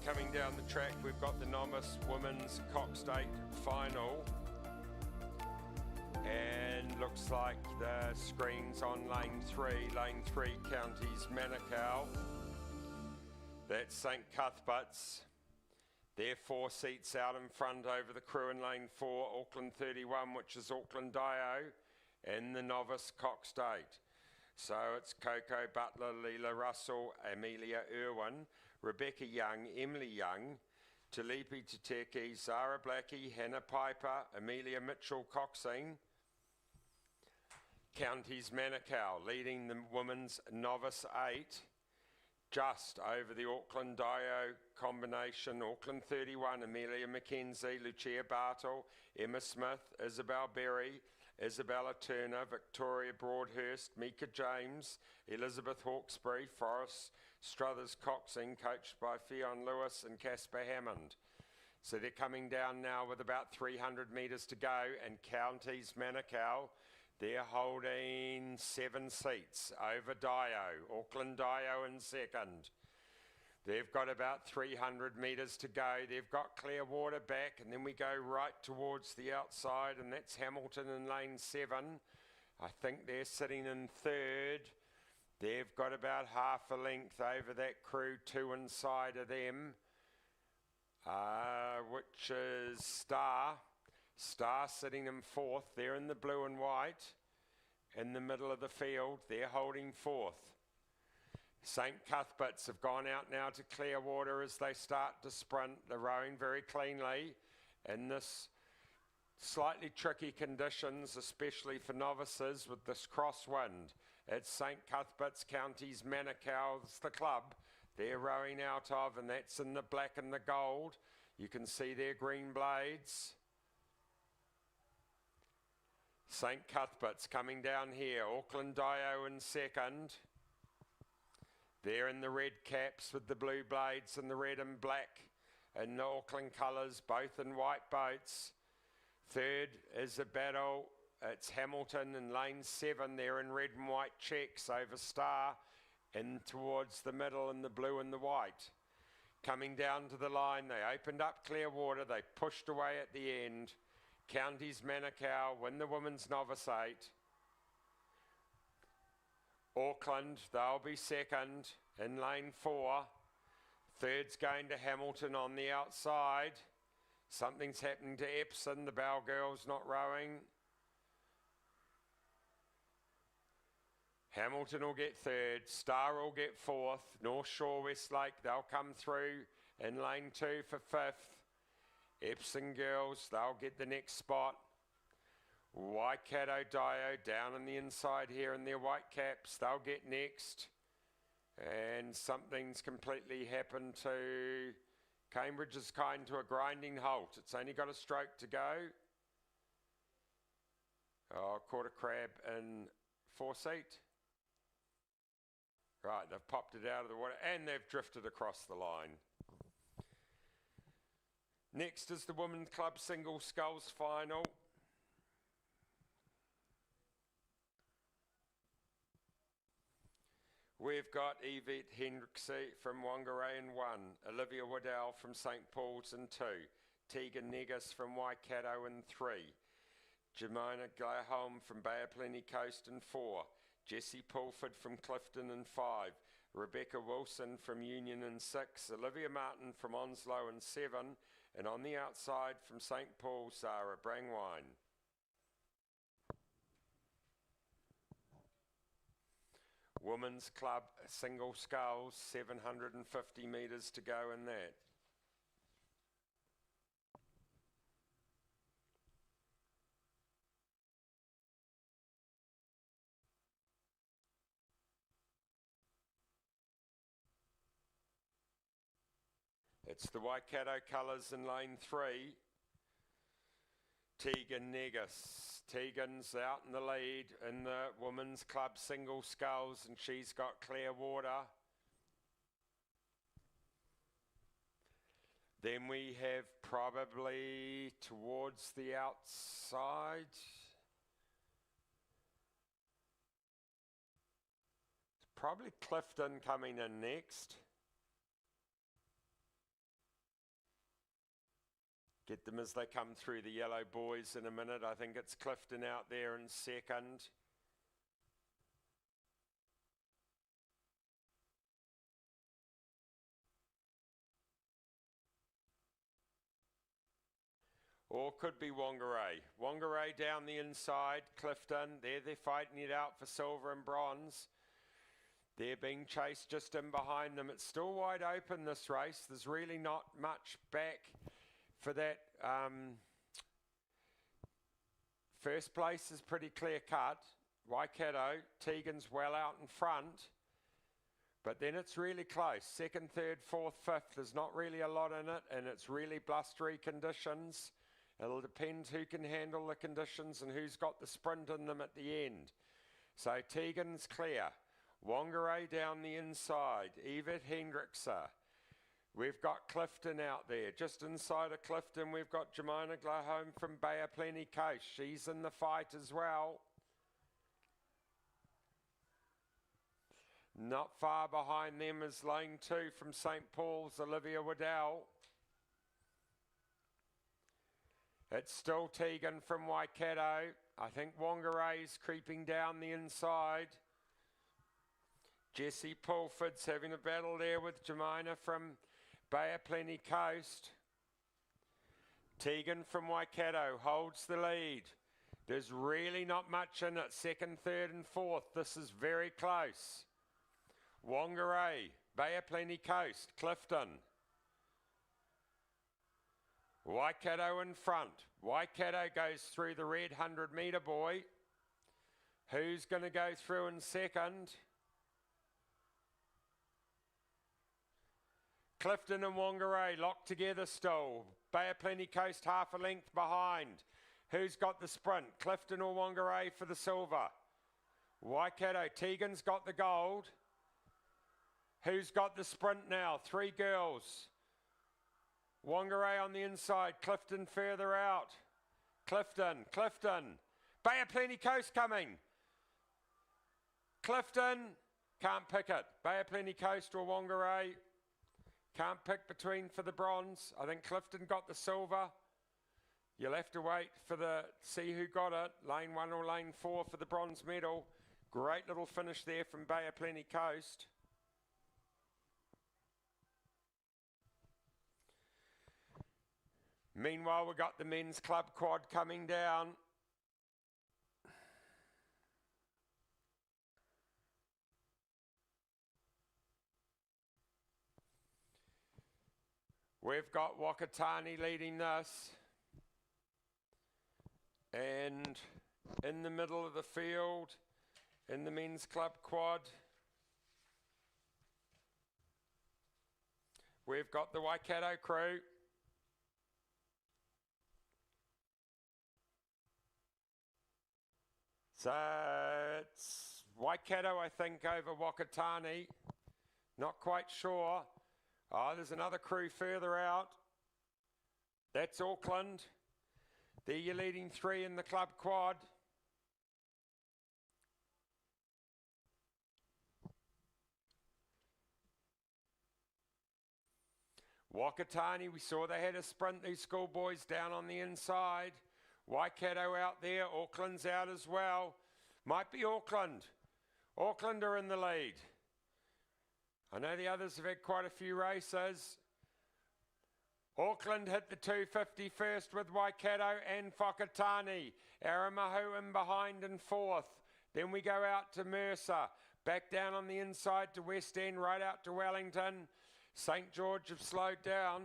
coming down the track, we've got the novice women's Coxed 8 final. And looks like the screen's on lane 3, Counties Manukau. That's St Cuthbert's. They're 4 seats out in front over the crew in lane 4, Auckland 31, which is Auckland Dio, and the novice Coxed 8. So it's Coco Butler, Leela Russell, Amelia Irwin, Rebecca Young, Emily Young, Talipi Tateki, Zara Blackie, Hannah Piper, Amelia Mitchell Coxing. Counties Manukau leading the women's novice 8, just over the Auckland Dio combination. Auckland 31, Amelia McKenzie, Lucia Bartle, Emma Smith, Isabel Berry, Isabella Turner, Victoria Broadhurst, Mika James, Elizabeth Hawkesbury, Forrest Struthers Coxing, coached by Fionn Lewis and Casper Hammond. So they're coming down now with about 300 metres to go, and Counties Manukau, they're holding 7 seats over Dio, Auckland Dio in second. They've got about 300 metres to go. They've got Clearwater back, and then we go right towards the outside, and that's Hamilton in lane 7. I think they're sitting in third. They've got about half a length over that crew, 2 inside of them, which is Star. Star sitting in 4th. They're in the blue and white in the middle of the field. They're holding 4th. St Cuthbert's have gone out now to Clearwater as they start to sprint. They're rowing very cleanly in this slightly tricky conditions, especially for novices with this crosswind. It's St Cuthbert's, Counties Manukau's the club they're rowing out of, and that's in the black and the gold. You can see their green blades. St Cuthbert's coming down here, Auckland Dio in second. They're in the red caps with the blue blades and the red and black and the Auckland colours, both in white boats. Third is a battle, it's Hamilton in lane 7. They're in red and white checks over Star and towards the middle in the blue and the white. Coming down to the line, they opened up Clearwater, they pushed away at the end. Counties Manukau win the women's novice 8. Auckland, they'll be second in lane 4. Third's going to Hamilton on the outside. Something's happening to Epsom, the Bow girls not rowing. Hamilton will get 3rd, Star will get 4th, North Shore Westlake, they'll come through in lane 2 for 5th. Epsom girls, they'll get the next spot. Waikato Dio down on the inside here in their white caps, they'll get next. And something's completely happened to Cambridge is kind to a grinding halt. It's only got a stroke to go. Oh, caught a crab in 4 seat. Right, they've popped it out of the water and they've drifted across the line. Next is the Women's Club Single Sculls Final. We've got Yvette Hendricksey from Whangarei in 1, Olivia Waddell from St Paul's in 2, Tegan Negus from Waikato in 3, Jemina Glaholm from Bay of Plenty Coast in 4, Jessie Pulford from Clifton in 5, Rebecca Wilson from Union in 6, Olivia Martin from Onslow in 7, and on the outside from St Paul, Sarah Brangwine. Women's Club Single Sculls, 750 metres to go in that. It's the Waikato colours in lane 3. Tegan Negus. Tegan's out in the lead in the Women's Club Single Sculls, and she's got Clearwater. Then we have probably towards the outside. Probably Clifton coming in next. Get them as they come through the yellow boys in a minute. I think it's Clifton out there in second. Or could be Whangarei. Whangarei down the inside, Clifton. There they're fighting it out for silver and bronze. They're being chased just in behind them. It's still wide open, this race. There's really not much back for that. First place is pretty clear cut. Waikato, Tegan's well out in front. But then it's really close. Second, third, fourth, fifth. There's not really a lot in it, and it's really blustery conditions. It'll depend who can handle the conditions and who's got the sprint in them at the end. So Tegan's clear. Whangarei down the inside. Evert Hendrickse. We've got Clifton out there. Just inside of Clifton, we've got Jemina Glahome from Bay of Plenty Coast. She's in the fight as well. Not far behind them is lane 2 from St. Paul's, Olivia Waddell. It's still Tegan from Waikato. I think Whangarei's creeping down the inside. Jessie Pulford's having a battle there with Jemina from Bay of Plenty Coast. Tegan from Waikato holds the lead. There's really not much in it. Second, third and fourth. This is very close. Whangarei, Bay of Plenty Coast, Clifton. Waikato in front. Waikato goes through the red 100-metre buoy. Who's going to go through in second? Clifton and Whangarei locked together still. Bay of Plenty Coast half a length behind. Who's got the sprint? Clifton or Whangarei for the silver? Waikato, Tegan's got the gold. Who's got the sprint now? 3 girls. Whangarei on the inside, Clifton further out. Clifton. Bay of Plenty Coast coming. Clifton, can't pick it. Bay of Plenty Coast or Whangarei. Can't pick between for the bronze. I think Clifton got the silver. You'll have to wait for see who got it. Lane 1 or lane 4 for the bronze medal. Great little finish there from Bay of Plenty Coast. Meanwhile, we've got the men's club quad coming down. We've got Wakatani leading this. And in the middle of the field, in the men's club quad, we've got the Waikato crew. So it's Waikato, I think, over Wakatani. Not quite sure. Oh, there's another crew further out. That's Auckland. They're your leading 3 in the club quad. Wakatani, we saw they had a sprint, these schoolboys down on the inside. Waikato out there, Auckland's out as well. Might be Auckland. Auckland are in the lead. I know the others have had quite a few races. Auckland hit the 250 first with Waikato and Whakatane. Aramahu in behind in fourth. Then we go out to Mercer. Back down on the inside to West End, right out to Wellington. St George have slowed down.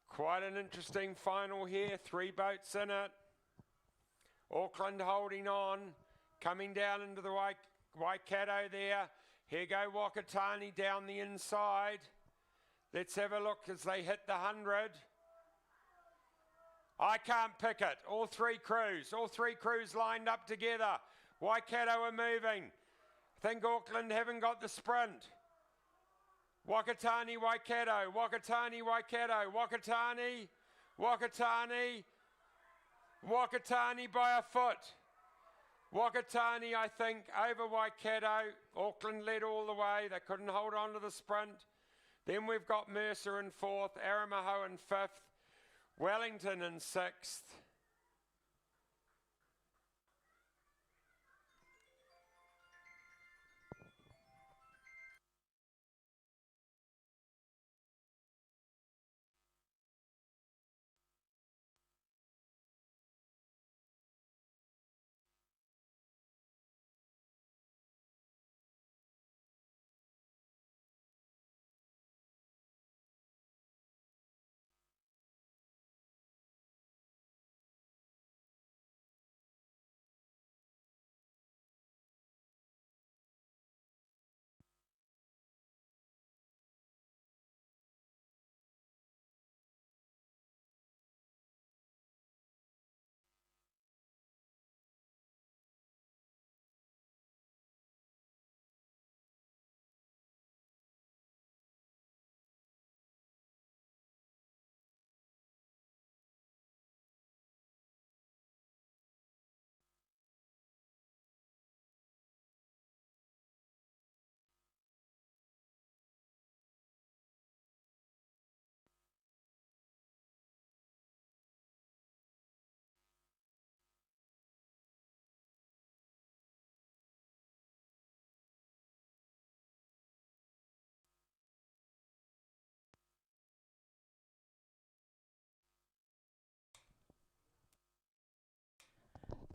Quite an interesting final here. 3 boats in it. Auckland holding on. Coming down into the Waikato there. Here go Wakatani down the inside. Let's have a look as they hit the 100. I can't pick it. All three crews lined up together. Waikato are moving. I think Auckland haven't got the sprint. Wakatani, Waikato, Wakatani, Waikato, Wakatani, Wakatani, Wakatani by a foot. Wakatani, I think, over Waikato. Auckland led all the way. They couldn't hold on to the sprint. Then we've got Mercer in 4th, Aramaho in 5th, Wellington in 6th.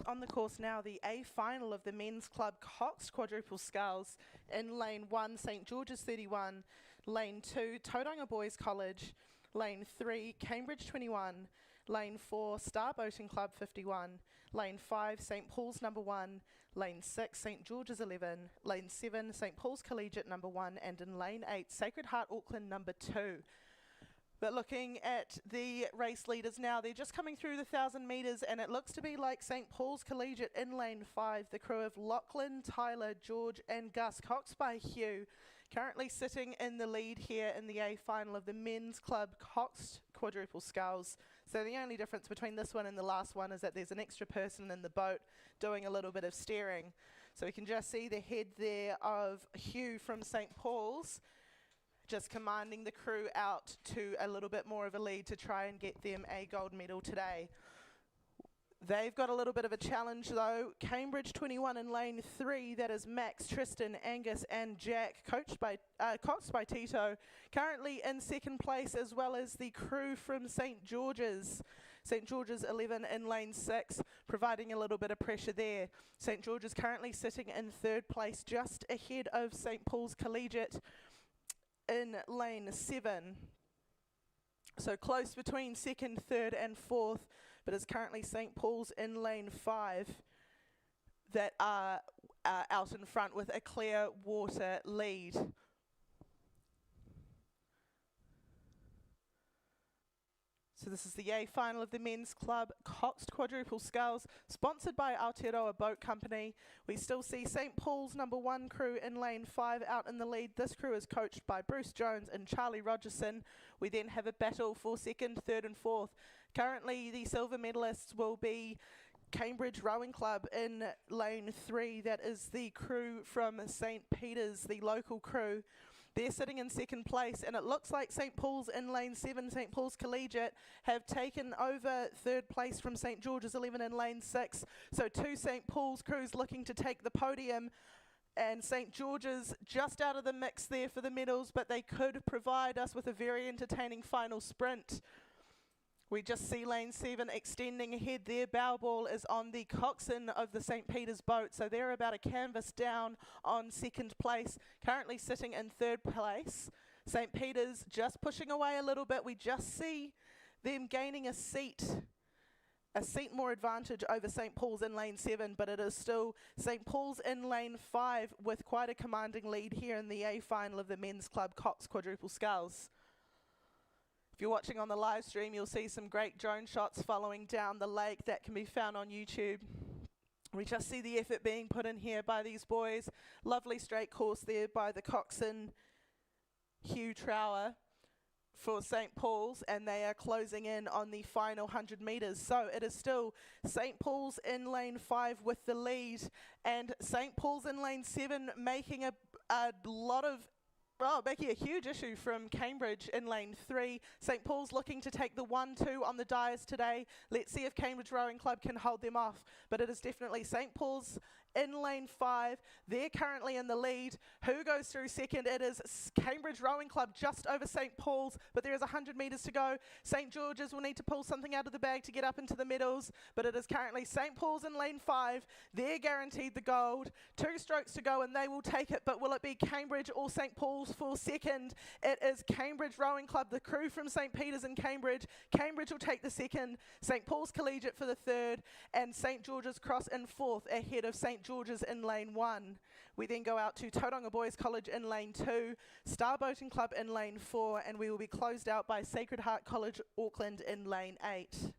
On the course now, the A final of the Men's Club Cox Quadruple Sculls. In lane 1, St George's 31, lane 2, Tauranga Boys College, lane 3, Cambridge 21, lane 4, Star Boating Club 51, lane 5, St Paul's number 1, lane 6, St George's 11, lane 7, St Paul's Collegiate number 1, and in lane 8, Sacred Heart Auckland number 2. But looking at the race leaders now, they're just coming through the 1,000 metres, and it looks to be like St Paul's Collegiate in lane 5, the crew of Lachlan, Tyler, George and Gus, Cox by Hugh, currently sitting in the lead here in the A final of the Men's Club Cox Quadruple Sculls. So the only difference between this one and the last one is that there's an extra person in the boat doing a little bit of steering. So we can just see the head there of Hugh from St Paul's, just commanding the crew out to a little bit more of a lead to try and get them a gold medal today. They've got a little bit of a challenge though. Cambridge 21 in lane 3, that is Max, Tristan, Angus and Jack, coached by coxed by Tito, currently in second place, as well as the crew from St George's. St George's 11 in lane 6, providing a little bit of pressure there. St George's currently sitting in third place, just ahead of St Paul's Collegiate in lane 7. So close between second, third and fourth, but it's currently St Paul's in lane 5 that are out in front with a clear water lead. So this is the A final of the Men's Club Cox Quadruple Sculls, sponsored by Aotearoa Boat Company. We still see St Paul's number 1 crew in lane 5 out in the lead. This crew is coached by Bruce Jones and Charlie Rogerson. We then have a battle for second, third and fourth. Currently the silver medalists will be Cambridge Rowing Club in lane 3. That is the crew from St Peter's, the local crew. They're sitting in second place, and it looks like St Paul's in lane 7, St Paul's Collegiate, have taken over third place from St George's 11 in lane 6. So 2 St Paul's crews looking to take the podium, and St George's just out of the mix there for the medals, but they could provide us with a very entertaining final sprint. We just see lane 7 extending ahead there. Bow ball is on the coxswain of the St Peter's boat, so they're about a canvas down on second place, currently sitting in third place. St Peter's just pushing away a little bit. We just see them gaining a seat more advantage over St Paul's in lane 7, but it is still St Paul's in lane 5 with quite a commanding lead here in the A final of the Men's Club Cox Quadruple Sculls. If you're watching on the live stream, you'll see some great drone shots following down the lake that can be found on YouTube. We just see the effort being put in here by these boys. Lovely straight course there by the coxswain, Hugh Trower, for St Paul's, and they are closing in on the final 100 metres. So it is still St Paul's in lane 5 with the lead, and St Paul's in lane 7 making a lot of Oh, Becky, a huge issue from Cambridge in lane 3. St Paul's looking to take the 1-2 on the dais today. Let's see if Cambridge Rowing Club can hold them off. But it is definitely St Paul's in lane 5. They're currently in the lead. Who goes through second? It is Cambridge Rowing Club just over St Paul's, but there is 100 metres to go. St George's will need to pull something out of the bag to get up into the medals, but it is currently St Paul's in lane 5. They're guaranteed the gold. 2 strokes to go and they will take it, but will it be Cambridge or St Paul's for second? It is Cambridge Rowing Club, the crew from St Peter's and Cambridge. Cambridge will take the second, St Paul's Collegiate for the third, and St George's Cross in fourth ahead of St George's in lane 1. We then go out to Tauranga Boys College in lane 2, Star Boating Club in lane 4, and we will be closed out by Sacred Heart College Auckland in lane 8.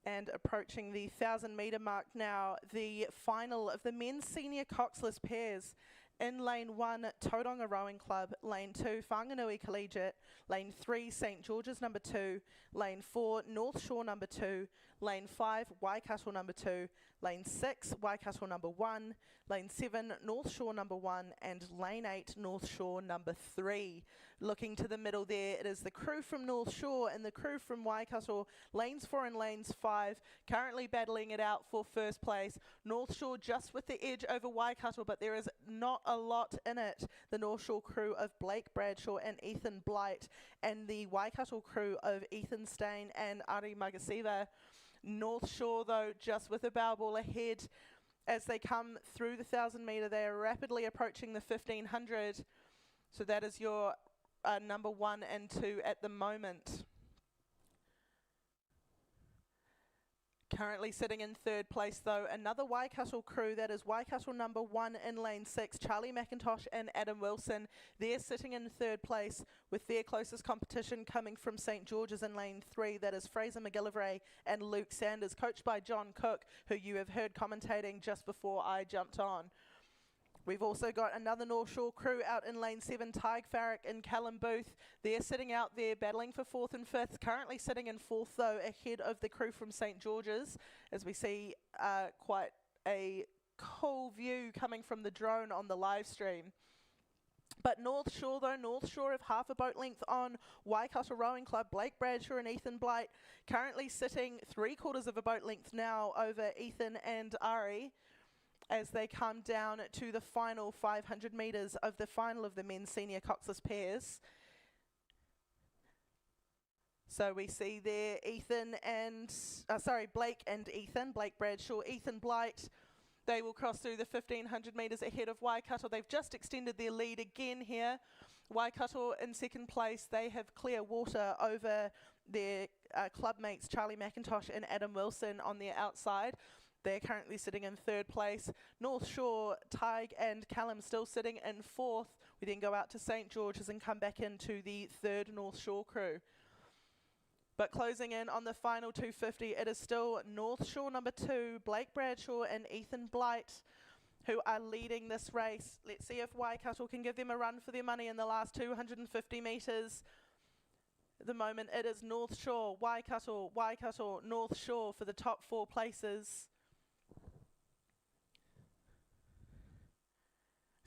And approaching the 1,000-metre mark now, the final of the men's senior coxless pairs. In lane 1, Tauranga Rowing Club. Lane 2, Whanganui Collegiate. Lane 3, St George's number 2. Lane 4, North Shore number 2. Lane 5, Waikato number 2. Lane 6, Waikato number 1. Lane 7, North Shore number 1. And Lane 8, North Shore number 3. Looking to the middle there, it is the crew from North Shore and the crew from Waikato. Lanes 4 and lanes 5 currently battling it out for first place. North Shore just with the edge over Waikato, but there is not a lot in it. The North Shore crew of Blake Bradshaw and Ethan Blight, and the Waikato crew of Ethan Stain and Ari Magasiva. North Shore, though, just with a bow ball ahead as they come through the 1,000-metre. They are rapidly approaching the 1,500. So that is your number 1 and 2 at the moment. Currently sitting in third place, though, another Waikato crew. That is Waikato number 1 in lane 6, Charlie McIntosh and Adam Wilson. They're sitting in third place with their closest competition coming from St George's in lane 3. That is Fraser McGillivray and Luke Sanders, coached by John Cook, who you have heard commentating just before I jumped on. We've also got another North Shore crew out in lane 7, Tyg Farrick and Callum Booth. They're sitting out there battling for 4th and 5th, currently sitting in 4th, though, ahead of the crew from St George's, as we see quite a cool view coming from the drone on the live stream. But North Shore, though, North Shore of half a boat length on Waikato Rowing Club, Blake Bradshaw and Ethan Blight, currently sitting 3/4 of a boat length now over Ethan and Ari, as they come down to the final 500 metres of the final of the men's senior coxless pairs. So we see there Blake and Ethan, Blake Bradshaw, Ethan Blight. They will cross through the 1,500 metres ahead of Waikato. They've just extended their lead again here. Waikato in second place. They have clear water over their club mates Charlie McIntosh and Adam Wilson on their outside. They're currently sitting in third place. North Shore, Tyg and Callum still sitting in 4th. We then go out to St George's and come back into the 3rd North Shore crew. But closing in on the final 250, it is still North Shore number 2, Blake Bradshaw and Ethan Blight, who are leading this race. Let's see if Waikato can give them a run for their money in the last 250 metres. At the moment, it is North Shore, Waikato, Waikato, North Shore for the top 4 places.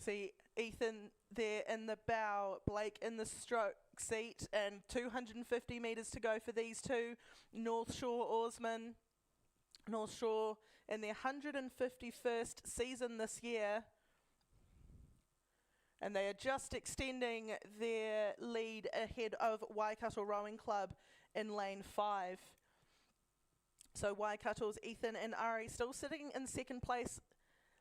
See Ethan there in the bow, Blake in the stroke seat, and 250 metres to go for these two. North Shore oarsmen. North Shore in their 151st season this year. And they are just extending their lead ahead of Waikato Rowing Club in lane 5. So Waikato's Ethan and Ari still sitting in second place.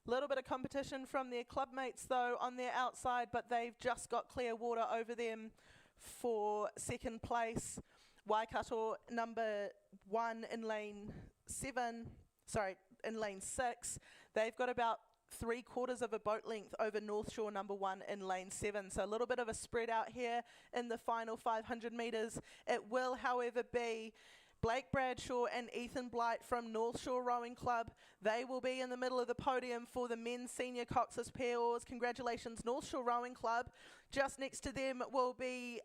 Little bit of competition from their club mates though on their outside, but they've just got clear water over them for second place. Waikato number 1 in lane 6. They've got about 3/4 of a boat length over North Shore number 1 in lane 7. So a little bit of a spread out here in the final 500 metres. It will, however, be Blake Bradshaw and Ethan Blight from North Shore Rowing Club. They will be in the middle of the podium for the men's senior cox's pair oars. Congratulations, North Shore Rowing Club. Just next to them will be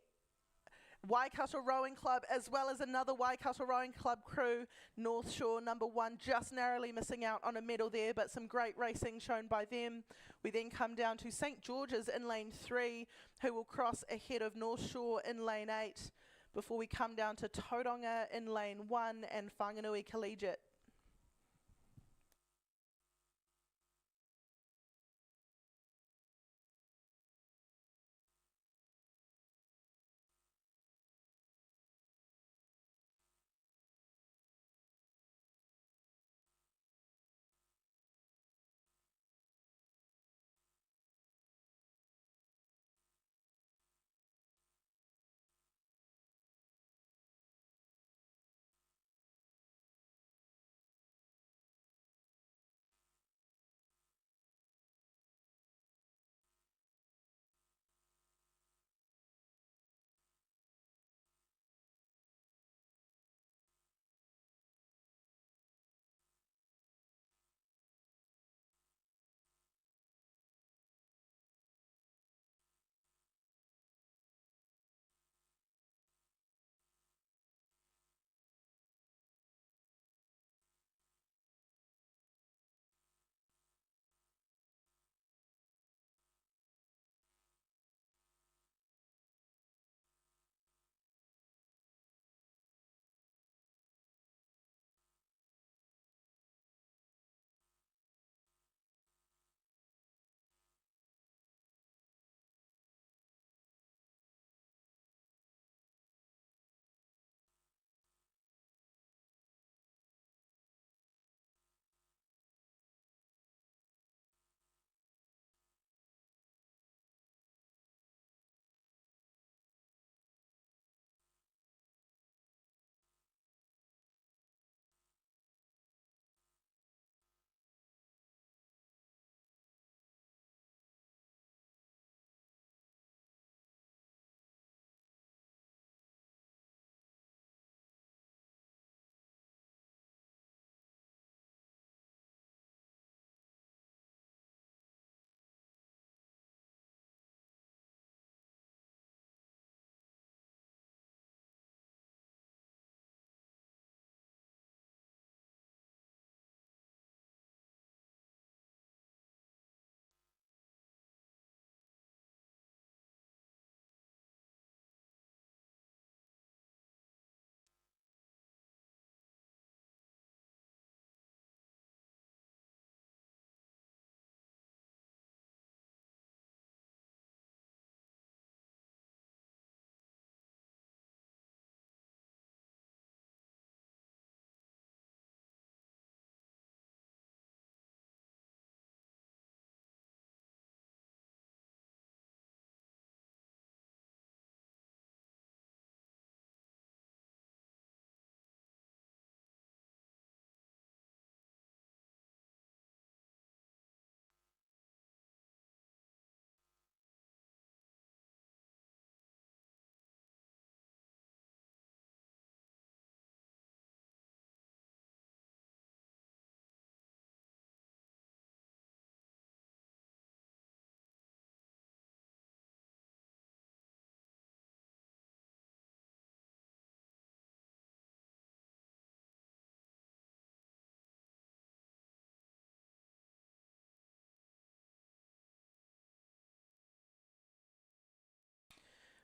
Waikato Rowing Club, as well as another Waikato Rowing Club crew, North Shore number 1, just narrowly missing out on a medal there, but some great racing shown by them. We then come down to St George's in lane 3, who will cross ahead of North Shore in lane 8, before we come down to Tauranga in lane 1 and Whanganui Collegiate.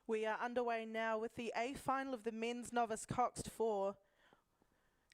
We are underway now with the A final of the men's novice coxed 4.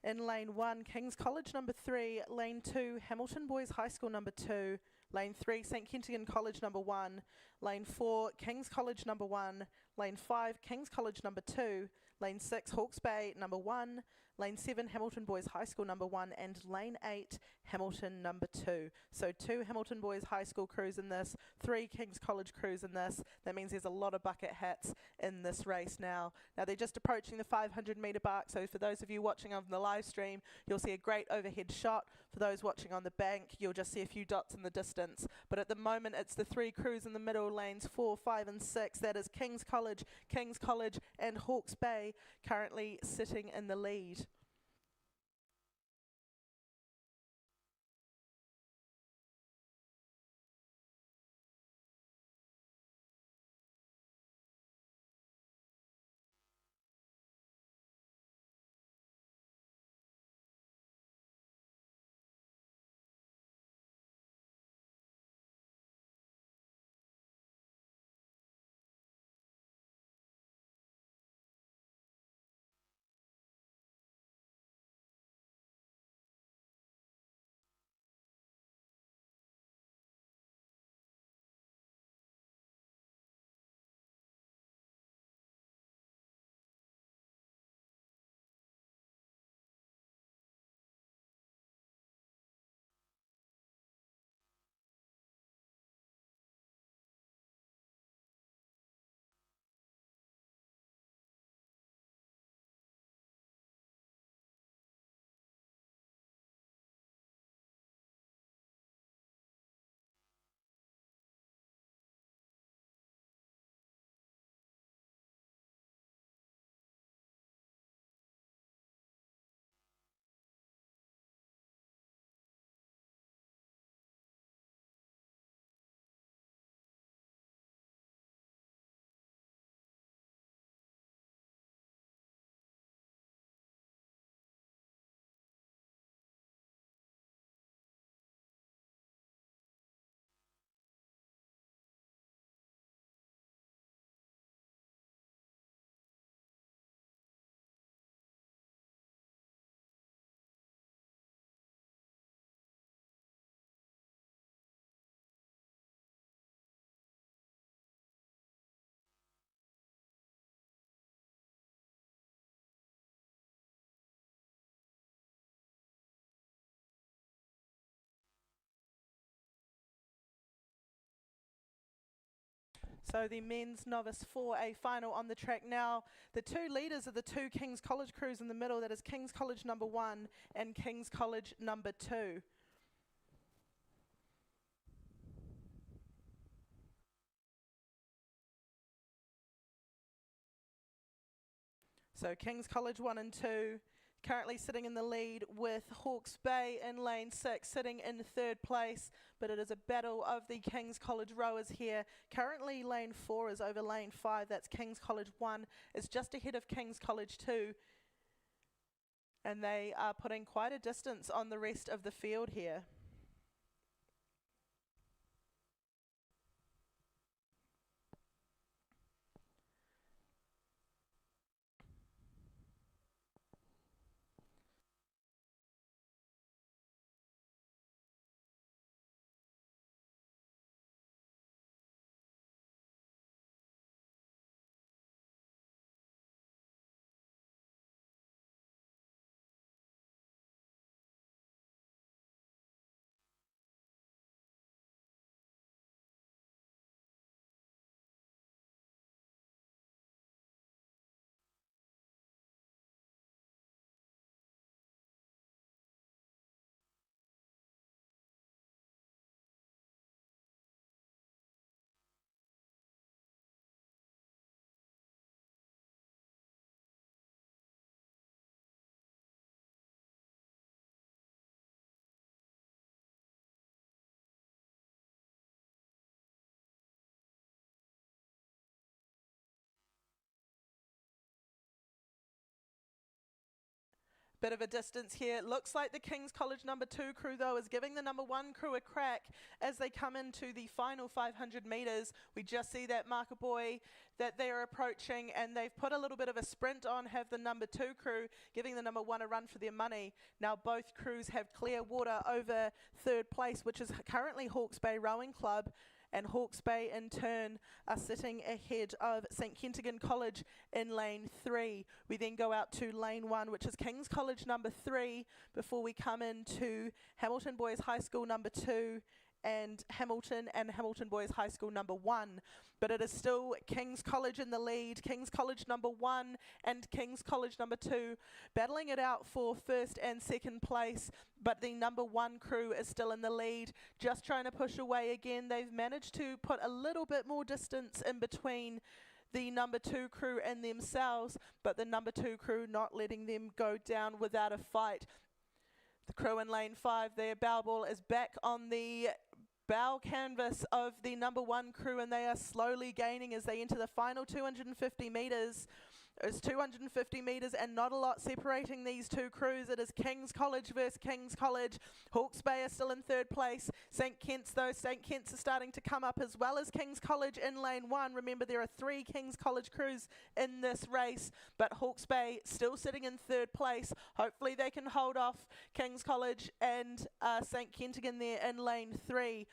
In lane 1, King's College number 3, lane 2, Hamilton Boys High School number 2, Lane 3, St Kentigern College number 1. Lane 4, King's College number 1. Lane 5, King's College number 2. Lane 6, Hawke's Bay number 1. Lane 7, Hamilton Boys High School number 1. And Lane 8, Hamilton number 2. So 2 Hamilton Boys High School crews in this, 3 King's College crews in this. That means there's a lot of bucket hats in this race now. Now they're just approaching the 500 metre mark, so for those of you watching on the live stream, you'll see a great overhead shot. For those watching on the bank, you'll just see a few dots in the distance. But at the moment, it's the 3 crews in the middle, lanes 4, 5 and 6. That is King's College and Hawke's Bay currently sitting in the lead. So the men's novice 4A final on the track now. The 2 leaders are the 2 King's College crews in the middle. That is King's College number 1 and King's College number 2. So King's College 1 and 2 currently sitting in the lead, with Hawke's Bay in lane 6 sitting in 3rd place, but it is a battle of the King's College rowers here. Currently lane 4 is over lane 5, that's King's College 1, is just ahead of King's College 2, and they are putting quite a distance on the rest of the field here. Bit of a distance here. Looks like the King's College number 2 crew, though, is giving the number 1 crew a crack as they come into the final 500 metres. We just see that marker buoy that they're approaching, and they've put a little bit of a sprint on, have the number 2 crew giving the number 1 a run for their money. Now both crews have clear water over third place, which is currently Hawke's Bay Rowing Club. And Hawke's Bay, in turn, are sitting ahead of St Kentigern College in lane 3. We then go out to lane 1, which is King's College number 3, before we come into Hamilton Boys High School number 2 and Hamilton Boys High School number 1. But it is still King's College in the lead, King's College number 1 and King's College number 2 battling it out for first and second place, but the number 1 crew is still in the lead, just trying to push away again. They've managed to put a little bit more distance in between the number 2 crew and themselves, but the number 2 crew not letting them go down without a fight. The crew in lane 5, their bow ball is back on the bow canvas of the number 1 crew, and they are slowly gaining as they enter the final 250 metres. It's 250 metres and not a lot separating these two crews. It is King's College versus King's College. Hawke's Bay are still in third place. St Kitts, though, St Kitts are starting to come up as well as King's College in lane 1. Remember, there are 3 King's College crews in this race, but Hawke's Bay still sitting in third place. Hopefully they can hold off King's College and St Kentigern there in lane 3.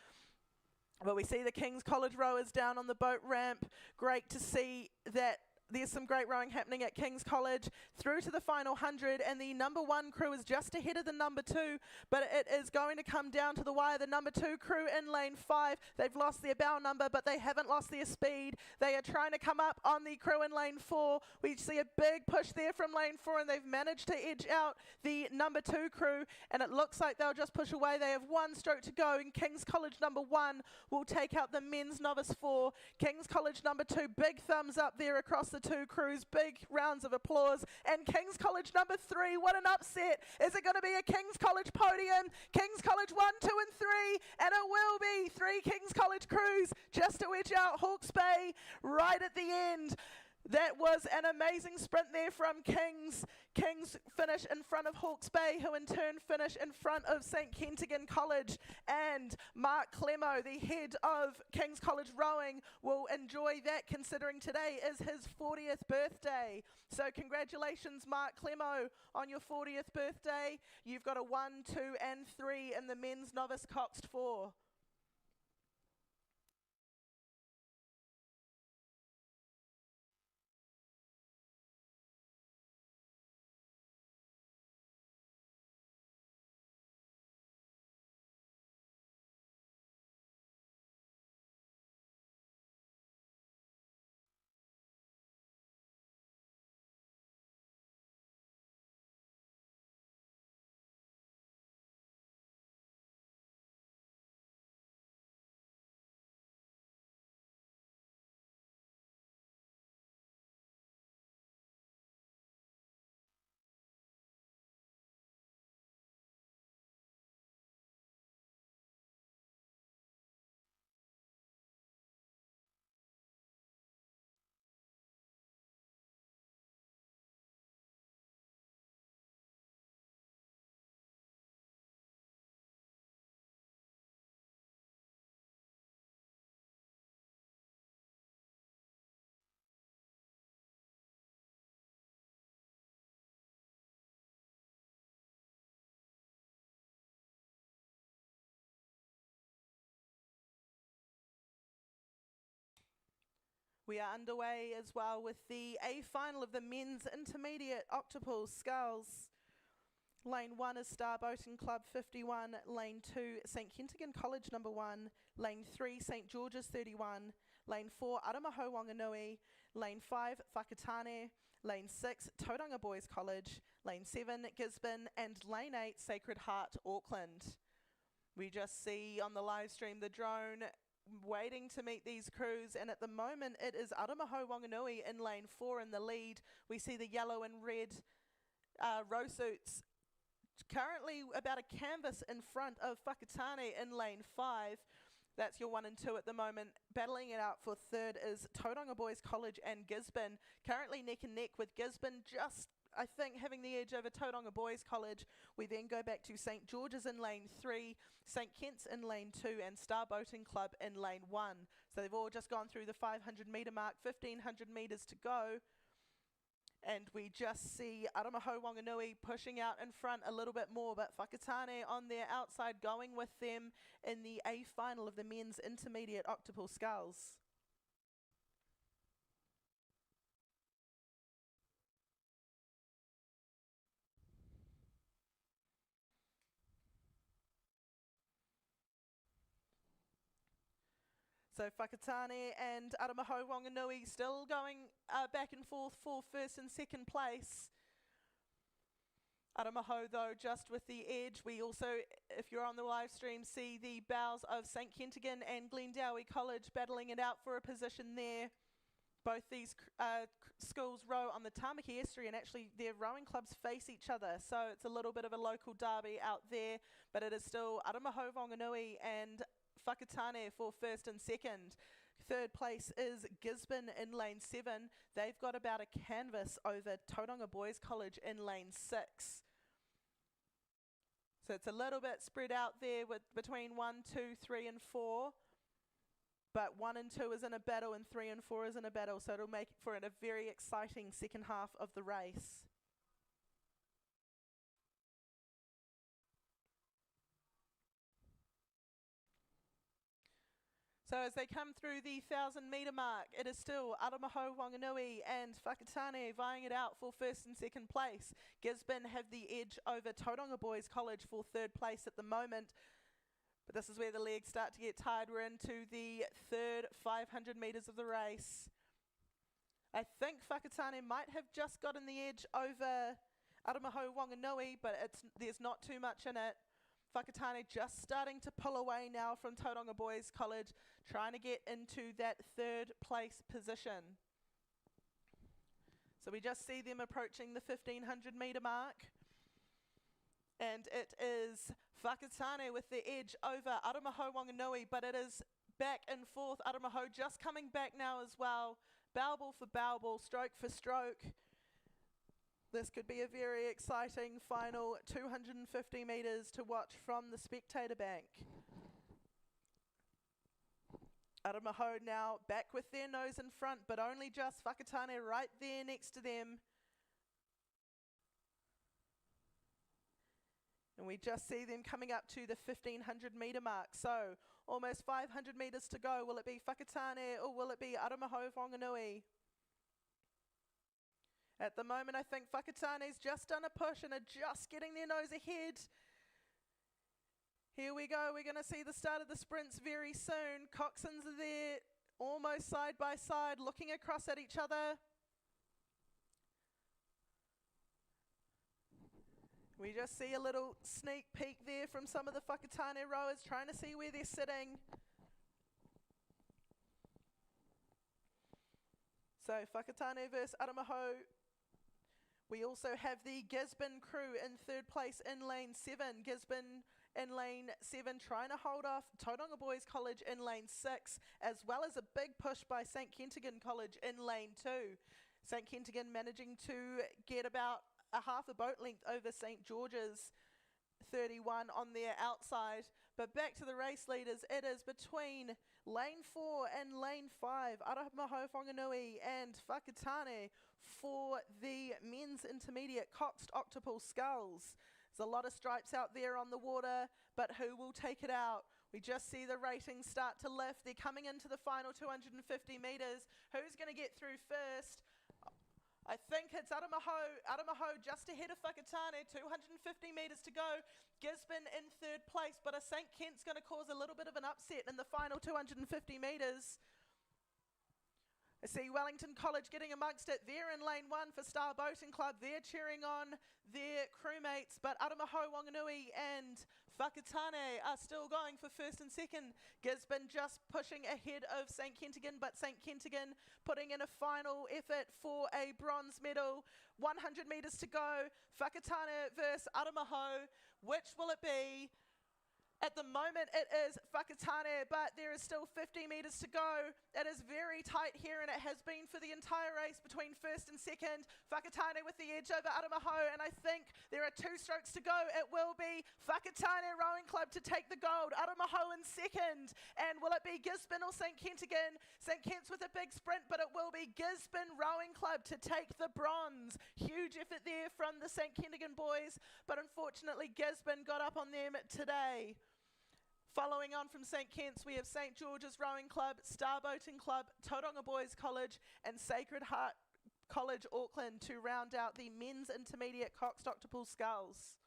But we see the King's College rowers down on the boat ramp. Great to see that there's some great rowing happening at King's College through to the final 100, and the number 1 crew is just ahead of the number 2, but it is going to come down to the wire. The number 2 crew in lane 5, they've lost their bow number, but they haven't lost their speed. They are trying to come up on the crew in lane 4. We see a big push there from lane 4, and they've managed to edge out the number 2 crew, and it looks like they'll just push away. They have 1 stroke to go, and King's College number 1 will take out the men's novice 4. King's College number 2, big thumbs up there across the 2 crews, big rounds of applause. And King's College number 3, what an upset. Is it going to be a King's College podium? King's College 1, 2 and 3, and it will be 3 King's College crews just to edge out Hawke's Bay right at the end. That was an amazing sprint there from King's. King's finish in front of Hawke's Bay, who in turn finish in front of St Kentigern College. And Mark Clemo, the head of King's College Rowing, will enjoy that, considering today is his 40th birthday. So congratulations, Mark Clemo, on your 40th birthday. You've got a 1, 2 and 3 in the men's novice coxed 4. We are underway as well with the A final of the men's intermediate octopus sculls. Lane 1 is Starboating Club 51, Lane 2 St Kentigern College number 1, Lane 3 St George's 31, Lane 4 Aramaho Wanganui, Lane 5 Whakatane, Lane 6 Tauranga Boys College, Lane 7 Gisborne, and Lane 8 Sacred Heart Auckland. We just see on the live stream the drone waiting to meet these crews, and at the moment it is Aramaho Wanganui in lane 4 in the lead. We see the yellow and red row suits currently about a canvas in front of Whakatane in lane 5. That's your 1 and 2 at the moment. Battling it out for third is Tauranga Boys College and Gisborne, currently neck and neck, with Gisborne just I think, having the edge over Tauranga Boys College. We then go back to St George's in lane 3, St Kent's in lane 2, and Star Boating Club in lane 1. So they've all just gone through the 500 metre mark, 1500 metres to go. And we just see Aramaho Wanganui pushing out in front a little bit more, but Whakatane on their outside going with them in the A final of the men's intermediate octuple sculls. So Whakatane and Aramaho Wanganui still going back and forth for first and second place. Aramaho, though, just with the edge. We also, if you're on the live stream, see the bows of St Kentigern and Glendowie College battling it out for a position there. Both these schools row on the Tamaki estuary, and actually their rowing clubs face each other. So it's a little bit of a local derby out there, but it is still Aramaho Wanganui and Whakatane for first and second. Third place is Gisborne in lane 7. They've got about a canvas over Tauranga Boys College in lane 6. So it's a little bit spread out there with between 1, 2, 3 and 4. But 1 and 2 is in a battle and 3 and 4 is in a battle. So it'll make for it a very exciting second half of the race. So as they come through the 1,000 metre mark, it is still Aramaho Wanganui and Whakatane vying it out for first and second place. Gisborne have the edge over Tauranga Boys College for third place at the moment. But this is where the legs start to get tired. We're into the third 500 metres of the race. I think Whakatane might have just gotten the edge over Aramaho Wanganui, but there's not too much in it. Whakatane just starting to pull away now from Tauranga Boys College, trying to get into that third place position. So we just see them approaching the 1,500 metre mark. And it is Whakatane with the edge over Aramaho Wanganui, but it is back and forth. Aramaho just coming back now as well. Bow ball for bow ball, stroke for stroke. This could be a very exciting final 250 metres to watch from the spectator bank. Aramaho now back with their nose in front, but only just Whakatane right there next to them. And we just see them coming up to the 1,500 metre mark. So almost 500 metres to go. Will it be Whakatane or will it be Aramaho Wanganui? At the moment, I think Whakatane's just done a push and are just getting their nose ahead. Here we go. We're going to see the start of the sprints very soon. Coxswains are there almost side by side, looking across at each other. We just see a little sneak peek there from some of the Whakatane rowers trying to see where they're sitting. So Whakatane versus Aramaho. We also have the Gisborne crew in third place in lane 7. Gisborne in lane 7 trying to hold off Tauranga Boys College in lane 6, as well as a big push by St Kentigern College in lane 2. St Kentigern managing to get about a half a boat length over St George's 31 on their outside. But back to the race leaders, it is between lane 4 and lane 5, Aramaho Wanganui and Whakatane for the men's intermediate coxed octuple sculls. There's a lot of stripes out there on the water, but who will take it out? We just see the ratings start to lift. They're coming into the final 250 metres. Who's going to get through first? I think it's Aramaho just ahead of Whakatane, 250 metres to go. Gisborne in third place, but a St Kent's going to cause a little bit of an upset in the final 250 metres. I see Wellington College getting amongst it. They're in lane 1 for Star Boating Club. They're cheering on their crewmates, but Aramaho Wanganui and Whakatane are still going for first and second. Gisborne just pushing ahead of St Kentigern, but St Kentigern putting in a final effort for a bronze medal. 100 metres to go. Whakatane versus Aramaho. Which will it be? At the moment, it is Whakatane, but there is still 50 metres to go. It is very very tight here, and it has been for the entire race between first and second. Whakatane with the edge over Aramaho, and I think there are 2 strokes to go. It will be Whakatane Rowing Club to take the gold. Aramaho in second. And will it be Gisborne or St Kent again? St Kent's with a big sprint, but it will be Gisborne Rowing Club to take the bronze. Huge effort there from the St Kentigern boys, but unfortunately Gisborne got up on them today. Following on from St Kent's, we have St George's Rowing Club, Starboating Club, Tauranga Boys College and Sacred Heart College Auckland to round out the men's intermediate Coxed Octopus Sculls.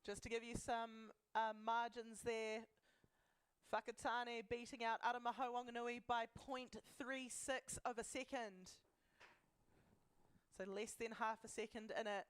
Just to give you some margins there, Whakatane beating out Aramaho Wanganui by 0.36 of a second. So less than half a second in it.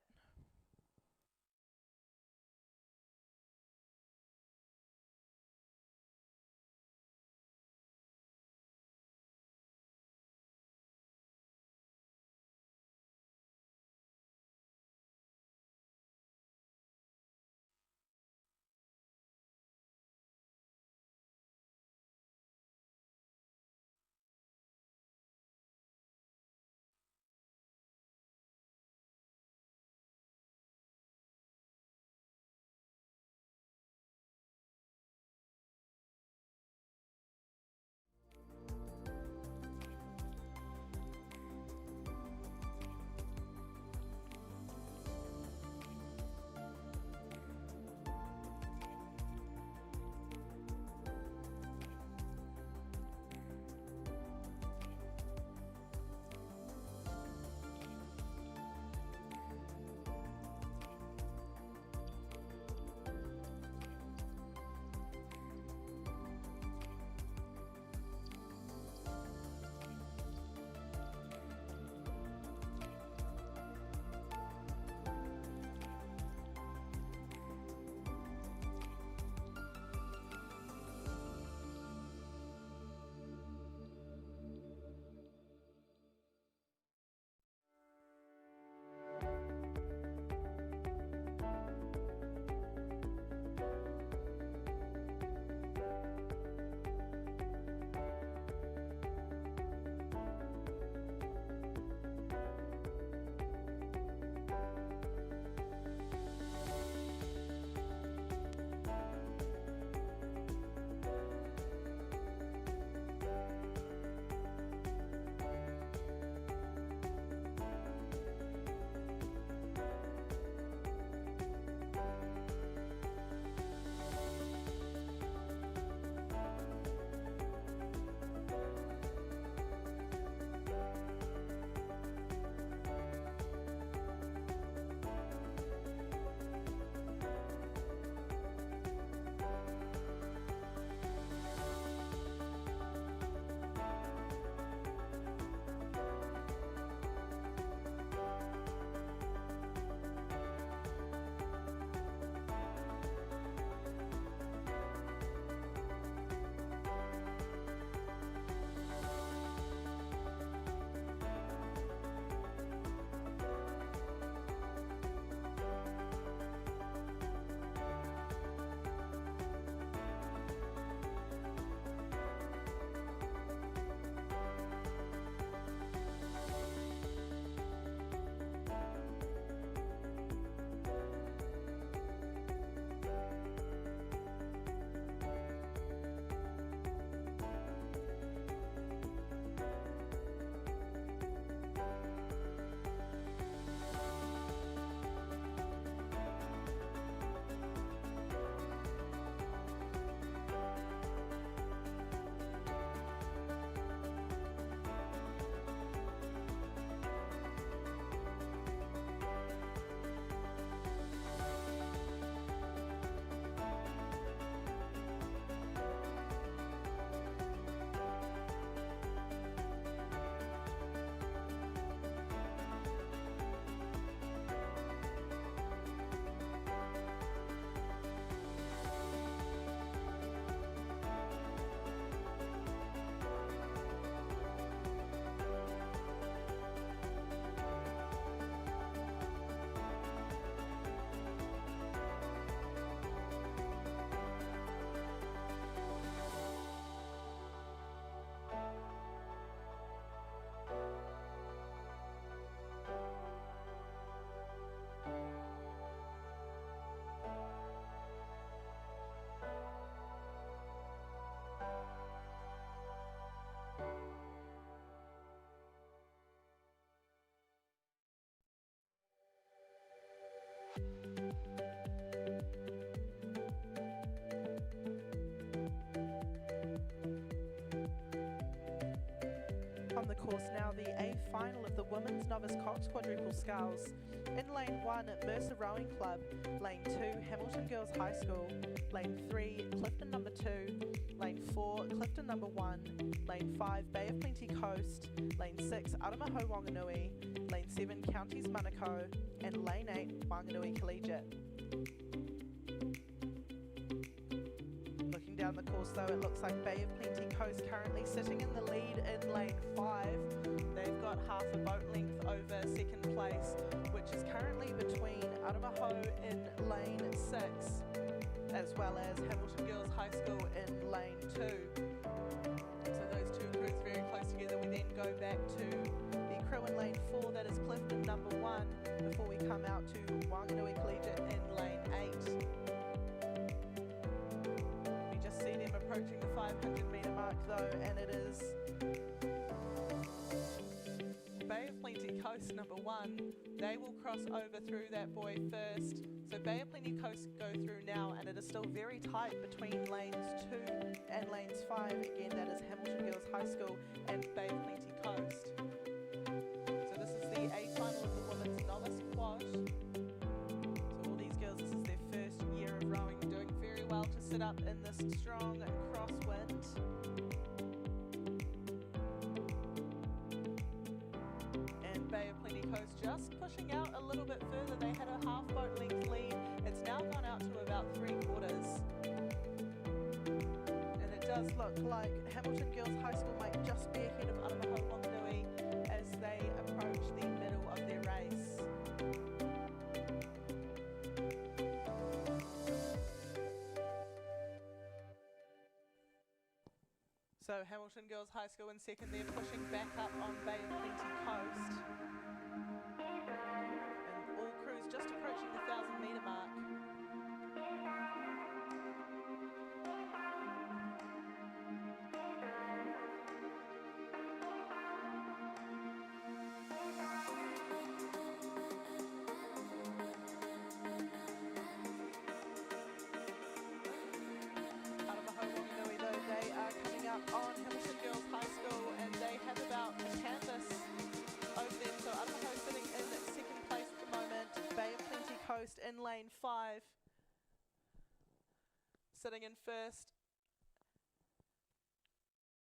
On the course now, the A final of the Women's Novice Cox Quadruple Sculls. In lane 1, Mercer Rowing Club. Lane 2, Hamilton Girls High School. Lane 3, Clifton number 2. Lane 4, Clifton number 1. Lane 5, Bay of Plenty Coast. Lane 6, Aramaho Wanganui. Lane 7, Counties Manukau. And Lane 8, Wanganui Collegiate. Looking down the course though, it looks like Bay of Plenty Coast currently sitting in the lead in lane 5. They've got half a boat length over second place, which is currently between Aramaho in lane 6, as well as Hamilton Girls High School in lane 2. So those two crews very close together. We then go back to the crew in lane 4, that is Clifton number 1, before we come out to Wanganui Collegiate in lane 8. See them approaching the 500 metre mark though, and it is Bay of Plenty Coast number 1. They will cross over through that buoy first. So Bay of Plenty Coast go through now, and it is still very tight between lanes 2 and lanes 5. Again, that is Hamilton Girls High School and Bay of Plenty Coast. So this is the A final of the Women's Novice Quad. So all these girls, this is their first year of rowing, doing very well to sit up in this strong crosswind. And Bay of Plenty Coast just pushing out a little bit further. They had a half boat length lead. It's now gone out to about 3/4. And it does look like Hamilton Girls High School might just be ahead of Aramaho Wanganui as they approach the middle of their race. So Hamilton Girls High School in second, they're pushing back up on Bay of Plenty Coast. And all crews just approaching the 1,000 metre mark. On Hamilton Girls High School, and they have about a canvas over them. So Aramaho sitting in second place at the moment. Bay of Plenty Coast in lane 5, sitting in first.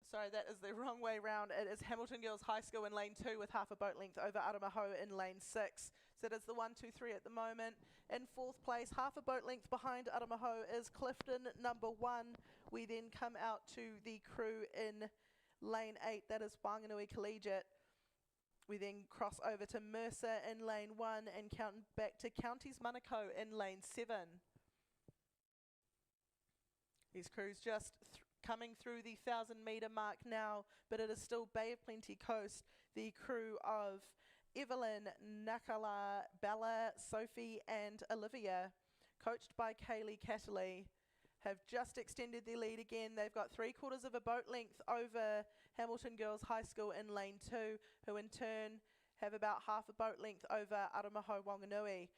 Sorry, that is the wrong way round. It is Hamilton Girls High School in lane 2 with half a boat length over Aramaho in lane 6. So it is the 1, 2, 3 at the moment. In fourth place, half a boat length behind Aramaho is Clifton number 1. We then come out to the crew in lane 8, that is Wanganui Collegiate. We then cross over to Mercer in lane 1 and count back to Counties Manukau in lane 7. These crews just coming through the 1,000 metre mark now, but it is still Bay of Plenty Coast. The crew of Evelyn, Nakala, Bella, Sophie and Olivia, coached by Kaylee Cataley, have just extended their lead again. They've got 3/4 of a boat length over Hamilton Girls High School in lane 2, who in turn have about half a boat length over Aramaho Wanganui.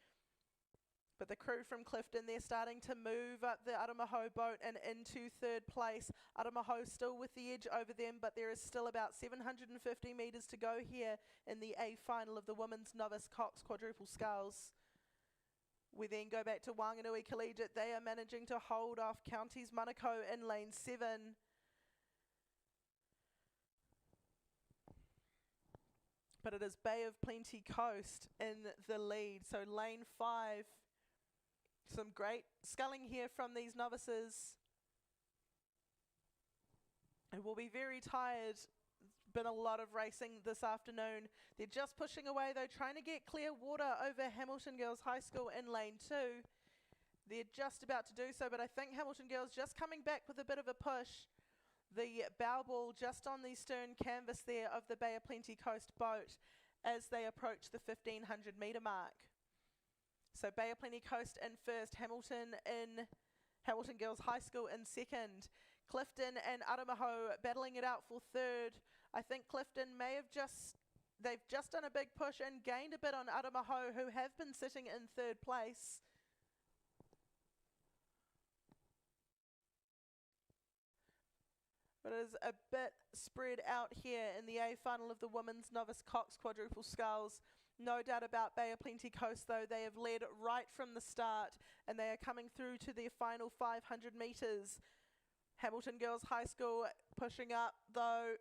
But the crew from Clifton, they're starting to move up the Aramaho boat and into third place. Aramaho still with the edge over them, but there is still about 750 metres to go here in the A final of the Women's Novice Cox Quadruple Sculls. We then go back to Wanganui Collegiate. They are managing to hold off Counties Manukau in lane 7. But it is Bay of Plenty Coast in the lead. So lane 5. Some great sculling here from these novices. It will be very tired. Been a lot of racing this afternoon. They're just pushing away though, trying to get clear water over Hamilton Girls High School in lane 2. They're just about to do so, but I think Hamilton Girls just coming back with a bit of a push. The bow ball just on the stern canvas there of the Bay of Plenty Coast boat as they approach the 1,500 metre mark. So Bay of Plenty Coast in first, Hamilton Girls High School in second. Clifton and Aramaho battling it out for third. I think Clifton they've just done a big push and gained a bit on Aramaho, who have been sitting in third place. But it is a bit spread out here in the A final of the women's novice Cox quadruple sculls. No doubt about Bay of Plenty Coast though, they have led right from the start and they are coming through to their final 500 metres. Hamilton Girls High School pushing up though,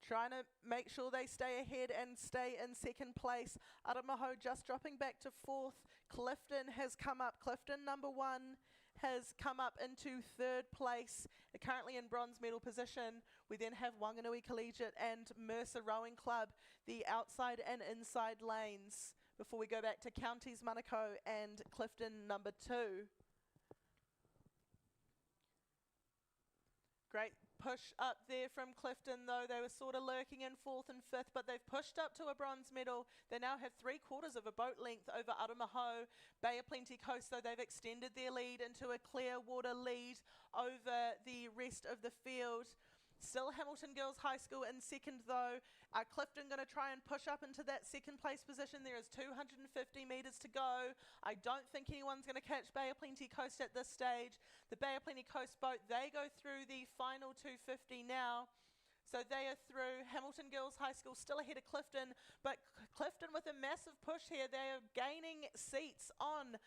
trying to make sure they stay ahead and stay in second place. Aramaho just dropping back to fourth. Clifton has come up. Clifton number 1 has come up into third place. They're currently in bronze medal position. We then have Wanganui Collegiate and Mercer Rowing Club, the outside and inside lanes, before we go back to Counties Manukau and Clifton number 2. Great push up there from Clifton though. They were sort of lurking in fourth and fifth, but they've pushed up to a bronze medal. They now have 3/4 of a boat length over Aramaho. Bay of Plenty Coast though, they've extended their lead into a clear water lead over the rest of the field. Still Hamilton Girls High School in second though. Clifton going to try and push up into that second place position. There is 250 metres to go. I don't think anyone's going to catch Bay of Plenty Coast at this stage. The Bay of Plenty Coast boat, they go through the final 250 now. So they are through. Hamilton Girls High School still ahead of Clifton, but Clifton with a massive push here. They are gaining seats on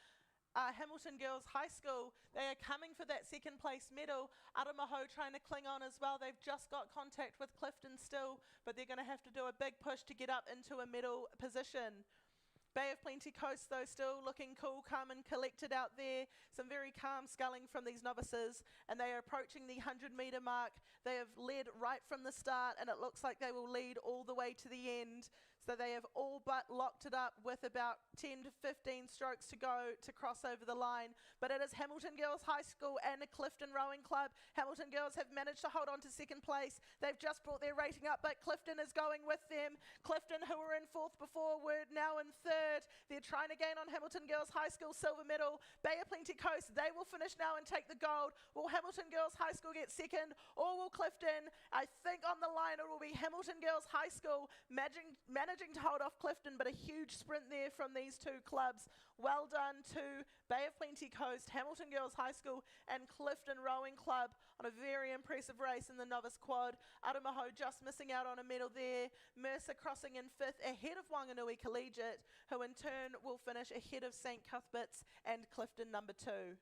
Hamilton Girls High School. They are coming for that second place medal. Aramaho trying to cling on as well. They've just got contact with Clifton still, but they're going to have to do a big push to get up into a medal position. Bay of Plenty Coast though still looking cool, calm and collected out there. Some very calm sculling from these novices, and they are approaching the 100-metre mark. They have led right from the start and it looks like they will lead all the way to the end. So they have all but locked it up with about 10 to 15 strokes to go to cross over the line. But it is Hamilton Girls High School and the Clifton Rowing Club. Hamilton Girls have managed to hold on to second place. They've just brought their rating up, but Clifton is going with them. Clifton, who were in fourth before, were now in third. They're trying to gain on Hamilton Girls High School silver medal. Bay of Plenty Coast, they will finish now and take the gold. Will Hamilton Girls High School get second, or will Clifton? I think on the line it will be Hamilton Girls High School managing to hold off Clifton, but a huge sprint there from these two clubs. Well done to Bay of Plenty Coast, Hamilton Girls High School and Clifton Rowing Club on a very impressive race in the novice quad. Aramaho just missing out on a medal there. Mercer crossing in fifth ahead of Wanganui Collegiate, who in turn will finish ahead of St Cuthbert's and Clifton number 2.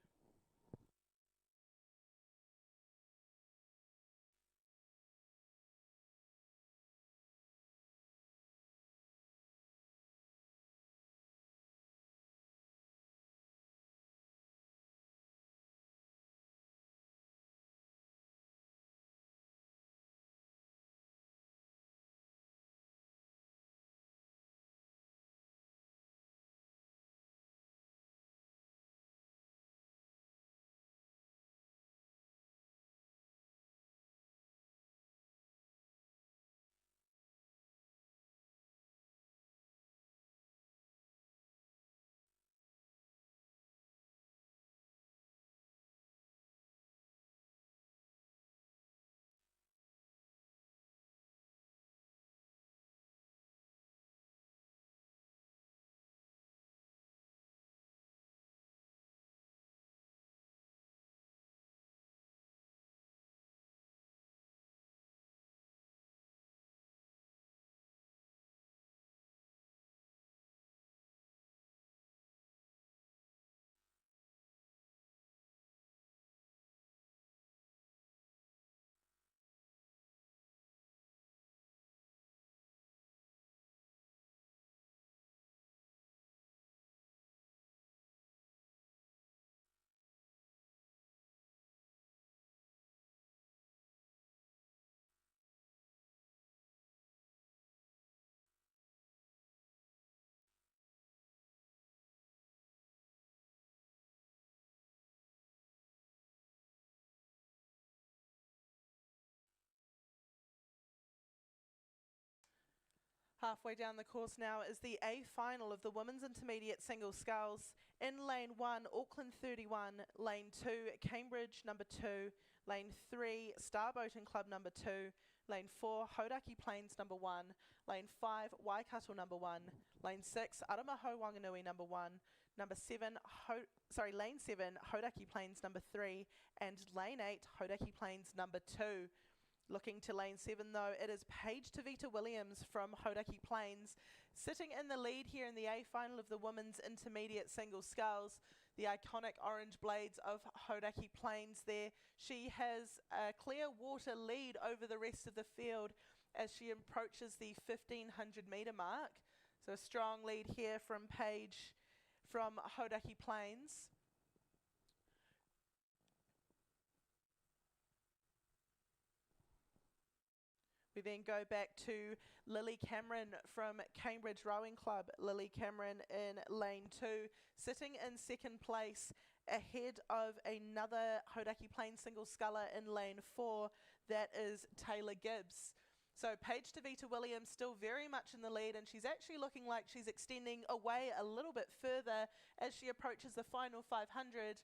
Halfway down the course now is the A final of the Women's Intermediate Single Sculls. In lane 1, Auckland 31, lane 2, Cambridge number 2, lane 3, Star Boating Club number 2, lane 4, Hodaki Plains number 1, lane 5, Waikato number 1, lane 6, Aramaho Wanganui number 1, lane 7, Hodaki Plains number 3, and lane 8, Hodaki Plains number 2. Looking to lane 7 though, it is Paige Tavita Williams from Hauraki Plains, sitting in the lead here in the A final of the women's intermediate single sculls. The iconic orange blades of Hauraki Plains there. She has a clear water lead over the rest of the field as she approaches the 1500 metre mark. So a strong lead here from Paige from Hauraki Plains. We then go back to Lily Cameron from Cambridge Rowing Club. Lily Cameron in lane 2, sitting in second place ahead of another Hauraki Plains single sculler in lane 4, that is Taylor Gibbs. So Paige Tavita Williams still very much in the lead, and she's actually looking like she's extending away a little bit further as she approaches the final 500.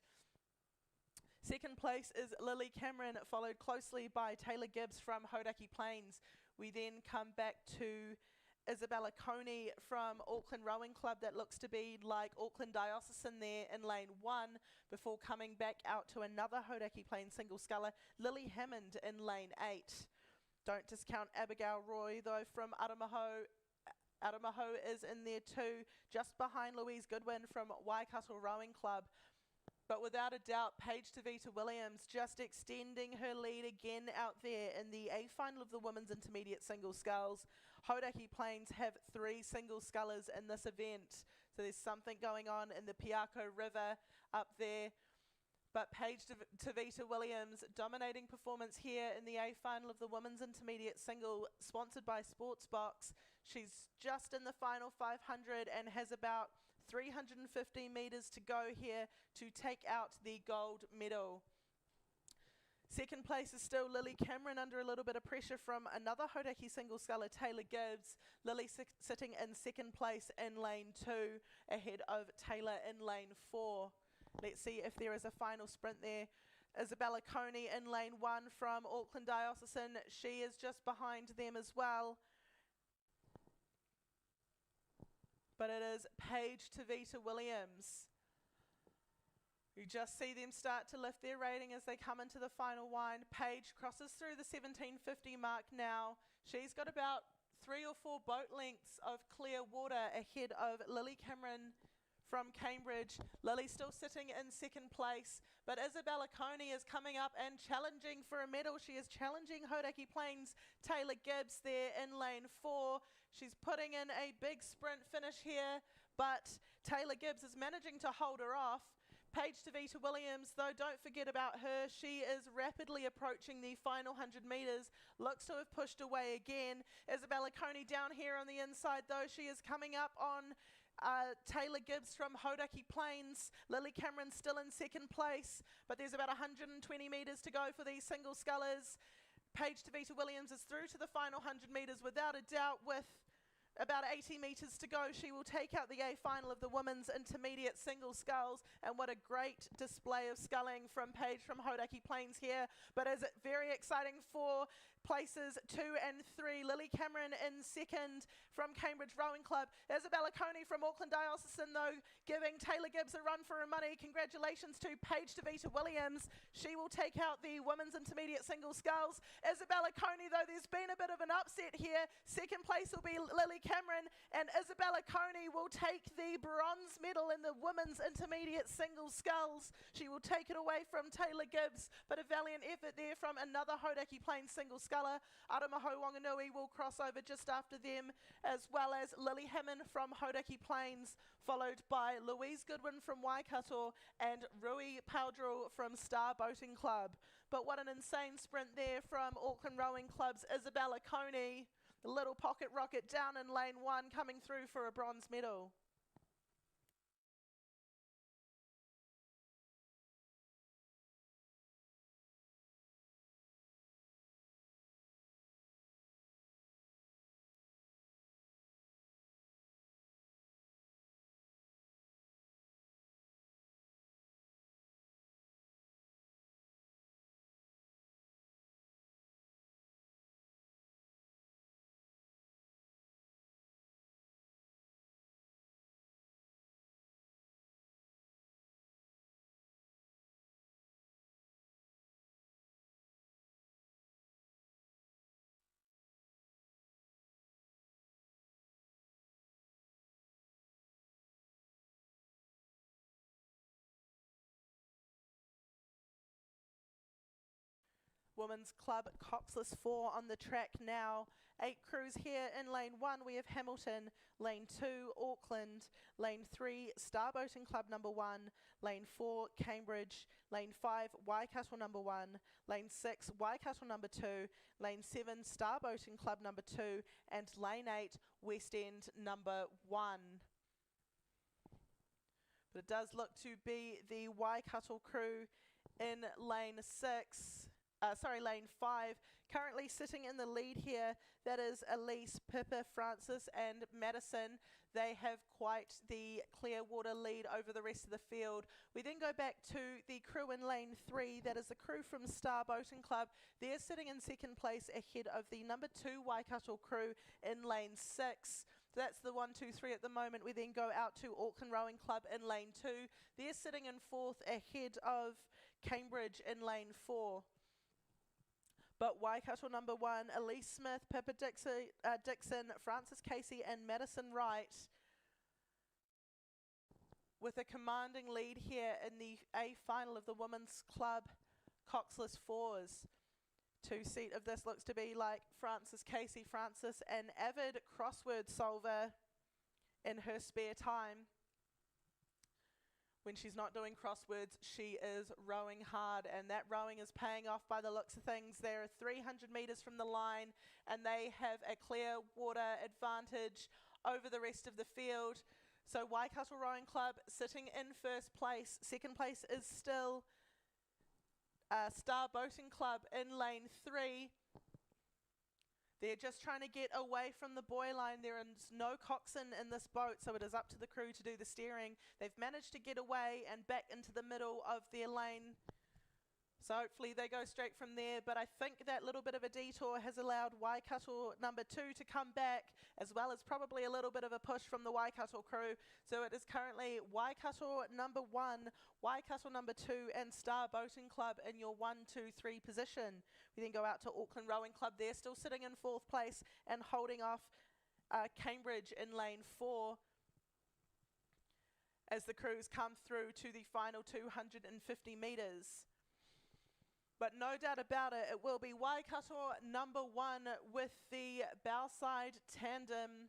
Second place is Lily Cameron, followed closely by Taylor Gibbs from Hauraki Plains. We then come back to Isabella Coney from Auckland Rowing Club, that looks to be like Auckland Diocesan there in lane 1, before coming back out to another Hauraki Plains single sculler, Lily Hammond in lane 8. Don't discount Abigail Roy though from Aramaho. Aramaho is in there too, just behind Louise Goodwin from Waikato Rowing Club. But without a doubt, Paige Tavita Williams just extending her lead again out there in the A final of the women's intermediate single sculls. Hauraki Plains have 3 single scullers in this event, so there's something going on in the Piako River up there. But Paige Tavita Williams, dominating performance here in the A final of the women's intermediate single, sponsored by Sportsbox. She's just in the final 500 and has about 350 metres to go here to take out the gold medal. Second place is still Lily Cameron, under a little bit of pressure from another Hauraki single sculler, Taylor Gibbs. Lily sitting in second place in lane 2, ahead of Taylor in lane 4. Let's see if there is a final sprint there. Isabella Coney in lane 1 from Auckland Diocesan. She is just behind them as well. But it is Paige Tavita Williams. You just see them start to lift their rating as they come into the final wind. Paige crosses through the 1750 mark now. She's got about 3 or 4 boat lengths of clear water ahead of Lily Cameron from Cambridge. Lily still sitting in second place, but Isabella Coney is coming up and challenging for a medal. She is challenging Hauraki Plains' Taylor Gibbs there in lane 4. She's putting in a big sprint finish here, but Taylor Gibbs is managing to hold her off. Paige Tavita Williams, though, don't forget about her. She is rapidly approaching the final 100 metres, looks to have pushed away again. Isabella Coney down here on the inside, though. She is coming up on Taylor Gibbs from Hauraki Plains. Lily Cameron still in second place, but there's about 120 metres to go for these single scullers. Paige Tavita Williams is through to the final 100 metres without a doubt, with about 80 metres to go. She will take out the A final of the women's intermediate single sculls, and what a great display of sculling from Paige from Hauraki Plains here. But is it very exciting for places 2 and 3. Lily Cameron in second from Cambridge Rowing Club. Isabella Coney from Auckland Diocesan, though, giving Taylor Gibbs a run for her money. Congratulations to Paige Tavita Williams. She will take out the women's intermediate single sculls. Isabella Coney, though, there's been a bit of an upset here. Second place will be Lily Cameron, and Isabella Coney will take the bronze medal in the women's intermediate single sculls. She will take it away from Taylor Gibbs, but a valiant effort there from another Hauraki Plains single sculler. Aramaho Wanganui will cross over just after them, as well as Lily Hammond from Hauraki Plains, followed by Louise Goodwin from Waikato and Rui Powdrill from Star Boating Club. But what an insane sprint there from Auckland Rowing Club's Isabella Coney. The little pocket rocket down in lane 1, coming through for a bronze medal. Women's Club Coxless 4 on the track now. 8 crews here in lane 1. We have Hamilton, lane 2, Auckland, lane 3, Starboating Club number 1, lane 4, Cambridge, lane 5, Waikato number 1, lane 6, Waikato number 2, lane 7, Starboating Club number 2, and lane 8, West End number 1. But it does look to be the Waikato crew in lane 5, currently sitting in the lead here. That is Elise, Pippa, Francis and Madison. They have quite the clear water lead over the rest of the field. We then go back to the crew in lane 3. That is the crew from Star Boating Club. They're sitting in second place ahead of the number 2 Waikato crew in lane 6. So that's the 1, 2, 3 at the moment. We then go out to Auckland Rowing Club in lane 2. They're sitting in 4th ahead of Cambridge in lane 4. But Waikato number 1, Elise Smith, Pippa Dixon, Francis Casey and Madison Wright with a commanding lead here in the A final of the Women's Club Coxless 4s. 2 seat of this looks to be like Francis Casey. Francis, an avid crossword solver in her spare time. When she's not doing crosswords, she is rowing hard, and that rowing is paying off by the looks of things. They're 300 metres from the line, and they have a clear water advantage over the rest of the field. So Waikato Rowing Club sitting in first place. Second place is still Star Boating Club in lane 3. They're just trying to get away from the buoy line. There is no coxswain in this boat, so it is up to the crew to do the steering. They've managed to get away and back into the middle of their lane. So hopefully they go straight from there, but I think that little bit of a detour has allowed Waikato number 2 to come back, as well as probably a little bit of a push from the Waikato crew. So it is currently Waikato number 1, Waikato number 2 and Star Boating Club in your 1, 2, 3 position. We then go out to Auckland Rowing Club. They're still sitting in 4th place and holding off Cambridge in lane 4 as the crews come through to the final 250 metres. But no doubt about it, it will be Waikato number 1 with the bowside tandem.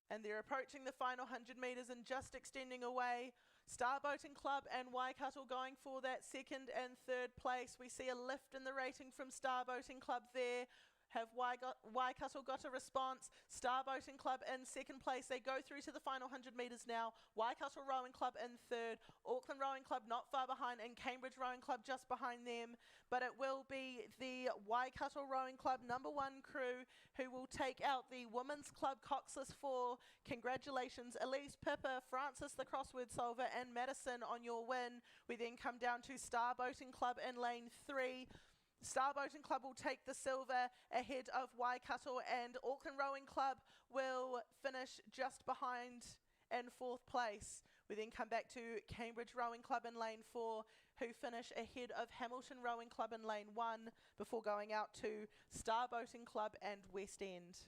And they're approaching the final 100 metres and just extending away. Star Boating Club and Waikato going for that 2nd and 3rd place. We see a lift in the rating from Star Boating Club there. Have Waikato got a response? Star Boating Club in 2nd place. They go through to the final 100 metres now. Waikato Rowing Club in 3rd. Auckland Rowing Club not far behind, and Cambridge Rowing Club just behind them. But it will be the Waikato Rowing Club number 1 crew who will take out the Women's Club Coxless 4. Congratulations, Elise, Pippa, Francis the crossword solver and Madison on your win. We then come down to Star Boating Club in lane 3. Star Boating Club will take the silver ahead of Waikato, and Auckland Rowing Club will finish just behind in 4th place. We then come back to Cambridge Rowing Club in lane 4, who finish ahead of Hamilton Rowing Club in lane 1 before going out to Star Boating Club and West End.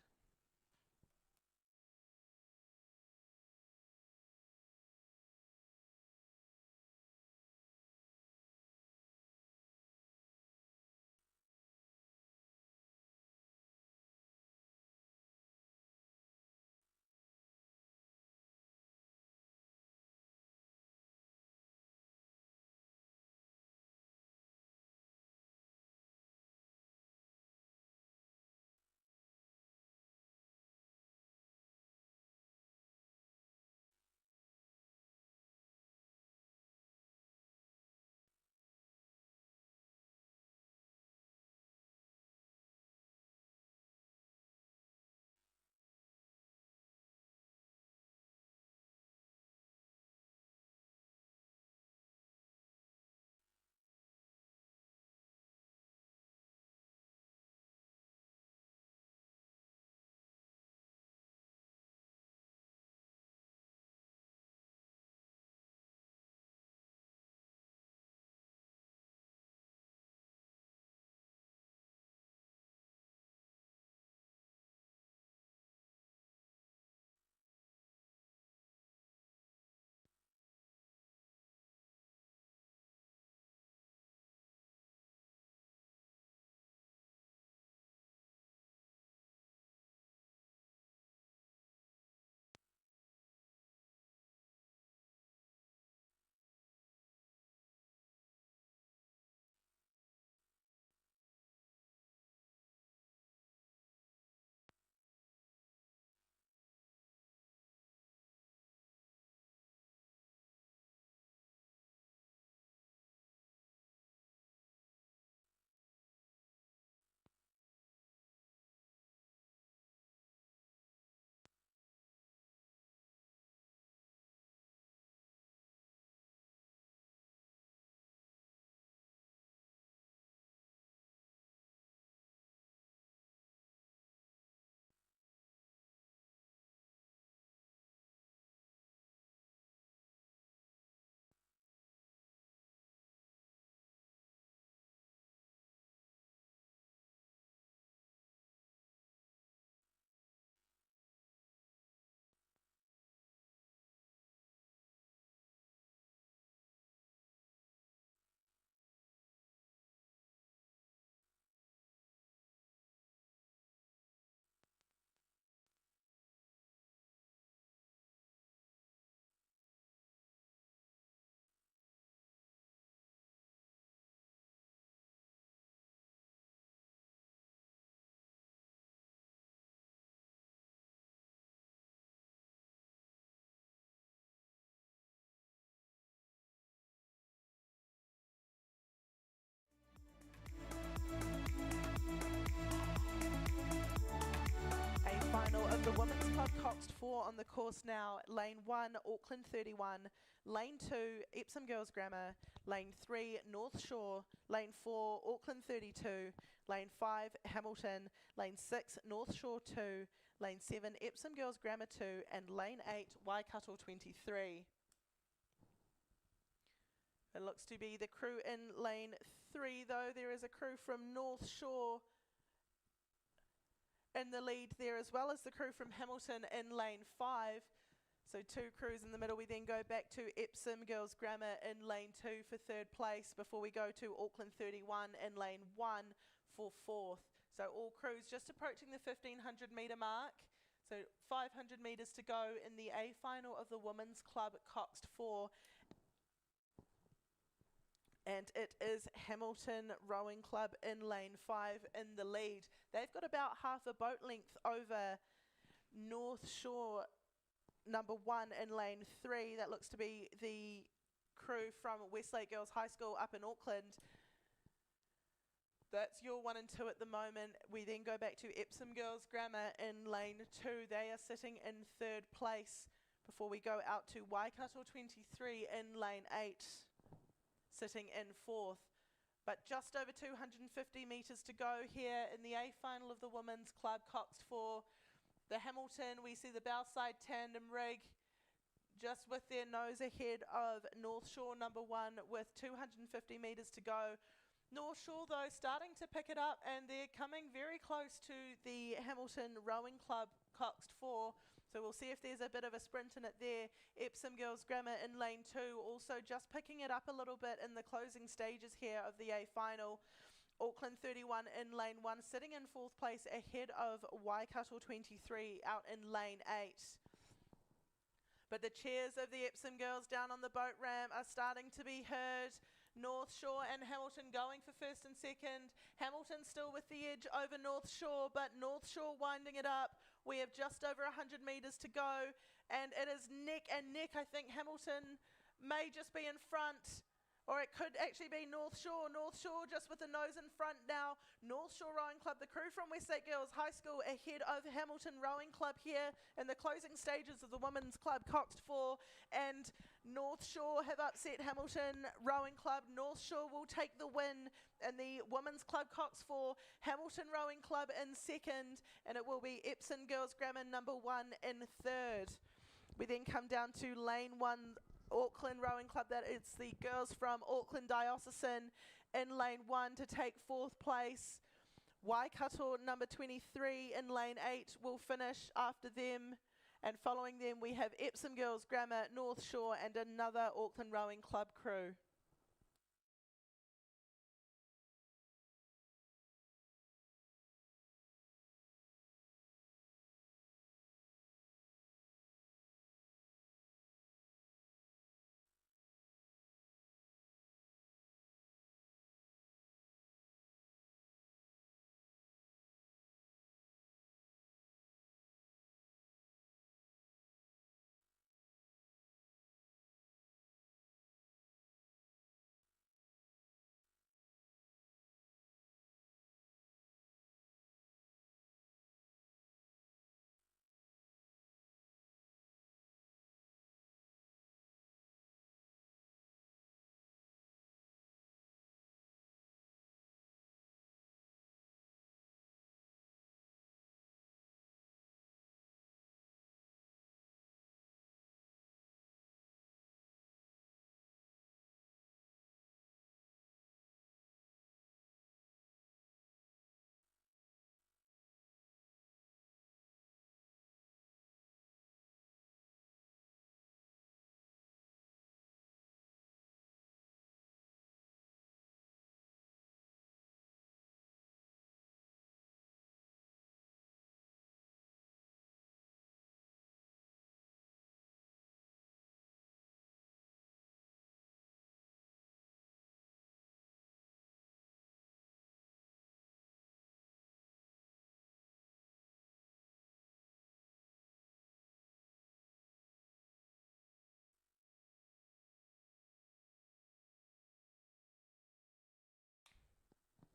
Club Coxed 4 on the course now. Lane 1, Auckland 31. Lane 2, Epsom Girls Grammar. Lane 3, North Shore. Lane 4, Auckland 32. Lane 5, Hamilton. Lane 6, North Shore 2. Lane 7, Epsom Girls Grammar 2. And Lane 8, Waikato 23. It looks to be the crew in lane 3 though. There is a crew from North Shore in the lead there, as well as the crew from Hamilton in lane 5. So 2 crews in the middle. We then go back to Epsom Girls Grammar in lane 2 for 3rd place before we go to Auckland 31 in lane 1 for 4th. So all crews just approaching the 1500 metre mark. So 500 metres to go in the A final of the Women's Club Coxed 4. And it is Hamilton Rowing Club in lane 5 in the lead. They've got about half a boat length over North Shore number 1 in lane 3. That looks to be the crew from Westlake Girls High School up in Auckland. That's your 1 and 2 at the moment. We then go back to Epsom Girls Grammar in lane 2. They are sitting in 3rd place before we go out to Waikato 23 in lane 8. Sitting in 4th, but just over 250 metres to go here in the A final of the Women's Club Coxed 4. The Hamilton, we see the bowside tandem rig just with their nose ahead of North Shore number 1 with 250 metres to go. North Shore though starting to pick it up, and they're coming very close to the Hamilton Rowing Club Coxed 4. So we'll see if there's a bit of a sprint in it there. Epsom Girls Grammar in lane 2, also just picking it up a little bit in the closing stages here of the A final. Auckland 31 in lane 1, sitting in 4th place ahead of Waikato 23 out in lane 8. But the cheers of the Epsom girls down on the boat ramp are starting to be heard. North Shore and Hamilton going for 1st and 2nd. Hamilton still with the edge over North Shore, but North Shore winding it up. We have just over 100 metres to go, and it is neck and neck. I think Hamilton may just be in front, or it could actually be North Shore. North Shore just with the nose in front now. North Shore Rowing Club, the crew from Westlake Girls High School, ahead of Hamilton Rowing Club here in the closing stages of the Women's Club Coxed 4. And North Shore have upset Hamilton Rowing Club. North Shore will take the win in the Women's Club Coxed 4. Hamilton Rowing Club in 2nd, and it will be Epsom Girls Grammar number 1 in 3rd. We then come down to lane 1, Auckland Rowing Club. That it's the girls from Auckland Diocesan in lane 1 to take 4th place. Waikato number 23 in lane 8 will finish after them, and following them we have Epsom Girls Grammar, North Shore and another Auckland Rowing Club crew.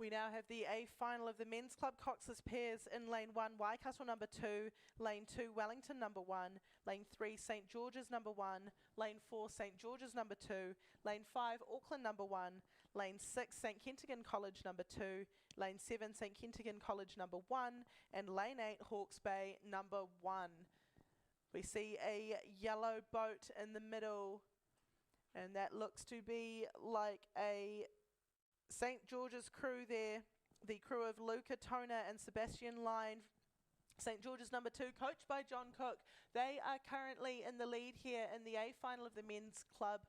We now have the A final of the men's club coxless pairs in lane 1, Waikato number 2, lane 2, Wellington number 1, lane 3, St George's number 1, lane 4, St George's number 2, lane 5, Auckland number 1, lane 6, St Kentigern College number 2, lane 7, St Kentigern College number 1, and lane 8, Hawke's Bay number 1. We see a yellow boat in the middle, and that looks to be like a St George's crew there, the crew of Luca Tona and Sebastian Line. St George's number 2, coached by John Cook. They are currently in the lead here in the A final of the men's club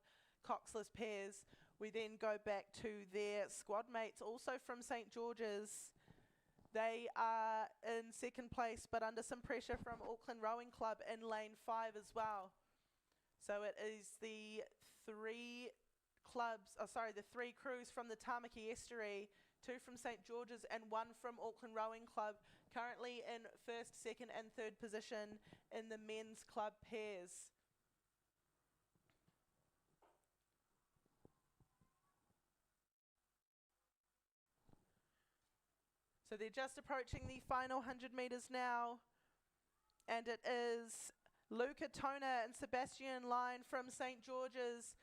coxless pairs. We then go back to their squad mates, also from St George's. They are in second place, but under some pressure from Auckland Rowing Club in lane 5 as well. So it is the three crews from the Tamaki Estuary, 2 from St George's and 1 from Auckland Rowing Club, currently in first, second and third position in the men's club pairs. So they're just approaching the final 100 metres now, and it is Luca Tona and Sebastian Line from St George's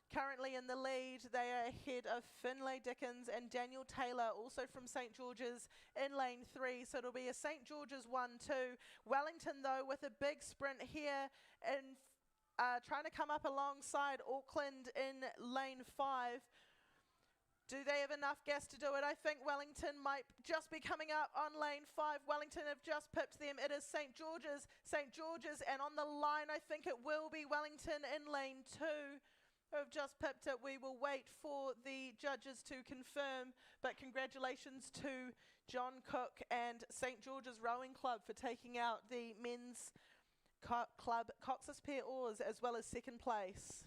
currently in the lead. They are ahead of Finlay Dickens and Daniel Taylor, also from St George's, in lane 3. So it'll be a St George's 1-2. Wellington, though, with a big sprint here and trying to come up alongside Auckland in lane 5. Do they have enough gas to do it? I think Wellington might just be coming up on lane 5. Wellington have just pipped them. It is St George's, and on the line I think it will be Wellington in lane 2. Who have just pipped it. We will wait for the judges to confirm, but congratulations to John Cook and St George's Rowing Club for taking out the men's club coxless pair oars as well as second place.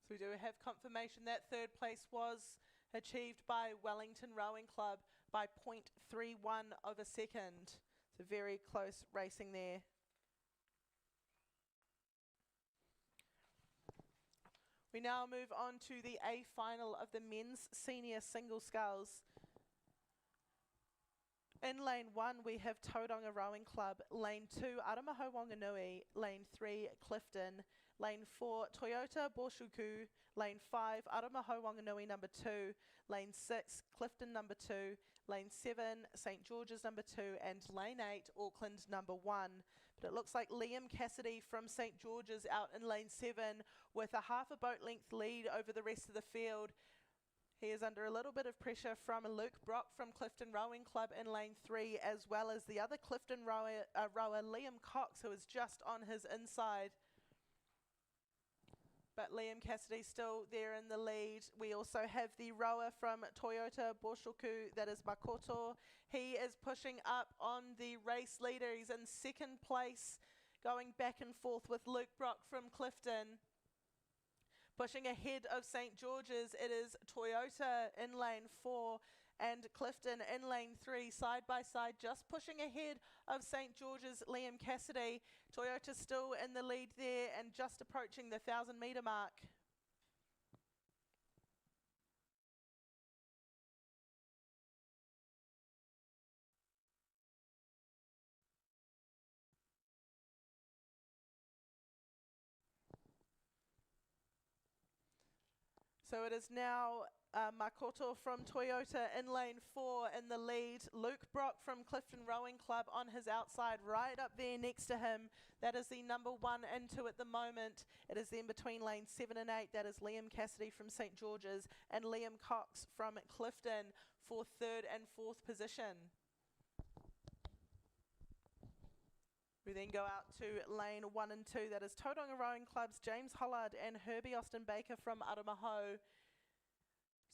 So we do have confirmation that third place was achieved by Wellington Rowing Club by 0.31 of a second. So very close racing there. We now move on to the A final of the men's senior single sculls. In lane 1 we have Tauranga Rowing Club, lane 2 Aramaho Wanganui, lane 3 Clifton, lane 4 Toyota Borshuku, lane 5 Aramaho Wanganui number 2, lane 6 Clifton number 2, lane 7 St George's number 2, and lane 8 Auckland number 1. But it looks like Liam Cassidy from St George's out in lane 7 with a half a boat length lead over the rest of the field. He is under a little bit of pressure from Luke Brock from Clifton Rowing Club in lane 3, as well as the other Clifton rower Liam Cox, who is just on his inside. But Liam Cassidy still there in the lead. We also have the rower from Toyota Borshuku, that is Makoto. He is pushing up on the race leader. He's in second place, going back and forth with Luke Brock from Clifton. Pushing ahead of St George's, it is Toyota in lane 4 and Clifton in lane 3, side by side, just pushing ahead of St George's Liam Cassidy. Toyota still in the lead there and just approaching the 1,000 metre mark. So it is now Makoto from Toyota in lane 4 in the lead. Luke Brock from Clifton Rowing Club on his outside, right up there next to him. That is the number 1 into at the moment. It is then between lanes 7 and 8. That is Liam Cassidy from St George's and Liam Cox from Clifton for 3rd and 4th position. We then go out to lane 1 and 2. That is Tauranga Rowing Club's James Hollard and Herbie Austin Baker from Aramaho.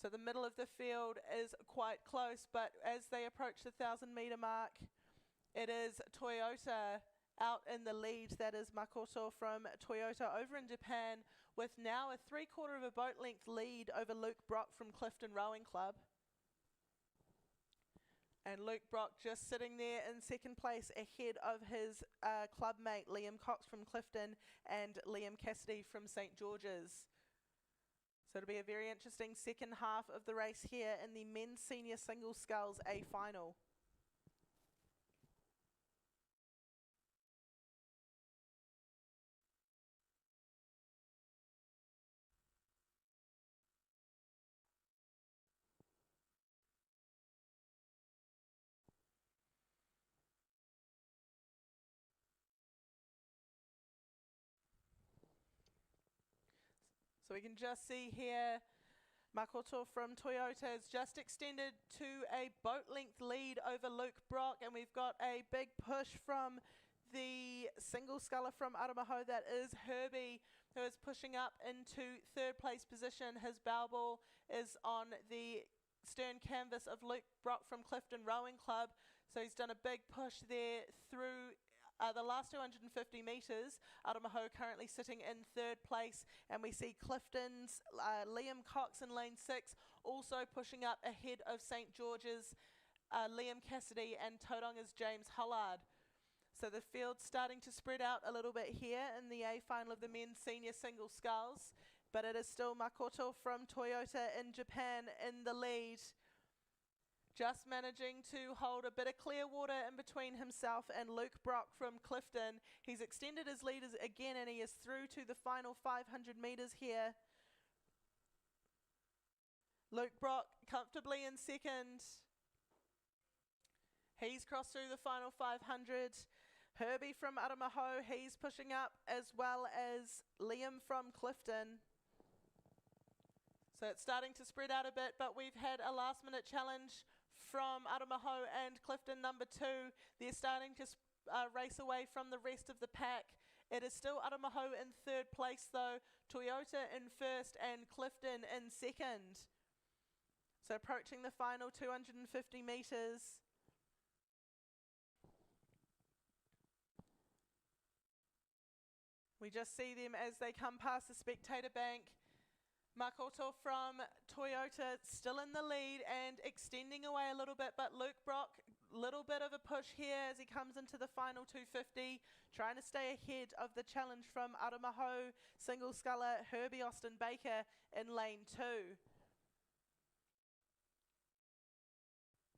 So the middle of the field is quite close, but as they approach the 1,000-metre mark, it is Toyota out in the lead. That is Makoto from Toyota over in Japan with now a 3/4 of a boat length lead over Luke Brock from Clifton Rowing Club. And Luke Brock just sitting there in 2nd place ahead of his club mate Liam Cox from Clifton and Liam Cassidy from St George's. So it'll be a very interesting second half of the race here in the men's senior single sculls A final. So we can just see here, Makoto from Toyota has just extended to a boat length lead over Luke Brock, and we've got a big push from the single sculler from Aramaho. That is Herbie, who is pushing up into 3rd place position. His bow ball is on the stern canvas of Luke Brock from Clifton Rowing Club. So he's done a big push there through the last 250 metres. Aramaho currently sitting in 3rd place, and we see Clifton's Liam Cox in lane 6 also pushing up ahead of St George's Liam Cassidy and Tauranga's James Hollard. So the field's starting to spread out a little bit here in the A final of the men's senior single sculls, but it is still Makoto from Toyota in Japan in the lead. Just managing to hold a bit of clear water in between himself and Luke Brock from Clifton. He's extended his lead again, and he is through to the final 500 metres here. Luke Brock comfortably in 2nd. He's crossed through the final 500. Herbie from Aramaho, he's pushing up, as well as Liam from Clifton. So it's starting to spread out a bit, but we've had a last-minute challenge from Aramaho and Clifton number 2. They're starting to race away from the rest of the pack. It is still Aramaho in 3rd place though, Toyota in 1st and Clifton in 2nd. So approaching the final 250 metres. We just see them as they come past the spectator bank. Makoto from Toyota still in the lead and extending away a little bit, but Luke Brock, little bit of a push here as he comes into the final 250, trying to stay ahead of the challenge from Aramaho single sculler Herbie Austin Baker in lane 2.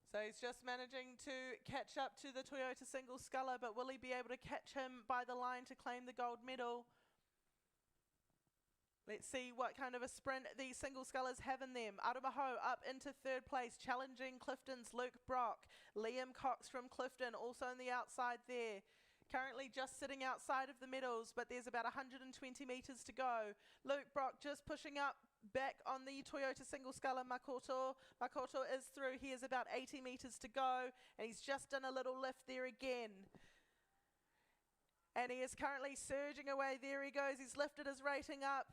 So he's just managing to catch up to the Toyota single sculler, but will he be able to catch him by the line to claim the gold medal? Let's see what kind of a sprint these single scullers have in them. Aramaho up into 3rd place, challenging Clifton's Luke Brock. Liam Cox from Clifton also on the outside there. Currently just sitting outside of the medals, but there's about 120 metres to go. Luke Brock just pushing up back on the Toyota single sculler Makoto. Makoto is through. He has about 80 metres to go, and he's just done a little lift there again. And he is currently surging away. There he goes. He's lifted his rating up.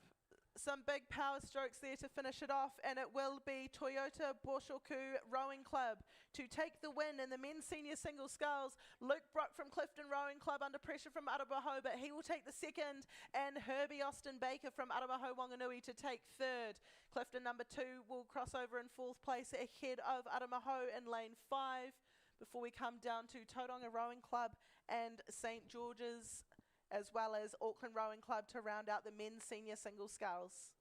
Some big power strokes there to finish it off, and it will be Toyota Boshoku Rowing Club to take the win in the men's senior single sculls. Luke Brock from Clifton Rowing Club under pressure from Aramaho, but he will take the 2nd, and Herbie Austin Baker from Aramaho Wanganui to take 3rd. Clifton number 2 will cross over in 4th place ahead of Aramaho in lane 5 before we come down to Tauranga Rowing Club and St George's, as well as Auckland Rowing Club to round out the men's senior single sculls.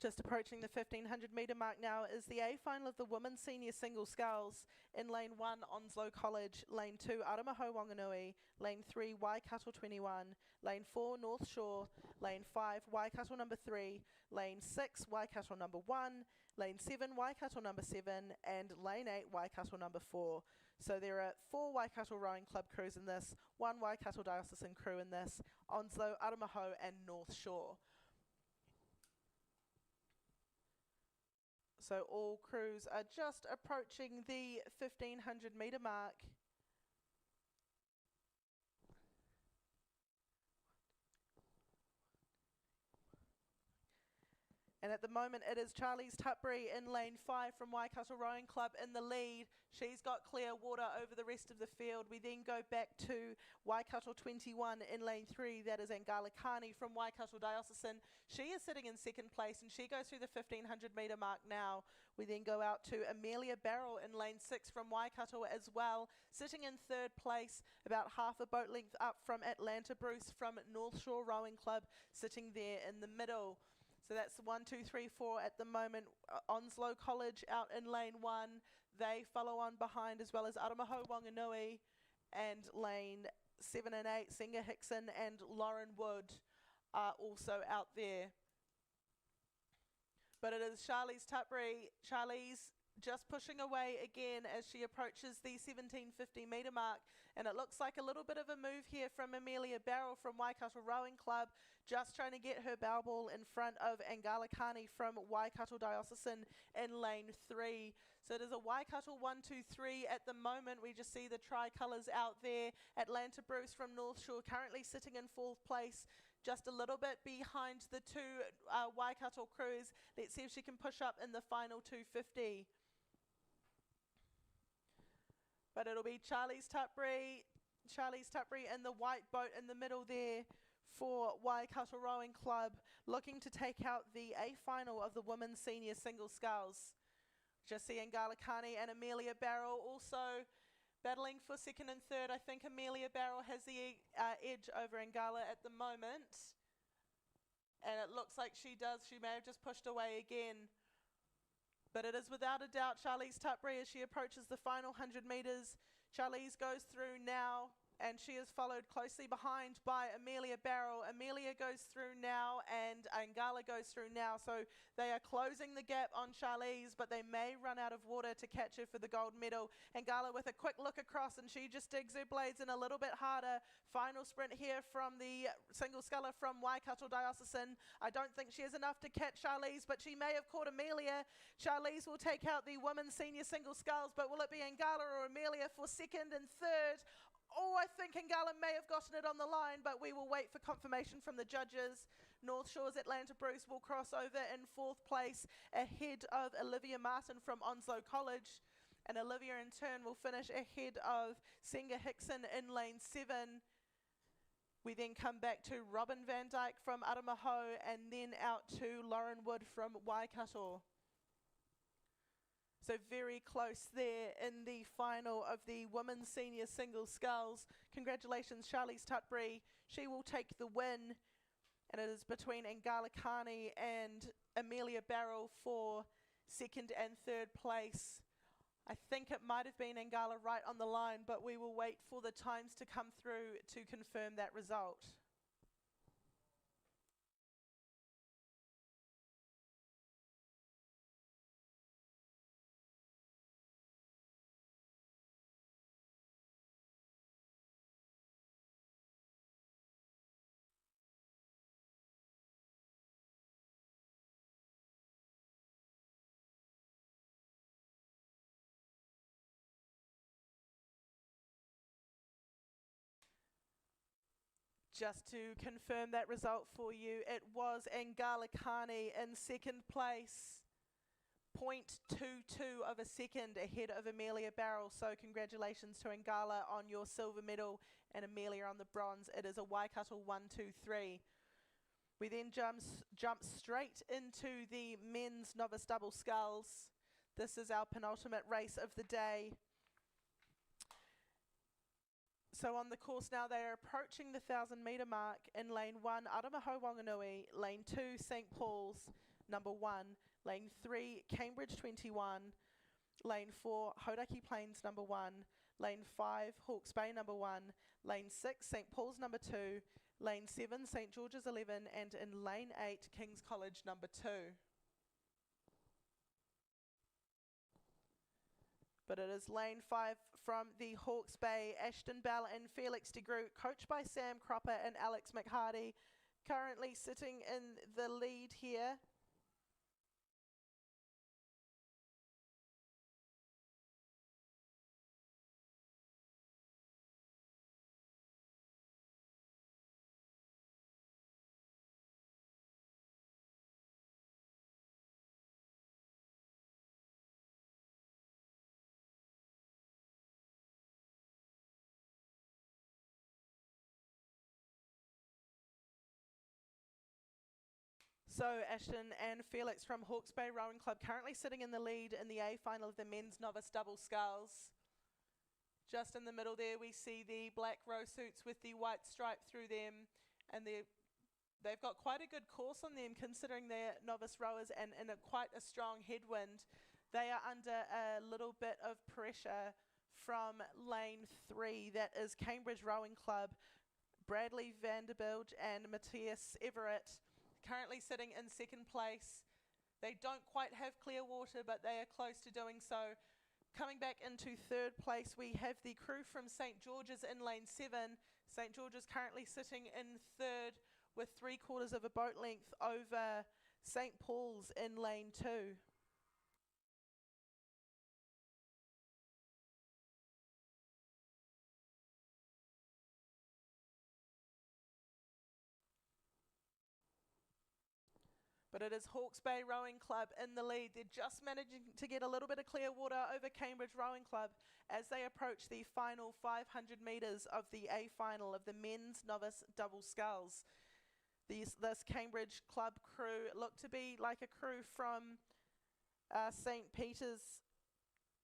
Just approaching the 1500 metre mark now is the A final of the women's senior single sculls. In lane 1, Onslow College, lane 2, Aramaho Wanganui, lane 3, Waikato 21, lane 4, North Shore, lane 5, Waikato number 3, lane 6, Waikato number 1, lane 7, Waikato number 7, and lane 8, Waikato number 4. So there are 4 Waikato Rowing Club crews in this, 1 Waikato Diocesan crew in this, Onslow, Aramaho and North Shore. So all crews are just approaching the 1500 metre mark. And at the moment it is Charlie's Tutbury in lane 5 from Waikato Rowing Club in the lead. She's got clear water over the rest of the field. We then go back to Waikato 21 in lane 3. That is Angalikani from Waikato Diocesan. She is sitting in second place and she goes through the 1500 metre mark now. We then go out to Amelia Barrell in lane 6 from Waikato as well, sitting in third place, about half a boat length up from Atlanta Bruce from North Shore Rowing Club, sitting there in the middle. So that's 1, 2, 3, 4 at the moment. Onslow College out in lane 1. They follow on behind as well as Aramaho Wanganui, and lane 7 and 8, Singer Hickson and Lauren Wood are also out there. But it is Charlie's Tutbury. Charlie's just pushing away again as she approaches the 1750 metre mark, and it looks like a little bit of a move here from Amelia Barrell from Waikato Rowing Club, just trying to get her bow ball in front of Angalikani from Waikato Diocesan in lane 3. So it is a Waikato 1, 2, 3 at the moment. We just see the tricolours out there. Atlanta Bruce from North Shore currently sitting in 4th place, just a little bit behind the 2 Waikato crews. Let's see if she can push up in the final 250. But it'll be Charlie's Tutbury and the white boat in the middle there for Waikato Rowing Club, looking to take out the A final of the women's senior single sculls. Just see Angalikani and Amelia Barrell also battling for second and third. I think Amelia Barrell has the edge over Angala at the moment, and it looks like she does. She may have just pushed away again. But it is without a doubt Charlie's Tutbury as she approaches the final 100 metres. Charlie's goes through now, and she is followed closely behind by Amelia Barrell. Amelia goes through now, and Angala goes through now. So they are closing the gap on Charlie's, but they may run out of water to catch her for the gold medal. Angala with a quick look across, and she just digs her blades in a little bit harder. Final sprint here from the single sculler from Waikato Diocesan. I don't think she has enough to catch Charlie's, but she may have caught Amelia. Charlie's will take out the women's senior single sculls, but will it be Angala or Amelia for second and third? Oh, I think Angala may have gotten it on the line, but we will wait for confirmation from the judges. North Shore's Atlanta Bruce will cross over in 4th place ahead of Olivia Martin from Onslow College. And Olivia in turn will finish ahead of Singer Hickson in lane 7. We then come back to Robin Van Dyke from Aramaho, and then out to Lauren Wood from Waikato. So very close there in the final of the women's senior single sculls. Congratulations, Charlie's Tutbury. She will take the win, and it is between Angalikani and Amelia Barrell for second and third place. I think it might have been Angala right on the line, but we will wait for the times to come through to confirm that result. Just to confirm that result for you, it was Angalikani in second place, 0.22 of a second ahead of Amelia Barrell. So congratulations to Angala on your silver medal and Amelia on the bronze. It is a Waikato 1, 2, 3. We then jump straight into the men's novice double sculls. This is our penultimate race of the day. So on the course now, they are approaching the 1,000 metre mark. In lane 1, Aramaho Wanganui, lane 2, St Paul's, number 1, lane 3, Cambridge 21, lane 4, Hauraki Plains number 1, lane 5, Hawke's Bay number 1, lane 6, St Paul's number 2, lane 7, St George's 11, and in lane 8, King's College number 2. But it is lane 5 from the Hawke's Bay, Ashton Bell and Felix de Groot, coached by Sam Cropper and Alex McHardy, currently sitting in the lead here. So Ashton and Felix from Hawke's Bay Rowing Club currently sitting in the lead in the A final of the men's novice double sculls. Just in the middle there we see the black row suits with the white stripe through them, and they've got quite a good course on them considering they're novice rowers and in quite a strong headwind. They are under a little bit of pressure from lane 3, that is Cambridge Rowing Club, Bradley Vanderbilt and Matthias Everett, currently sitting in second place. They don't quite have clear water, but they are close to doing so. Coming back into third place, we have the crew from St George's in lane 7. St George's currently sitting in third with 3/4 of a boat length over St Paul's in lane 2. But it is Hawke's Bay Rowing Club in the lead. They're just managing to get a little bit of clear water over Cambridge Rowing Club as they approach the final 500 metres of the A final of the men's novice double sculls. This Cambridge Club crew look to be like a crew from St Peter's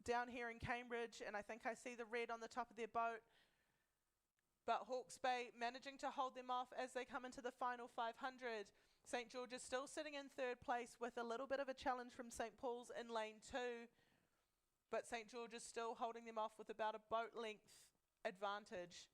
down here in Cambridge, and I think I see the red on the top of their boat. But Hawke's Bay managing to hold them off as they come into the final 500. St George's still sitting in third place with a little bit of a challenge from St Paul's in lane 2, but St George's still holding them off with about a boat length advantage.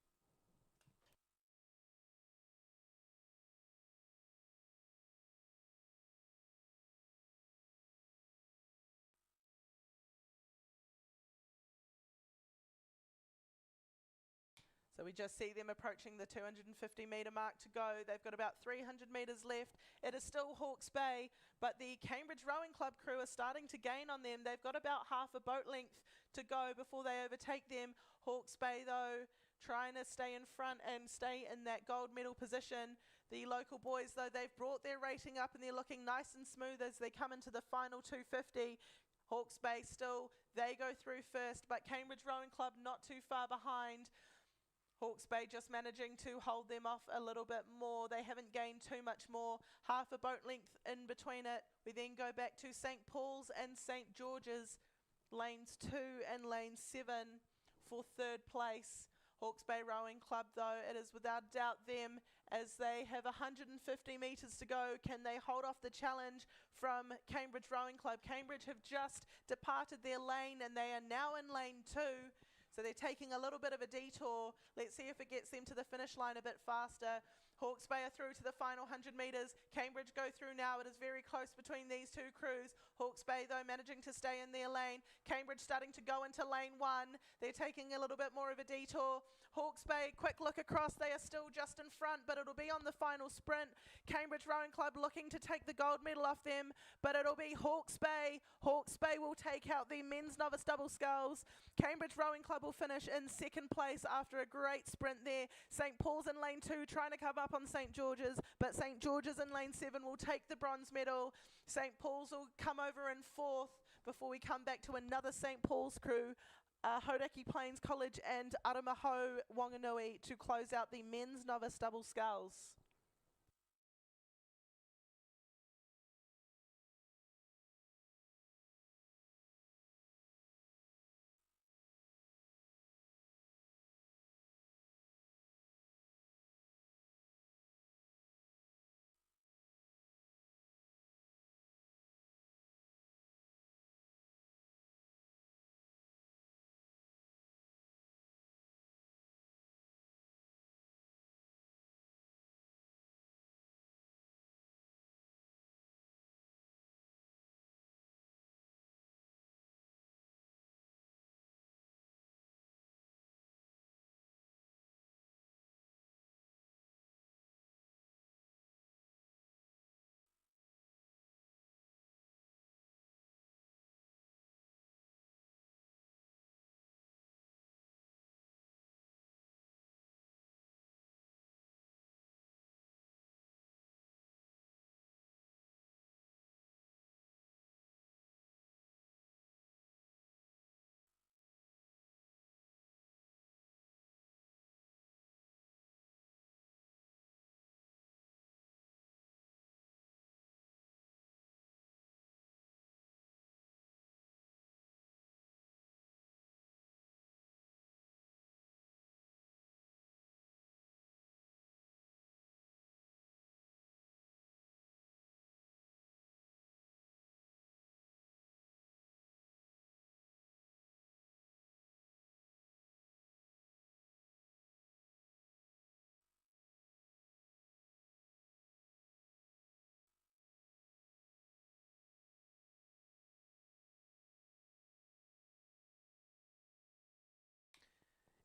So we just see them approaching the 250 metre mark to go. They've got about 300 metres left. It is still Hawke's Bay, but the Cambridge Rowing Club crew are starting to gain on them. They've got about half a boat length to go before they overtake them. Hawke's Bay, though, trying to stay in front and stay in that gold medal position. The local boys, though, they've brought their rating up and they're looking nice and smooth as they come into the final 250. Hawke's Bay still, they go through first, but Cambridge Rowing Club not too far behind. Hawke's Bay just managing to hold them off a little bit more. They haven't gained too much more. Half a boat length in between it. We then go back to St Paul's and St George's, lanes 2 and lane 7 for third place. Hawke's Bay Rowing Club, though, it is without doubt them as they have 150 metres to go. Can they hold off the challenge from Cambridge Rowing Club? Cambridge have just departed their lane and they are now in lane 2. So they're taking a little bit of a detour. Let's see if it gets them to the finish line a bit faster. Hawke's Bay are through to the final 100 metres. Cambridge go through now. It is very close between these two crews. Hawke's Bay, though, managing to stay in their lane. Cambridge starting to go into lane 1. They're taking a little bit more of a detour. Hawke's Bay, quick look across. They are still just in front, but it'll be on the final sprint. Cambridge Rowing Club looking to take the gold medal off them, but it'll be Hawke's Bay. Hawke's Bay will take out the men's novice double sculls. Cambridge Rowing Club will finish in second place after a great sprint there. St Paul's in lane 2 trying to come up on St George's, but St George's in lane 7 will take the bronze medal. St Paul's will come over in 4th before we come back to another St Paul's crew, Hauraki Plains College and Aramaho Wanganui, to close out the men's novice double sculls.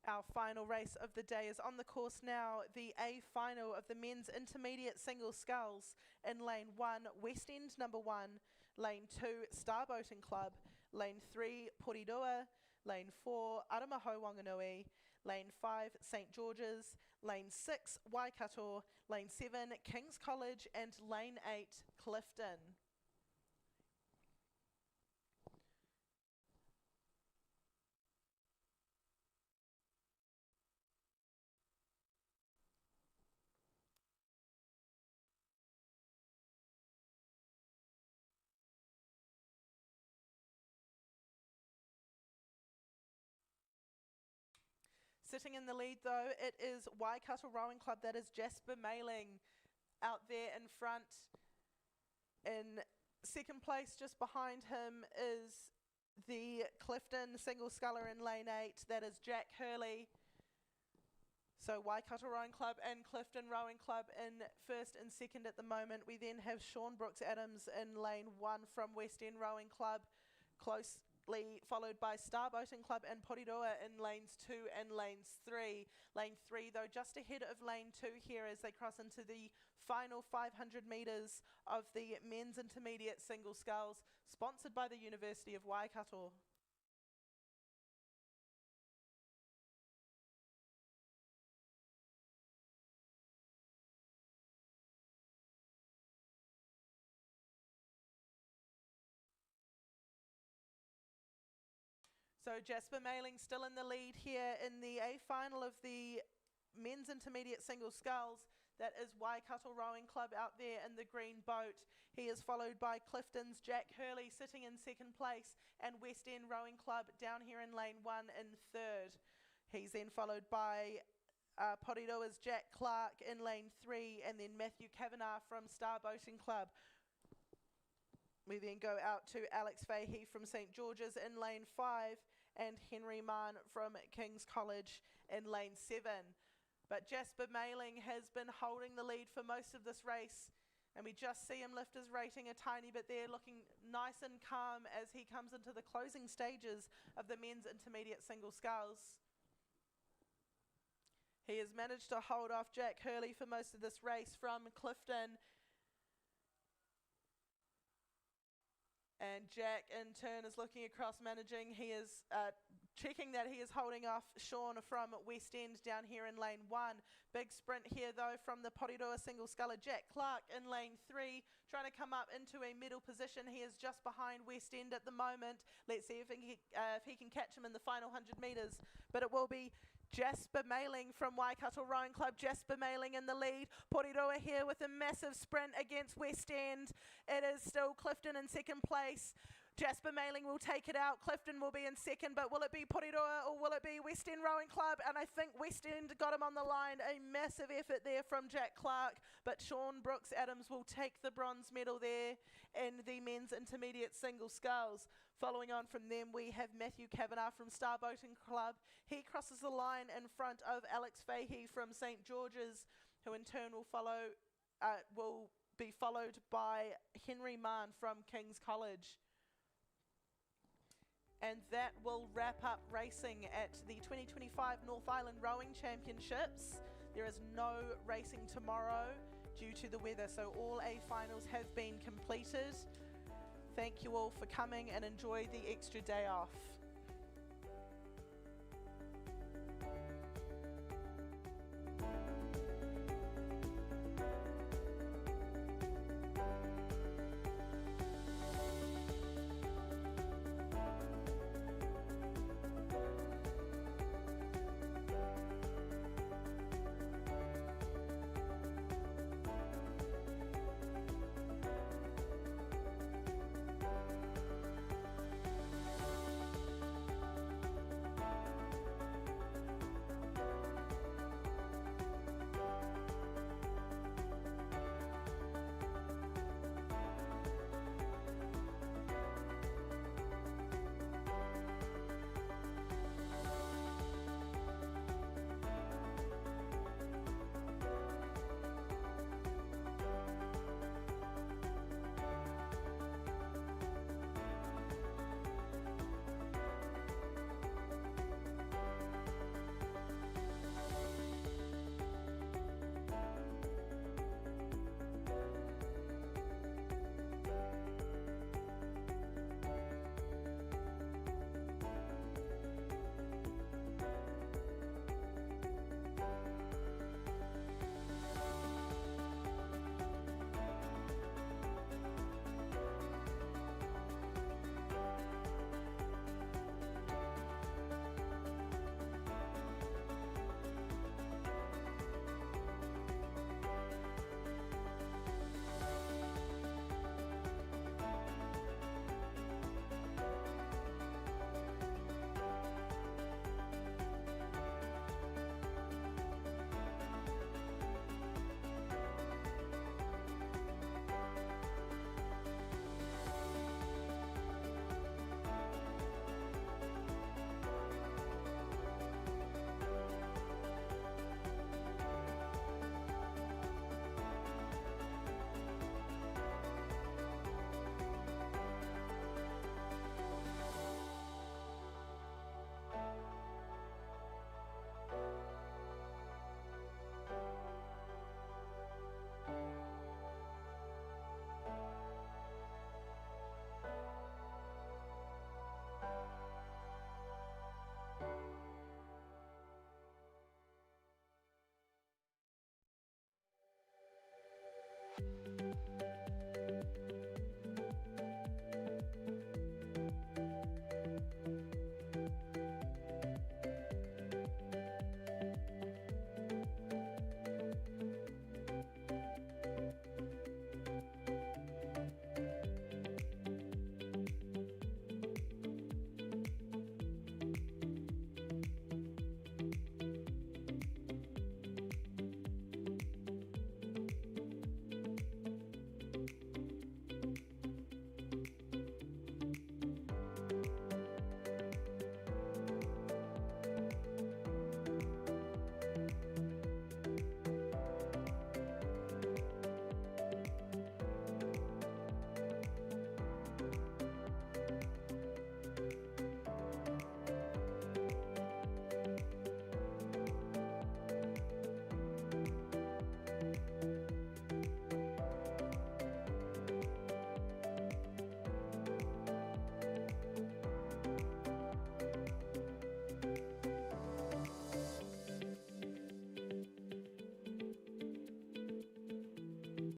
Our final race of the day is on the course now, the A final of the men's intermediate single sculls. In lane 1, West End number 1, lane 2, Starboating Club, lane 3, Porirua, lane 4, Aramaho Wanganui, lane 5, St George's, lane 6, Waikato, lane 7, King's College, and lane 8, Clifton. Sitting in the lead though, it is Waikato Rowing Club, that is Jasper Mailing out there in front. In second place, just behind him, is the Clifton single sculler in lane 8, that is Jack Hurley. So Waikato Rowing Club and Clifton Rowing Club in first and second at the moment. We then have Sean Brooks Adams in lane 1 from West End Rowing Club, closely followed by Starboating Club and Porirua in lanes 2 and lanes 3. Lane 3 though just ahead of lane 2 here as they cross into the final 500 metres of the men's intermediate single sculls, sponsored by the University of Waikato. So Jasper Mailing still in the lead here in the A final of the men's intermediate single sculls. That is Waikato Rowing Club out there in the green boat. He is followed by Clifton's Jack Hurley sitting in second place, and West End Rowing Club down here in lane 1 in third. He's then followed by Porirua's Jack Clark in lane 3, and then Matthew Kavanagh from Starboating Club. We then go out to Alex Fahey from St George's in lane 5, and Henry Mann from King's College in lane 7. But Jasper Mailing has been holding the lead for most of this race, and we just see him lift his rating a tiny bit there, looking nice and calm as he comes into the closing stages of the men's intermediate single sculls. He has managed to hold off Jack Hurley for most of this race from Clifton. And Jack, in turn, is looking across managing. He is checking that he is holding off Sean from West End down here in lane 1. Big sprint here, though, from the Porirua single sculler. Jack Clark in lane 3, trying to come up into a middle position. He is just behind West End at the moment. Let's see if he can catch him in the final 100 metres. But it will be Jasper Mailing from Waikato Rowing Club. Jasper Mailing in the lead. Porirua here with a massive sprint against West End. It is still Clifton in second place. Jasper Mailing will take it out. Clifton will be in second, but will it be Porirua or will it be West End Rowing Club? And I think West End got him on the line. A massive effort there from Jack Clark, but Sean Brooks Adams will take the bronze medal there in the men's intermediate single sculls. Following on from them, we have Matthew Kavanagh from Starboating Club. He crosses the line in front of Alex Fahey from St George's, who in turn will be followed by Henry Mann from King's College. And that will wrap up racing at the 2025 North Island Rowing Championships. There is no racing tomorrow due to the weather, so all A finals have been completed. Thank you all for coming and enjoy the extra day off.